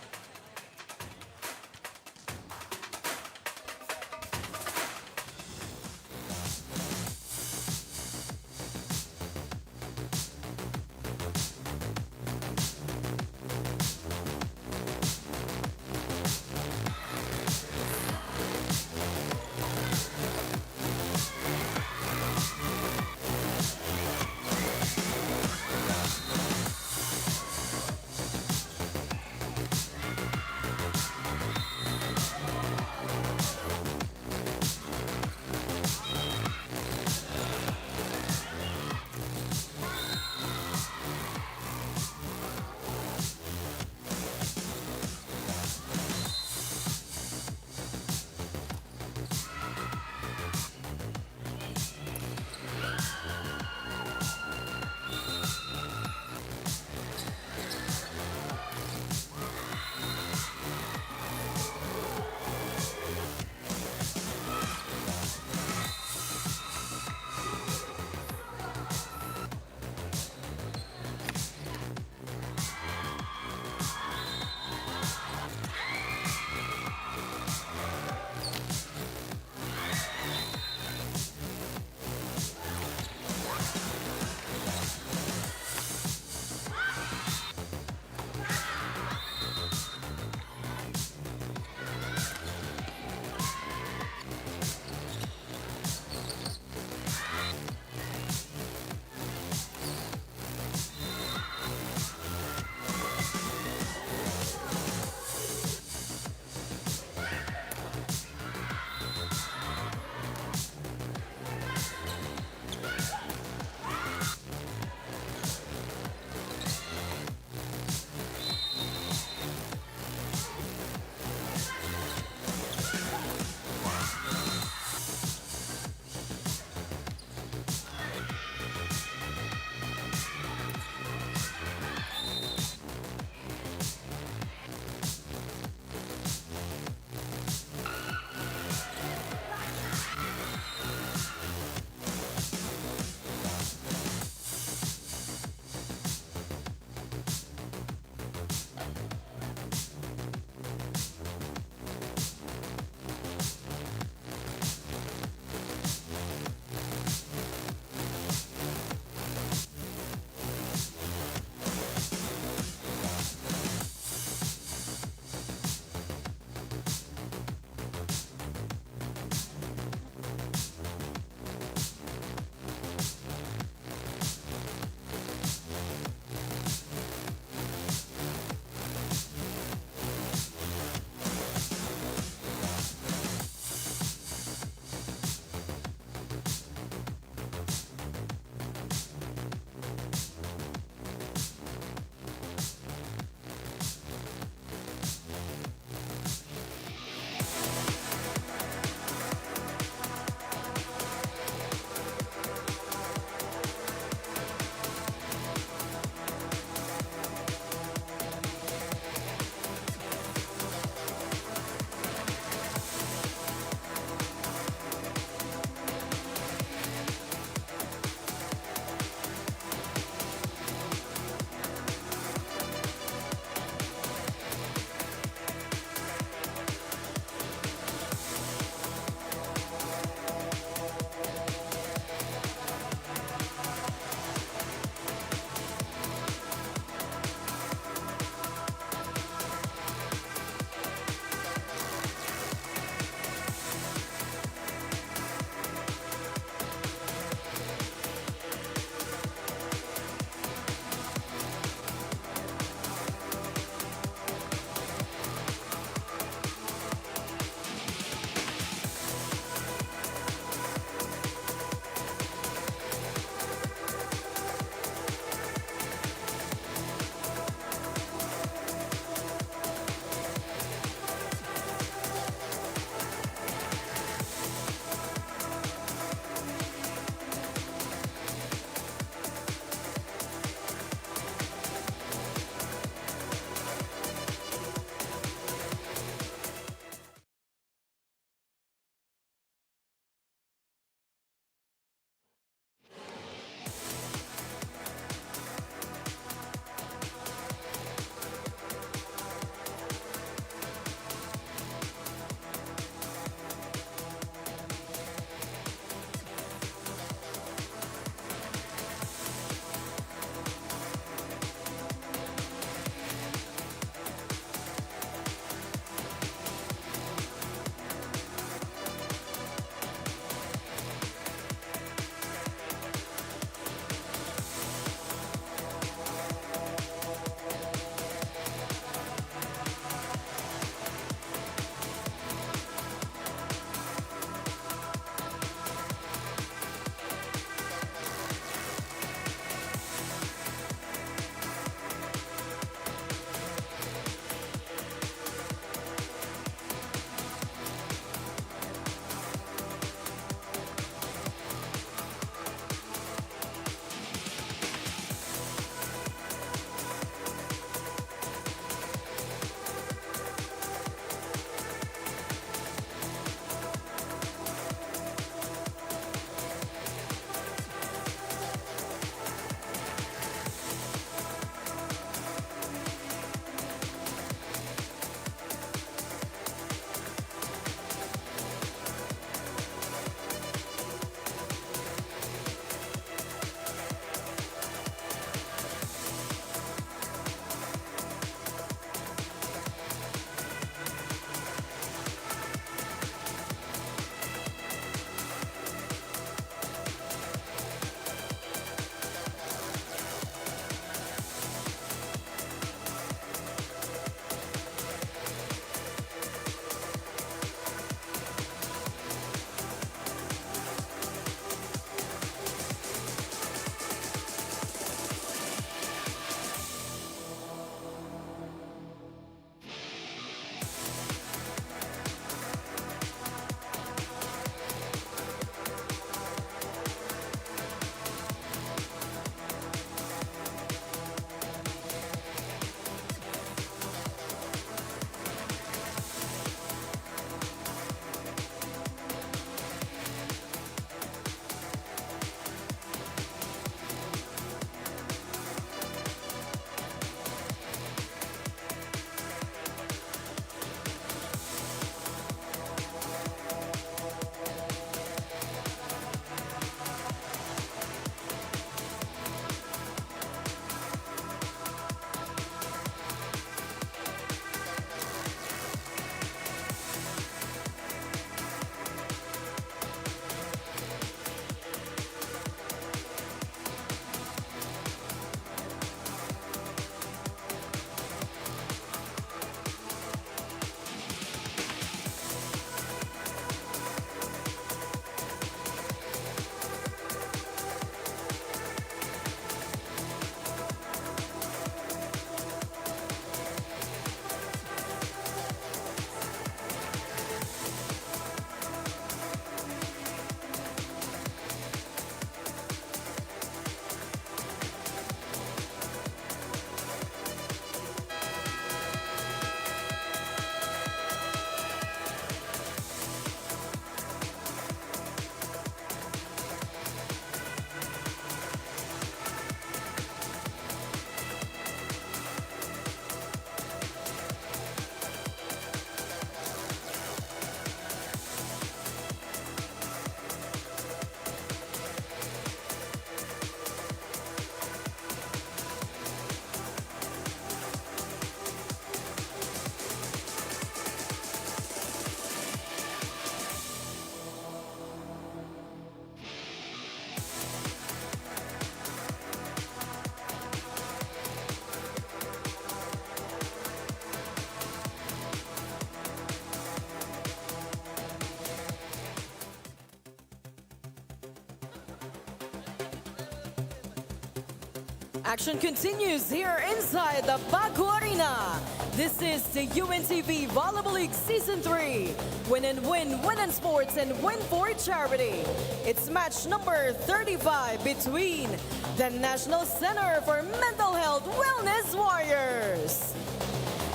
Action continues here inside the Paco Arena. This is the UNTV Volleyball League Season 3. Win and win, win in sports, and win for charity. It's match number 35 between the National Center for Mental Health Wellness Warriors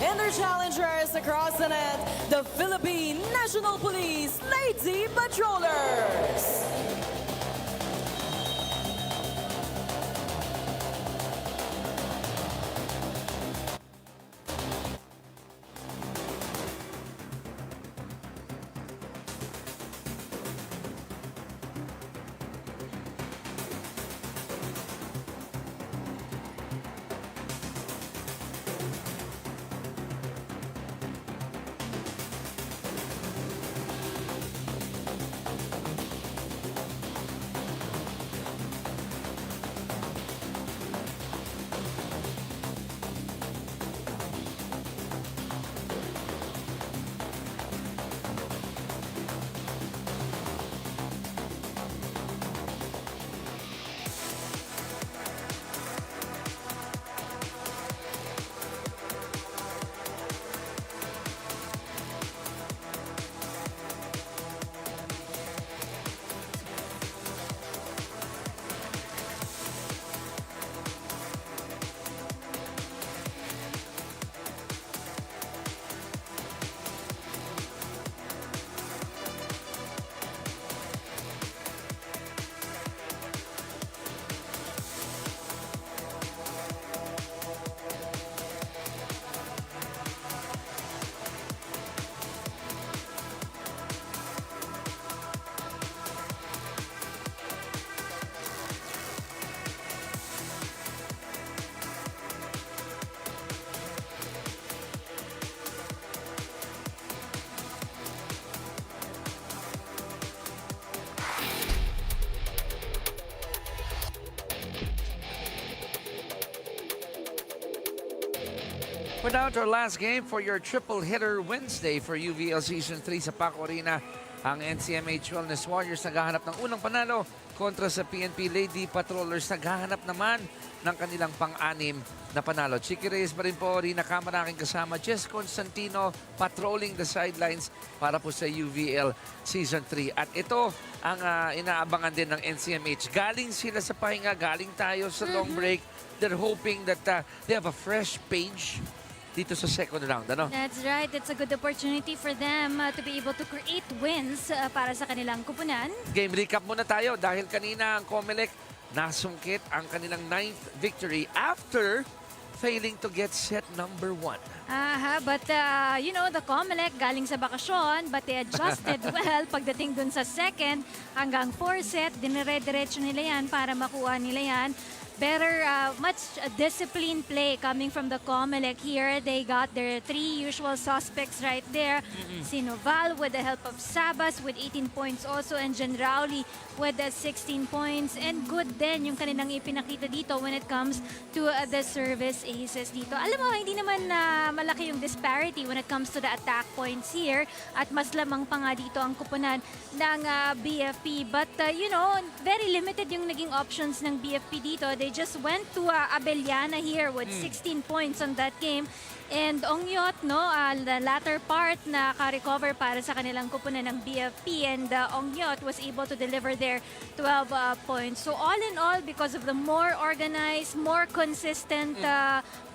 and their challengers across the net, the Philippine National Police Lady Patrollers. We're down to our last game for your triple hitter Wednesday for UVL Season 3 sa Paco Arena. Ang NCMH Wellness Warriors naghahanap ng unang panalo kontra sa PNP Lady Patrollers naghahanap naman ng kanilang pang-anim na panalo. Chicky Reyes pa rin po, Rina Camara aking kasama, Jess Constantino patrolling the sidelines para po sa UVL Season 3. At ito ang inaabangan din ng NCMH. Galing sila sa pahinga, galing tayo sa long break. They're hoping that they have a fresh page dito sa second round, ano? That's right. It's a good opportunity for them to be able to create wins para sa kanilang kupunan. Game recap muna tayo dahil kanina ang COMELEC nasungkit ang kanilang 9th victory after failing to get set number 1. But you know, the COMELEC galing sa bakasyon, but they adjusted well pagdating dun sa second hanggang 4 set. Dinire-diretso nila yan para makuha nila yan. Better, much disciplined play coming from the COMELEC here. They got their 3 usual suspects right there. Si Noval with the help of Sabas with 18 points also, and Jen Rowley with 16 points. And good din yung kanilang ipinakita dito when it comes to the service aces dito. Alam mo, hindi naman malaki yung disparity when it comes to the attack points here. At mas lamang pa nga dito ang kupunan ng BFP. But, you know, very limited yung naging options ng BFP dito. They just went to Abellana here with 16 points on that game. And Ongyot, no, the latter part na ka-recover para sa kanilang kupunan ng BFP. And Ongyot was able to deliver their 12 points. So all in all, because of the more organized, more consistent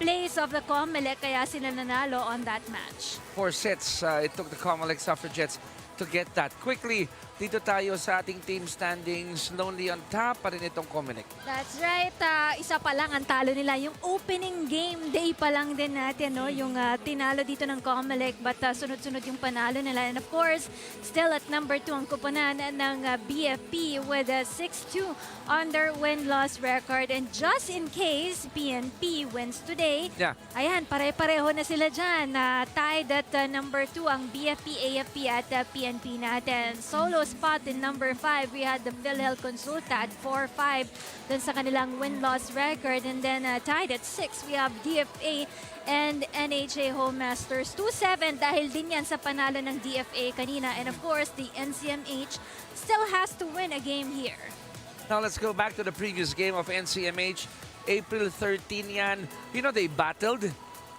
plays of the COMELEC, kaya sila nanalo on that match. 4 sets, it took the COMELEC Suffragettes to get that. Quickly, dito tayo sa ating team standings. Lonely on top pa rin itong COMELEC. That's right. Isa pa lang ang talo nila. Yung opening game day pa lang din natin, no? Yung tinalo dito ng COMELEC, but sunod-sunod yung panalo nila. And of course, still at number 2 ang kupunan ng BFP with a 6-2 on their win-loss record. And just in case PNP wins today, ayan, pare-pareho na sila dyan. Tied at number 2 ang BFP, AFP at PNP natin. Solo spot in number 5, we had the PhilHealth Consulta at 4-5 dun sa kanilang win-loss record. And then tied at 6, we have DFA and NHA Home Masters 2-7 dahil din yan sa panalo ng DFA kanina. And of course, the NCMH still has to win a game here. Now let's go back to the previous game of NCMH April 13 yan. You know, they battled.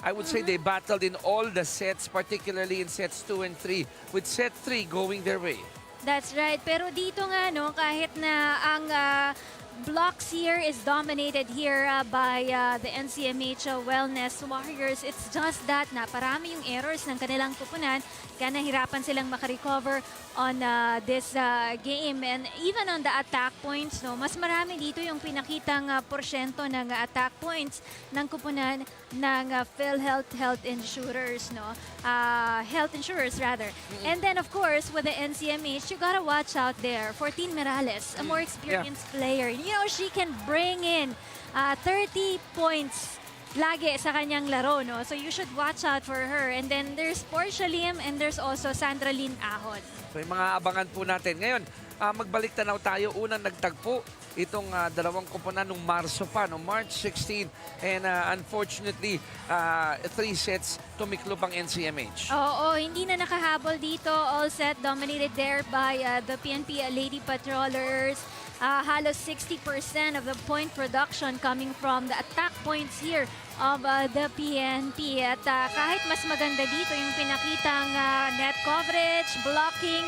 I would say they battled in all the sets, particularly in sets 2 and 3, with set 3 going their way. That's right. Pero dito nga, no, kahit na ang blocks here is dominated here by the NCMH Wellness Warriors. It's just that naparami yung errors ng kanilang kupunan kaya nahirapan silang makarecover on this game. And even on the attack points, no, mas marami dito yung pinakitang porsyento ng attack points ng kupunan ng PhilHealth Health Insurers, no? Health Insurers rather. And then of course with the NCMH, you gotta watch out there. 14 Morales, a more experienced player. You know, she can bring in 30 points lagi sa kanyang laro, no? So you should watch out for her. And then there's Portia Lim and there's also Sandra Lynn Ahon. So yung mga abangan po natin. Ngayon, magbalik tanaw tayo. Unang nagtagpo itong dalawang koponan nung Marso pa, no? March 16. And unfortunately, 3 sets tumiklop ang NCMH. Oo, hindi na nakahabol dito. All set dominated there by the PNP Lady Patrollers. Halos 60% of the point production coming from the attack points here of the PNP. At kahit mas maganda dito yung pinakitang net coverage, blocking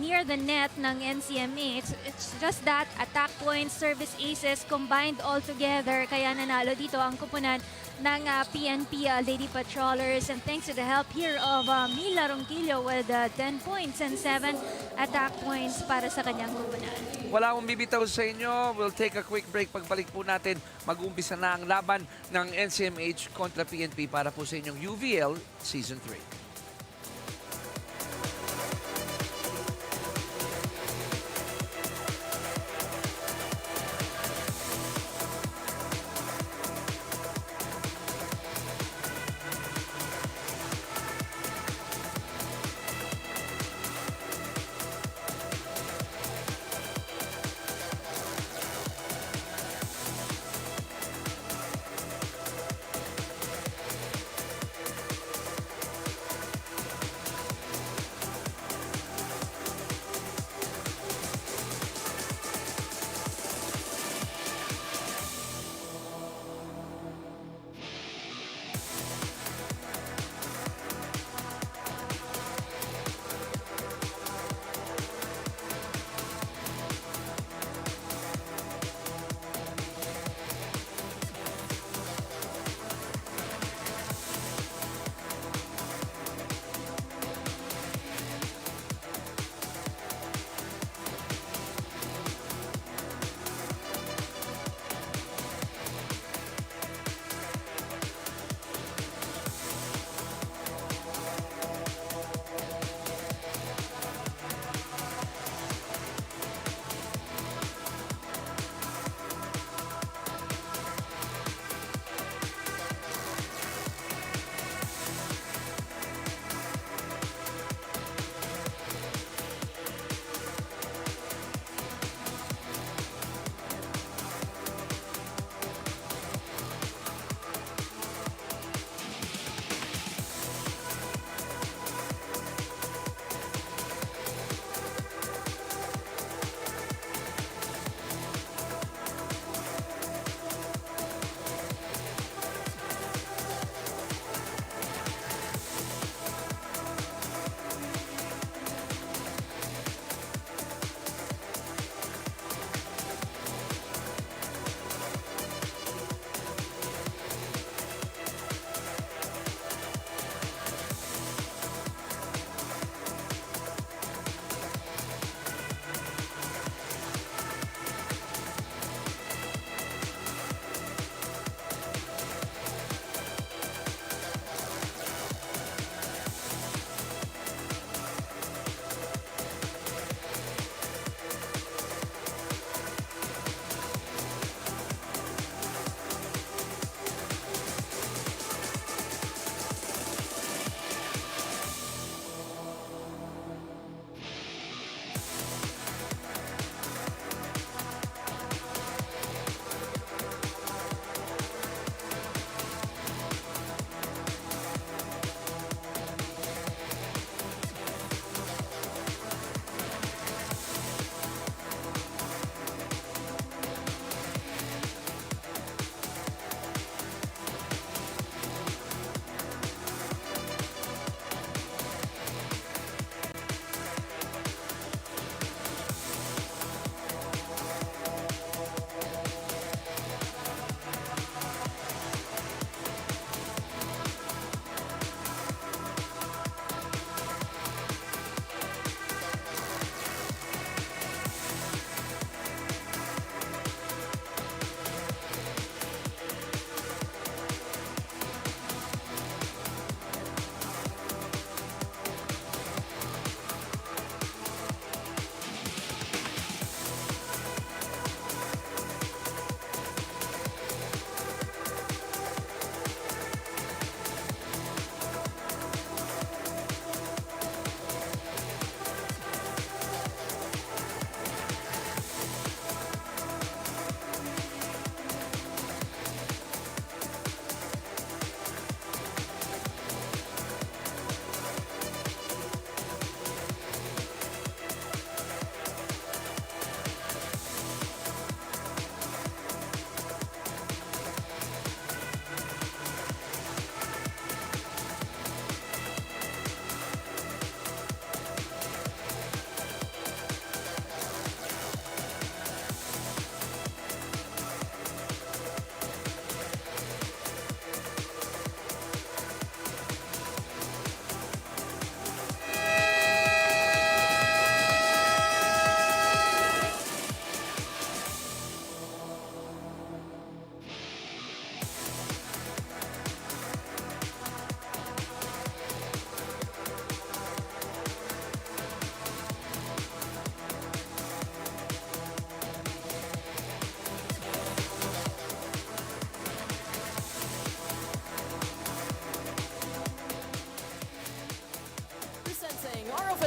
near the net ng NCMH, it's just that attack points, service aces combined all together. Kaya nanalo dito ang kupunan ng PNP Lady Patrollers, and thanks to the help here of Mila Ronquillo with 10 points and 7 attack points para sa kanyang kupunan. Wala akong bibitaw sa inyo. We'll take a quick break. Pagbalik po natin, mag-uumpisa na ang laban ng NCMH kontra PNP para po sa inyong UVL Season 3.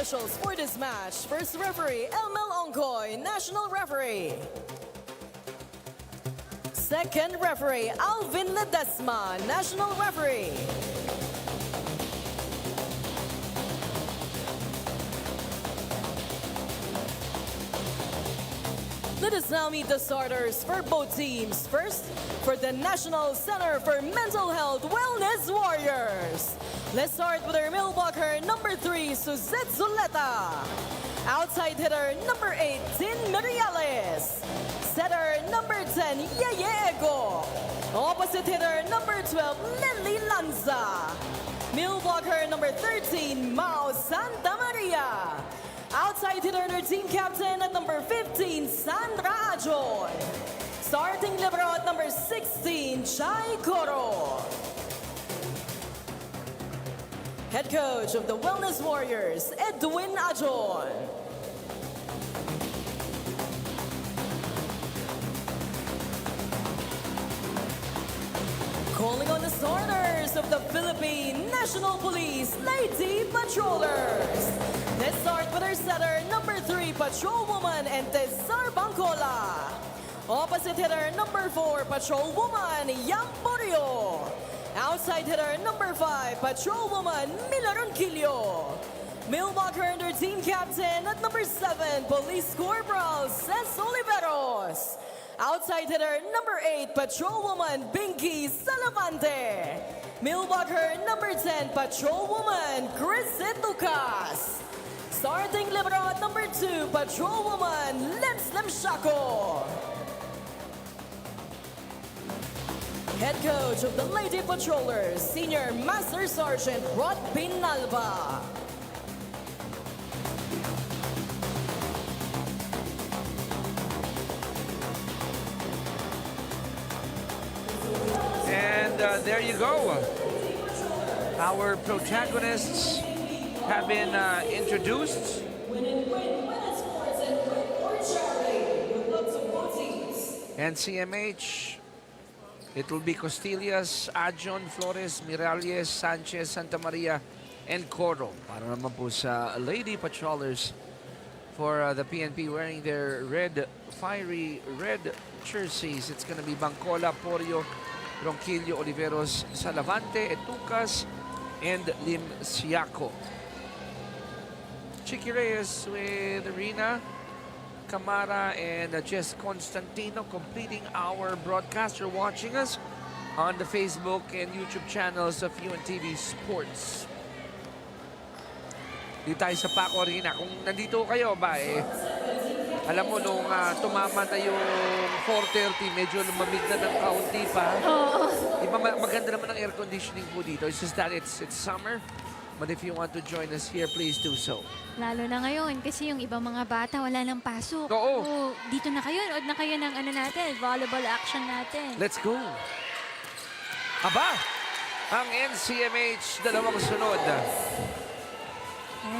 officials for this match. First referee, Elmel Ongkoy, national referee. Second referee, Alvin Ledesma, national referee. Let us now meet the starters for both teams. First, for the National Center for Mental Health Wellness Warriors. Let's start with our middle-blocker, number 3, Suzette Zuleta. Outside hitter, number 8, Tin Miriales. Setter, number 10, Yeye Ego. Opposite hitter, number 12, Lily Lanza. Middle blocker, number 13, Mao Santa Maria. Outside hitter and our team captain at number 15, Sandra Ajoy. Starting libero at number 16, Chai Coro. Head coach of the Wellness Warriors, Edwin Ajoy. Calling on the starters of the Philippine National Police Lady Patrollers. Let's start with our setter, number 3, Patrolwoman Entesar Bangcola. Opposite hitter, number 4, Patrolwoman Yamporio. Outside hitter, number 5, Patrolwoman Mila Ronquillo. Middle blocker and their team captain at number 7, Police Corporal Cez Oliveros. Outside hitter, number 8, Patrolwoman Binky Salavante. Middle blocker, number 10, Patrolwoman Crisette Lucas. Starting libero at number 2, Patrolwoman Lenslem Shaco. Head coach of the Lady Patrollers, Senior Master Sergeant Rod Pinalba. And there you go. Our protagonists have been introduced. NCMH, it will be Costillas, Ajon, Flores, Miralles, Sanchez, Santa Maria, and Coro. Para naman po sa Lady Patrollers for the PNP wearing their fiery red jerseys. It's gonna be Bangcola, Porio, Ronquillo, Oliveros, Salavante, Etucas, and Lim Siaco. Chiqui Reyes with Rina, Camara, and Jess Constantino completing our broadcast. You're watching us on the Facebook and YouTube channels of UNTV Sports. Dito tayo sa Paco Arena. Kung nandito kayo ba, alam mo, nung tumama na yung 4:30, medyo lumamig na ng kaunti pa. Diba, maganda naman ang air conditioning po dito. It's just that it's summer. But if you want to join us here, please do so. Lalo na ngayon kasi yung ibang mga bata wala nang pasok. Oo. So, dito na kayo. Nood na kayo ng natin, volleyball action natin. Let's go. Aba, ang NCMH dalawang sunod.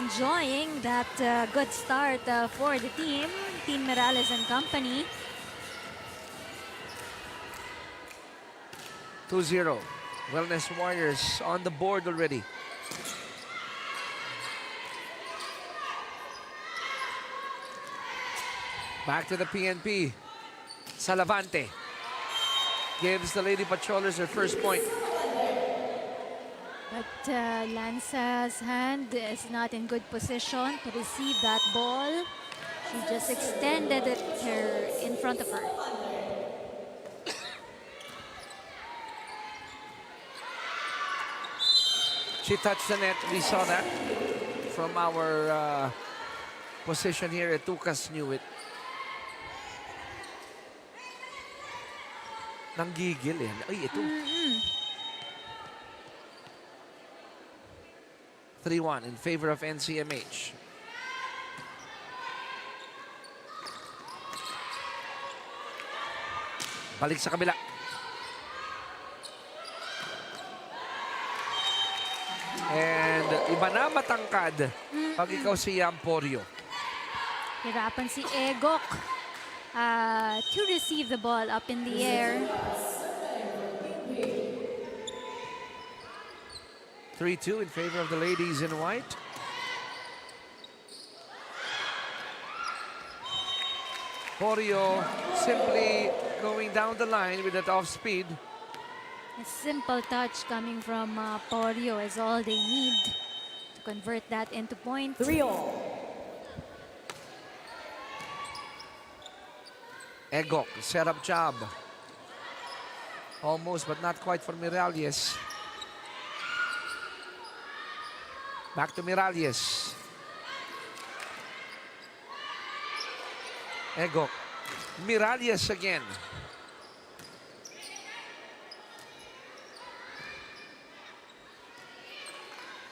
Enjoying that good start for the team, Team Morales and company. 2-0. Wellness Warriors on the board already. Back to the PNP. Salavante gives the Lady Patrollers their first point. But Lanza's hand is not in good position to receive that ball. She just extended it in front of her. She touched the net. We saw that from our position here. Etucas knew it. Nanggigil eh. Ay, ito. 3-1 in favor of NCMH. Balik sa kabila. And iba na matangkad pag ikaw si Yamporio. Hirapan si Egok to receive the ball up in the air. 3-2 in favor of the ladies in white. Porio simply going down the line with that off speed. A simple touch coming from Porio is all they need to convert that into points. 3-all. Egok, setup job. Almost, but not quite for Miralles. Back to Miralles. Egok. Miralles again.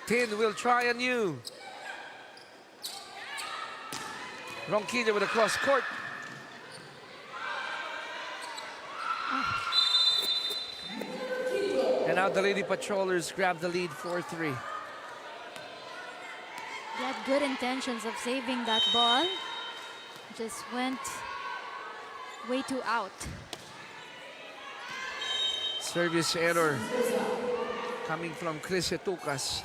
Tin will try anew. Ronquillo with a cross court. And now the Lady Patrollers grab the lead 4-3. He had good intentions of saving that ball. Just went way too out. Service error coming from Chris Etucas.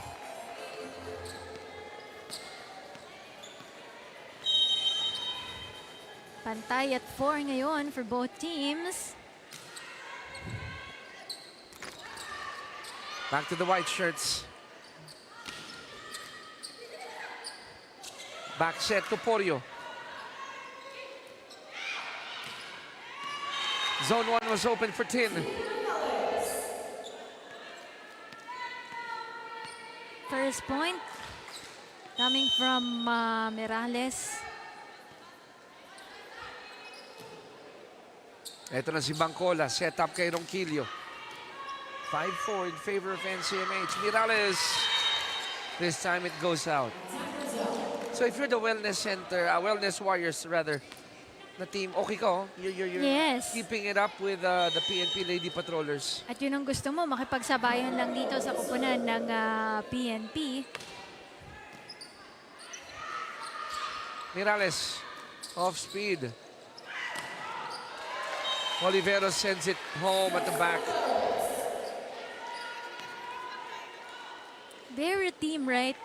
Pantay at 4 ngayon for both teams. Back to the white shirts. Back set to Porio. Zone 1 was open for Tin. First point coming from Miralles. Ito na si Bangcola. Set up kay Ronquillo. 5-4 in favor of NCMH. Miralles. This time it goes out. So if you're the wellness center, wellness warriors rather, na team, okay ka, you're Yes. keeping it up with the PNP Lady Patrollers. At yun ang gusto mo, makipagsabayan lang dito sa kupunan ng PNP. Miralles, off speed. Oliveros sends it home at the back. They're a team right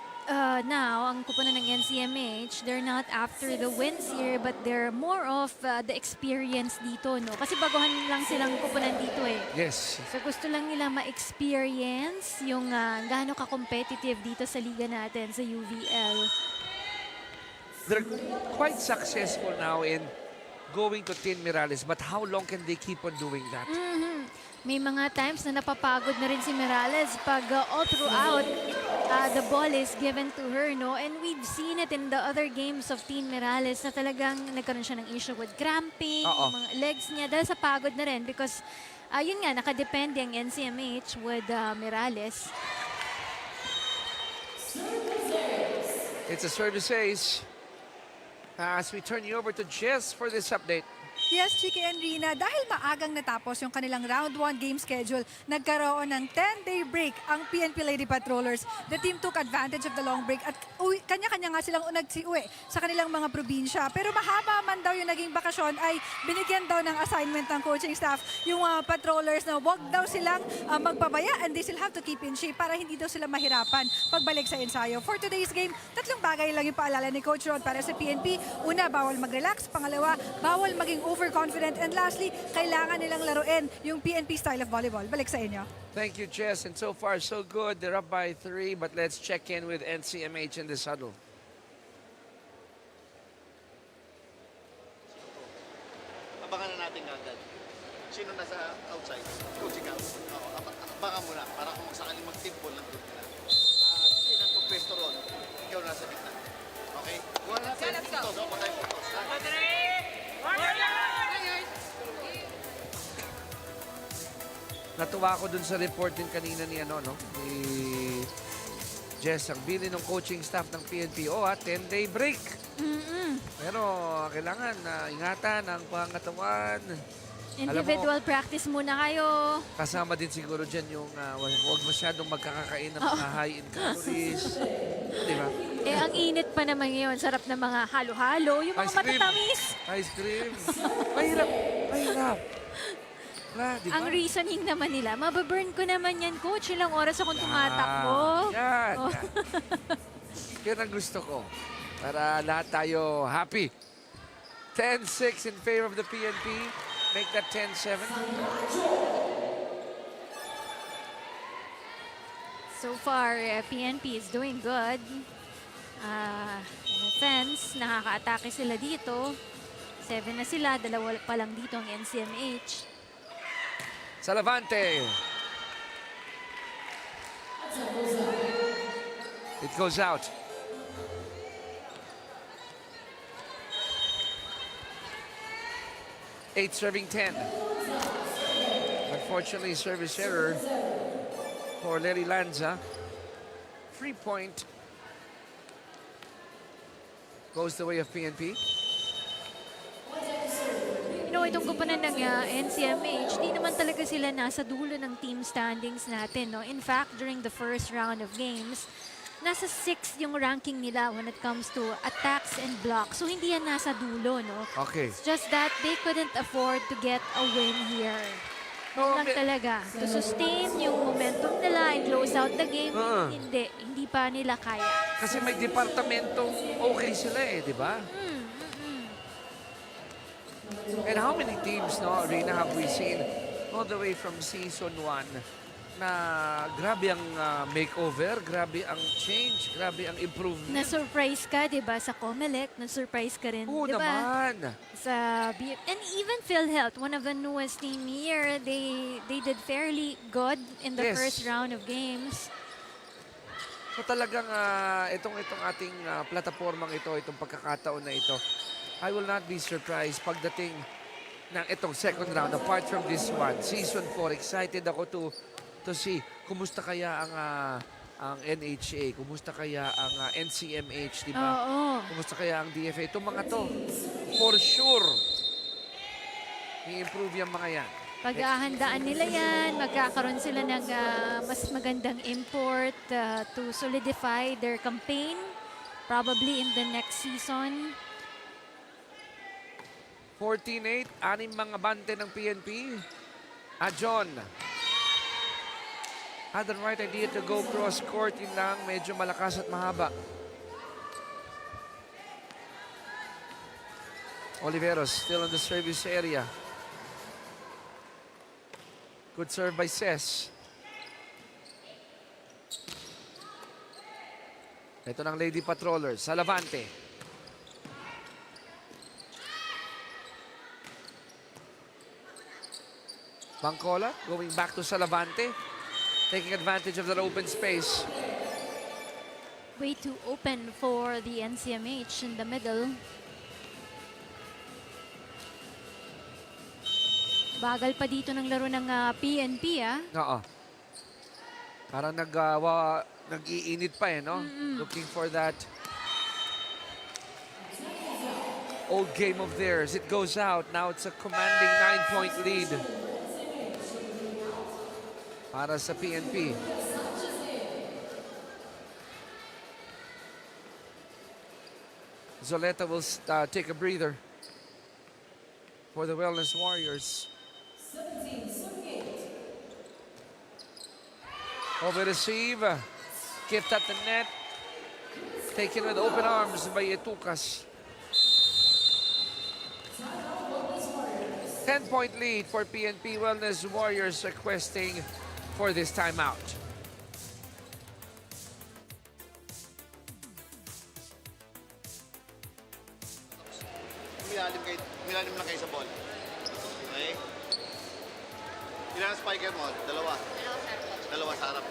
now, ang kupunan ng NCMH, they're not after the wins here, but they're more of the experience dito, no? Kasi baguhan lang silang kupunan dito eh. Yes. So gusto lang nila ma-experience yung gaano ka-competitive dito sa liga natin, sa UVL. They're quite successful now in going to Tin Miralles, but how long can they keep on doing that? May mga times na napapagod na rin si Miralles pag all throughout the ball is given to her, no? And we've seen it in the other games of Team Miralles na talagang nagkaroon siya ng issue with cramping, yung mga legs niya, dahil sa pagod na rin because yun nga, nakadepende ang NCMH with Miralles. It's a service ace. As we turn you over to Jess for this update. Yes, Chiki and Rina, dahil maagang natapos yung kanilang round 1 game schedule, nagkaroon ng 10-day break ang PNP Lady Patrollers. The team took advantage of the long break at kanya-kanya nga silang nagsiuwi sa kanilang mga probinsya. Pero mahaba man daw yung naging bakasyon ay binigyan daw ng assignment ng coaching staff yung patrollers na wag daw silang magpabaya and they still have to keep in shape para hindi daw sila mahirapan pagbalik sa ensayo. For today's game, 3 bagay lang yung paalala ni Coach Rod para sa PNP. Una, bawal mag-relax. Pangalawa, bawal maging overconfident. And lastly, kailangan nilang laruin yung PNP style of volleyball. Balik sa inyo. Thank you, Jess. And so far, so good. They're up by 3, but let's check in with NCMH in this huddle. Abangan na natin agad. Sino nasa outside? Coaching house. Abangan mo na para kung sakaling mag-simple ng group nila. Sino ang pwesto ron? Ikaw nasa gitna. Okay? Kuha na natin yung puntos. Patay puntos. Natuwa ako dun sa report din kanina ni ni Jess, ang bili ng coaching staff ng PNP. 10-day break. Pero kailangan ingatan ang pangatawan. Individual practice muna kayo. Kasama din siguro dyan yung huwag masyadong magkakakain ng mga high in calories. Di ba? Ang init pa naman ngayon. Sarap na mga halo-halo. Yung mga matatamis. Ice cream. Mahirap. Mahirap. Diba? Ang reasoning naman nila, mababurn ko naman yan, coach. Ilang oras akong tumatakbo. Yan. Yan ang gusto ko. Para lahat tayo happy. 10-6 in favor of the PNP. Make that 10-7. So far, PNP is doing good. In a sense, nakaka-atake sila dito. 7 na sila, 2 pa lang dito ang NCMH. Salavante. It goes out. Eight serving 10. Unfortunately, service error for Larry Lanza. 3 point goes the way of PNP. Itong kupunan ng NCMH, di naman talaga sila nasa dulo ng team standings natin. No? In fact, during the first round of games, nasa 6 yung ranking nila when it comes to attacks and blocks. So, hindi yan nasa dulo, no? Okay. It's just that they couldn't afford to get a win here. Lang talaga. To sustain yung momentum nila and close out the game, hindi pa nila kaya. Kasi may departamentong okay sila eh, di ba? And how many teams, no, Rina, have we seen all the way from season 1 na grabe ang makeover, grabe ang change, grabe ang improvement? Na-surprise ka, di ba, sa COMELEC? Na-surprise ka rin, Oo di ba? naman. And even PhilHealth, one of the newest team here, they did fairly good in the first round of games. So talagang itong ating platapormang ito, itong pagkakataon na ito, I will not be surprised pagdating ng itong second round. Apart from this one, season 4, excited ako to see kumusta kaya ang NHA, kumusta kaya ang NCMH, di ba? Oo. Kumusta kaya ang DFA? Itong mga to, for sure, i-improve yung mga yan. Pag-ahandaan nila yan, magkakaroon sila ng mas magandang import to solidify their campaign, probably in the next season. 14-8, 6 mga bante ng PNP. John had the right idea to go cross court. Yun lang, medyo malakas at mahaba. Oliveros still in the service area. Good serve by Ses. Ito ng Lady Patrollers. Salavante. Bangcola going back to Salavante, taking advantage of that open space. Way too open for the NCMH in the middle. Bagal pa dito ng laro ng PNP, Oo. Parang nag-iinit pa eh, no? Looking for that old game of theirs. It goes out. Now it's a commanding 9-point lead para sa PNP. Zoleta will take a breather for the Wellness Warriors. Over receive, kept at the net, taken with open arms by Etukas. 10-point lead for PNP. Wellness Warriors requesting for this timeout. Milalim lang kayo sa ball. Okay? Ilan ang spiker mo? Dalawa. Dalawa sa harap.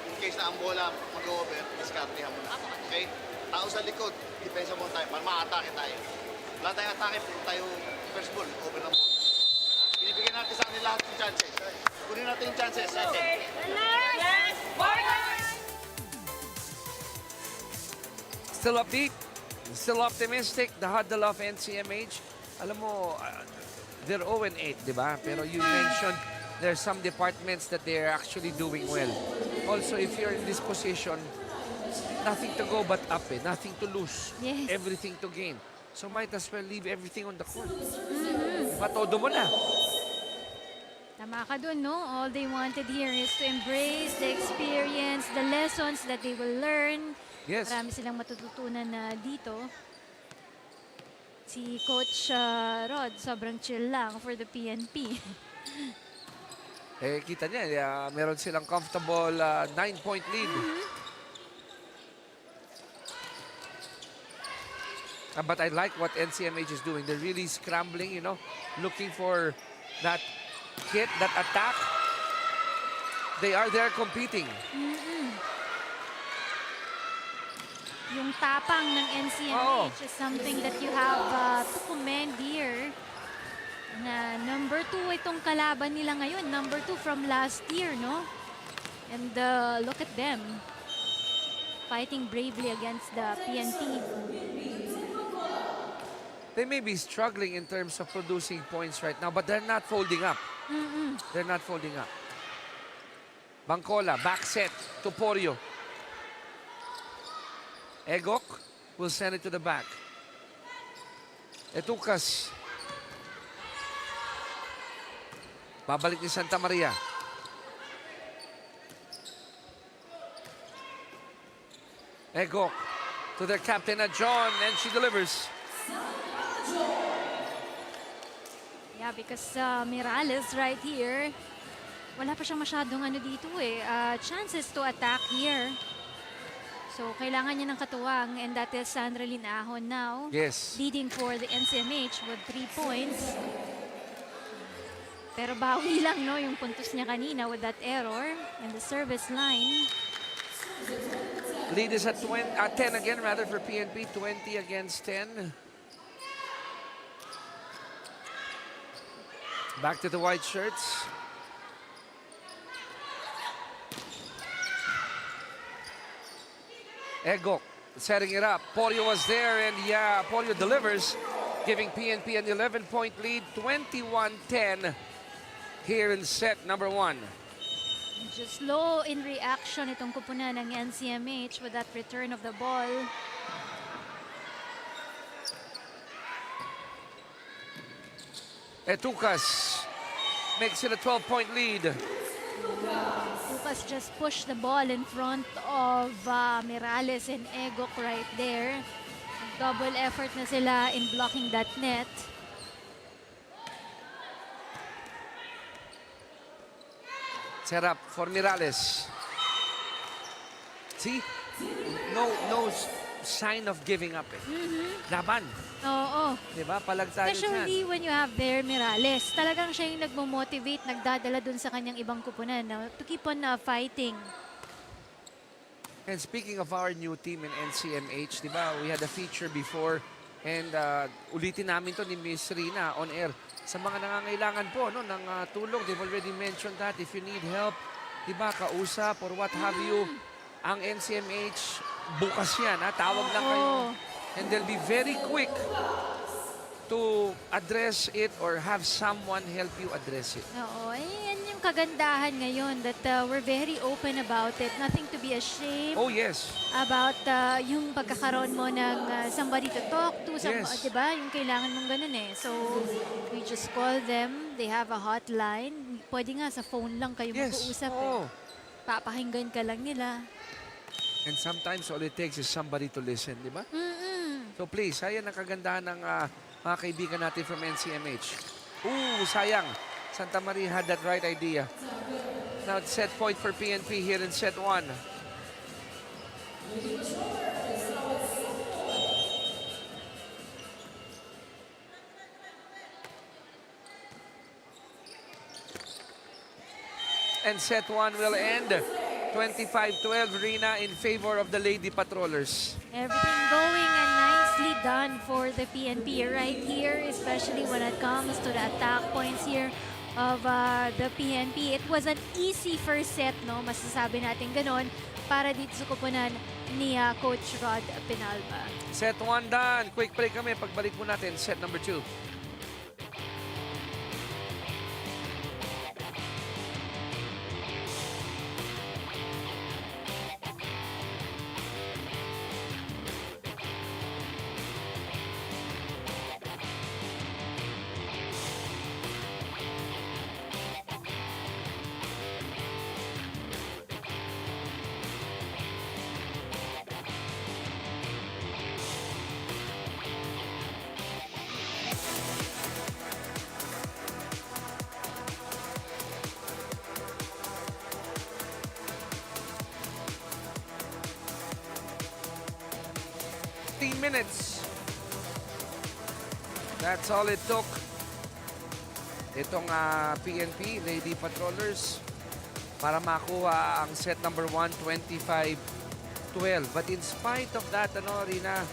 In case na ang bola mag-over, diskartehan mo na. Okay? Tao sa likod, depensa mo tayo para ma-atake tayo. Wala tayong atake, puro tayo first ball, over na mo. Binibigyan natin sa kanila lahat ng chances. Kunin natin yung chances. Okay. Still upbeat, still optimistic. The huddle of NCMH. Alam mo, they're 0-8, di ba? Pero you mentioned there are some departments that they're actually doing well. Also, if you're in this position, nothing to go but up eh. Nothing to lose. Yes. Everything to gain. So might as well leave everything on the court. Patodo mo na. Tama ka dun, no? All they wanted here is to embrace the experience, the lessons that they will learn. Yes. Marami silang matututunan na dito. Si Coach Rod, sobrang chill lang for the PNP. Eh, kita niya, meron silang comfortable 9-point lead. But I like what NCMH is doing. They're really scrambling, looking for that hit, that attack. They are there competing. Yung tapang ng NCMH is something that you have to commend here. Na number 2 itong kalaban nila ngayon. Number 2 from last year, no? And look at them. Fighting bravely against the PNP. They may be struggling in terms of producing points right now, but they're not folding up. They're not folding up. Bangkola, back set to Porio. Egok will send it to the back. Etukas. Babalik ni Santa Maria. Egok to their captain, John, and she delivers. Yeah, because Mirales right here, wala pa siyang masyadong dito chances to attack here. So, kailangan niya ng katuwang, and that is Sandra Linahon now. Yes. Leading for the NCMH with 3 points. Pero bawi lang, no, yung puntos niya kanina with that error in the service line. Lead is at 10 again, rather, for PNP. 20 against 10. Back to the white shirts. Egok setting it up. Porio was there, and yeah, Porio delivers, giving PNP an 11-point lead, 21-10 here in set number 1. Just low in reaction itong kupunan ng NCMH with that return of the ball. Etukas makes it a 12-point lead. Lucas just pushed the ball in front of Mirales and Egok right there. Double effort na sila in blocking that net. Set up for Mirales. See? No sign of giving up. Laban. Oo. Diba? Palagtayo Especially when you have there Mirales. Talagang siya yung nagmo-motivate, nagdadala dun sa kanyang ibang kupunan to keep on fighting. And speaking of our new team in NCMH, diba? We had a feature before, and ulitin namin to ni Miss Rina on air. Sa mga nangangailangan po ng tulong, they've already mentioned that if you need help, diba, kausap or what have you, ang NCMH, bukas yan, tawag lang kayo. And they'll be very quick to address it or have someone help you address it. Oo, yan yung kagandahan ngayon that we're very open about it. Nothing to be ashamed. Oh, yes. About yung pagkakaroon mo ng somebody to talk to. Yes. Diba? Yung kailangan mong ganun So, we just call them. They have a hotline. Pwede nga sa phone lang kayo mag-uusap. Papakinggan ka lang nila. And sometimes all it takes is somebody to listen, di ba? So please, ayan ang kagandahan ng mga kaibigan natin from NCMH. Sayang. Santa Maria had that right idea. Now it's set point for PNP here in set 1. And set 1 will end 25-12, Rina, in favor of the Lady Patrollers. Everything going and nicely done for the PNP right here, especially when it comes to the attack points here of the PNP. It was an easy first set, no? Masasabi natin ganon para dito sa kupunan ni Coach Rod Pinalba. Set 1 done. Quick break kami. Pagbalik po natin, set number 2. minutes. That's all it took. Itong PNP, Lady Patrollers, para makuha ang set number 1, 25-12. But in spite of that, Rina,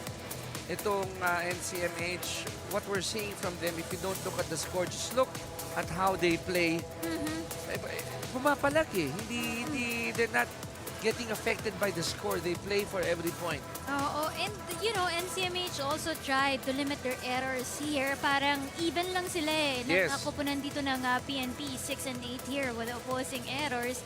itong NCMH, what we're seeing from them, if you don't look at the score, just look at how they play. Pumapalag eh. They're not getting affected by the score. They play for every point. Oo, and NCMH also tried to limit their errors here. Parang even lang sila eh. Yes. Nakakupunan dito ng PNP, 6 and 8 here with opposing errors.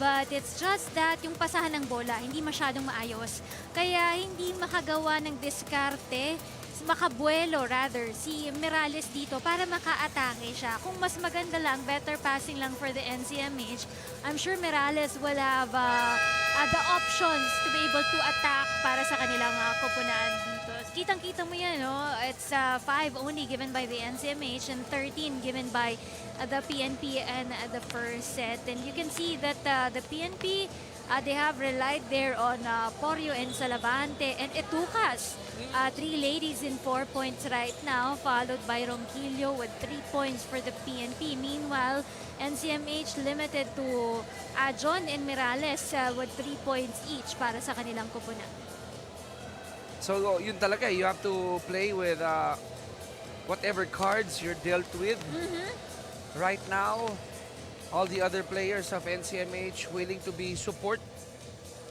But it's just that yung pasahan ng bola, hindi masyadong maayos. Kaya hindi makagawa ng diskarte, makabuelo rather, si Mirales dito para maka-atake siya. Kung mas maganda lang, better passing lang for the NCMH, I'm sure Mirales will have the options to be able to attack para sa kanilang koponan dito. Kitang-kita mo yan, no? It's 5 only given by the NCMH and 13 given by the PNP and the first set. And you can see that the PNP, they have relied there on Porio and Salavante and Etucas. 3 ladies in 4 points right now, followed by Ronquillo with 3 points for the PNP. Meanwhile, NCMH limited to John and Mirales with 3 points each para sa kanilang koponan. So yun talaga, you have to play with whatever cards you're dealt with. Right now, all the other players of NCMH willing to be support.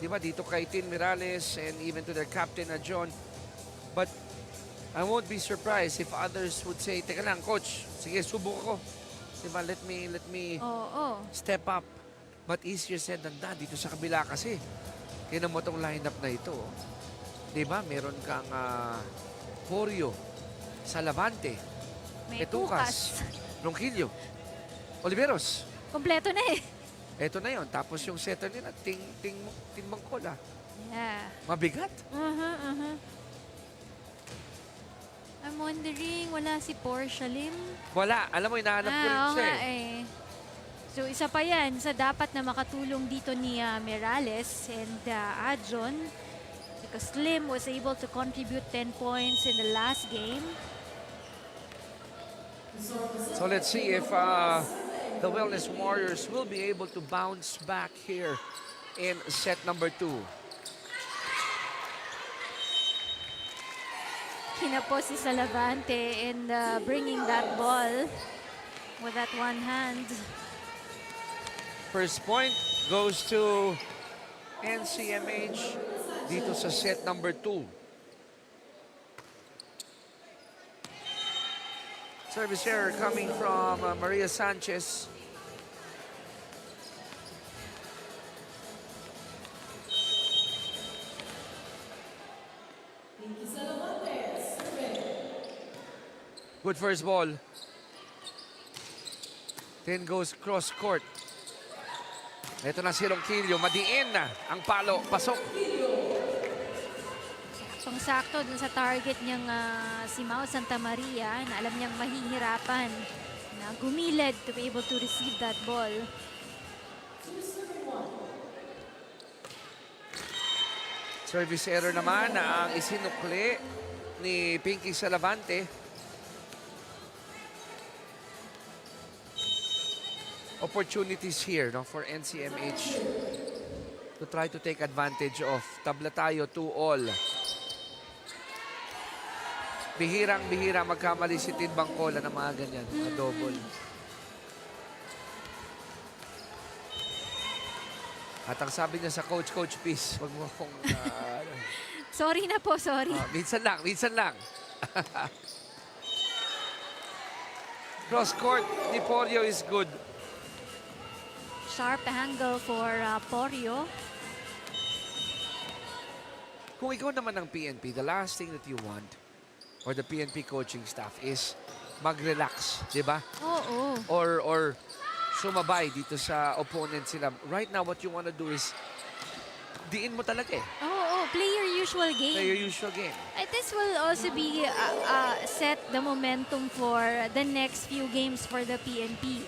Diba, dito kay Tin Mirales and even to their captain na John. But I won't be surprised if others would say, teka lang, coach, sige, subok ako. Diba, let me step up. But easier said than done dito sa kabila kasi. Tingnan mo tong lineup na ito. Diba, meron kang Porio, Salavante, Etucas, Ronquillo, Oliveros. Kompleto na eh. Eto na yon. Tapos yung setter nila, Ting Mangkola. Yeah. Mabigat. I'm wondering, wala si Portia Lim? Wala. Alam mo, hinahanap ko rin siya eh. So, isa pa yan sa dapat na makatulong dito ni Mirales and Adjon. Because Lim was able to contribute 10 points in the last game. So let's see if the Wellness Warriors will be able to bounce back here in set number 2. Kinapos si Salavante in bringing that ball with that one hand. First point goes to NCMH dito sa set number 2. Service error coming from Maria Sanchez. Good first ball. Then goes cross court. Ito na si Ronquillo. Madiin na ang palo. Pasok. Saktong-sakto dun sa target niyang si Mau Santa Maria na alam niyang mahihirapan na gumilid to be able to receive that ball. Service error naman na ang isinukli ni Pinky Salavante. Opportunities here, no, for NCMH to try to take advantage of. Tabla tayo 2-all. Bihirang-bihira magkamali si Tin Bangkola ng mga ganyan, mga double. At ang sabi niya sa coach, please, wag mo akong... Sorry na po, sorry. Minsan lang. Cross court ni Porio is good. Sharp angle for Porio. Kung ikaw naman ng PNP, the last thing that you want or the PNP coaching staff is mag-relax, di ba? Oo. Or sumabay dito sa opponent sila. Right now, what you want to do is diin mo talaga eh. Oo, play your usual game. Play your usual game. This will also be set the momentum for the next few games for the PNP.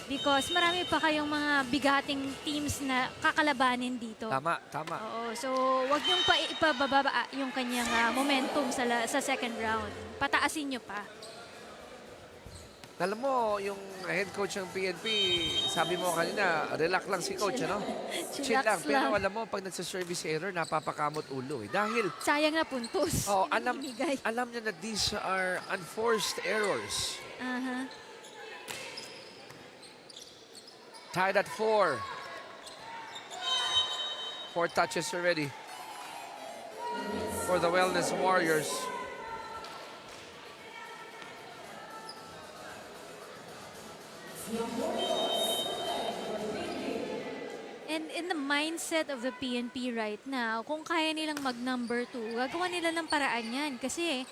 Because marami pa kayong mga bigating teams na kakalabanin dito. Tama, tama. Oo, so wag niyong ipababa yung kanyang momentum sa second round. Pataasin niyo pa. Alam mo, yung head coach ng PNP, sabi mo kanina, relax lang si coach, ano? Chill lang. Chillax Pero lang. alam mo, pag nagsa-service error, napapakamot ulo eh. Dahil, Sayang na puntos. oh, Pinamimigay. alam niya na these are unforced errors. Aha. Tied at 4. 4 touches already for the Wellness Warriors. And in the mindset of the PNP right now, kung kaya nilang mag-number 2, gagawa nila ng paraan yan. Kasi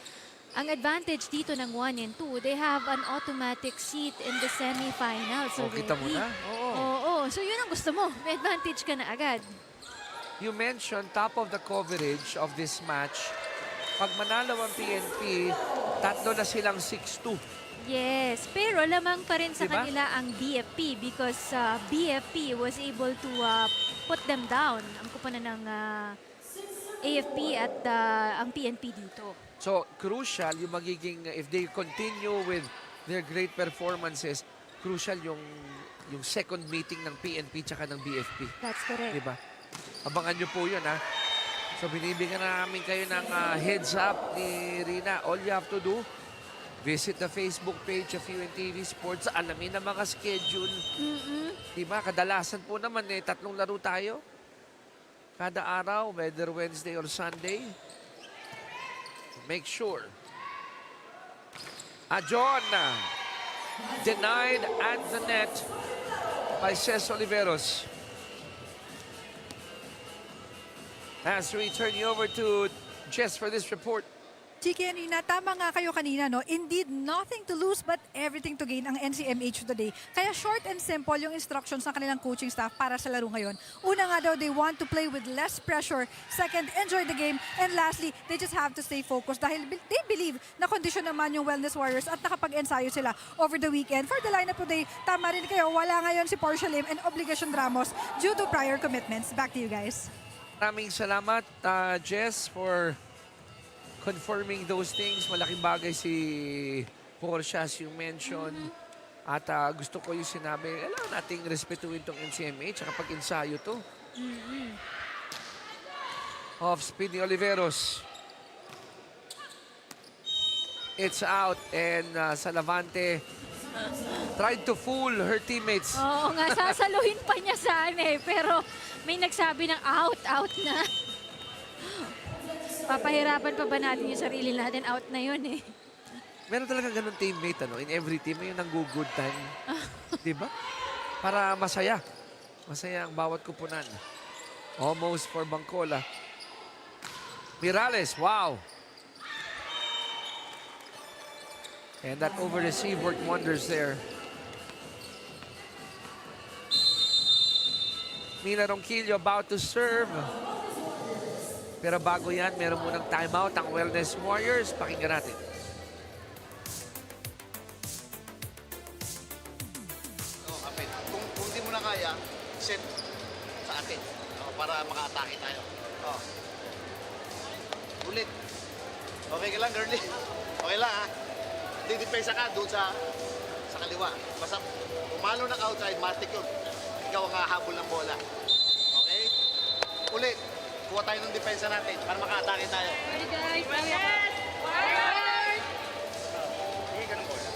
ang advantage dito ng 1 and 2, they have an automatic seat in the semifinals Oh, kita mo na? Oo. Oo. So yun ang gusto mo. May advantage ka na agad. You mentioned top of the coverage of this match. Pag manalo ang PNP, tatlo na silang 6-2. Yes, pero lamang pa rin sa Diba? kanila ang BFP because BFP was able to put them down. Ang kupanan ng AFP at ang PNP dito. So, crucial yung magiging, if they continue with their great performances, crucial yung second meeting ng PNP tsaka ng BFP. That's correct. Diba? Abangan nyo po yun, ha? So, binibigyan na namin kayo ng heads up ni Rina. All you have to do, visit the Facebook page of UNTV Sports. Alamin ang mga schedule. Diba? Kadalasan po naman, 3 laro tayo. Kada araw, whether Wednesday or Sunday. Make sure. John denied at the net by Ces Oliveros. As we turn you over to Jess for this report. Chiki and Rina, tama nga kayo kanina, no? Indeed, nothing to lose but everything to gain ang NCMH today. Kaya short and simple yung instructions ng kanilang coaching staff para sa laro ngayon. Una nga daw, they want to play with less pressure. Second, enjoy the game. And lastly, they just have to stay focused dahil they believe na kondisyon naman yung Wellness Warriors at nakapag-ensayo sila over the weekend. For the lineup today, tama rin kayo, wala ngayon si Portia Lim and Obligation Ramos due to prior commitments. Back to you guys. Maraming salamat, Jess, for confirming those things. Malaking bagay si Portia yung mention. At gusto ko yung sinabi, kailangan nating respetuhin tong NCMH at kapag ensayo to. Off speed ni Oliveros. It's out and Salavante tried to fool her teammates. Oo nga, sasaluhin pa niya sana eh. Pero may nagsabi ng out na. Papahirapan pa ba natin yung sarili natin? Out na yun eh. Meron talaga ganun teammate, ano? In every team, may yung nang-good time. Diba? Para masaya. Masaya ang bawat kupunan. Almost for Bangkola. Mirales, wow! And that over-receive worked wonders there. Mina Ronquillo about to serve. Pero bago yan, meron munang timeout ang Wellness Warriors. Pakinggan natin. Kapit. Kung di mo na kaya, set sa atin. Para maka-atake tayo. Ulit. Okay ka lang, girlie? Okay lang, ha? Didipesa ka doon sa kaliwa. Basta pumalo ng outside, matik yun. Ikaw ang hahabol ng bola. Okay? Ulit. Kuha tayo ng depensa natin para maka-atake tayo. Ready guys? Yes! Warriors! Hindi ganun bola.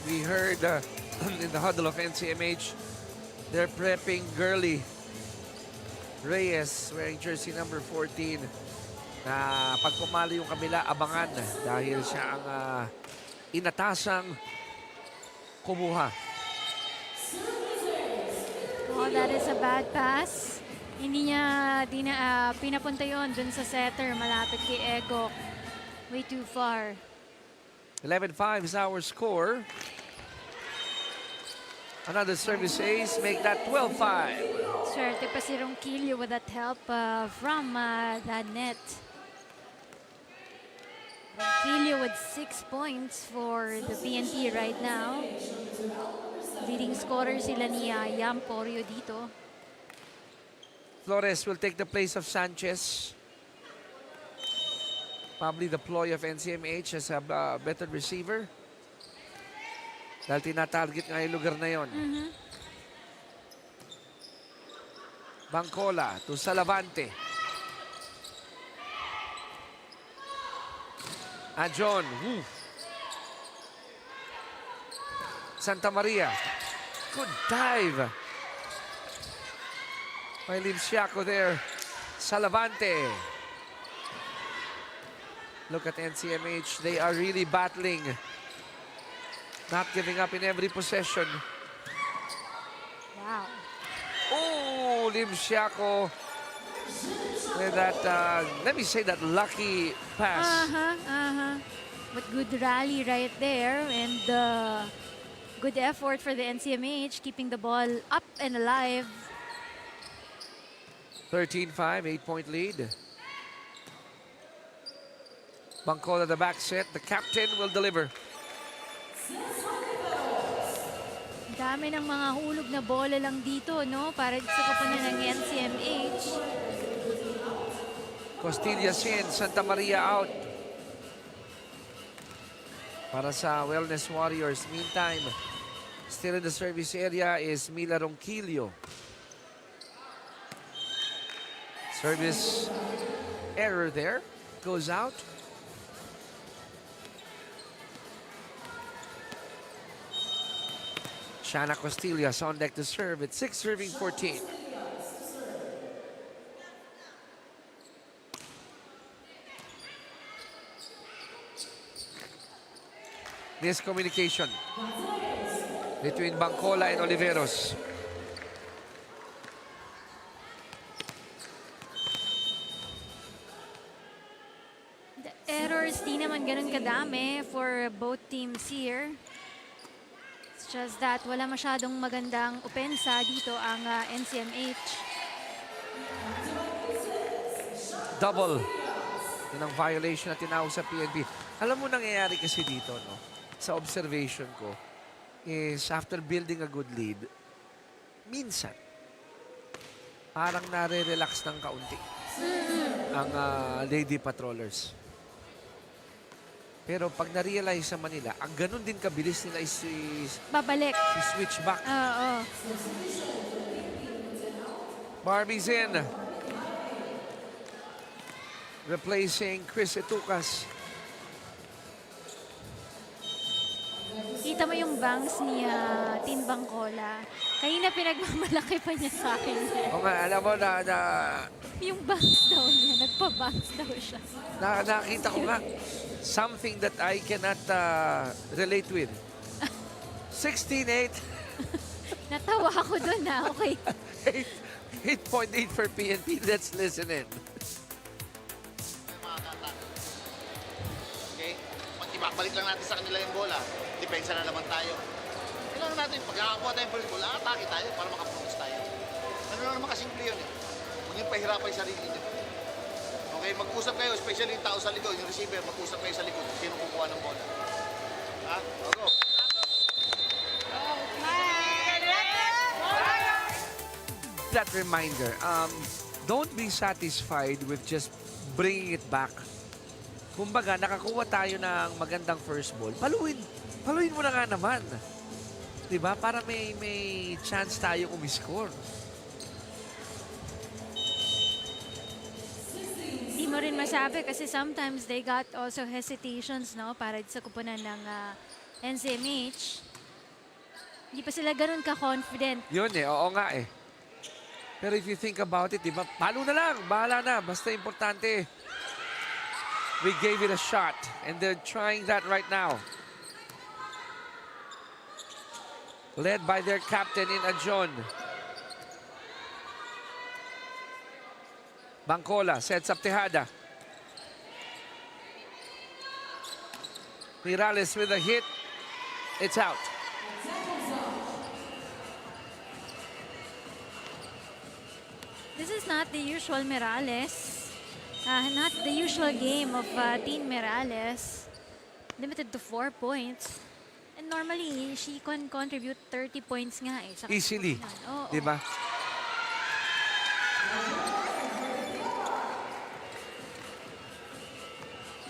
We heard in the huddle of NCMH, they're prepping Girly Reyes wearing jersey number 14 na pag pumalo yung kabila, abangan dahil siya ang inatasang kumuha. Oh, that is a bad pass. Hindi niya pinapunta yon dun sa setter. Malapit kay Ego. Way too far. 11-5 is our score. Another service ace, make that 12-5. Swerte pa si Ronquillo with that help from the net. Ronquillo solid 6 points for the PNP right now. Leading scorer sila ni Yam Porio dito. Flores will take the place of Sanchez. Probably the ploy of NCMH as a better receiver. Dahil tinatarget nga yung lugar na yon. Bangcola to Salavante. Ajon. Woo. Santa Maria. Good dive. By Limsiaco there. Salavante. Look at NCMH. They are really battling. Not giving up in every possession. Wow. Oh, Limsiaco. With that, let me say that lucky pass. But good rally right there, and good effort for the NCMH, keeping the ball up and alive. 13-5, 8-point lead. Bangcola the back set. The captain will deliver. Dami ng mga hulog na bola lang dito, no? Para sa koponan ng NCMH. Costillas in, Santa Maria out. Para sa Wellness Warriors. Meantime, still in the service area is Mila Ronquillo. Service error there. Goes out. Shana Costillas on deck to serve at 6 serving 14. Miscommunication between Bangcola and Oliveros. The errors di naman ganun kadami for both teams here. It's just that wala masyadong magandang opensa dito ang NCMH. Double. Yun ang violation na tinawag sa PNP. Alam mo nangyayari kasi dito, no? Sa observation ko, is after building a good lead, minsan, parang nare-relax ng kaunti ang Lady Patrollers. Pero pag na-realize sa Manila, ang ganun din kabilis nila babalik. switch back. Oo. Barbie's in. Replacing Chris Etucas. Kita mo yung bangs ni Team Bangcola. Kanina pinagmamalaki pa niya sa akin. O nga, alam mo na Yung bangs daw niya, nagpa-bangs daw siya. nakita ko nga, something that I cannot relate with. 16-8. Natawa ako doon okay. 8.8 for PNP. Let's listen in. Okay? Ibabalik lang natin sa kanila yung bola. Depensa na naman tayo. Kailangan natin, pag nakakuha tayong first ball, atake tayo para makaproduce tayo. Ano lang naman kasimple yun eh. Huwag niyong pahirapan yung sarili niyo. Okay, mag-usap kayo, especially yung tao sa likod, yung receiver, mag-usap kayo sa likod. Sino kukuha ng bola? Ha? Go. That reminder, don't be satisfied with just bringing it back. Kumbaga, nakakuha tayo ng magandang first ball. Paluin mo na nga naman. Diba? Para may chance tayong umiscore. Hindi mo rin masabi kasi sometimes they got also hesitations, no? Para sa kupunan ng NCMH. Hindi pa sila ganun ka-confident. Yun oo nga eh. Pero if you think about it, diba? Palo na lang, bahala na. Basta importante. We gave it a shot. And they're trying that right now. Led by their captain in Ajon. Bangcola sets up Tejada. Mirales with a hit. It's out. This is not the usual Mirales. Not the usual game of Team Mirales. Limited to 4 points. And normally, she can contribute 30 points nga eh. Sa Easily. Oo. Di ba?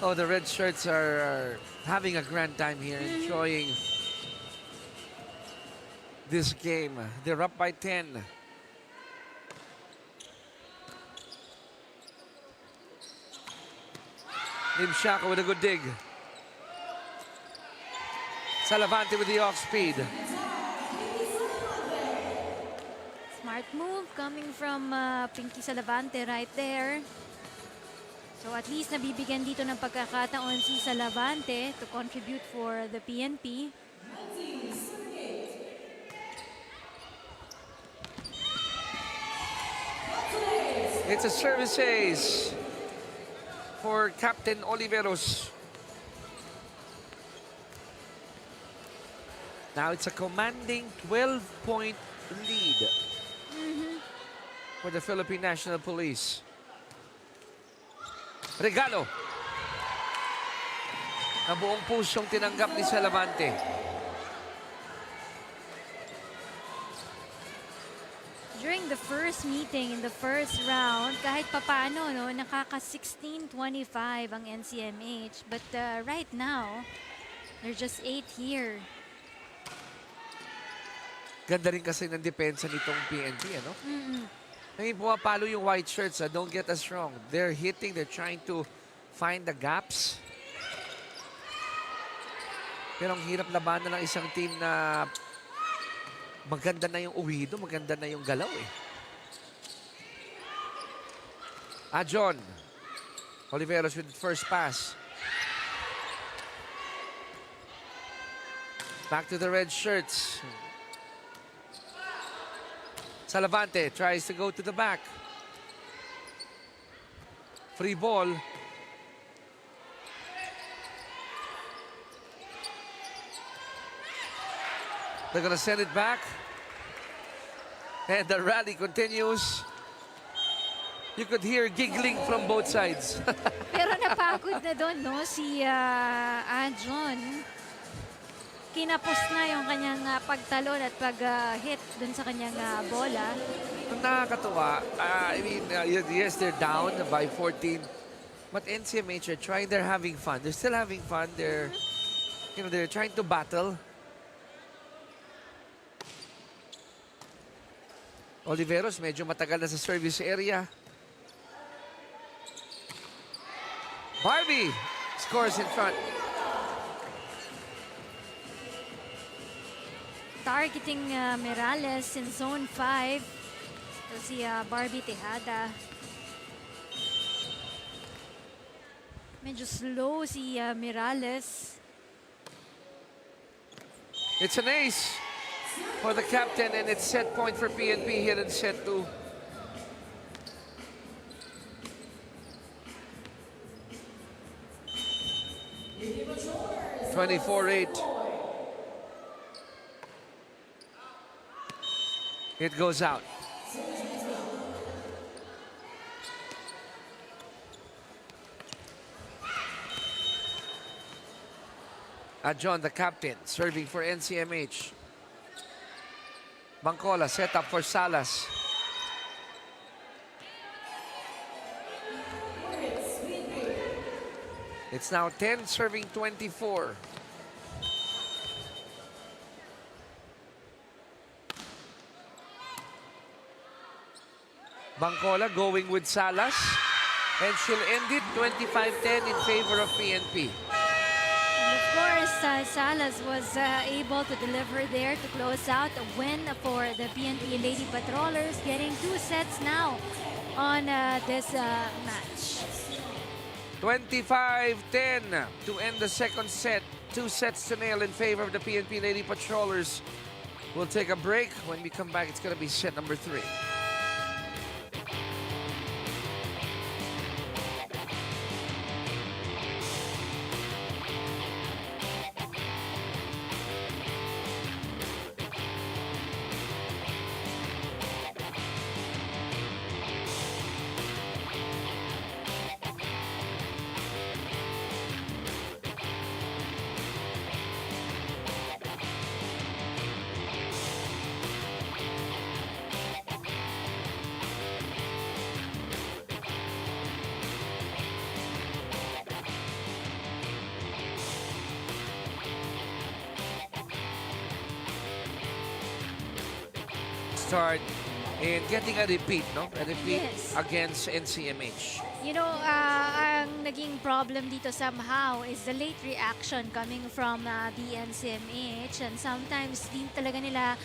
Oh, the red shirts are having a grand time here, enjoying this game. They're up by 10. Nimshaka with a good dig. Salavante with the off speed. Smart move coming from Pinky Salavante right there. So at least nabibigyan dito ng pagkakataon si Salavante to contribute for the PNP. It's a service ace for Captain Oliveros. Now it's a commanding 12-point lead for the Philippine National Police. Regalo. Na buong pusong tinanggap ni Salavante. During the first meeting in the first round, kahit papano, no, nakaka-16-25 ang NCMH. But right now, they're just 8 here. Ganda rin kasi ng depensa nitong PNP, ano? Ngayon pumapalo yung white shirts, don't get us wrong. They're hitting, they're trying to find the gaps. Pero ang hirap labanan ng isang team na maganda na yung uwido, maganda na yung galaw eh. John Oliveros with the first pass. Back to the red shirts. Salavante tries to go to the back. Free ball. They're gonna send it back. And the rally continues. You could hear giggling from both sides. Pero napagod na doon, no, si John. Kinapos na yung kanyang pagtalon at pag-hit dun sa kanyang bola. Nakakatuwa. I mean, yes, they're down by 14. But NCMH are trying. They're having fun. They're still having fun. They're, they're trying to battle. Oliveros, medyo matagal na sa service area. Barbie scores in front. Targeting Mirales in zone 5. So si Barbie Tejada. Medyo slow si Mirales. It's an ace for the captain, and it's set point for PNP here in set 2. (24-8). It goes out. John, the captain, serving for NCMH. Bangcola set up for Salas. It's now 10 serving 24. Bangcola going with Salas. And she'll end it 25-10 in favor of PNP. And of course, Salas was able to deliver there to close out a win for the PNP Lady Patrollers, getting 2 sets now on this match. 25-10 to end the second set. 2 sets to nil in favor of the PNP Lady Patrollers. We'll take a break. When we come back, it's going to be set number 3. start and getting a repeat, no? A repeat Yes. against NCMH. You know, ang naging problem dito somehow is the late reaction coming from the NCMH, and sometimes din talaga nila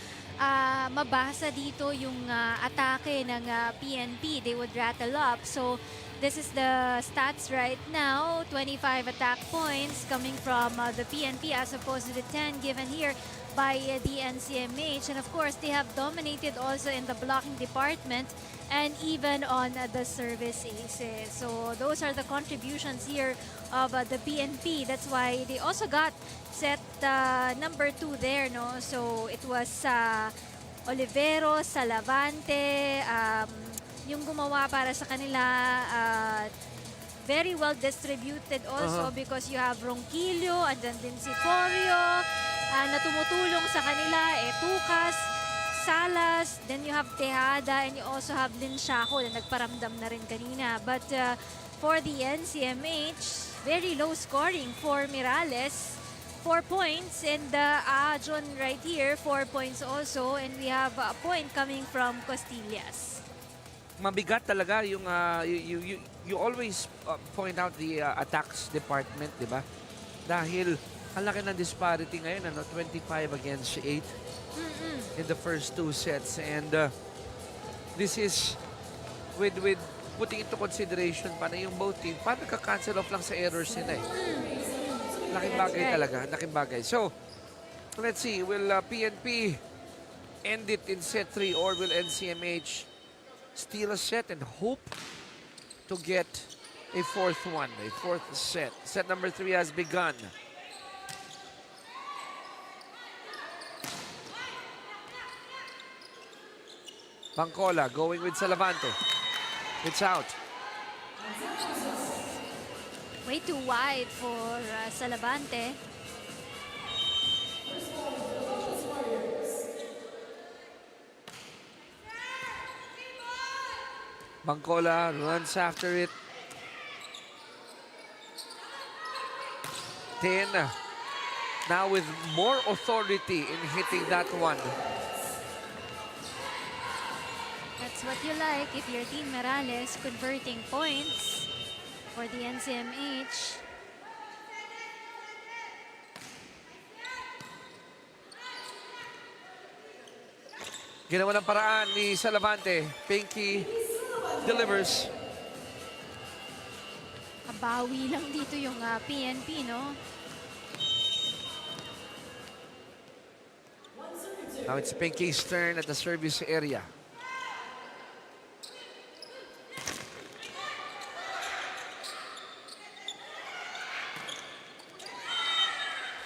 mabasa dito yung atake ng PNP. They would rattle up. So this is the stats right now. 25 attack points coming from the PNP as opposed to the 10 given here by the NCMH. And of course, they have dominated also in the blocking department and even on the service aces. So those are the contributions here of the PNP. That's why they also got set number 2 there, no? So it was Olivero, Salavante, yung gumawa para sa kanila, very well distributed also because you have Ronquillo and then din si Corio na tumutulong sa kanila, Tucas, Salas, then you have Tejada, and you also have Lin Shaco na nagparamdam na rin kanina. But for the NCMH, very low scoring for Mirales, 4 points, and John right here, 4 points also, and we have a point coming from Costillas. Mabigat talaga yung you always point out the attacks department, di ba? Dahil ang laki ng disparity ngayon, 25 against 8 in the first 2 sets, and this is with putting into consideration pa na yung both team, paano ka-cancel off lang sa errors nila eh. Laking bagay talaga, laking bagay. So, let's see, will PNP end it in set 3 or will NCMH steal a set and hope to get a 4th one, a 4th set. Set number 3 has begun. Bangcola going with Salavante. It's out. Way too wide for Salavante. Bangcola runs after it. 10. Now with more authority in hitting that one. That's what you like if you're Team Morales converting points for the NCMH. Ginawa ng paraan ni Salavante. Pinky delivers. Abawi lang dito yung PNP, no? Now it's Pinky's turn at the service area.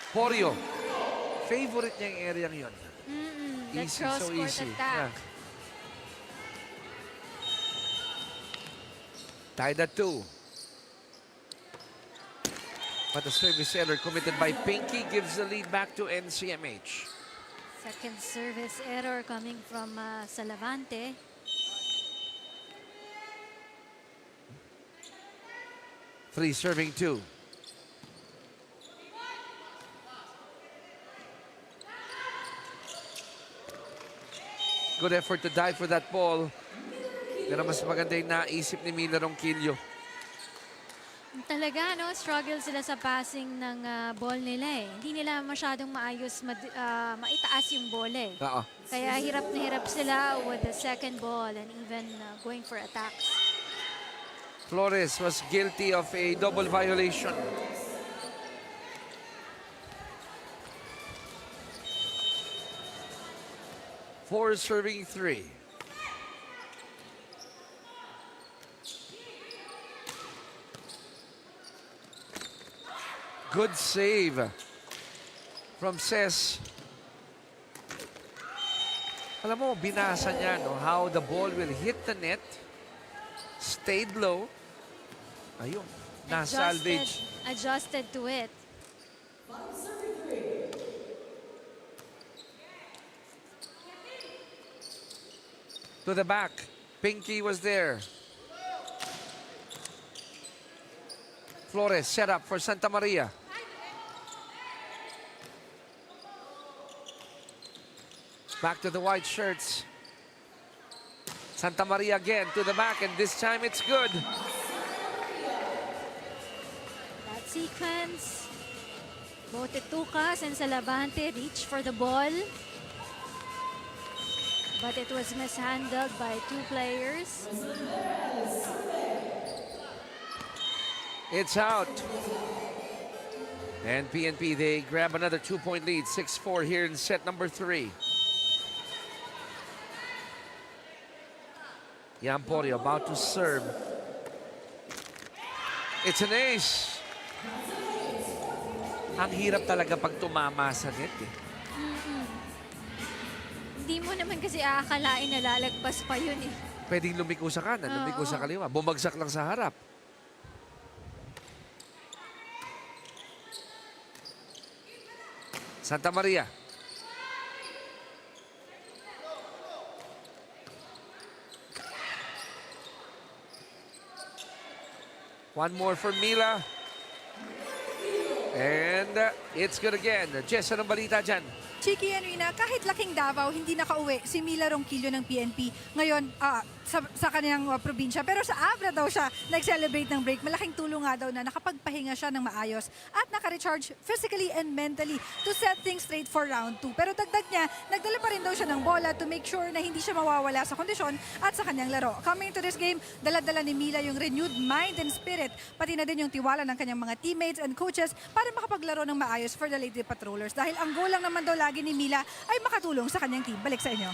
Corio. Favorite niya yung area yun. That Easy, cross so court easy. attack. Yeah. Tied at 2. But the service error committed by Pinky gives the lead back to NCMH. Second service error coming from Salavante. Three serving 2. Good effort to dive for that ball. Pero mas maganda yung naisip ni Mila Ronquillo. Talaga, no? Struggle sila sa passing ng ball nila eh. Hindi nila masyadong maayos maitaas yung ball eh. Oo. Kaya hirap na hirap sila with the second ball and even going for attacks. Flores was guilty of a double violation. Four serving 3. Good save from Ses. Alam mo, binasa niya, no, how the ball will hit the net. Stayed low. Ayun, na-salvage. Adjusted to it. To the back. Pinky was there. Flores set up for Santa Maria. Back to the white shirts. Santa Maria again to the back, and this time it's good. That sequence, both Tucas and Salavante reach for the ball. But it was mishandled by two players. It's out. And PNP, they grab another 2-point lead, 6-4 here in set number 3. Yampori about to serve. It's an ace. Ang hirap talaga pag tumama sa net eh. Hindi mo naman kasi aakalain na lalagpas pa yun eh. Pwedeng lumiko sa kanan, lumiko sa kaliwa. Bumagsak lang sa harap. Santa Maria. One more for Mila. And it's good again. Jess, anong balita dyan? Chiki and Rina, kahit laking Davao, hindi nakauwi si Mila Ronquillo ng PNP. Ngayon, sa kanyang probinsya. Pero sa Abra daw siya nag-celebrate ng break. Malaking tulong nga daw na nakapagpahinga siya ng maayos at naka-recharge physically and mentally to set things straight for round 2. Pero dagdag niya, nagdala pa rin daw siya ng bola to make sure na hindi siya mawawala sa kondisyon at sa kanyang laro. Coming to this game, dala-dala ni Mila yung renewed mind and spirit, pati na din yung tiwala ng kanyang mga teammates and coaches para makapaglaro ng maayos for the Lady Patrollers. Dahil ang goal lang naman daw lagi ni Mila ay makatulong sa kanyang team. Balik sa inyo.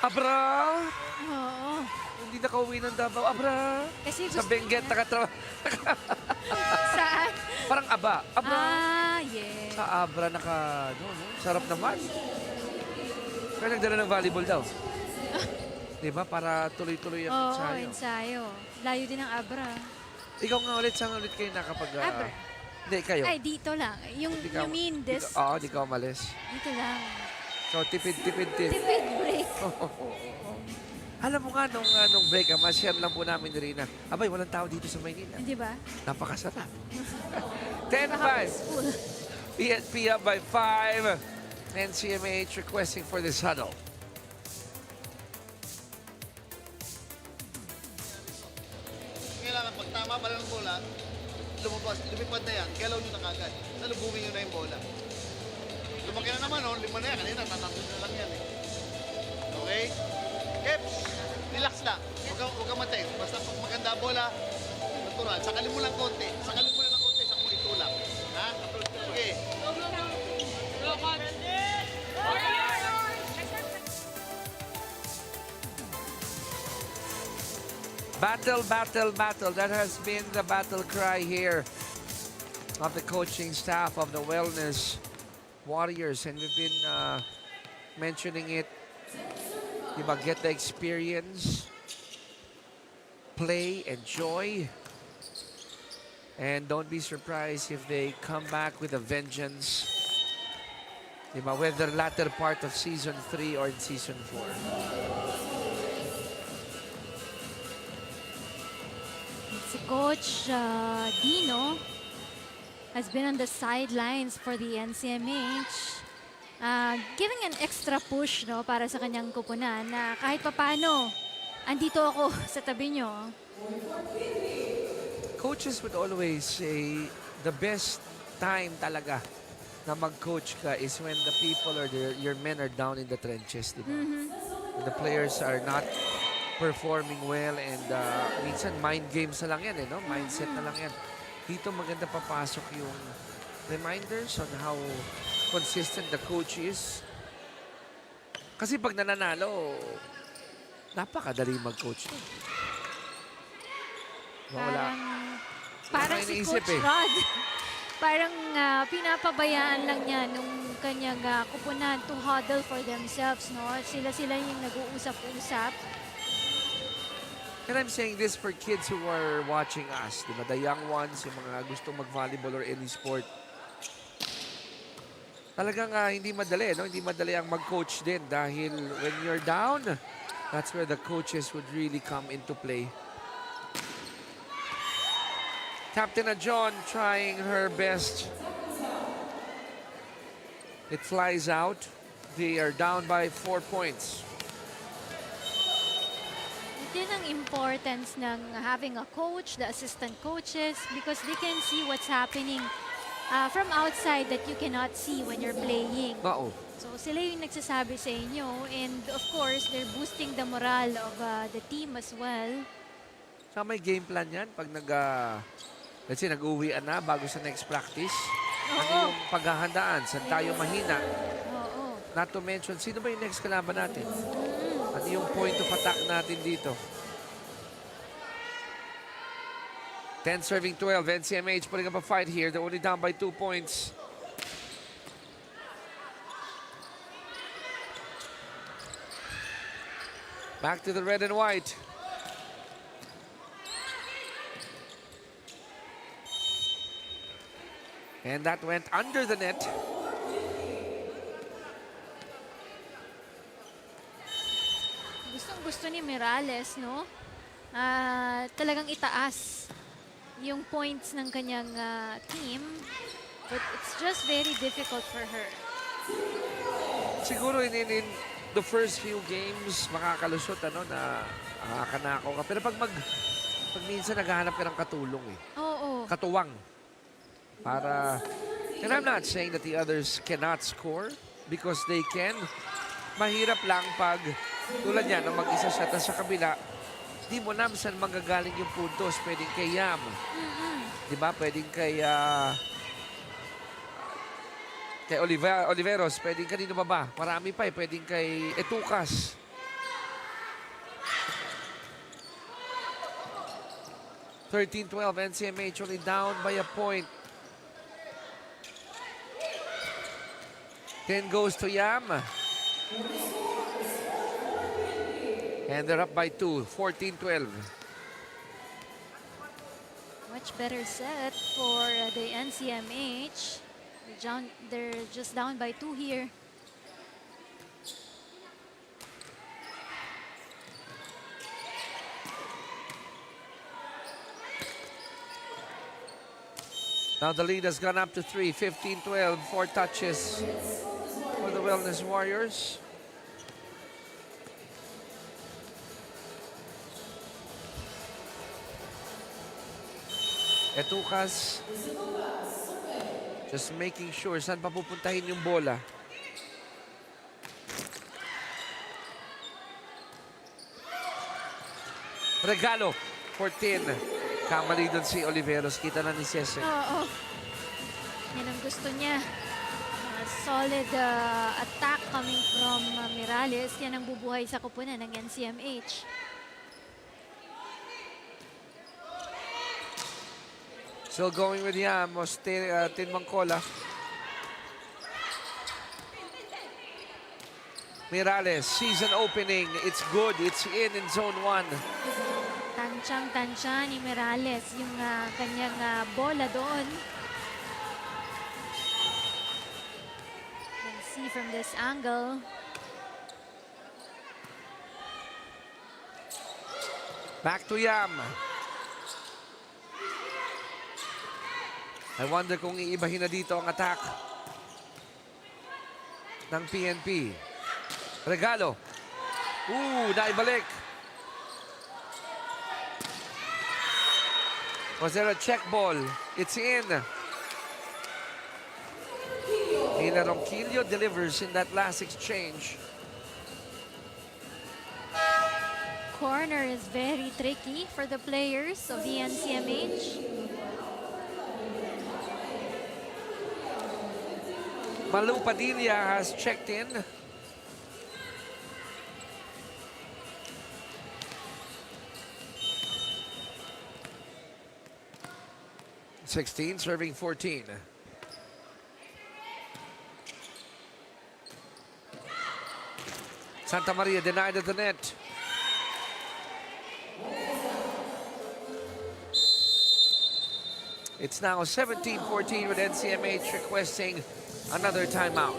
Abra! Oo. Hindi nakauwi ng Davao. Abra! Kasi Sa gusto Benguet, nakatrabaho. Saan? Parang aba. Abra! Ah, yes. Sa Abra, no? Sarap naman. Pero nagdala ng volleyball daw. Diba? Para tuloy-tuloy ang ensayo. Oo, ensayo. Layo din ang Abra. Ikaw nga ulit, saan ulit kayo nakapag... Abra. Hindi, kayo. Ay, dito lang. Yung, you mean this? Oo, di ka umalis. Dito lang. So, tipid. Tipid break. Alam mo nga, nung break, ma-share lang po namin ni Rina. Abay, walang tao dito sa Maynila. Di ba? Napakasarap. 10-5. PNP up by 5. NCMH requesting for this huddle. Kailangan pag tama pala ng bola, lumipad na yan, galaw nyo na kagad. Salubungin nyo na yung bola. Lumaki na naman, 5 na yan. Kanina, tatatlo na lang yan eh. Okay? Keps, relax lang. Huwag kang matay. Basta pag maganda ang bola, natural. Sakalin mo lang konti. Saka mo itulak. Ha? Okay. Battle. That has been the battle cry here of the coaching staff of the Wellness Warriors. And we've been mentioning it. Diba, get the experience, play, enjoy. And don't be surprised if they come back with a vengeance. Diba, whether latter part of Season 3 or in Season 4. Si Coach Dino has been on the sidelines for the NCMH. Giving an extra push para sa kanyang kupunan na kahit papano, andito ako sa tabi nyo. Coaches would always say the best time talaga na mag-coach ka is when the people or your men are down in the trenches. Diba? When the players are not performing well and minsan mind games na lang yan no? Mindset na lang yan. Dito maganda papasok yung reminders on how consistent the coach is. Kasi pag nananalo, napakadali mag-coach. Parang si Coach Rod. Parang pinapabayaan lang niya nung kanyang kupunan to huddle for themselves. No? Sila yung nag-uusap-usap. And I'm saying this for kids who are watching us. Diba? The young ones, yung mga gusto mag-volleyball or any sport. Talagang hindi madali, no? Hindi madali ang mag-coach din dahil when you're down, that's where the coaches would really come into play. Captain John trying her best. It flies out. They are down by 4 points. yun ang importance ng having a coach, the assistant coaches, because they can see what's happening from outside that you cannot see when you're playing. Oo. So sila yung nagsasabi sa inyo, and of course, they're boosting the morale of the team as well. Sa may game plan yan pag let's say nag-uwian na bago sa next practice. Ano yung paghahandaan? Saan tayo mahina? Oo. Not to mention, sino ba yung next kalaban natin? Ano yung point of attack natin dito? 10 serving 12. NCMH putting up a fight here. They're only down by 2 points. Back to the red and white. And that went under the net. Gustong-gusto ni Mirales, no? Talagang itaas yung points ng kanyang team. But it's just very difficult for her. Siguro in the first few games, makakalusot na nakakanakaw ka. Pero pag minsan naghahanap ka ng katulong Oo. Katuwang. And I'm not saying that the others cannot score because they can. Mahirap lang pag tulad yan, mag-isa siya, tapos sa kabila, di mo na saan manggagaling yung puntos. Pwedeng kay Yam. Di ba? Pwedeng kay Oliveros. Pwedeng kanino ba ba? Marami pa Pwedeng kay Etukas. (13-12) NCMH only down by a point. 10 goes to Yam. And they're up by 2, 14-12. Much better set for the NCMH. They're just down by 2 here. Now the lead has gone up to 3, 15-12, 4 touches for the Wellness Warriors. Etukas just making sure saan pa pupuntahin yung bola. Regalo, 14. Kamali doon si Oliveros. Kita na ni Cese. Oo. Yan ang gusto niya. Solid attack coming from Mirales. Yan ang bubuhay sa kupunan ng NCMH. Still going with Yam. Tin Mangcola. Mirales sees an opening. It's good. It's in zone 1. Tansyang-tansya ni Mirales yung kanyang bola doon. You can see from this angle. Back to Yam. I wonder kung iibahin na dito ang attack ng PNP. Regalo. Naibalik. Was there a check ball? It's in. Hila Ronquillo delivers in that last exchange. Corner is very tricky for the players of the NCMH. Malu Padilla has checked in. (16) serving 14. Santa Maria denied at the net. It's now 17-14 with NCMH requesting another timeout.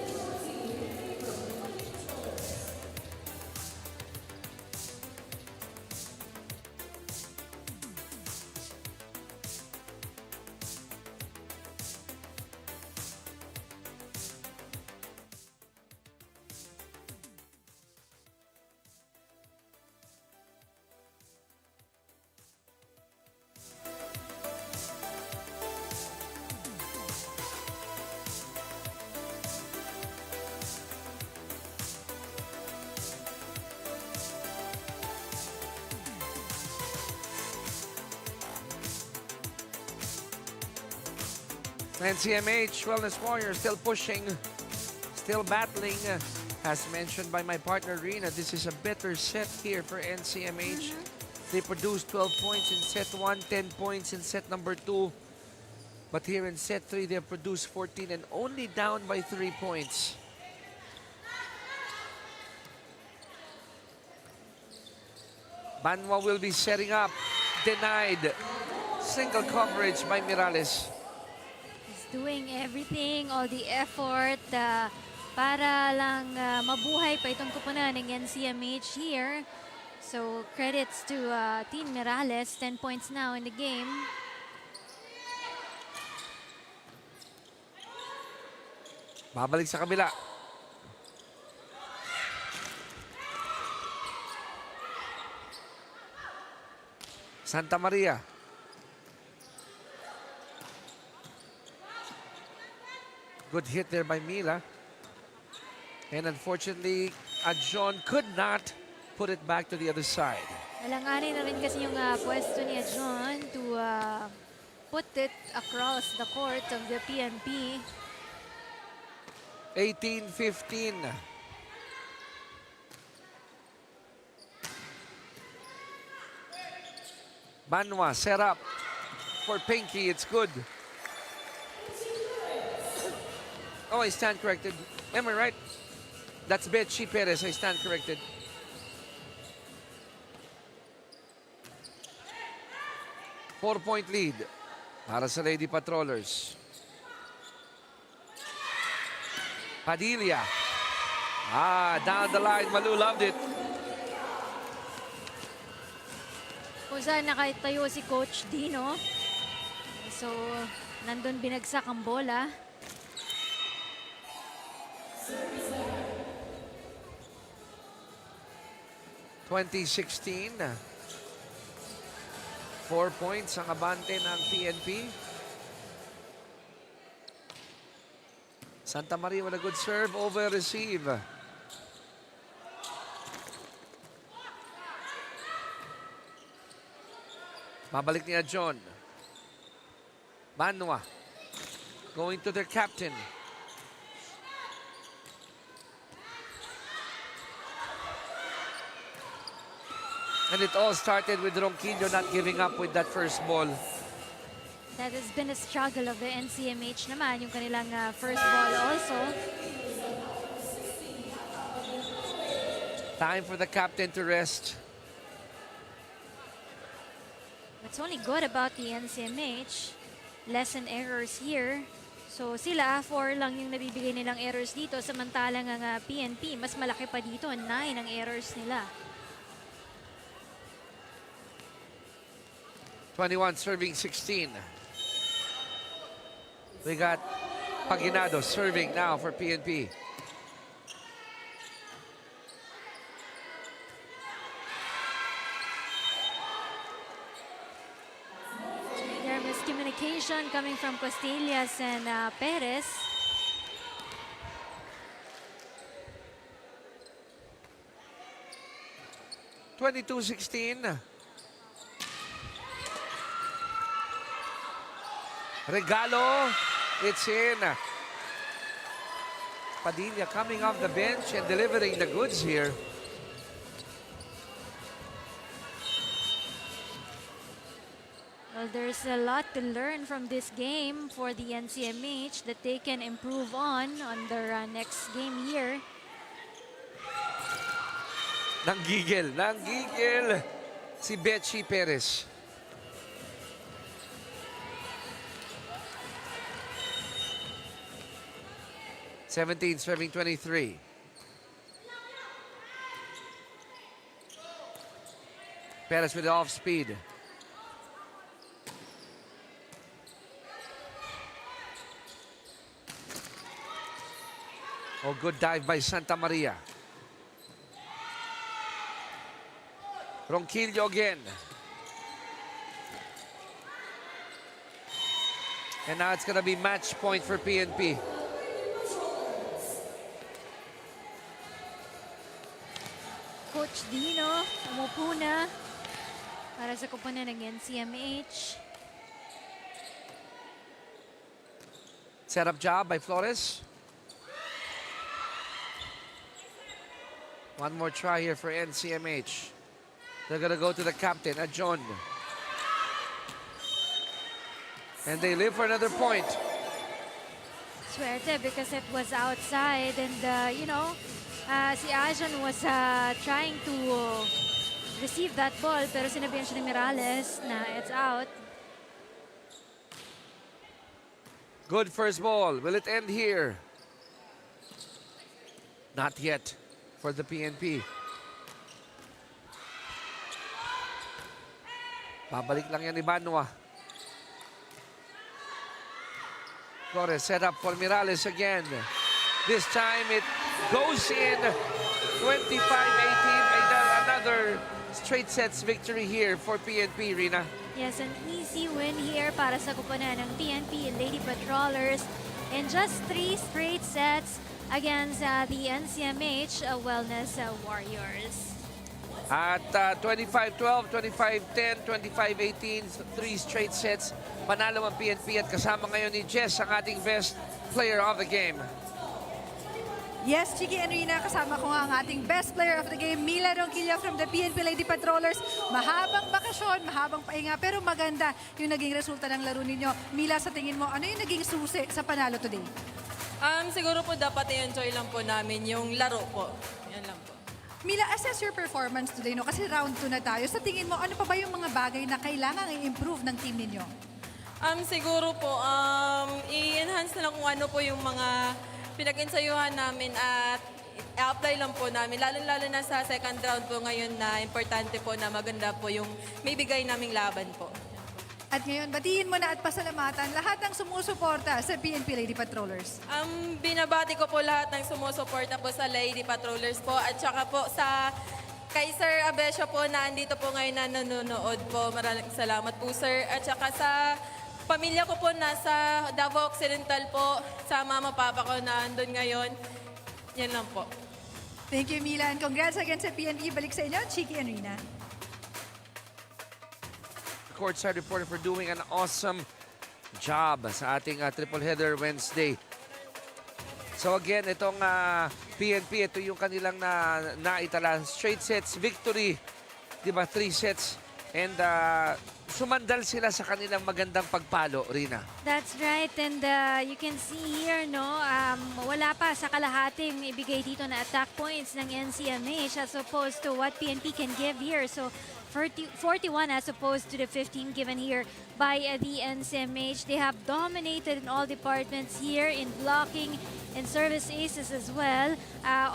NCMH Wellness Warriors still pushing, still battling. As mentioned by my partner Rina, this is a better set here for NCMH. They produced 12 points in set 1, 10 points in set number 2. But here in set 3, they have produced 14 and only down by 3 points. Banwa will be setting up. Denied. Single coverage by Mirales. He's doing everything, all the effort para lang mabuhay pa itong kupunan ng NCMH here. So credits to Team Mirales, 10 points now in the game. Babalik sa kabila. Santa Maria. Good hit there by Mila. And unfortunately, Adjon could not put it back to the other side. Alanganin na rin kasi yung pwesto ni Adjon to put it across the court of the PNP. 18-15. Banwa set up for Pinky. It's good. Oh, I stand corrected. Am I right? That's Betsy Perez. I stand corrected. Four-point lead para sa Lady Patrollers. Padilla. Down the line. Malu loved it. Kung saan nakatayo si Coach Dino. So, nandun binagsak ang bola. (2016). 4 points ang abante ng PNP. Santa Maria with a good serve, over receive. Mabalik niya John. Banwa going to their captain. And it all started with Ronquillo not giving up with that first ball. That has been a struggle of the NCMH naman, yung kanilang first ball also. Time for the captain to rest. What's only good about the NCMH, lesson errors here. So sila, 4 lang yung nabibigay nilang errors dito, samantalang ang PNP, mas malaki pa dito, 9 ang errors nila. 21 serving 16. We got Paginado serving now for PNP. There miscommunication coming from Costillas and Perez. (22-16). Regalo, it's in. Padilla coming off the bench and delivering the goods here. Well, there's a lot to learn from this game for the NCMH that they can improve on their next game here. Nanggigil si Betsy Perez. (17 serving 23). Perez with the off speed. Oh, good dive by Santa Maria. Ronquillo again. And now it's going to be match point for PNP. Coach Dino, umupo na para sa kupunan ng NCMH. Setup job by Flores. One more try here for NCMH. They're gonna go to the captain, John. And they live for another point. Swerte because it was outside and, si Ajon was trying to receive that ball pero sinabihan siya ni Mirales na it's out. Good first ball. Will it end here? Not yet for the PNP. Babalik lang yan ni Banwa. Flores set up for Mirales again. This time it goes in. 25-18. Another straight sets victory here for PNP, Rina. Yes, an easy win here para sa kupunan ng PNP Lady Patrollers in just 3 straight sets against the NCMH Wellness Warriors. At 25-12, 25-10, 25-18, 3 straight sets. Panalo ang PNP at kasama ngayon ni Jess, ang ating best player of the game. Yes, Chiki and Rina, kasama ko nga ang ating best player of the game, Mila Ronquillo from the PNP Lady Patrollers. Mahabang bakasyon, mahabang pahinga, pero maganda yung naging resulta ng laro ninyo. Mila, sa tingin mo, ano yung naging susi sa panalo today? Siguro po dapat i-enjoy lang po namin yung laro po. Yan lang po. Mila, assess your performance today, no? Kasi round 2 na tayo. Sa tingin mo, ano pa ba yung mga bagay na kailangan i-improve ng team ninyo? Siguro po, i-enhance na lang kung ano po yung mga pinag-ensayuhan namin at i-apply lang po namin. Lalo-lalo na sa second round po ngayon na importante po na maganda po yung may bigay naming laban po. At ngayon, batiin mo na at pasalamatan lahat ng sumusuporta sa PNP Lady Patrollers. Binabati ko po lahat ng sumusuporta po sa Lady Patrollers po at saka po sa kay Sir Abesio po na andito po ngayon na nanonood po. Maraming salamat po, Sir. At saka sa pamilya ko po nasa Davao Occidental po, sa mama papa ko na andun ngayon. Yan lang po. Thank you, Mila. And congrats again sa PNP. Balik sa inyo, Chiki and Rina. Courtside reporter for doing an awesome job sa ating triple header Wednesday. So again, itong PNP, ito yung kanilang naitala. Straight sets, victory. Diba, 3 sets. And sumandal sila sa kanilang magandang pagpalo, Rina. That's right. And you can see here, no, wala pa sa kalahating ibigay dito na attack points ng NCMH as opposed to what PNP can give here. So 41 as opposed to the 15 given here by the NCMH. They have dominated in all departments here in blocking and service aces as well.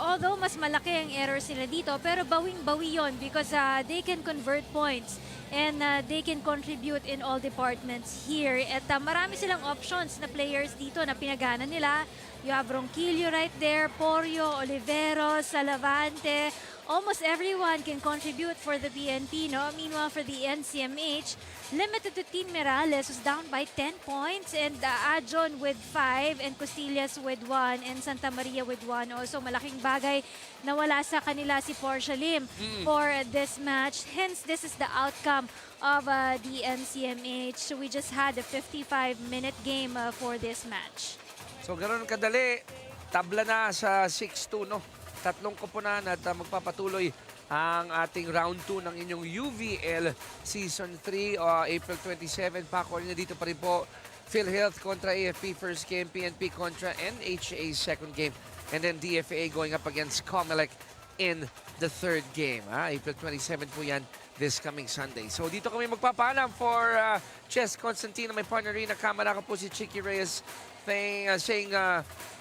Although mas malaki ang errors nila dito, pero bawing-bawi yon because they can convert points and they can contribute in all departments here. At marami silang options na players dito na pinagana nila. You have Ronquillo right there, Porio, Oliveros, Salavante. Almost everyone can contribute for the PNP, no? Meanwhile, for the NCMH, limited to Team Mirales was down by 10 points and Ajon with 5 and Costillas with 1 and Santa Maria with 1. Also, malaking bagay na wala sa kanila si Portia Lim for this match. Hence, this is the outcome of the NCMH. So we just had a 55-minute game for this match. So ganoon kadali, tabla na sa 6-2, no? Tatlong koponan at magpapatuloy ang ating round 2 ng inyong UVL Season 3 April 27. Paco rin na dito pa rin po. PhilHealth kontra AFP first game, PNP kontra NHA second game, and then DFA going up against COMELEC in the third game. April 27 po yan this coming Sunday. So dito kami magpapaalam for Chess Constantino, my partner Rina, kamera ko po si Chiki Reyes saying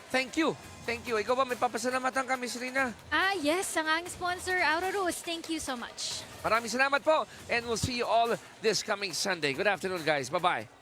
thank you. Thank you. Ikaw ba may papasalamatan kami, Rina? Yes, ang aking sponsor, Aurorus. Thank you so much. Maraming salamat po and we'll see you all this coming Sunday. Good afternoon, guys. Bye-bye.